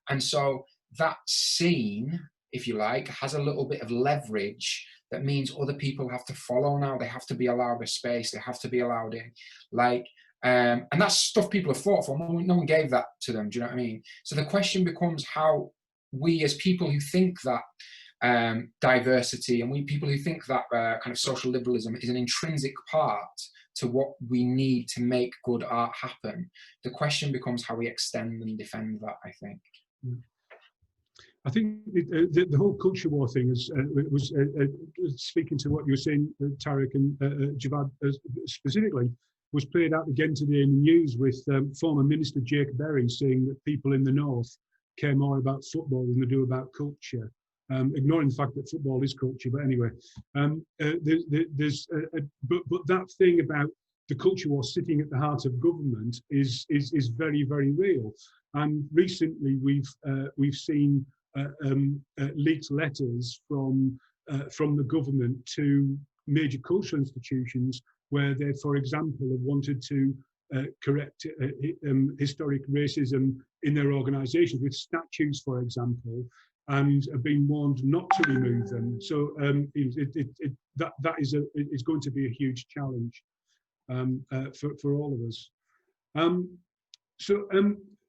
And so that scene, if you like, has a little bit of leverage that means other people have to follow now. They have to be allowed a space. They have to be allowed in. Like, and that's stuff people have fought for. No one gave that to them. Do you know what I mean? So the question becomes how we, as people who think that diversity, and we people who think that kind of social liberalism is an intrinsic part to what we need to make good art happen, the question becomes how we extend and defend that, I think. I think the whole culture war thing was speaking to what you were saying, Tarek and Javad specifically, was played out again today in the news with former Minister Jake Berry saying that people in the north care more about football than they do about culture, ignoring the fact that football is culture. But anyway, but that thing about the culture war sitting at the heart of government is very, very real. And recently we've seen leaked letters from the government to major cultural institutions where they, for example, have wanted to correct historic racism in their organisations with statues, for example, and have been warned not to remove them. So that is going to be a huge challenge for all of us.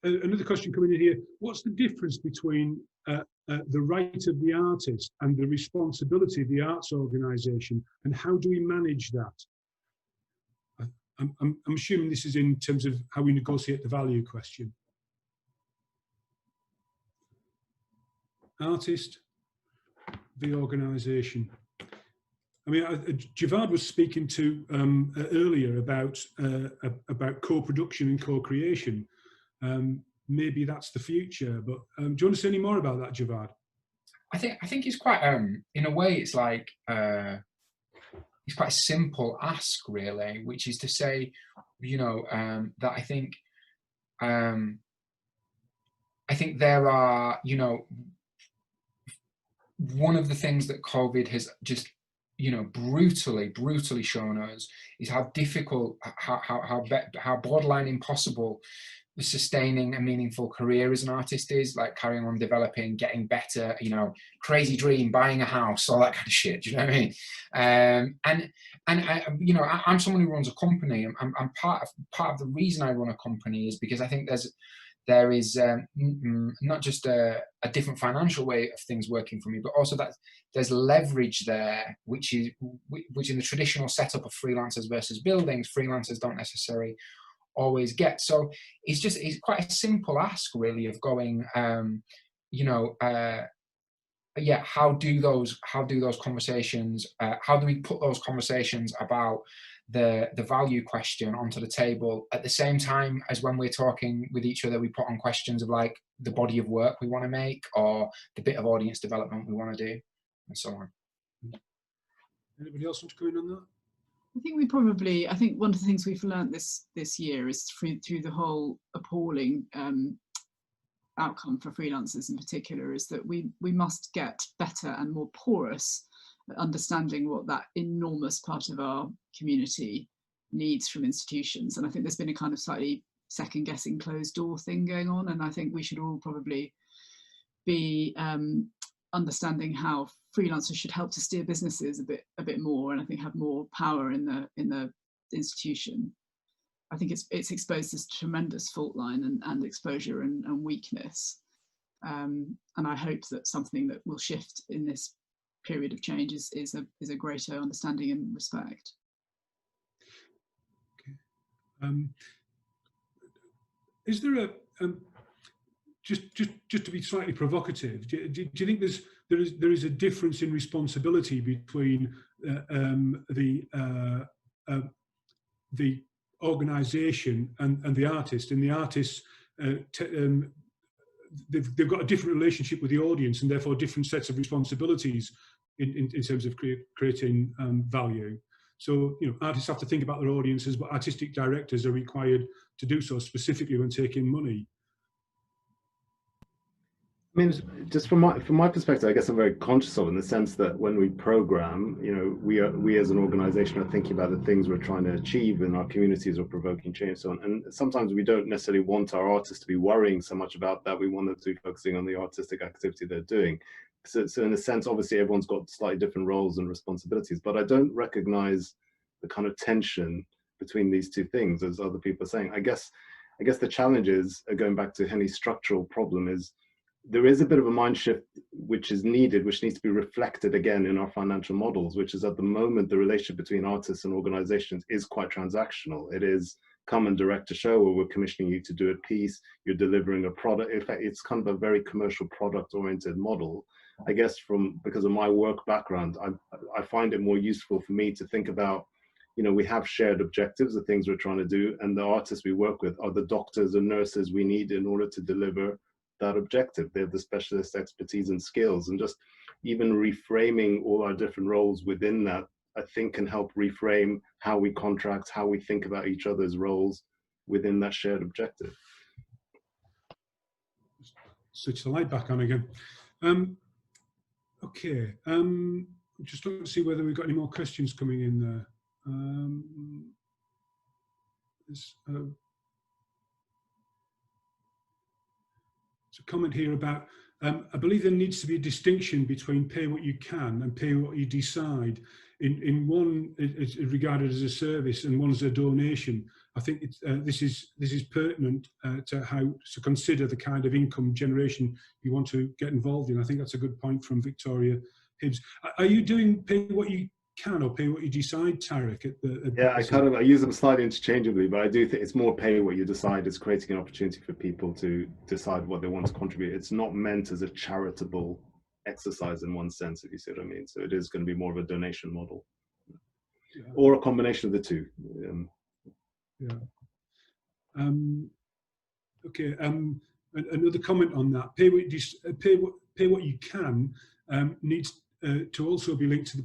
Another question coming in here: what's the difference between the right of the artist and the responsibility of the arts organisation, and how do we manage that? I'm assuming this is in terms of how we negotiate the value question. Artist, the organisation. I mean, Javad was speaking to earlier about co-production and co-creation. Maybe that's the future, but do you want to say any more about that, Javad? I think it's quite in a way it's like it's quite a simple ask, really, which is to say, you know, that I think there are, you know, one of the things that COVID has just, you know, brutally shown us is how difficult, how borderline impossible sustaining a meaningful career as an artist is, like carrying on developing, getting better, you know, crazy dream, buying a house, all that kind of shit. Do you know what I mean? And I, you know, I'm someone who runs a company. I'm part of the reason I run a company is because I think there is not just a different financial way of things working for me, but also that there's leverage there, which in the traditional setup of freelancers versus buildings, freelancers don't necessarily always get. So it's quite a simple ask, really, of going, you know, yeah, how do those conversations, how do we put those conversations about the value question onto the table at the same time as when we're talking with each other, we put on questions of like the body of work we want to make or the bit of audience development we want to do, and so on. Anybody else want to go in on that? I think one of the things we've learned this year is through the whole appalling outcome for freelancers in particular is that we must get better and more porous at understanding what that enormous part of our community needs from institutions. And I think there's been a kind of slightly second-guessing closed door thing going on, and I think we should all probably be understanding how freelancers should help to steer businesses a bit more, and I think have more power in the institution. I think it's exposed this tremendous fault line and exposure and weakness, and I hope that something that will shift in this period of change is a greater understanding and respect. Okay. Is there a just to be slightly provocative? Do you think there is a difference in responsibility between the organisation and the artist? And the artists, they've got a different relationship with the audience, and therefore different sets of responsibilities in terms of creating value. So, you know, artists have to think about their audiences, but artistic directors are required to do so, specifically when taking money. I mean, just from my perspective, I guess I'm very conscious of, in the sense that when we program, you know, we as an organisation are thinking about the things we're trying to achieve in our communities or provoking change and so on. And sometimes we don't necessarily want our artists to be worrying so much about that. We want them to be focusing on the artistic activity they're doing. So in a sense, obviously everyone's got slightly different roles and responsibilities, but I don't recognize the kind of tension between these two things, as other people are saying. I guess the challenge is, going back to Henny's structural problem, is there is a bit of a mind shift which is needed, which needs to be reflected again in our financial models, which is at the moment the relationship between artists and organizations is quite transactional. It is come and direct a show, or we're commissioning you to do a piece, you're delivering a product. In fact, it's kind of a very commercial product oriented model. I guess because of my work background, I find it more useful for me to think about, you know, we have shared objectives, the things we're trying to do, and the artists we work with are the doctors and nurses we need in order to deliver that objective. They have the specialist expertise and skills, and just even reframing all our different roles within that, I think, can help reframe how we contract, how we think about each other's roles within that shared objective. Switch the light back on again. Okay, just looking to see whether we've got any more questions coming in there. There's a comment here about, I believe there needs to be a distinction between pay what you can and pay what you decide. In one, it's regarded as a service, and one's a donation. I think this is pertinent to how to consider the kind of income generation you want to get involved in. I think that's a good point from Victoria Hibbs. Are you doing pay what you can or pay what you decide, Tarek? Yeah, I use them slightly interchangeably, but I do think it's more pay what you decide. It's creating an opportunity for people to decide what they want to contribute. It's not meant as a charitable exercise in one sense, if you see what I mean. So it is going to be more of a donation model, or a combination of the two. Yeah. Okay. Another comment on that: pay what you can needs to also be linked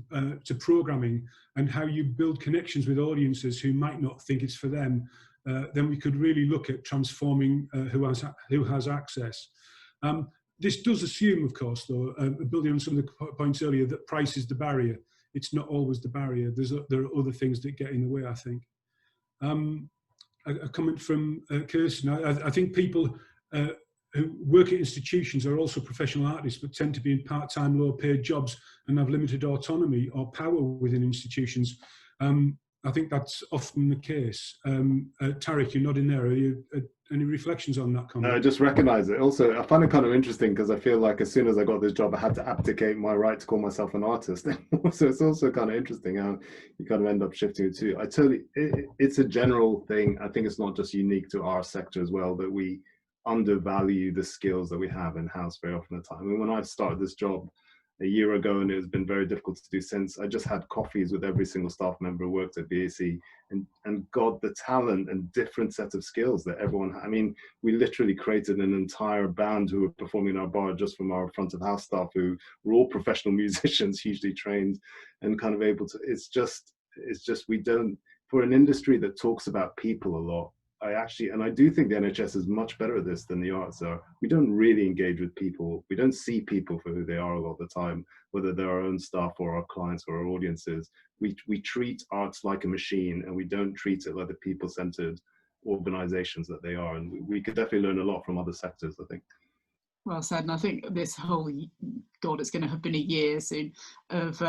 to programming and how you build connections with audiences who might not think it's for them. Then we could really look at transforming who has access. This does assume, of course, though, building on some of the points earlier, that price is the barrier. It's not always the barrier. There are other things that get in the way, I think. A comment from Kirsten. I think people who work at institutions are also professional artists, but tend to be in part-time, low-paid jobs and have limited autonomy or power within institutions. I think that's often the case. Tarek, you're not in there. Are you, any reflections on that comment? No, I just recognise it. Also, I find it kind of interesting because I feel like as soon as I got this job, I had to abdicate my right to call myself an artist. So it's also kind of interesting how you kind of end up shifting it too. It's a general thing. I think it's not just unique to our sector as well, that we undervalue the skills that we have in-house very often at the time. I mean, when I started this job a year ago, and it has been very difficult to do since, I just had coffees with every single staff member who worked at BAC, and got the talent and different set of skills that everyone had. I mean, we literally created an entire band who were performing in our bar just from our front of house staff, who were all professional musicians, hugely trained and kind of able to, it's just we don't, for an industry that talks about people a lot, I do think the NHS is much better at this than the arts are. We don't really engage with people. We don't see people for who they are a lot of the time, whether they're our own staff or our clients or our audiences. We treat arts like a machine, and we don't treat it like the people-centered organizations that they are. And we could definitely learn a lot from other sectors, I think. Well said, and I think this whole, God, it's going to have been a year soon, of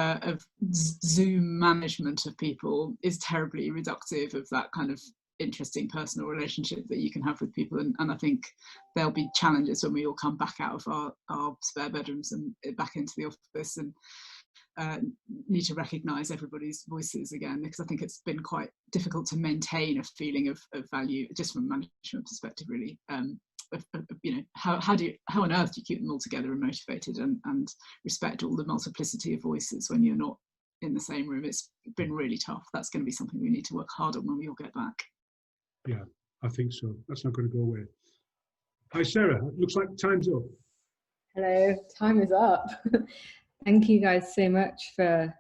Zoom management of people is terribly reductive of that kind of interesting personal relationship that you can have with people, and I think there'll be challenges when we all come back out of our spare bedrooms and back into the office, and need to recognise everybody's voices again, because I think it's been quite difficult to maintain a feeling of value just from a management perspective, really. You know, how on earth do you keep them all together and motivated and respect all the multiplicity of voices when you're not in the same room? It's been really tough. That's going to be something we need to work hard on when we all get back. Yeah, I think so. That's not going to go away. Hi, Sarah. Looks like time's up. Hello, time is up. Thank you guys so much for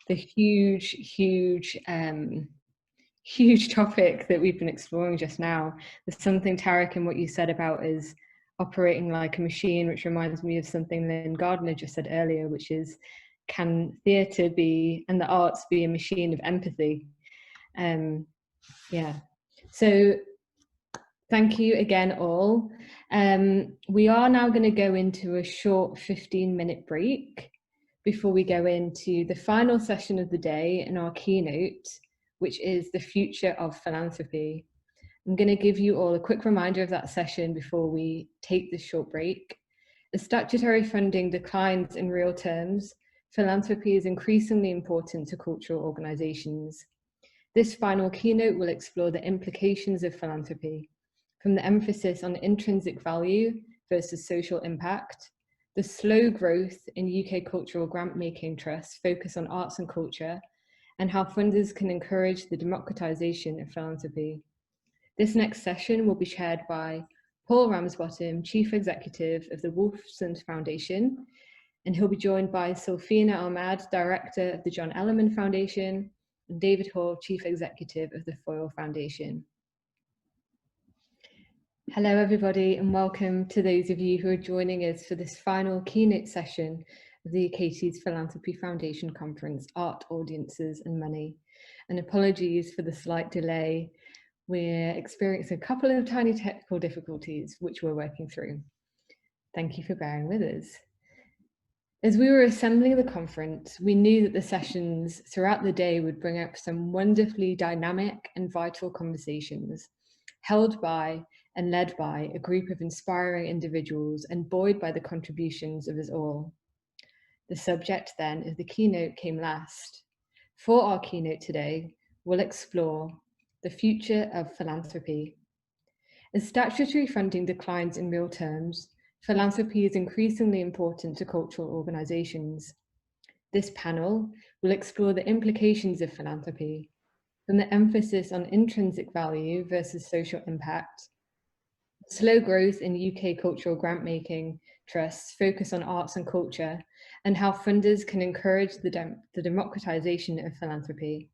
the huge topic that we've been exploring just now. There's something, Tarek, in what you said about is operating like a machine, which reminds me of something that Gardner just said earlier, which is, can theatre be, and the arts be, a machine of empathy? Yeah. So Thank you again, all. We are now going to go into a short 15-minute break before we go into the final session of the day and our keynote, which is the future of philanthropy. I'm going to give you all a quick reminder of that session before we take this short break. As statutory funding declines in real terms, philanthropy is increasingly important to cultural organisations. This final keynote will explore the implications of philanthropy, from the emphasis on intrinsic value versus social impact, the slow growth in UK cultural grant-making trusts focus on arts and culture, and how funders can encourage the democratisation of philanthropy. This next session will be chaired by Paul Ramsbottom, Chief Executive of the Wotherspoon Foundation, and he'll be joined by Sulfina Ahmad, Director of the John Alleyne Foundation, and David Hall, Chief Executive of the Foyle Foundation. Hello everybody, and welcome to those of you who are joining us for this final keynote session of the Achates Philanthropy Foundation Conference, Art, Audiences and Money. And apologies for the slight delay. We're experiencing a couple of tiny technical difficulties, which we're working through. Thank you for bearing with us. As we were assembling the conference, we knew that the sessions throughout the day would bring up some wonderfully dynamic and vital conversations held by and led by a group of inspiring individuals and buoyed by the contributions of us all. The subject then of the keynote came last. For our keynote today, we'll explore the future of philanthropy. As statutory funding declines in real terms, philanthropy is increasingly important to cultural organisations. This panel will explore the implications of philanthropy, from the emphasis on intrinsic value versus social impact, slow growth in UK cultural grant-making trusts focus on arts and culture, and how funders can encourage the democratisation of philanthropy.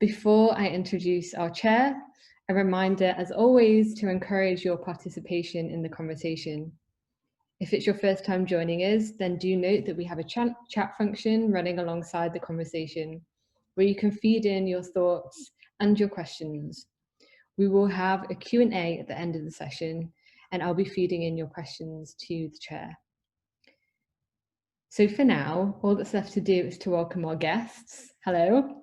Before I introduce our chair, a reminder, as always, to encourage your participation in the conversation. If it's your first time joining us, then do note that we have a chat function running alongside the conversation, where you can feed in your thoughts and your questions. We will have a Q&A at the end of the session, and I'll be feeding in your questions to the chair. So for now, all that's left to do is to welcome our guests, hello,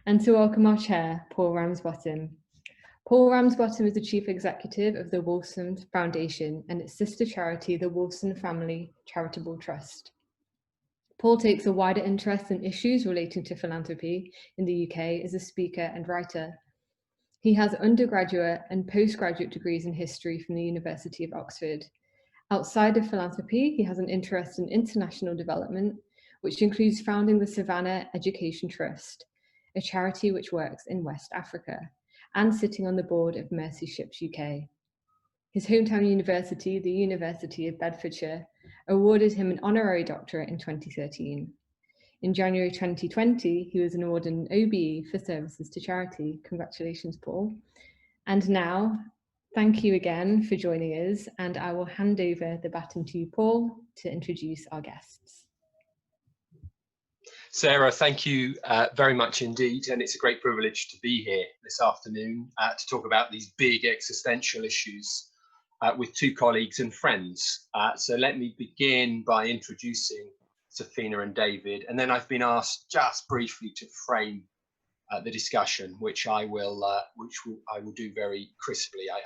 and to welcome our chair, Paul Ramsbottom. Paul Ramsbottom is the Chief Executive of the Wotherspoon Foundation and its sister charity, the Wotherspoon Family Charitable Trust. Paul takes a wider interest in issues relating to philanthropy in the UK as a speaker and writer. He has undergraduate and postgraduate degrees in history from the University of Oxford. Outside of philanthropy, he has an interest in international development, which includes founding the Savannah Education Trust, a charity which works in West Africa, and sitting on the board of Mercy Ships UK. His hometown university, the University of Bedfordshire, awarded him an honorary doctorate in 2013. In January 2020, he was awarded an OBE for services to charity. Congratulations, Paul. And now, thank you again for joining us, and I will hand over the baton to you, Paul, to introduce our guests. Sarah, thank you very much indeed, and it's a great privilege to be here this afternoon to talk about these big existential issues with two colleagues and friends. So let me begin by introducing Sulfina and David, and then I've been asked just briefly to frame the discussion, which I will do very crisply, I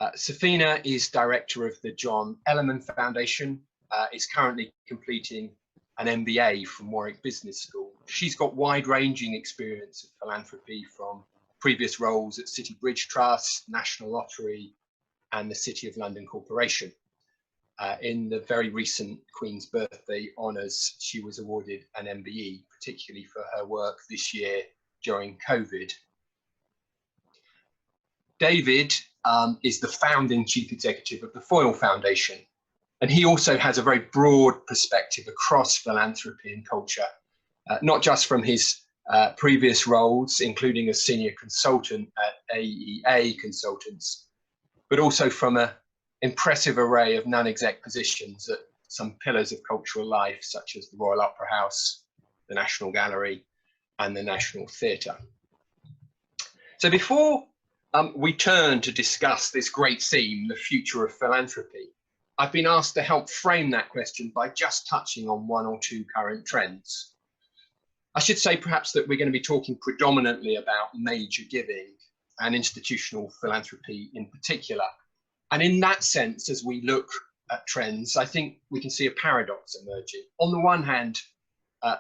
hope. Sulfina is director of the John Alleyne Foundation, is currently completing an MBA from Warwick Business School. She's got wide-ranging experience of philanthropy from previous roles at City Bridge Trust, National Lottery, and the City of London Corporation. In the very recent Queen's Birthday Honours, she was awarded an MBE, particularly for her work this year during COVID. David is the founding chief executive of the Foyle Foundation, and he also has a very broad perspective across philanthropy and culture, not just from his previous roles, including a senior consultant at AEA Consultants, but also from an impressive array of non-exec positions at some pillars of cultural life, such as the Royal Opera House, the National Gallery, and the National Theatre. So before we turn to discuss this great theme, the future of philanthropy. I've been asked to help frame that question by just touching on one or two current trends. I should say perhaps that we're going to be talking predominantly about major giving and institutional philanthropy in particular. And in that sense, as we look at trends, I think we can see a paradox emerging. On the one hand,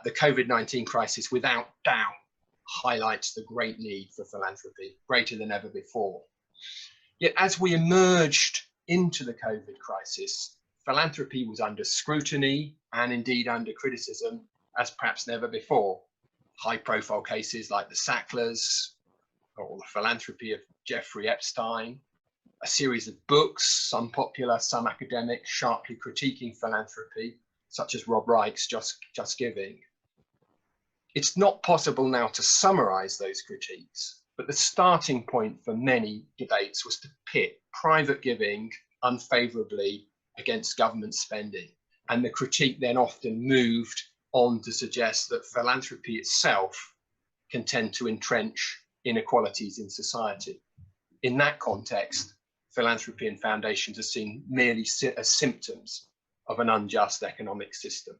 the COVID-19 crisis without doubt highlights the great need for philanthropy, greater than ever before. Yet as we emerged into the COVID crisis, philanthropy was under scrutiny and indeed under criticism as perhaps never before. High-profile cases like the Sacklers or the philanthropy of Jeffrey Epstein, a series of books, some popular, some academic, sharply critiquing philanthropy, such as Rob Reich's Just Giving. It's not possible now to summarize those critiques, but the starting point for many debates was to pit private giving unfavorably against government spending. And the critique then often moved on to suggest that philanthropy itself can tend to entrench inequalities in society. In that context, philanthropy and foundations are seen merely as symptoms of an unjust economic system.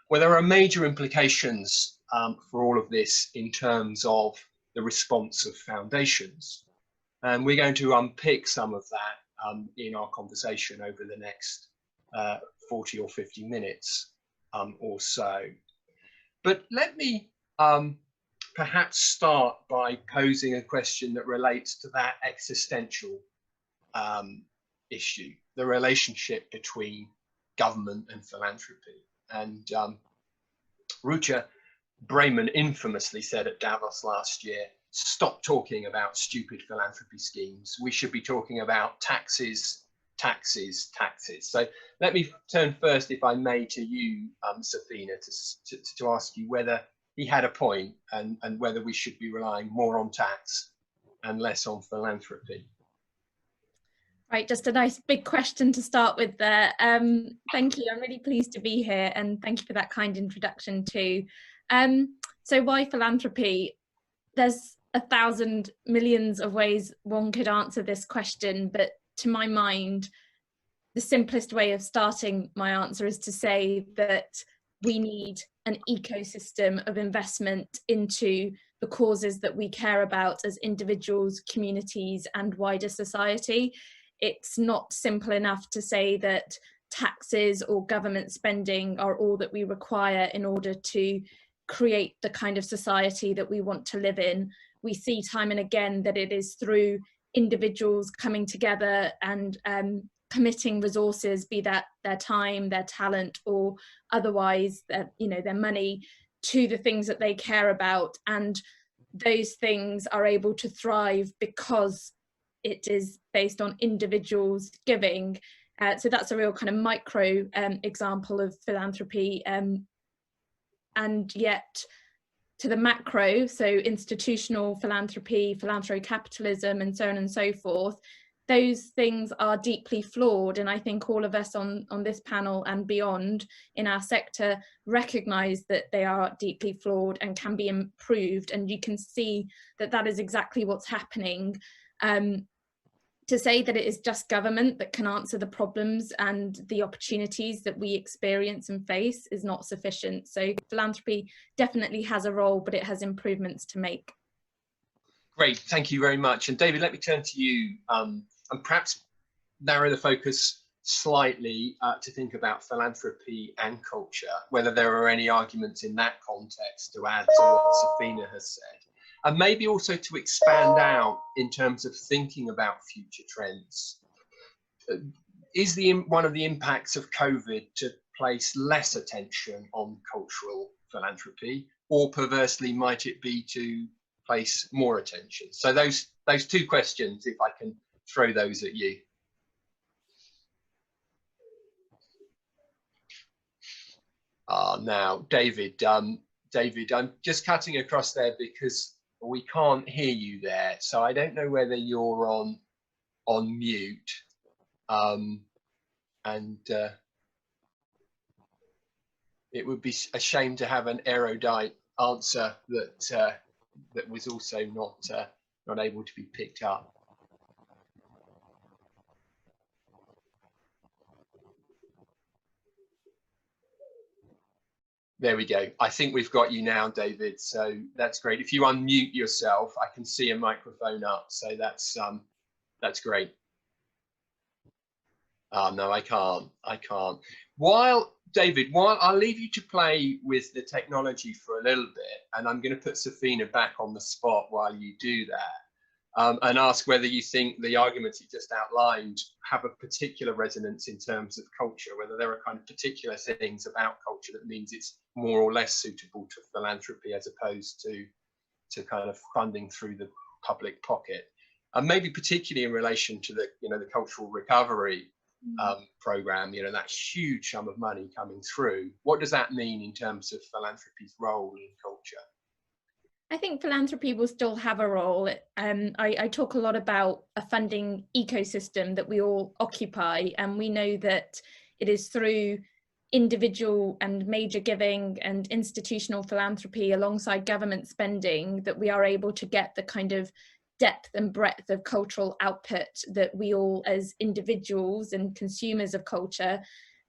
Well, there are major implications for all of this in terms of the response of foundations. And we're going to unpick some of that in our conversation over the next 40 or 50 minutes or so. But let me perhaps start by posing a question that relates to that existential issue, the relationship between government and philanthropy. And Rucha Bremen infamously said at Davos last year, stop talking about stupid philanthropy schemes. We should be talking about taxes, taxes, taxes. So let me turn first, if I may, to you, Safina, to ask you whether he had a point and whether we should be relying more on tax and less on philanthropy. Right, just a nice big question to start with there. Thank you, I'm really pleased to be here and thank you for that kind introduction too. So why philanthropy? There's 1,000 millions of ways one could answer this question, but to my mind, the simplest way of starting my answer is to say that we need an ecosystem of investment into the causes that we care about as individuals, communities, and wider society. It's not simple enough to say that taxes or government spending are all that we require in order to create the kind of society that we want to live in. We see time and again that it is through individuals coming together and committing resources, be that their time, their talent, or otherwise their money, to the things that they care about, and those things are able to thrive because it is based on individuals giving. So that's a real kind of micro example of philanthropy, and yet to the macro, so institutional philanthropy, philanthrocapitalism, and so on and so forth, those things are deeply flawed. And I think all of us on this panel and beyond in our sector recognise that they are deeply flawed and can be improved. And you can see that that is exactly what's happening. To say that it is just government that can answer the problems and the opportunities that we experience and face is not sufficient. So philanthropy definitely has a role, but it has improvements to make. Great, thank you very much. And David, let me turn to you and perhaps narrow the focus slightly to think about philanthropy and culture, whether there are any arguments in that context to add to what Safina has said. And maybe also to expand out in terms of thinking about future trends. Is one of the impacts of COVID to place less attention on cultural philanthropy, or perversely might it be to place more attention? So those two questions, if I can throw those at you. Now, David, I'm just cutting across there because we can't hear you there, so I don't know whether you're on mute, and it would be a shame to have an erudite answer that was also not able to be picked up. There we go. I think we've got you now, David. So that's great. If you unmute yourself, I can see a microphone up. So that's great. Oh, no, I can't. David, while I'll leave you to play with the technology for a little bit, and I'm going to put Safina back on the spot while you do that, and ask whether you think the arguments you just outlined have a particular resonance in terms of culture, whether there are kind of particular things about culture that means it's more or less suitable to philanthropy as opposed to kind of funding through the public pocket, and maybe particularly in relation to the the cultural recovery program, that huge sum of money coming through. What does that mean in terms of philanthropy's role in culture? I think philanthropy will still have a role. I talk a lot about a funding ecosystem that we all occupy, and we know that it is through individual and major giving and institutional philanthropy alongside government spending that we are able to get the kind of depth and breadth of cultural output that we all as individuals and consumers of culture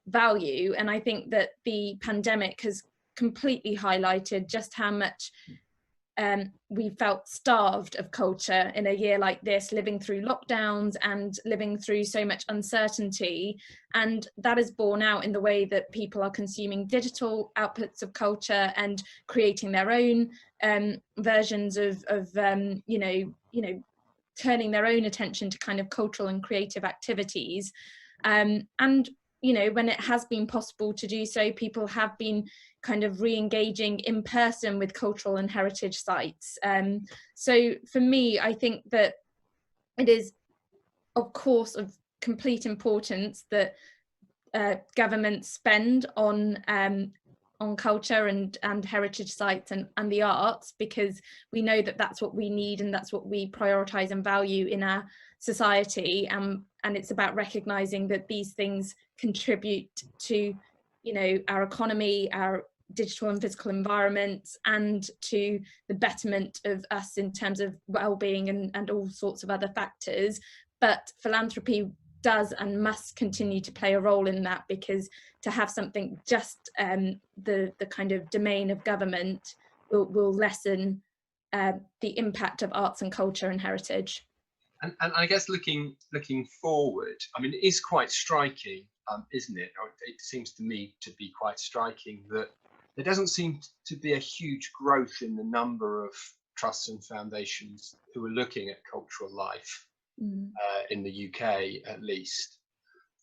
value. And I think that the pandemic has completely highlighted just how much we felt starved of culture in a year like this, living through lockdowns and living through so much uncertainty. And that is borne out in the way that people are consuming digital outputs of culture and creating their own versions of turning their own attention to kind of cultural and creative activities. And when it has been possible to do so, people have been kind of re-engaging in person with cultural and heritage sites. So for me, I think that it is, of course, of complete importance that governments spend on culture and heritage sites and the arts, because we know that that's what we need and that's what we prioritise and value in our society. And it's about recognising that these things contribute to our economy, our digital and physical environments, and to the betterment of us in terms of well-being and all sorts of other factors. But philanthropy does and must continue to play a role in that, because to have something just the kind of domain of government will lessen the impact of arts and culture and heritage. And I guess looking forward, I mean, it is quite striking, isn't it? It seems to me to be quite striking that there doesn't seem to be a huge growth in the number of trusts and foundations who are looking at cultural life in the UK, at least.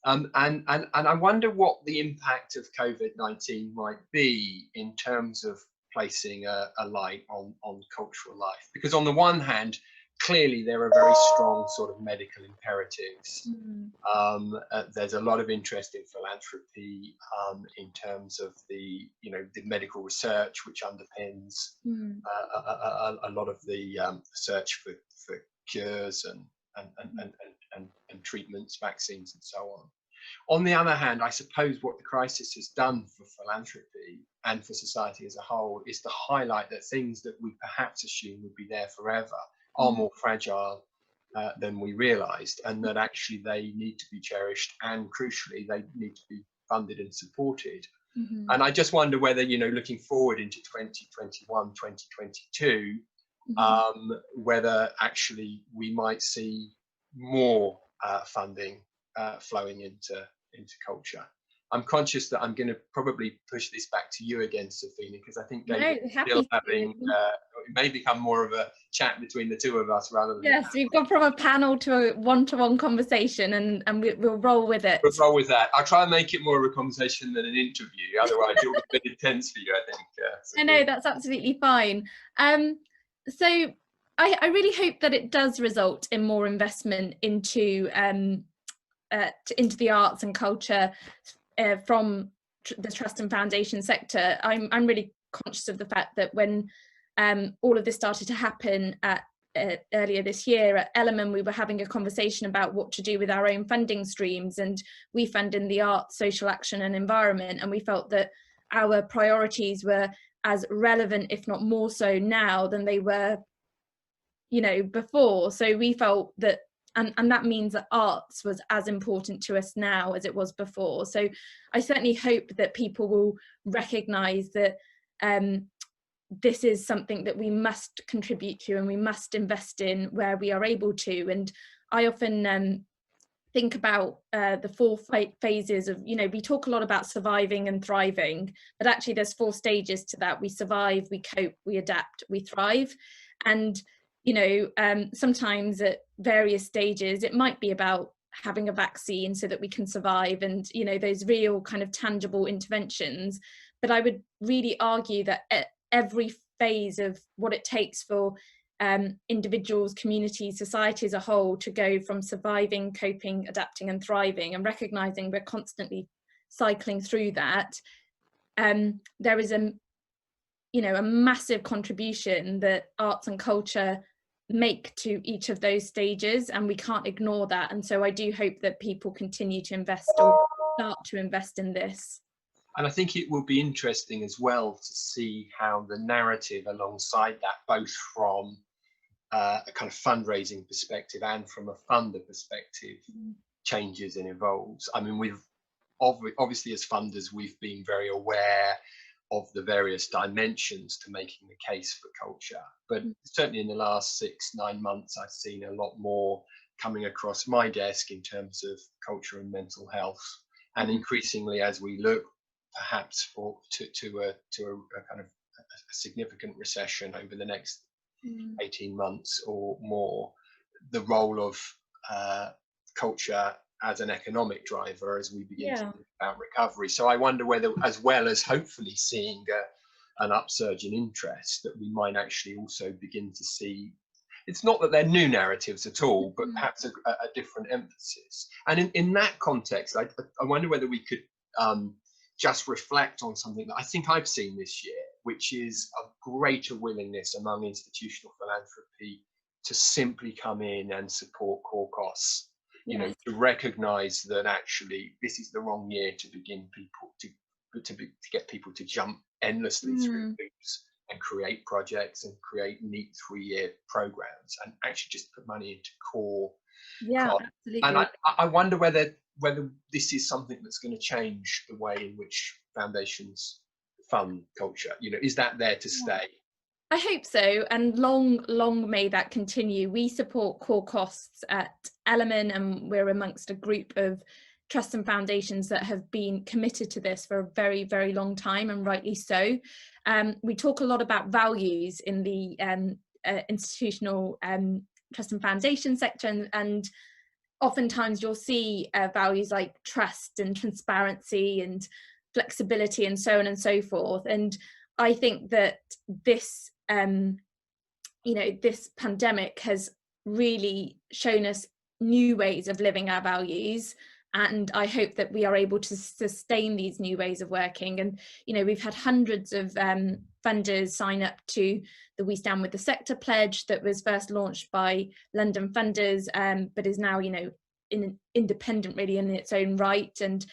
And I wonder what the impact of COVID-19 might be in terms of placing a light on cultural life. Because on the one hand, clearly there are very strong sort of medical imperatives. There's a lot of interest in philanthropy in terms of the medical research which underpins a lot of the search for cures and treatments, vaccines, and so on. On the other hand, I suppose what the crisis has done for philanthropy and for society as a whole is to highlight that things that we perhaps assume would be there forever are more fragile than we realised, and that actually they need to be cherished, and crucially they need to be funded and supported. And I just wonder whether, looking forward into 2021, 2022, whether actually we might see more funding flowing into culture. I'm conscious that I'm going to probably push this back to you again, Safina, because I think David still having it may become more of a chat between the two of us rather than. Yes, we've gone from a panel to a one-to-one conversation, and we'll roll with it. We'll roll with that. I'll try and make it more of a conversation than an interview. Otherwise, it will be a bit intense for you, I think. I know, that's absolutely fine. So I really hope that it does result in more investment into the arts and culture from the trust and foundation sector. I'm really conscious of the fact that when all of this started to happen earlier this year at Alleyne, we were having a conversation about what to do with our own funding streams, and we fund in the arts, social action and environment, and we felt that our priorities were as relevant, if not more so now, than they were you know, before. So we felt that, and that means that arts was as important to us now as it was before. So I certainly hope that people will recognise that this is something that we must contribute to and we must invest in where we are able to. And I often think about the 4 phases of, you know, we talk a lot about surviving and thriving, but actually there's 4 stages to that. We survive, we cope, we adapt, we thrive. And, you know, sometimes at various stages, it might be about having a vaccine so that we can survive and, you know, those real kind of tangible interventions. But I would really argue that at every phase of what it takes for individuals, communities, society as a whole to go from surviving, coping, adapting and thriving, and recognising we're constantly cycling through that, there is a, you know, a massive contribution that arts and culture make to each of those stages, and we can't ignore that. And so I do hope that people continue to invest or start to invest in this. And I think it will be interesting as well to see how the narrative alongside that, both from a kind of fundraising perspective and from a funder perspective, changes and evolves. I mean, we've obviously as funders, we've been very aware of the various dimensions to making the case for culture. But certainly in the last 6-9 months, I've seen a lot more coming across my desk in terms of culture and mental health. And increasingly, as we look perhaps to a kind of a significant recession over the next 18 months or more, the role of culture as an economic driver as we begin to think about recovery. So I wonder whether, as well as hopefully seeing an upsurge in interest, that we might actually also begin to see, it's not that they're new narratives at all, but perhaps a different emphasis. And in that context, I wonder whether we could just reflect on something that I think I've seen this year, which is a greater willingness among institutional philanthropy to simply come in and support core costs. You know, to recognise that actually this is the wrong year to begin people to get people to jump endlessly through hoops and create projects and create neat 3-year programs, and actually just put money into core costs. Absolutely. And I wonder whether this is something that's going to change the way in which foundations fund culture. You know, is that there to stay? I hope so, and long may that continue. We support core costs at Alleyne, and we're amongst a group of trusts and foundations that have been committed to this for a very, very long time, and rightly so. We talk a lot about values in the institutional trust and foundation sector, and oftentimes you'll see values like trust and transparency and flexibility and so on and so forth. And I think that this you know, this pandemic has really shown us new ways of living our values, and I hope that we are able to sustain these new ways of working. And you know, we've had hundreds of funders sign up to the We Stand With the Sector pledge that was first launched by London funders, but is now, you know, independent really in its own right. And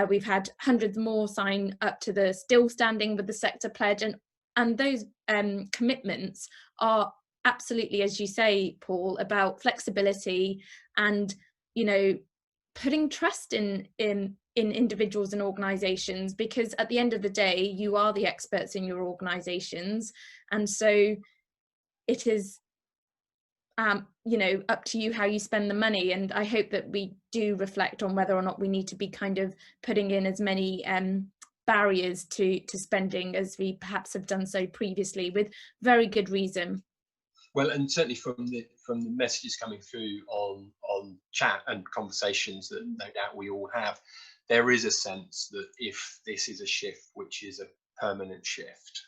we've had hundreds more sign up to the Still Standing With the Sector pledge, and those commitments are absolutely, as you say, Paul, about flexibility and, you know, putting trust in individuals and organisations, because at the end of the day, you are the experts in your organisations, and so it is, you know, up to you how you spend the money. And I hope that we do reflect on whether or not we need to be kind of putting in as many barriers to spending as we perhaps have done so previously, with very good reason. Well, and certainly from the messages coming through on chat and conversations that no doubt we all have, there is a sense that if this is a shift which is a permanent shift,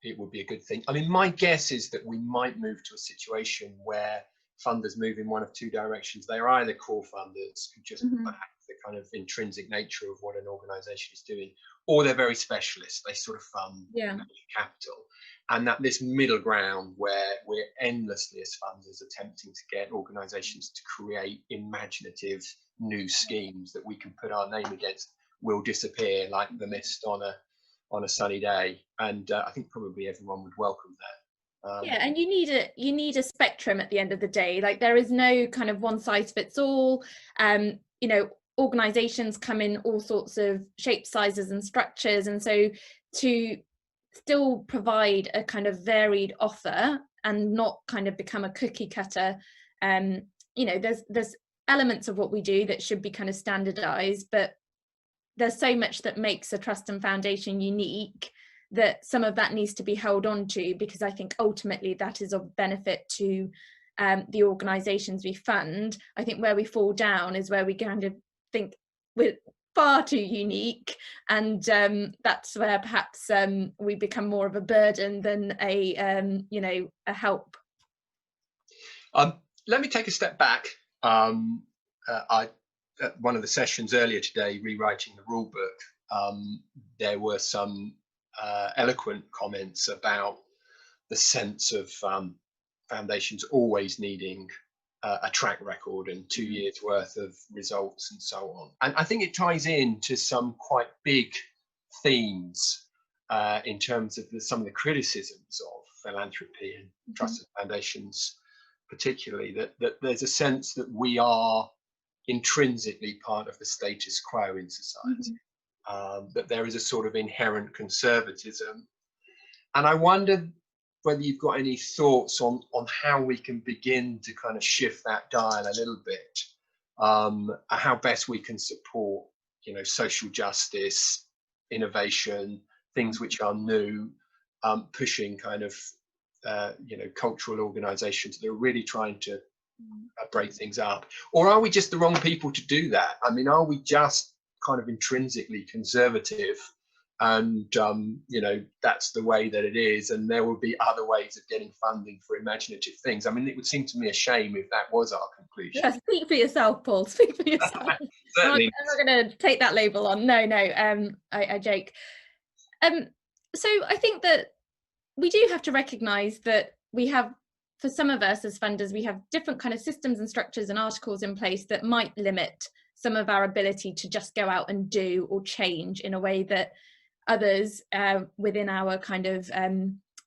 it would be a good thing. I mean, my guess is that we might move to a situation where funders move in one of two directions. They are either core funders who just back the kind of intrinsic nature of what an organisation is doing, or they're very specialist. They sort of fund capital. And that this middle ground where we're endlessly as funders attempting to get organisations to create imaginative new schemes that we can put our name against will disappear like the mist on a sunny day. And I think probably everyone would welcome that. Yeah, and you need a spectrum at the end of the day. Like, there is no kind of one size fits all. You know, organizations come in all sorts of shapes, sizes and structures, and so to still provide a kind of varied offer and not kind of become a cookie cutter, you know, there's elements of what we do that should be kind of standardized, but there's so much that makes a trust and foundation unique that some of that needs to be held on to, because I think ultimately that is of benefit to the organisations we fund. I think where we fall down is where we kind of think we're far too unique, and that's where perhaps we become more of a burden than a you know, a help. Let me take a step back. At one of the sessions earlier today, rewriting the rule book, there were some eloquent comments about the sense of foundations always needing a track record and 2 years worth of results and so on. And I think it ties into some quite big themes in terms of some of the criticisms of philanthropy and trust and foundations, particularly, that there's a sense that we are intrinsically part of the status quo in society, that there is a sort of inherent conservatism. And I wondered whether you've got any thoughts on how we can begin to kind of shift that dial a little bit, how best we can support, you know, social justice, innovation, things which are new, pushing kind of, you know, cultural organizations that are really trying to break things up. Or are we just the wrong people to do that? I mean, are we just kind of intrinsically conservative and you know, that's the way that it is, and there will be other ways of getting funding for imaginative things? I mean, it would seem to me a shame if that was our conclusion. Yeah, speak for yourself, Paul. Speak for yourself. Certainly. I'm not going to take that label on. No, I joke. So I think that we do have to recognise that we have, for some of us as funders, we have different kind of systems and structures and articles in place that might limit some of our ability to just go out and do or change in a way that others within our kind of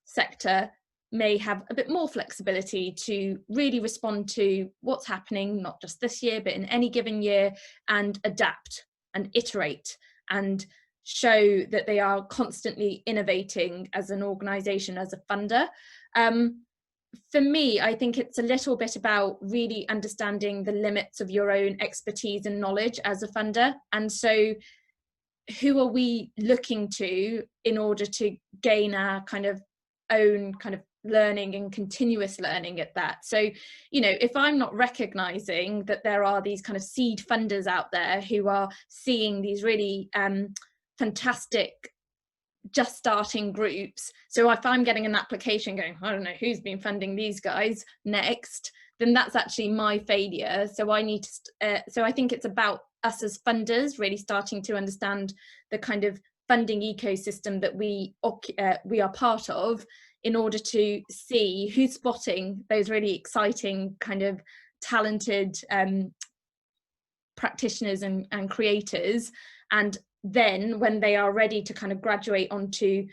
sector may have a bit more flexibility to really respond to what's happening, not just this year, but in any given year, and adapt and iterate and show that they are constantly innovating as an organisation, as a funder. For me, I think it's a little bit about really understanding the limits of your own expertise and knowledge as a funder. And so who are we looking to in order to gain our kind of own kind of learning and continuous learning at that? So, you know, if I'm not recognizing that there are these kind of seed funders out there who are seeing these really fantastic just starting groups, so if I'm getting an application going, I don't know who's been funding these guys next, then that's actually my failure. So I need to so I think it's about us as funders really starting to understand the kind of funding ecosystem that we are part of, in order to see who's spotting those really exciting kind of talented practitioners and creators, and then when they are ready to kind of graduate onto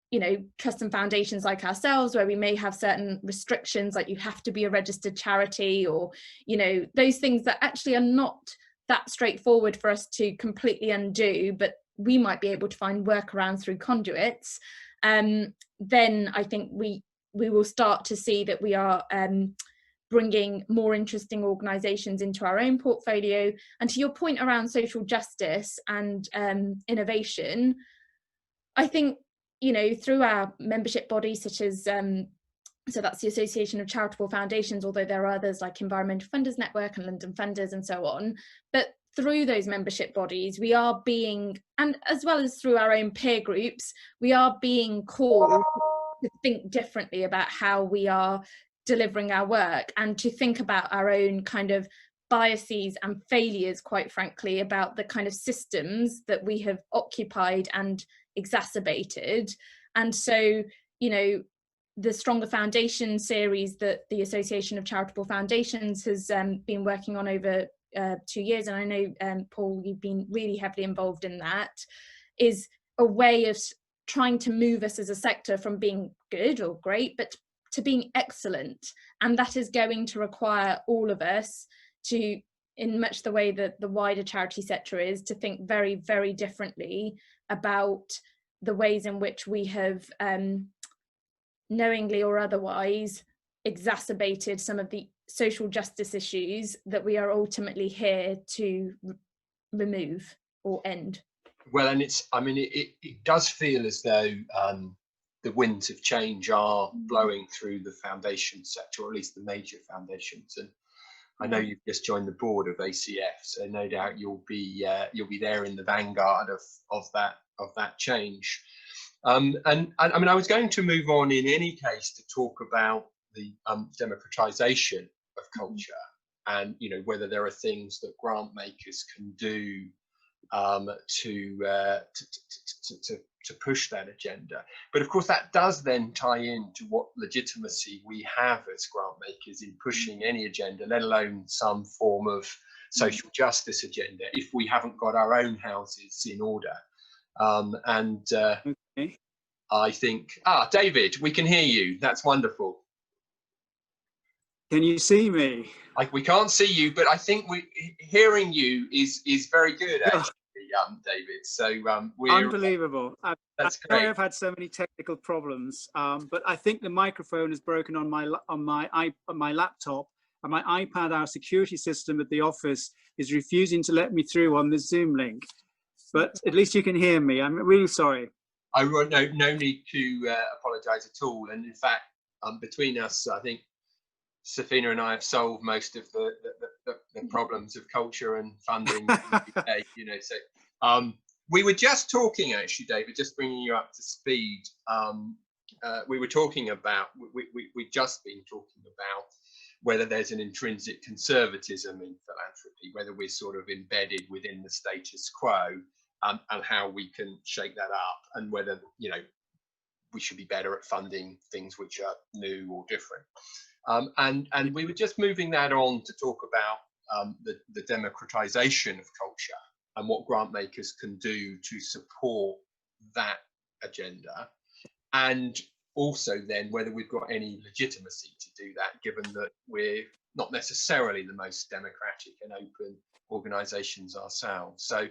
you know, trust and foundations like ourselves, where we may have certain restrictions, like you have to be a registered charity, or, you know, those things that actually are not that straightforward for us to completely undo, but we might be able to find workarounds through conduits, then I think we will start to see that we are bringing more interesting organisations into our own portfolio. And to your point around social justice and innovation, I think, you know, through our membership bodies such as so that's the Association of Charitable Foundations, although there are others like Environmental Funders Network and London Funders and so on, but through those membership bodies we are being, and as well as through our own peer groups, we are being called to think differently about how we are delivering our work, and to think about our own kind of biases and failures, quite frankly, about the kind of systems that we have occupied and exacerbated. And so, you know, the Stronger Foundation series that the Association of Charitable Foundations has been working on over 2 years, and I know, Paul, you've been really heavily involved in that, is a way of trying to move us as a sector from being good or great, but to being excellent. And that is going to require all of us to, in much the way that the wider charity sector is, to think very, very differently about the ways in which we have knowingly or otherwise exacerbated some of the social justice issues that we are ultimately here to remove or end. Well, and it's, I mean, it does feel as though the winds of change are blowing through the foundation sector, or at least the major foundations. And I know you've just joined the board of ACF, so no doubt you'll be there in the vanguard of that change. And I mean, I was going to move on in any case to talk about the democratization of culture, and whether there are things that grant makers can do to push that agenda. But of course, that does then tie into what legitimacy we have as grant makers in pushing any agenda, let alone some form of social justice agenda, if we haven't got our own houses in order. Okay. I think, David, we can hear you. That's wonderful. Can you see me? We can't see you, but I think hearing you is very good, actually, David. So we're unbelievable. That's great. I've had so many technical problems, but I think the microphone is broken on my laptop, and my iPad. Our security system at the office is refusing to let me through on the Zoom link. But at least you can hear me. I'm really sorry. No need to apologise at all. And in fact, between us, I think Safina and I have solved most of the problems of culture and funding in the UK, So we were just talking, actually, David, just bringing you up to speed. We were talking about, we've just been talking about whether there's an intrinsic conservatism in philanthropy, whether we're sort of embedded within the status quo, and how we can shake that up, and whether, we should be better at funding things which are new or different. And we were just moving that on to talk about the democratization of culture and what grant makers can do to support that agenda, and also then whether we've got any legitimacy to do that, given that we're not necessarily the most democratic and open organizations ourselves. So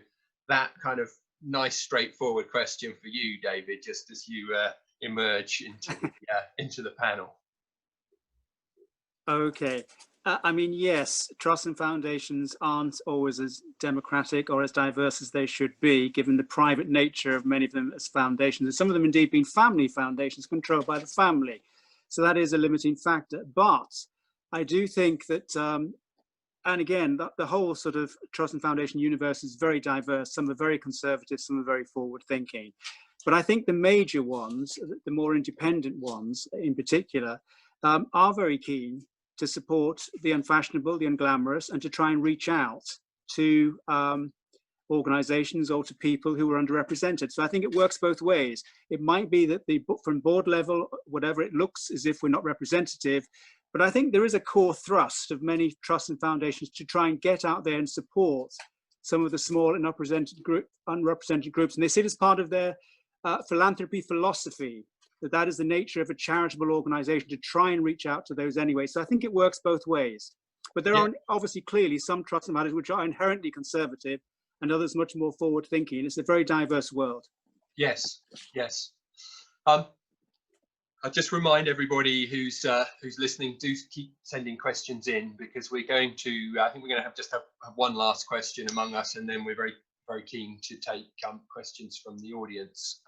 that kind of nice, straightforward question for you, David, just as you emerge into the panel. Okay. I mean, yes, trusts and foundations aren't always as democratic or as diverse as they should be, given the private nature of many of them as foundations. And some of them indeed being family foundations controlled by the family. So that is a limiting factor. But I do think that, and again, the whole sort of trust and foundation universe is very diverse. Some are very conservative, some are very forward thinking. But I think the major ones, the more independent ones in particular, are very keen to support the unfashionable, the unglamorous, and to try and reach out to organizations or to people who are underrepresented. So I think it works both ways. It might be that from board level, whatever, it looks as if we're not representative, but I think there is a core thrust of many trusts and foundations to try and get out there and support some of the small and unrepresented groups. And they see it as part of their philanthropy philosophy, that is the nature of a charitable organization, to try and reach out to those anyway. So I think it works both ways. But there are obviously clearly some trusts and foundations which are inherently conservative and others much more forward thinking. It's a very diverse world. Yes, yes. I'll just remind everybody who's listening, do keep sending questions in, because we're going to, I think we're going to have one last question among us, and then we're very, very keen to take questions from the audience.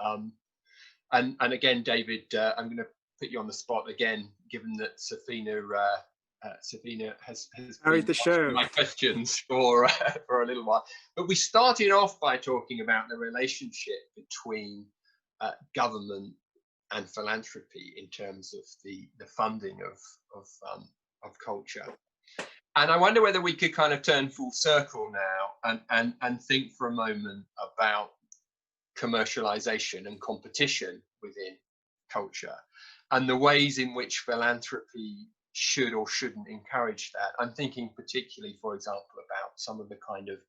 And again, David, I'm going to put you on the spot again, given that Safina has carried the show. My questions for a little while. But we started off by talking about the relationship between government and philanthropy in terms of the funding of culture. And I wonder whether we could kind of turn full circle now and think for a moment about commercialization and competition within culture, and the ways in which philanthropy should or shouldn't encourage that. I'm thinking particularly, for example, about some of the kind of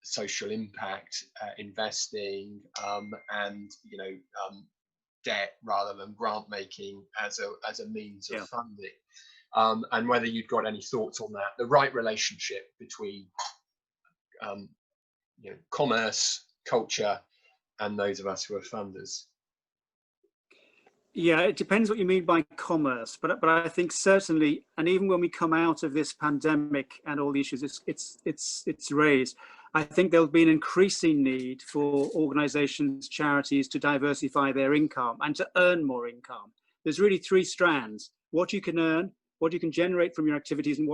social impact investing and debt rather than grant making as a means of funding, and whether you've got any thoughts on that, the right relationship between commerce, culture, and those of us who are funders. Yeah, it depends what you mean by commerce, but I think certainly, and even when we come out of this pandemic and all the issues it's raised, I think there'll be an increasing need for organisations, charities to diversify their income and to earn more income. There's really three strands: what you can earn, what you can generate from your activities, and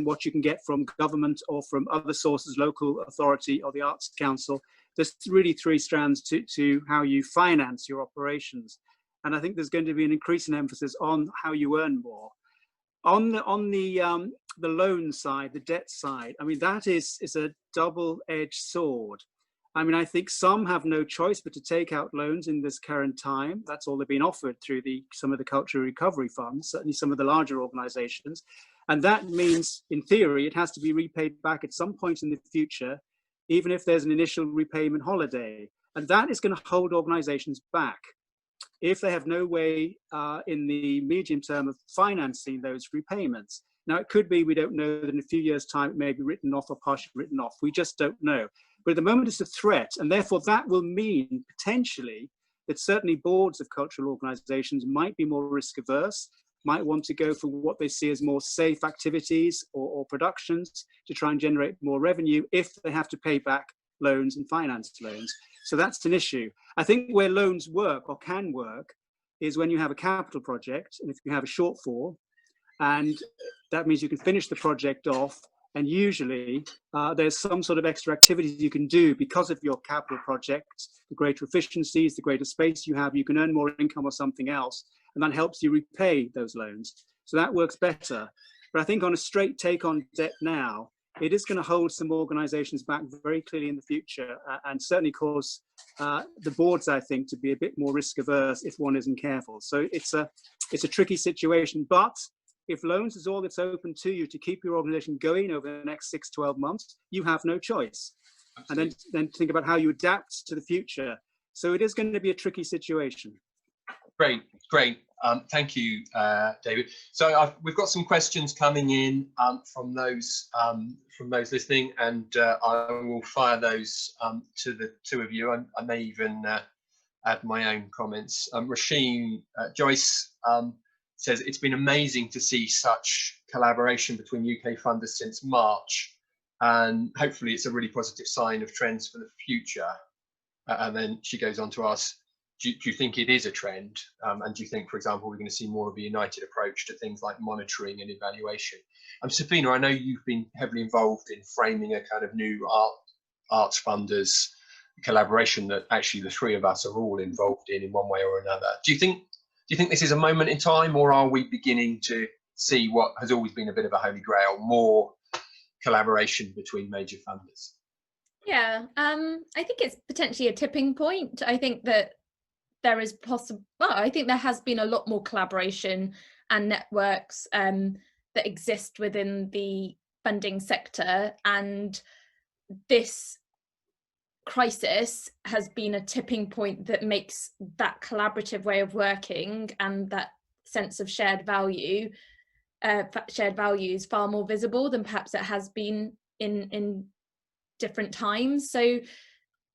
what you can get from government or from other sources, local authority or the Arts Council. There's really three strands to how you finance your operations. And I think there's going to be an increasing emphasis on how you earn more. On the loan side, the debt side, I mean, that is a double-edged sword. I mean, I think some have no choice but to take out loans in this current time. That's all they've been offered through some of the cultural recovery funds, certainly some of the larger organisations. And that means, in theory, it has to be repaid back at some point in the future, even if there's an initial repayment holiday. And that is going to hold organisations back if they have no way in the medium term of financing those repayments. Now, it could be, we don't know, that in a few years' time it may be written off or partially written off. We just don't know. But at the moment it's a threat, and therefore that will mean potentially that certainly boards of cultural organisations might be more risk averse, might want to go for what they see as more safe activities or productions to try and generate more revenue if they have to pay back loans and finance loans. So that's an issue. I think where loans work or can work is when you have a capital project, and if you have a shortfall, and that means you can finish the project off, and usually there's some sort of extra activities you can do because of your capital projects, the greater efficiencies, the greater space you have, you can earn more income or something else, and that helps you repay those loans. So that works better. But I think on a straight take on debt now, it is going to hold some organisations back very clearly in the future, and certainly cause the boards, I think, to be a bit more risk averse if one isn't careful. So it's a tricky situation, but if loans is all that's open to you to keep your organisation going over the next 6-12 months, you have no choice. Absolutely. And then think about how you adapt to the future. So it is going to be a tricky situation. Great. Thank you, David. So we've got some questions coming in from those listening, and I will fire those to the two of you. I may even add my own comments. Rasheen Joyce says, it's been amazing to see such collaboration between UK funders since March, and hopefully it's a really positive sign of trends for the future. And then she goes on to ask, do you think it is a trend? And do you think, for example, we're going to see more of a united approach to things like monitoring and evaluation? Safina, I know you've been heavily involved in framing a kind of new arts funders collaboration that actually the three of us are all involved in one way or another. Do you think this is a moment in time, or are we beginning to see what has always been a bit of a holy grail, more collaboration between major funders? Yeah, I think it's potentially a tipping point. I think that there is I think there has been a lot more collaboration and networks that exist within the funding sector, and this crisis has been a tipping point that makes that collaborative way of working and that sense of shared values far more visible than perhaps it has been in different times. So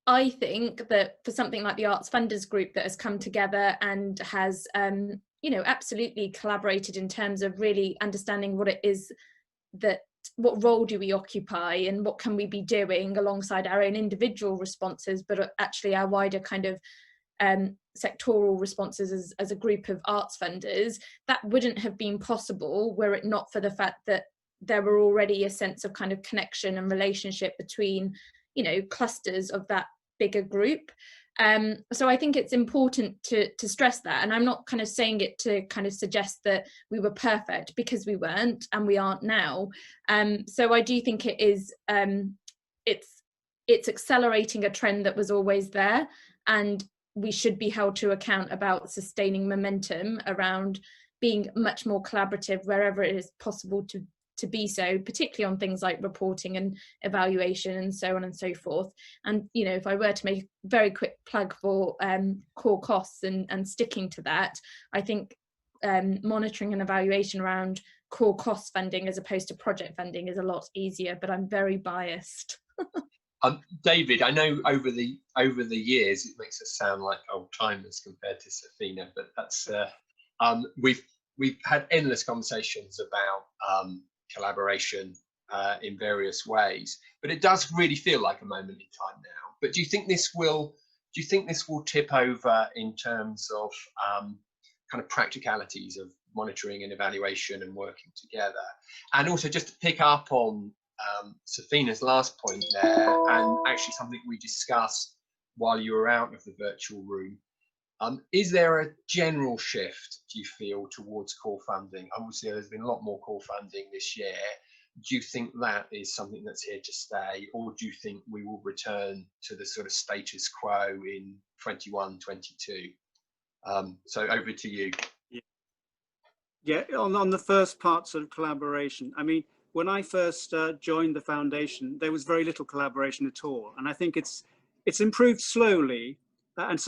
I think that for something like the Arts Funders Group that has come together and has absolutely collaborated in terms of really understanding what it is what role do we occupy and what can we be doing alongside our own individual responses, but actually our wider kind of sectoral responses as a group of arts funders. That wouldn't have been possible were it not for the fact that there were already a sense of kind of connection and relationship between clusters of that bigger group. So I think it's important to stress that, and I'm not kind of saying it to kind of suggest that we were perfect, because we weren't and we aren't now. So I do think it is it's accelerating a trend that was always there, and we should be held to account about sustaining momentum around being much more collaborative wherever it is possible to be so, particularly on things like reporting and evaluation and so on and so forth. And, you know, if I were to make a very quick plug for core costs and sticking to that, I think monitoring and evaluation around core cost funding as opposed to project funding is a lot easier, but I'm very biased. David, I know over the years it makes us sound like old timers compared to Safina, but that's we've had endless conversations about collaboration in various ways, but it does really feel like a moment in time now. But do you think this will tip over in terms of kind of practicalities of monitoring and evaluation and working together? And also, just to pick up on Safina's last point there, and actually something we discussed while you were out of the virtual room, is there a general shift, do you feel, towards core funding? Obviously, there's been a lot more core funding this year. Do you think that is something that's here to stay, or do you think we will return to the sort of status quo in 21, 22? So over to you. Yeah, on the first part, sort of collaboration. I mean, when I first joined the foundation, there was very little collaboration at all, and I think it's improved slowly, and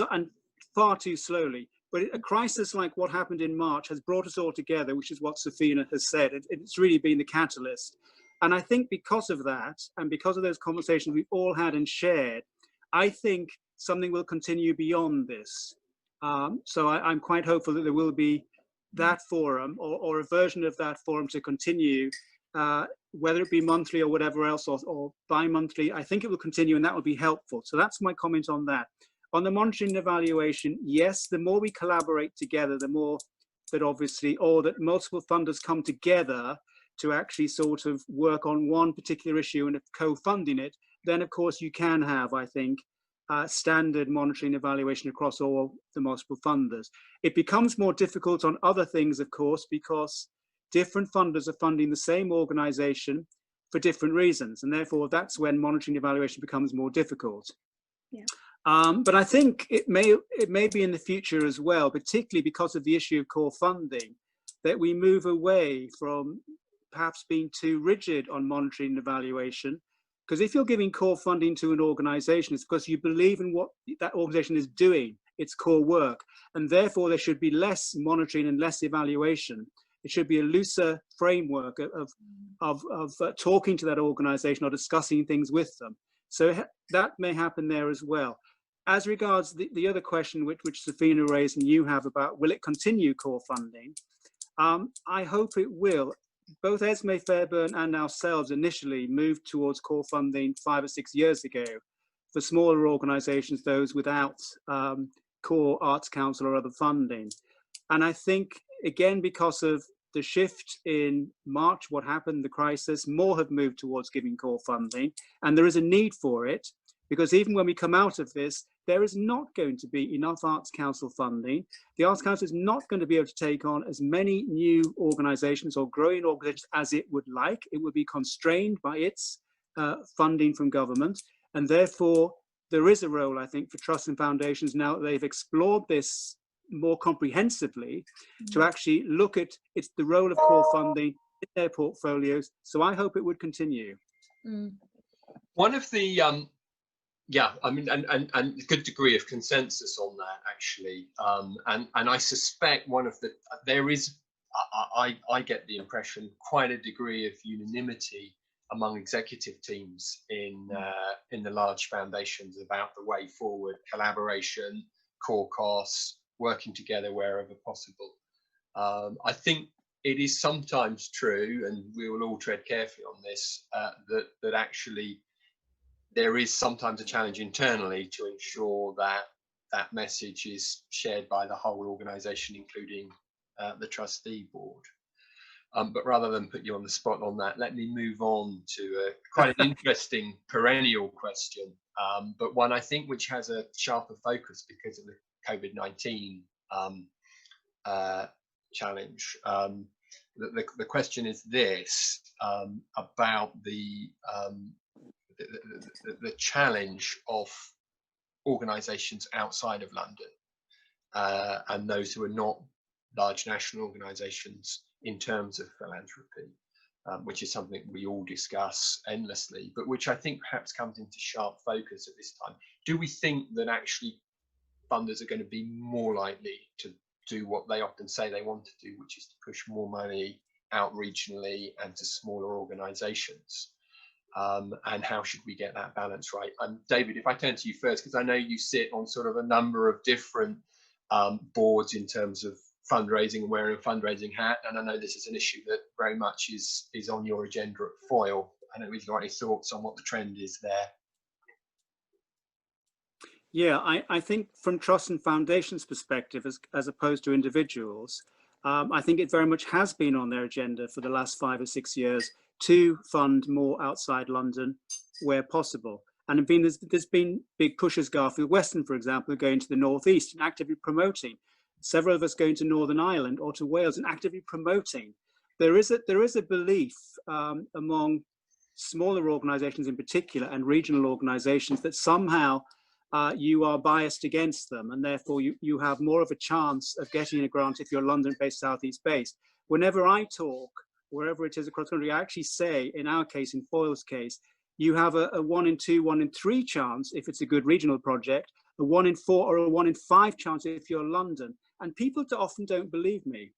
far too slowly. But a crisis like what happened in March has brought us all together, which is what Safina has said. It's really been the catalyst, and I think because of that, and because of those conversations we've all had and shared, I think something will continue beyond this. So I'm quite hopeful that there will be that forum or a version of that forum to continue, whether it be monthly or whatever else, or bi-monthly. I think it will continue, and that will be helpful. So that's my comment on that. On the monitoring and evaluation, yes, the more we collaborate together, the more that obviously, or that multiple funders come together to actually sort of work on one particular issue and co-funding it, then of course you can have, I think, standard monitoring and evaluation across all the multiple funders. It becomes more difficult on other things, of course, because different funders are funding the same organization for different reasons, and therefore that's when monitoring and evaluation becomes more difficult. Yeah. But I think it may be in the future as well, particularly because of the issue of core funding, that we move away from perhaps being too rigid on monitoring and evaluation. Because if you're giving core funding to an organization, it's because you believe in what that organization is doing, its core work, and therefore there should be less monitoring and less evaluation. It should be a looser framework of talking to that organization or discussing things with them. So that may happen there as well. As regards the other question which Safina raised and you have about, will it continue core funding? I hope it will. Both Esme Fairburn and ourselves initially moved towards core funding 5 or 6 years ago for smaller organisations, those without core Arts Council or other funding. And I think, again, because of the shift in March, what happened, the crisis, more have moved towards giving core funding. And there is a need for it, because even when we come out of this, there is not going to be enough Arts Council funding. The Arts Council is not going to be able to take on as many new organisations or growing organisations as it would like. It would be constrained by its funding from government. And therefore, there is a role, I think, for trusts and foundations now that they've explored this more comprehensively to actually look at the role of core funding in their portfolios. So I hope it would continue. One of the yeah, I mean, and a good degree of consensus on that, actually. And I suspect one of the, there is, I get the impression, quite a degree of unanimity among executive teams in the large foundations about the way forward: collaboration, core costs, working together wherever possible. I think it is sometimes true, and we will all tread carefully on this, that actually there is sometimes a challenge internally to ensure that that message is shared by the whole organisation, including the trustee board. But rather than put you on the spot on that, let me move on to quite an interesting perennial question, but one I think which has a sharper focus because of the COVID-19 challenge. The question is this, about the challenge of organisations outside of London and those who are not large national organisations in terms of philanthropy. which is something we all discuss endlessly, but which I think perhaps comes into sharp focus at this time. Do we think that actually funders are going to be more likely to do what they often say they want to do, which is to push more money out regionally and to smaller organisations? And how should we get that balance right? David, if I turn to you first, because I know you sit on sort of a number of different boards in terms of fundraising and wearing a fundraising hat, and I know this is an issue that very much is on your agenda at Foyle. I don't know if you've got any thoughts on what the trend is there. Yeah, I think from trusts and foundations perspective, as opposed to individuals, I think it very much has been on their agenda for the last 5 or 6 years to fund more outside London where possible. And there's been big pushes. Garfield Weston, for example, going to the northeast and actively promoting. Several of us going to Northern Ireland or to Wales and actively promoting. There is a belief among smaller organisations in particular and regional organisations that somehow you are biased against them, and therefore you have more of a chance of getting a grant if you're London-based, Southeast-based. Whenever I talk, wherever it is across the country, I actually say, in our case, in Foyle's case, you have a 1 in 2, 1 in 3 chance if it's a good regional project, a 1 in 4 or a 1 in 5 chance if you're London. And people often don't believe me,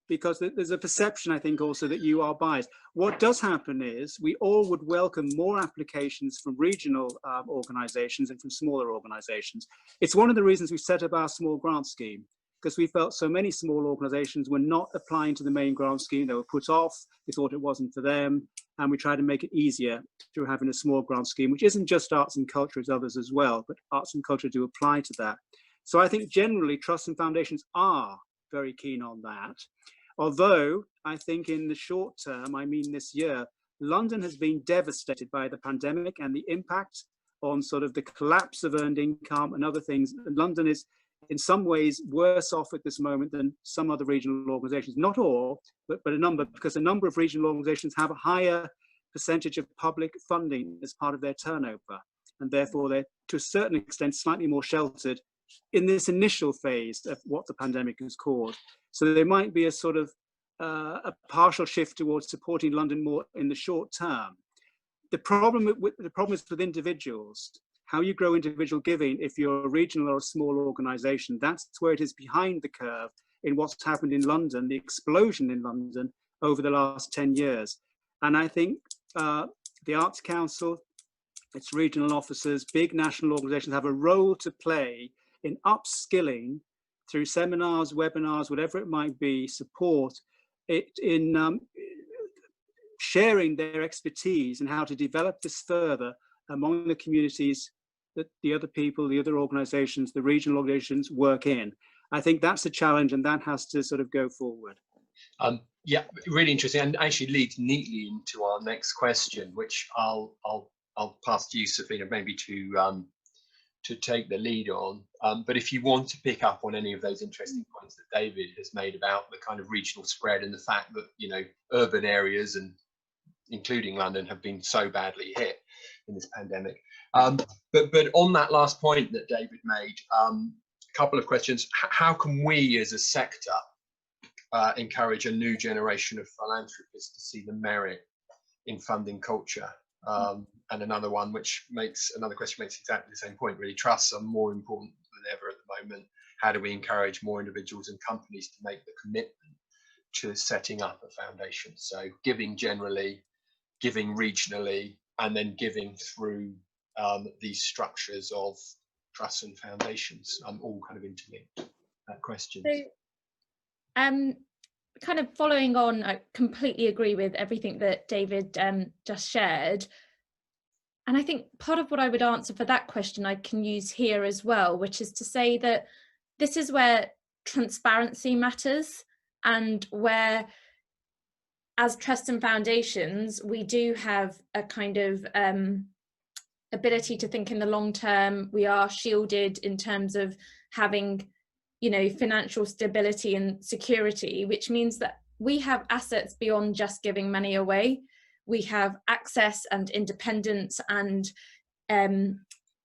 because there's a perception, I think, also that you are biased. What does happen is we all would welcome more applications from regional organisations and from smaller organisations. It's one of the reasons we set up our small grant scheme, because we felt so many small organisations were not applying to the main grant scheme. They were put off, they thought it wasn't for them, and we tried to make it easier through having a small grant scheme, which isn't just arts and culture, it's others as well, but arts and culture do apply to that. So I think generally trusts and foundations are very keen on that. Although I think in the short term, I mean this year, London has been devastated by the pandemic and the impact on sort of the collapse of earned income and other things. And London is in some ways worse off at this moment than some other regional organisations. Not all, but a number, because a number of regional organisations have a higher percentage of public funding as part of their turnover. And therefore they're to a certain extent slightly more sheltered in this initial phase of what the pandemic has caused. So there might be a sort of a partial shift towards supporting London more in the short term. The problem is with individuals, how you grow individual giving if you're a regional or a small organisation. That's where it is behind the curve in what's happened in London, the explosion in London over the last 10 years. And I think the Arts Council, its regional officers, big national organisations have a role to play in upskilling through seminars, webinars, whatever it might be, support it in sharing their expertise and how to develop this further among the communities that the other people, the other organisations, the regional organisations work in. I think that's a challenge, and that has to sort of go forward. Yeah, really interesting, and actually leads neatly into our next question, which I'll pass to you, Safina, maybe to take the lead on. But if you want to pick up on any of those interesting points that David has made about the kind of regional spread and the fact that, you know, urban areas and including London have been so badly hit in this pandemic. But on that last point that David made, a couple of questions. How can we as a sector encourage a new generation of philanthropists to see the merit in funding culture? And another question makes exactly the same point, really. Trusts are more important than ever at the moment. How do we encourage more individuals and companies to make the commitment to setting up a foundation? So giving generally, giving regionally, and then giving through these structures of trusts and foundations, all kind of interlinked questions. So, kind of following on, I completely agree with everything that David just shared. And I think part of what I would answer for that question I can use here as well, which is to say that this is where transparency matters, and where, as trusts and foundations, we do have a kind of ability to think in the long term. We are shielded in terms of having, you know, financial stability and security, which means that we have assets beyond just giving money away. We have access and independence and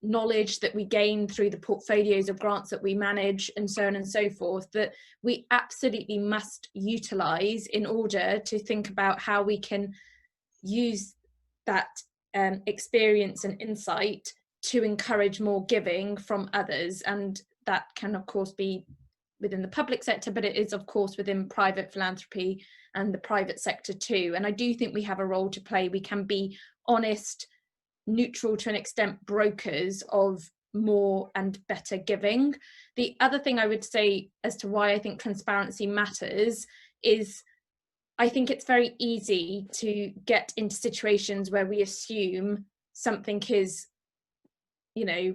knowledge that we gain through the portfolios of grants that we manage and so on and so forth, that we absolutely must utilise in order to think about how we can use that experience and insight to encourage more giving from others. And that can of course be within the public sector, but it is of course within private philanthropy and the private sector too. And I do think we have a role to play. We can be honest, neutral to an extent, brokers of more and better giving. The other thing I would say as to why I think transparency matters is I think it's very easy to get into situations where we assume something is, you know,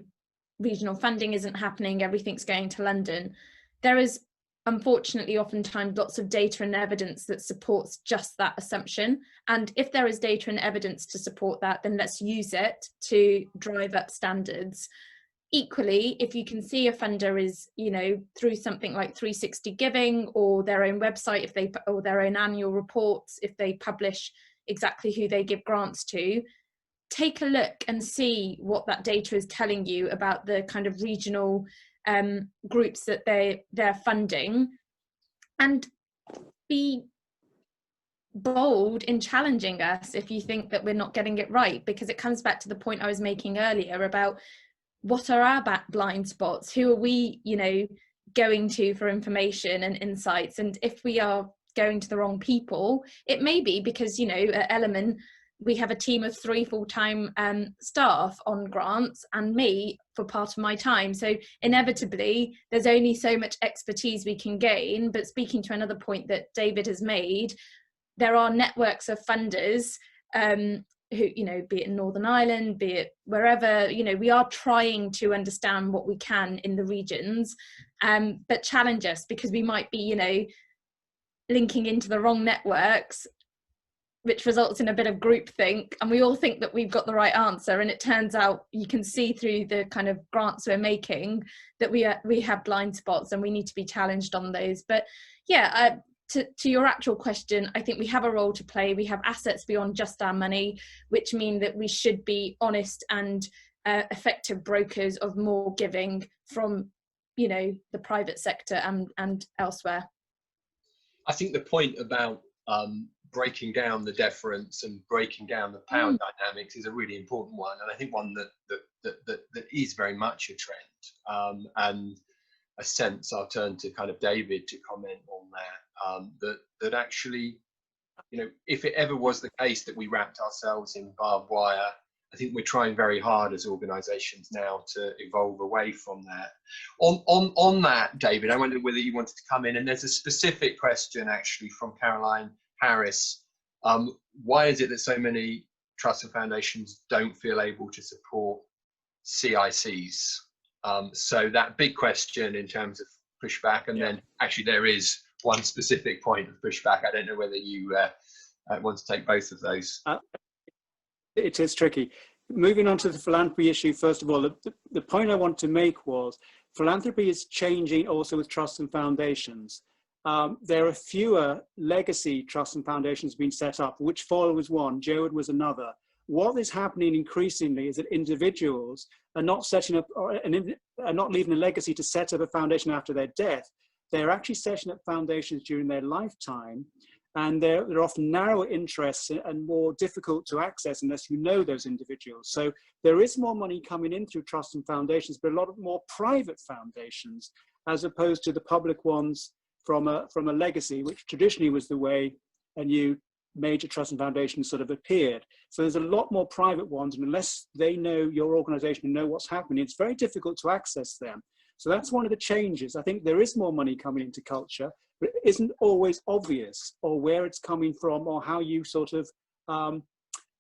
regional funding isn't happening, everything's going to London. There is unfortunately oftentimes lots of data and evidence that supports just that assumption. And if there is data and evidence to support that, then let's use it to drive up standards. Equally, if you can see a funder is, you know, through something like 360 Giving or their own website, if they, or their own annual reports, if they publish exactly who they give grants to, take a look and see what that data is telling you about the kind of regional groups that they're funding, and be bold in challenging us if you think that we're not getting it right, because it comes back to the point I was making earlier about what are our blind spots, who are we, you know, going to for information and insights. And if we are going to the wrong people, it may be because, you know, at Element we have a team of 3 full-time staff on grants and me for part of my time. So inevitably, there's only so much expertise we can gain. But speaking to another point that David has made, there are networks of funders who, you know, be it in Northern Ireland, be it wherever, you know, we are trying to understand what we can in the regions, but challenge us because we might be, you know, linking into the wrong networks, which results in a bit of groupthink, and we all think that we've got the right answer, and it turns out you can see through the kind of grants we're making that we have blind spots and we need to be challenged on those. But yeah, to your actual question, I think we have a role to play. We have assets beyond just our money, which mean that we should be honest and effective brokers of more giving from, you know, the private sector and elsewhere. I think the point about breaking down the deference and breaking down the power dynamics is a really important one, and I think one that is very much a trend, and a sense I'll turn to kind of David to comment on that, that actually, you know, if it ever was the case that we wrapped ourselves in barbed wire, I think we're trying very hard as organisations now to evolve away from that. On that, David, I wondered whether you wanted to come in, and there's a specific question actually from Caroline Harris. Why is it that so many trusts and foundations don't feel able to support CICs? So that big question in terms of pushback, and then actually there is one specific point of pushback. I don't know whether you want to take both of those. It is tricky. Moving on to the philanthropy issue, first of all, the point I want to make was philanthropy is changing also with trusts and foundations. There are fewer legacy trusts and foundations being set up. Witchfoyle was one, Jowett was another. What is happening increasingly is that individuals are not setting up, are not leaving a legacy to set up a foundation after their death. They're actually setting up foundations during their lifetime, and they're often narrower interests and more difficult to access unless you know those individuals. So there is more money coming in through trusts and foundations, but a lot more private foundations as opposed to the public ones from a legacy, which traditionally was the way a new major trust and foundations sort of appeared. So there's a lot more private ones, and unless they know your organization and know what's happening, it's very difficult to access them. So that's one of the changes. I think there is more money coming into culture, but it isn't always obvious or where it's coming from or how you sort of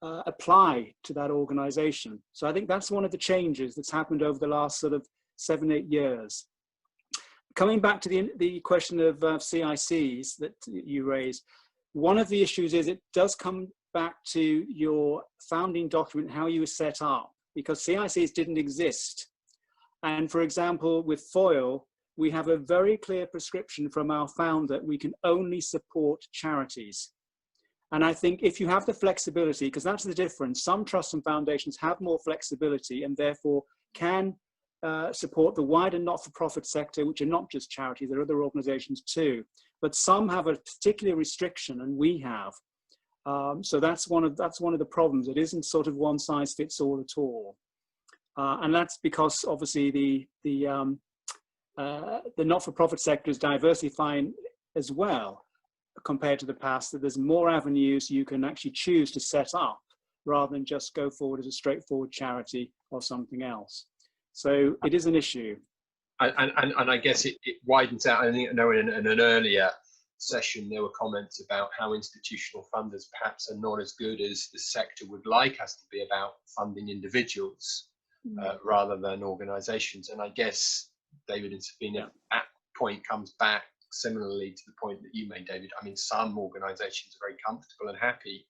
apply to that organization. So I think that's one of the changes that's happened over the last sort of 7-8 years. Coming back to the question of CICs that you raised, one of the issues is it does come back to your founding document, how you were set up, because CICs didn't exist. And for example, with Foyle, we have a very clear prescription from our founder, we can only support charities. And I think if you have the flexibility, because that's the difference, some trusts and foundations have more flexibility and therefore can support the wider not-for-profit sector, which are not just charities, there are other organizations too. But some have a particular restriction, and we have. So that's one of the problems. It isn't sort of one size fits all at all, and that's because obviously the not-for-profit sector is diversifying as well compared to the past. That there's more avenues you can actually choose to set up rather than just go forward as a straightforward charity or something else. So it is an issue. And I guess it widens out. I think I know in an earlier session there were comments about how institutional funders perhaps are not as good as the sector would like us to be about funding individuals rather than organisations. And I guess David and Safina, that point comes back similarly to the point that you made, David. I mean, some organisations are very comfortable and happy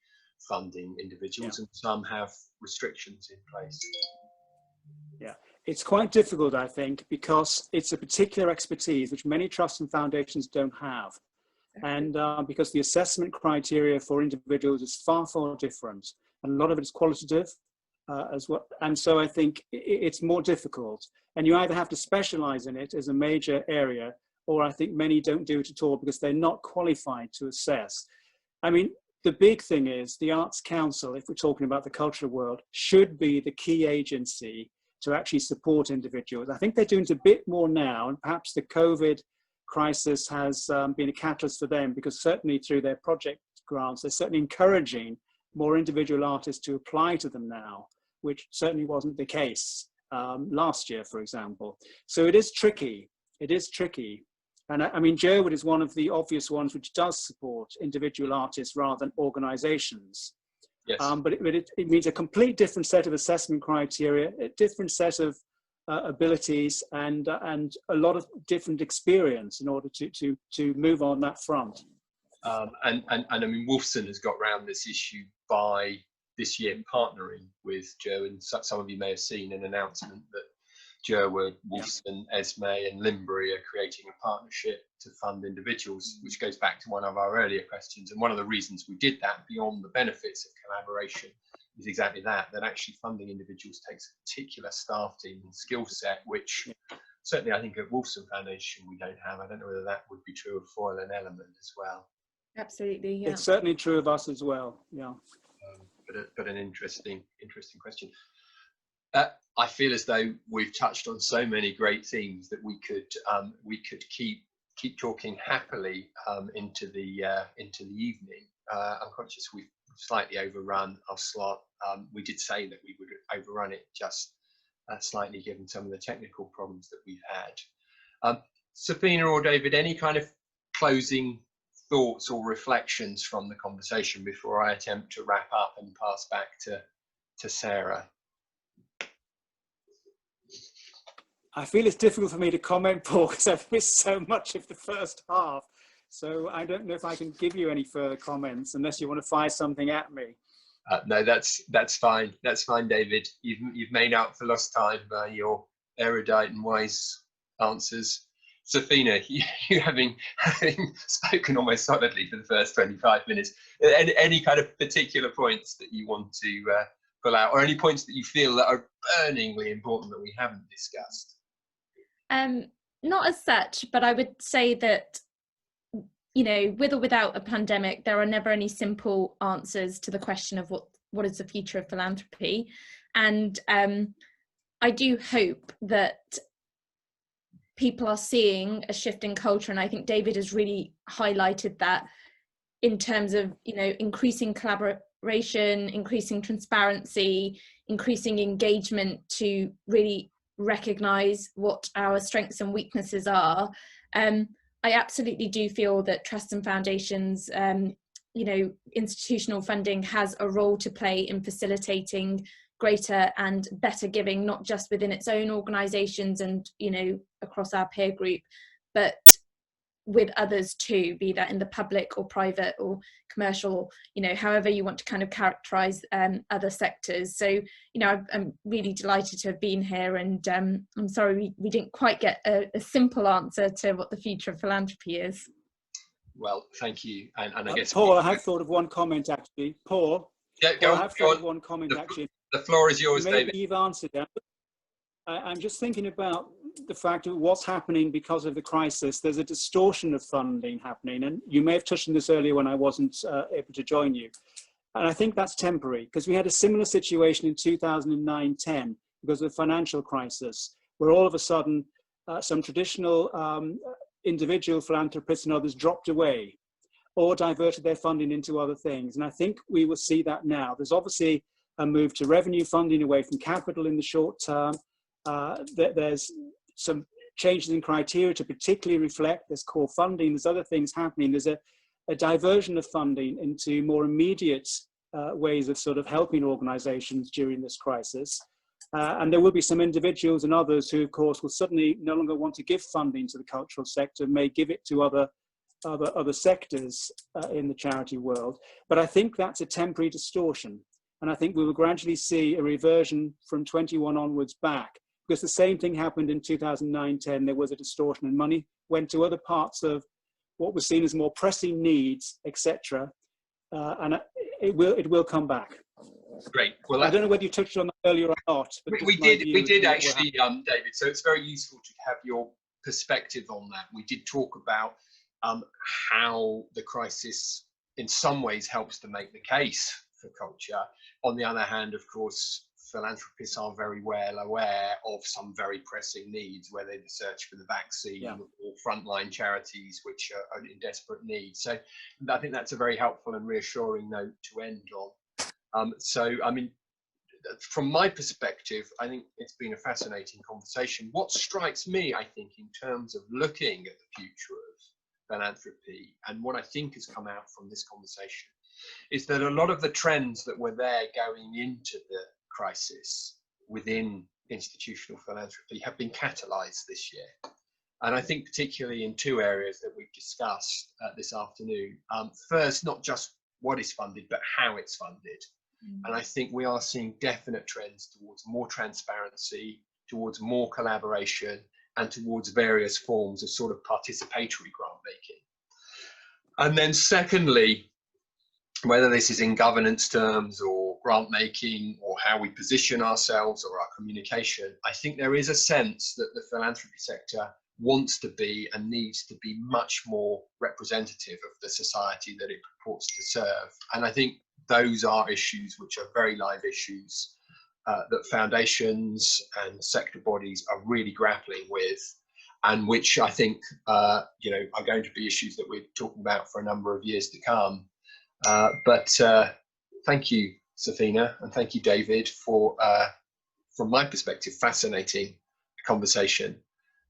funding individuals, and some have restrictions in place. Yeah, it's quite difficult, I think, because it's a particular expertise which many trusts and foundations don't have. And because the assessment criteria for individuals is far, far different. And a lot of it is qualitative as well. And so I think it's more difficult. And you either have to specialize in it as a major area, or I think many don't do it at all because they're not qualified to assess. I mean, the big thing is the Arts Council, if we're talking about the cultural world, should be the key agency to actually support individuals. I think they're doing it a bit more now, and perhaps the COVID crisis has been a catalyst for them, because certainly through their project grants, they're certainly encouraging more individual artists to apply to them now, which certainly wasn't the case last year, for example. So it is tricky. It is tricky. And I mean, Sherwood is one of the obvious ones which does support individual artists rather than organizations. Yes. But it means a complete different set of assessment criteria, a different set of abilities, and a lot of different experience in order to move on that front. And I mean, Wolfson has got around this issue by this year partnering with Joe, and some of you may have seen an announcement that Sherwood, Wolfson, Esme and Limbury are creating a partnership to fund individuals, which goes back to one of our earlier questions. And one of the reasons we did that, beyond the benefits of collaboration, is exactly that actually funding individuals takes a particular staff team and skill set, which certainly I think at Wolfson Foundation we don't have. I don't know whether that would be true of Foyle and Element as well. Absolutely, yeah. It's certainly true of us as well, yeah. But an interesting question. I feel as though we've touched on so many great themes that we could keep talking happily into the evening. I'm conscious we've slightly overrun our slot. We did say that we would overrun it just slightly, given some of the technical problems that we've had. Safina or David, any kind of closing thoughts or reflections from the conversation before I attempt to wrap up and pass back to Sarah? I feel it's difficult for me to comment, Paul, because I've missed so much of the first half. So I don't know if I can give you any further comments unless you want to fire something at me. No, that's fine. That's fine, David. You've made up for lost time by your erudite and wise answers. Safina, you having spoken almost solidly for the first 25 minutes, any kind of particular points that you want to pull out, or any points that you feel that are burningly important that we haven't discussed? Not as such, but I would say that, you know, with or without a pandemic, there are never any simple answers to the question of what is the future of philanthropy. And I do hope that people are seeing a shift in culture, and I think David has really highlighted that in terms of, you know, increasing collaboration, increasing transparency, increasing engagement to really recognise what our strengths and weaknesses are. I absolutely do feel that trusts and foundations, you know, institutional funding has a role to play in facilitating greater and better giving, not just within its own organisations and, you know, across our peer group, but with others too, be that in the public or private or commercial, you know, however you want to kind of characterise other sectors. So, you know, I'm really delighted to have been here, and I'm sorry we didn't quite get a simple answer to what the future of philanthropy is. Well, thank you. And I guess Paul, I have thought of one comment actually. Paul, yeah, I have thought of one comment actually. The floor is yours, Maybe David. you've answered that. I'm just thinking about the fact of what's happening because of the crisis. There's a distortion of funding happening, and you may have touched on this earlier when I wasn't able to join you. And I think that's temporary, because we had a similar situation in 2009-10 because of the financial crisis, where all of a sudden some traditional individual philanthropists and others dropped away or diverted their funding into other things. And I think we will see that now. There's obviously a move to revenue funding away from capital in the short term. There's some changes in criteria to particularly reflect there's core funding, there's other things happening. There's a diversion of funding into more immediate ways of sort of helping organizations during this crisis. And there will be some individuals and others who, of course, will suddenly no longer want to give funding to the cultural sector, may give it to other sectors in the charity world. But I think that's a temporary distortion. And I think we will gradually see a reversion from 21 onwards back, because the same thing happened in 2009-10. There was a distortion and money went to other parts of what was seen as more pressing needs, etc. And it will come back. Great. Well, I don't know whether you touched on that earlier or not. But we did actually, David. So it's very useful to have your perspective on that. We did talk about how the crisis, in some ways, helps to make the case for culture. On the other hand, of course, philanthropists are very well aware of some very pressing needs, whether they search for the vaccine or frontline charities which are in desperate need. So I think that's a very helpful and reassuring note to end on. So, I mean, from my perspective, I think it's been a fascinating conversation. What strikes me, I think, in terms of looking at the future of philanthropy and what I think has come out from this conversation is that a lot of the trends that were there going into the crisis within institutional philanthropy have been catalysed this year. And I think particularly in two areas that we've discussed this afternoon. First, not just what is funded, but how it's funded. And I think we are seeing definite trends towards more transparency, towards more collaboration, and towards various forms of sort of participatory grant making. And then secondly, whether this is in governance terms or grant making or how we position ourselves or our communication, I think there is a sense that the philanthropy sector wants to be and needs to be much more representative of the society that it purports to serve. And I think those are issues which are very live issues that foundations and sector bodies are really grappling with, and which I think are going to be issues that we're talking about for a number of years to come. But thank you, Safina, and thank you, David, for, from my perspective, fascinating conversation.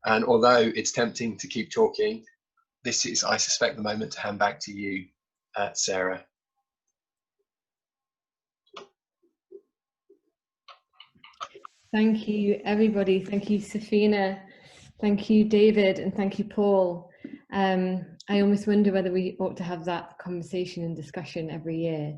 And although it's tempting to keep talking, this is, I suspect, the moment to hand back to you, Sarah. Thank you, everybody. Thank you, Safina. Thank you, David, and thank you, Paul. I almost wonder whether we ought to have that conversation and discussion every year.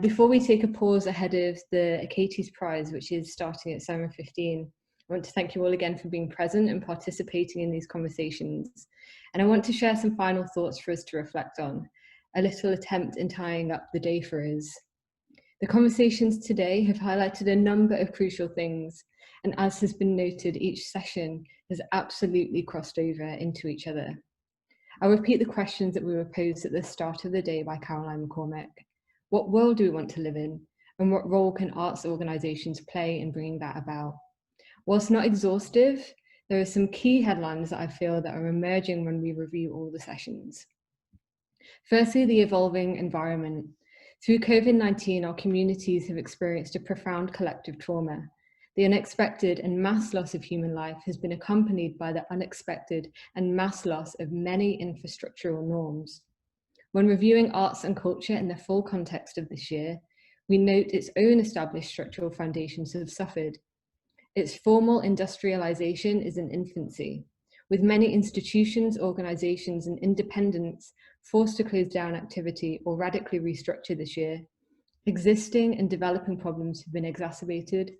Before we take a pause ahead of the Achates Prize, which is starting at 7:15, I want to thank you all again for being present and participating in these conversations. And I want to share some final thoughts for us to reflect on, a little attempt in tying up the day for us. The conversations today have highlighted a number of crucial things, and as has been noted, each session has absolutely crossed over into each other. I'll repeat the questions that we were posed at the start of the day by Caroline McCormick. What world do we want to live in? And what role can arts organisations play in bringing that about? Whilst not exhaustive, there are some key headlines that I feel that are emerging when we review all the sessions. Firstly, the evolving environment. Through COVID-19, our communities have experienced a profound collective trauma. The unexpected and mass loss of human life has been accompanied by the unexpected and mass loss of many infrastructural norms. When reviewing arts and culture in the full context of this year, we note its own established structural foundations have suffered. Its formal industrialization is in infancy, with many institutions, organizations, and independents forced to close down activity or radically restructure this year. Existing and developing problems have been exacerbated,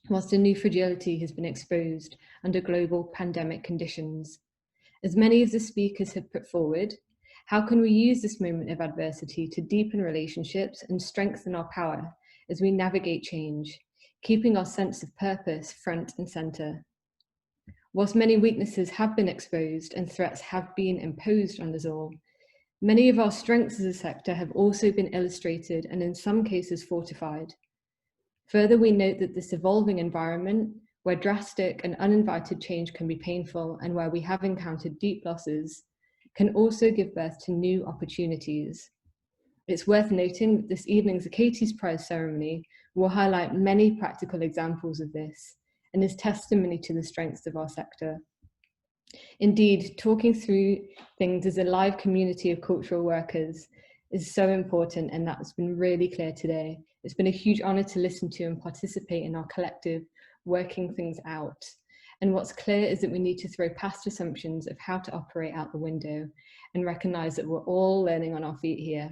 whilst a new fragility has been exposed under global pandemic conditions. As many of the speakers have put forward, how can we use this moment of adversity to deepen relationships and strengthen our power as we navigate change, keeping our sense of purpose front and centre. Whilst many weaknesses have been exposed and threats have been imposed on us all, many of our strengths as a sector have also been illustrated and in some cases fortified. Further, we note that this evolving environment, where drastic and uninvited change can be painful and where we have encountered deep losses, can also give birth to new opportunities. It's worth noting that this evening's Achates Prize ceremony will highlight many practical examples of this and is testimony to the strengths of our sector. Indeed, talking through things as a live community of cultural workers is so important, and that's been really clear today. It's been a huge honour to listen to and participate in our collective working things out. And what's clear is that we need to throw past assumptions of how to operate out the window and recognise that we're all learning on our feet here.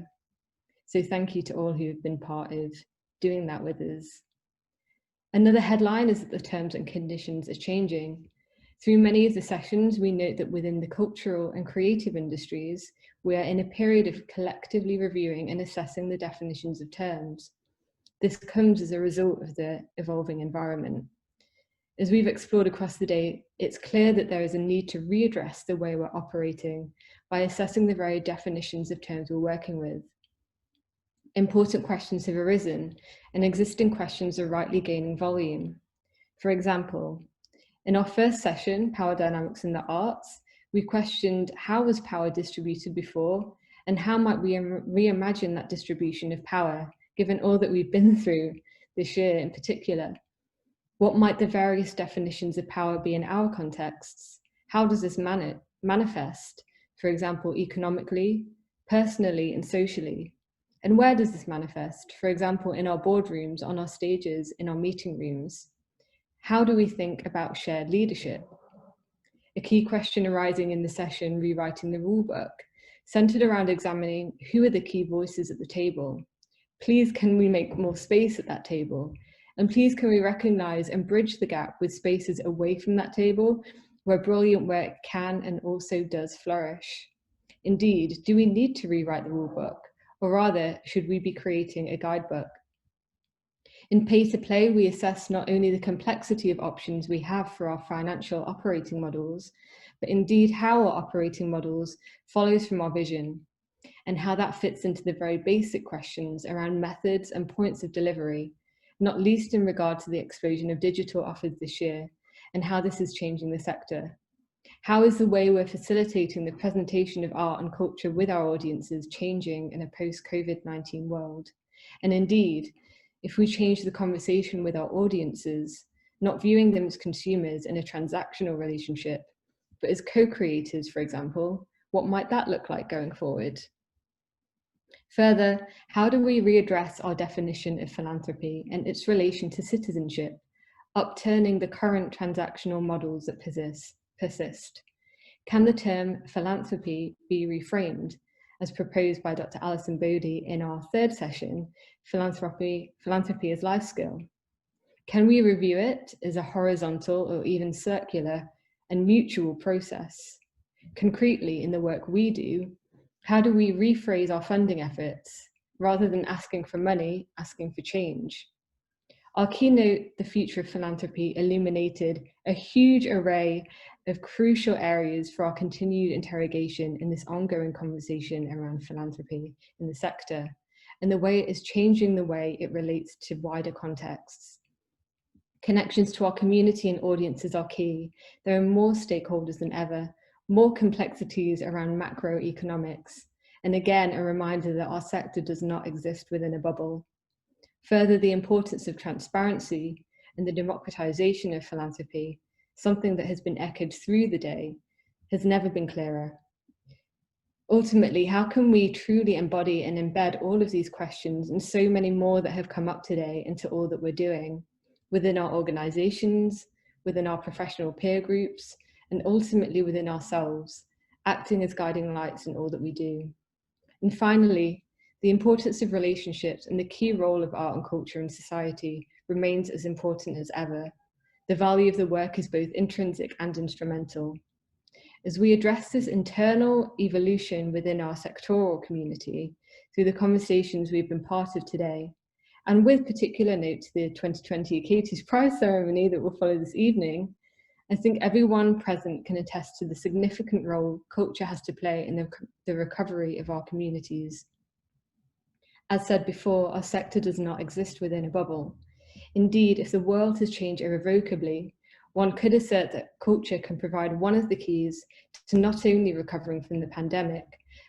So thank you to all who have been part of doing that with us. Another headline is that the terms and conditions are changing. Through many of the sessions, we note that within the cultural and creative industries, we are in a period of collectively reviewing and assessing the definitions of terms. This comes as a result of the evolving environment. As we've explored across the day, it's clear that there is a need to readdress the way we're operating by assessing the very definitions of terms we're working with. Important questions have arisen, and existing questions are rightly gaining volume. For example, in our first session, Power Dynamics in the Arts, we questioned how was power distributed before, and how might we reimagine that distribution of power, given all that we've been through this year in particular. What might the various definitions of power be in our contexts? How does this manifest, for example, economically, personally, and socially? And where does this manifest, for example, in our boardrooms, on our stages, in our meeting rooms? How do we think about shared leadership? A key question arising in the session, Rewriting the Rulebook, centered around examining who are the key voices at the table. Please, can we make more space at that table? And please, can we recognize and bridge the gap with spaces away from that table where brilliant work can and also does flourish? Indeed, do we need to rewrite the rulebook? Or rather, should we be creating a guidebook? In Pay to Play, we assess not only the complexity of options we have for our financial operating models, but indeed how our operating models follows from our vision and how that fits into the very basic questions around methods and points of delivery, not least in regard to the explosion of digital offers this year and how this is changing the sector. How is the way we're facilitating the presentation of art and culture with our audiences changing in a post-COVID-19 world? And indeed, if we change the conversation with our audiences, not viewing them as consumers in a transactional relationship, but as co-creators, for example, what might that look like going forward? Further, how do we readdress our definition of philanthropy and its relation to citizenship, upturning the current transactional models that persist? Can the term philanthropy be reframed, as proposed by Dr. Alison in our third session, Philanthropy as Life Skill? Can we review it as a horizontal or even circular and mutual process? Concretely, in the work we do, how do we rephrase our funding efforts rather than asking for money, asking for change? Our keynote, The Future of Philanthropy, illuminated a huge array of crucial areas for our continued interrogation in this ongoing conversation around philanthropy in the sector and the way it is changing the way it relates to wider contexts. Connections to our community and audiences are key. There are more stakeholders than ever, more complexities around macroeconomics, and again, a reminder that our sector does not exist within a bubble. Further, the importance of transparency and the democratization of philanthropy, something that has been echoed through the day, has never been clearer. Ultimately, how can we truly embody and embed all of these questions and so many more that have come up today into all that we're doing within our organizations, within our professional peer groups, and ultimately within ourselves, acting as guiding lights in all that we do? And finally, the importance of relationships and the key role of art and culture in society remains as important as ever. The value of the work is both intrinsic and instrumental. As we address this internal evolution within our sectoral community through the conversations we've been part of today, And with particular note to the 2020 Achates Prize ceremony that will follow this evening, I think everyone present can attest to the significant role culture has to play in the recovery of our communities. As said before, our sector does not exist within a bubble. Indeed, if the world has changed irrevocably, one could assert that culture can provide one of the keys to not only recovering from the pandemic,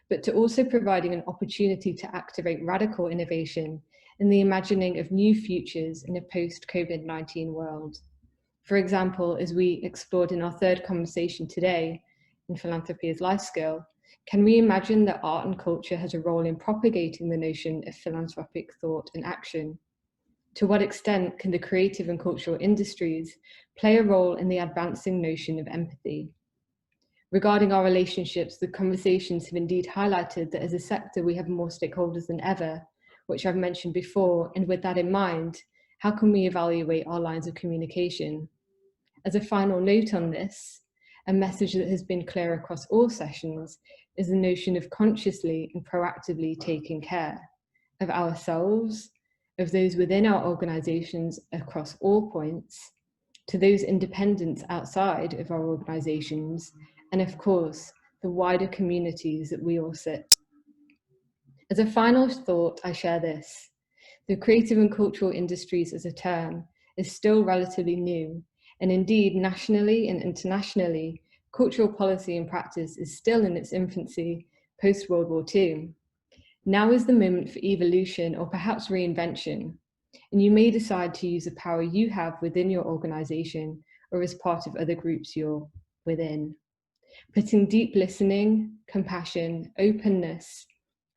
but to also providing an opportunity to activate radical innovation in the imagining of new futures in a post-COVID-19 world. For example, as we explored in our third conversation today, in Philanthropy as Life Skill, can we imagine that art and culture has a role in propagating the notion of philanthropic thought and action? To what extent can the creative and cultural industries play a role in the advancing notion of empathy? Regarding our relationships, the conversations have indeed highlighted that as a sector we have more stakeholders than ever, which I've mentioned before, and with that in mind, how can we evaluate our lines of communication? As a final note on this, a message that has been clear across all sessions is the notion of consciously and proactively taking care of ourselves, of those within our organisations across all points, to those independents outside of our organisations, and of course, the wider communities that we all sit. As a final thought, I share this. The creative and cultural industries as a term is still relatively new, and indeed, nationally and internationally, cultural policy and practice is still in its infancy post-World War II. Now is the moment for evolution or perhaps reinvention, and you may decide to use the power you have within your organisation or as part of other groups you're within. Putting deep listening, compassion, openness,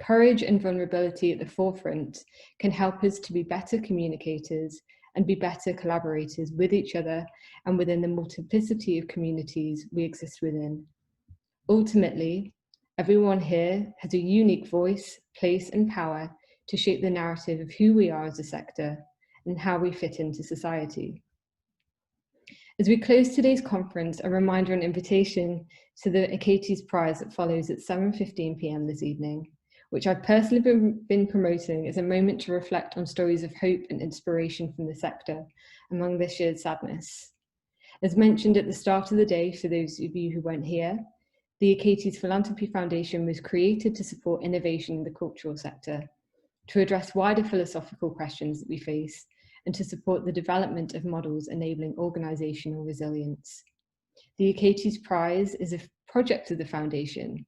courage and vulnerability at the forefront can help us to be better communicators and be better collaborators with each other and within the multiplicity of communities we exist within. Ultimately, everyone here has a unique voice, place and power to shape the narrative of who we are as a sector and how we fit into society. As we close today's conference, a reminder and invitation to the Achates Prize that follows at 7:15 p.m. this evening, which I've personally been promoting as a moment to reflect on stories of hope and inspiration from the sector among this year's sadness. As mentioned at the start of the day, for those of you who weren't here, the Achates Philanthropy Foundation was created to support innovation in the cultural sector, to address wider philosophical questions that we face, and to support the development of models enabling organisational resilience. The Achates Prize is a project of the Foundation,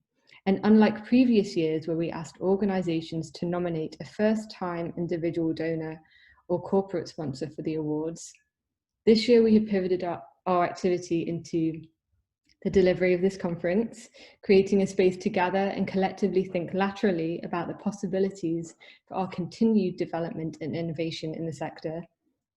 and unlike previous years where we asked organisations to nominate a first-time individual donor or corporate sponsor for the awards, this year we have pivoted our activity into the delivery of this conference, creating a space to gather and collectively think laterally about the possibilities for our continued development and innovation in the sector,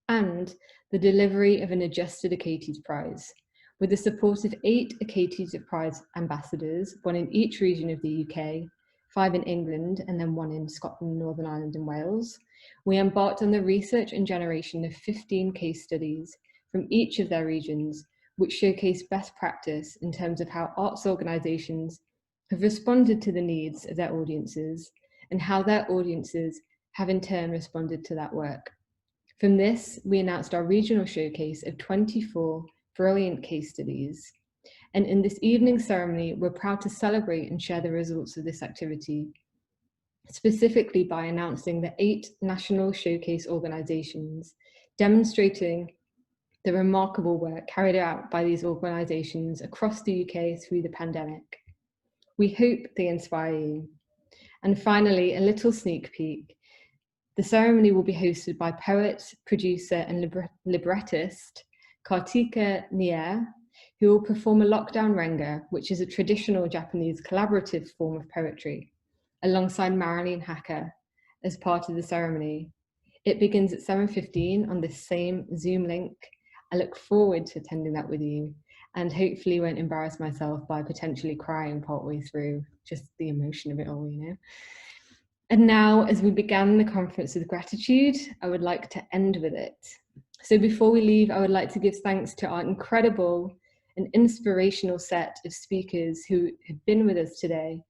and the delivery of an adjusted Achates Prize, with the support of 8 Achates Prize ambassadors, 1 in each region of the UK, 5 in England, and then 1 in Scotland, Northern Ireland and Wales. We embarked on the research and generation of 15 case studies from each of their regions, which showcase best practice in terms of how arts organisations have responded to the needs of their audiences and how their audiences have in turn responded to that work. From this, we announced our regional showcase of 24 brilliant case studies. And in this evening's ceremony, we're proud to celebrate and share the results of this activity, specifically by announcing the 8 national showcase organisations, demonstrating the remarkable work carried out by these organisations across the UK through the pandemic. We hope they inspire you. And finally, a little sneak peek. The ceremony will be hosted by poet, producer and librettist Kartika Nier, who will perform a lockdown renga, which is a traditional Japanese collaborative form of poetry, alongside Marilyn Hacker as part of the ceremony. It begins at 7:15 on this same Zoom link. I look forward to attending that with you and hopefully won't embarrass myself by potentially crying partway through, just the emotion of it all, you know. And now, as we began the conference with gratitude, I would like to end with it. So before we leave, I would like to give thanks to our incredible and inspirational set of speakers who have been with us today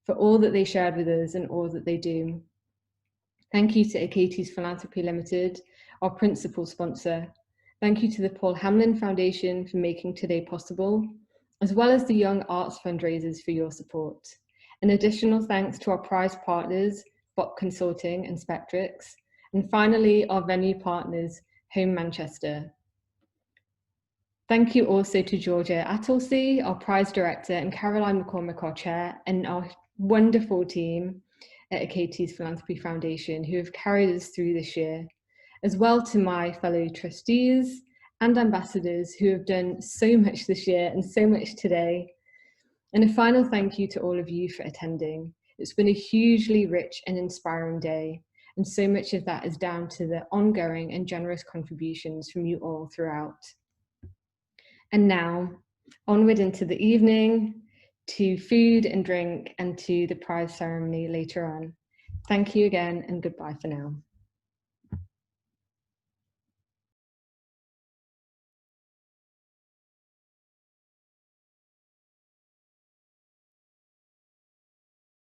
for all that they shared with us and all that they do. Thank you to Achates Philanthropy Limited, our principal sponsor. Thank you to the Paul Hamlyn Foundation for making today possible, as well as the Young Arts fundraisers for your support. An additional thanks to our prize partners, Bot Consulting and Spectrix, and finally our venue partners, Home Manchester. Thank you also to Georgia Attlesey, our prize director, and Caroline McCormick, our chair, and our wonderful team at Achates Philanthropy Foundation who have carried us through this year, as well to my fellow trustees and ambassadors who have done so much this year and so much today. And a final thank you to all of you for attending. It's been a hugely rich and inspiring day, and so much of that is down to the ongoing and generous contributions from you all throughout. And now, onward into the evening, to food and drink, and to the prize ceremony later on. Thank you again, and goodbye for now.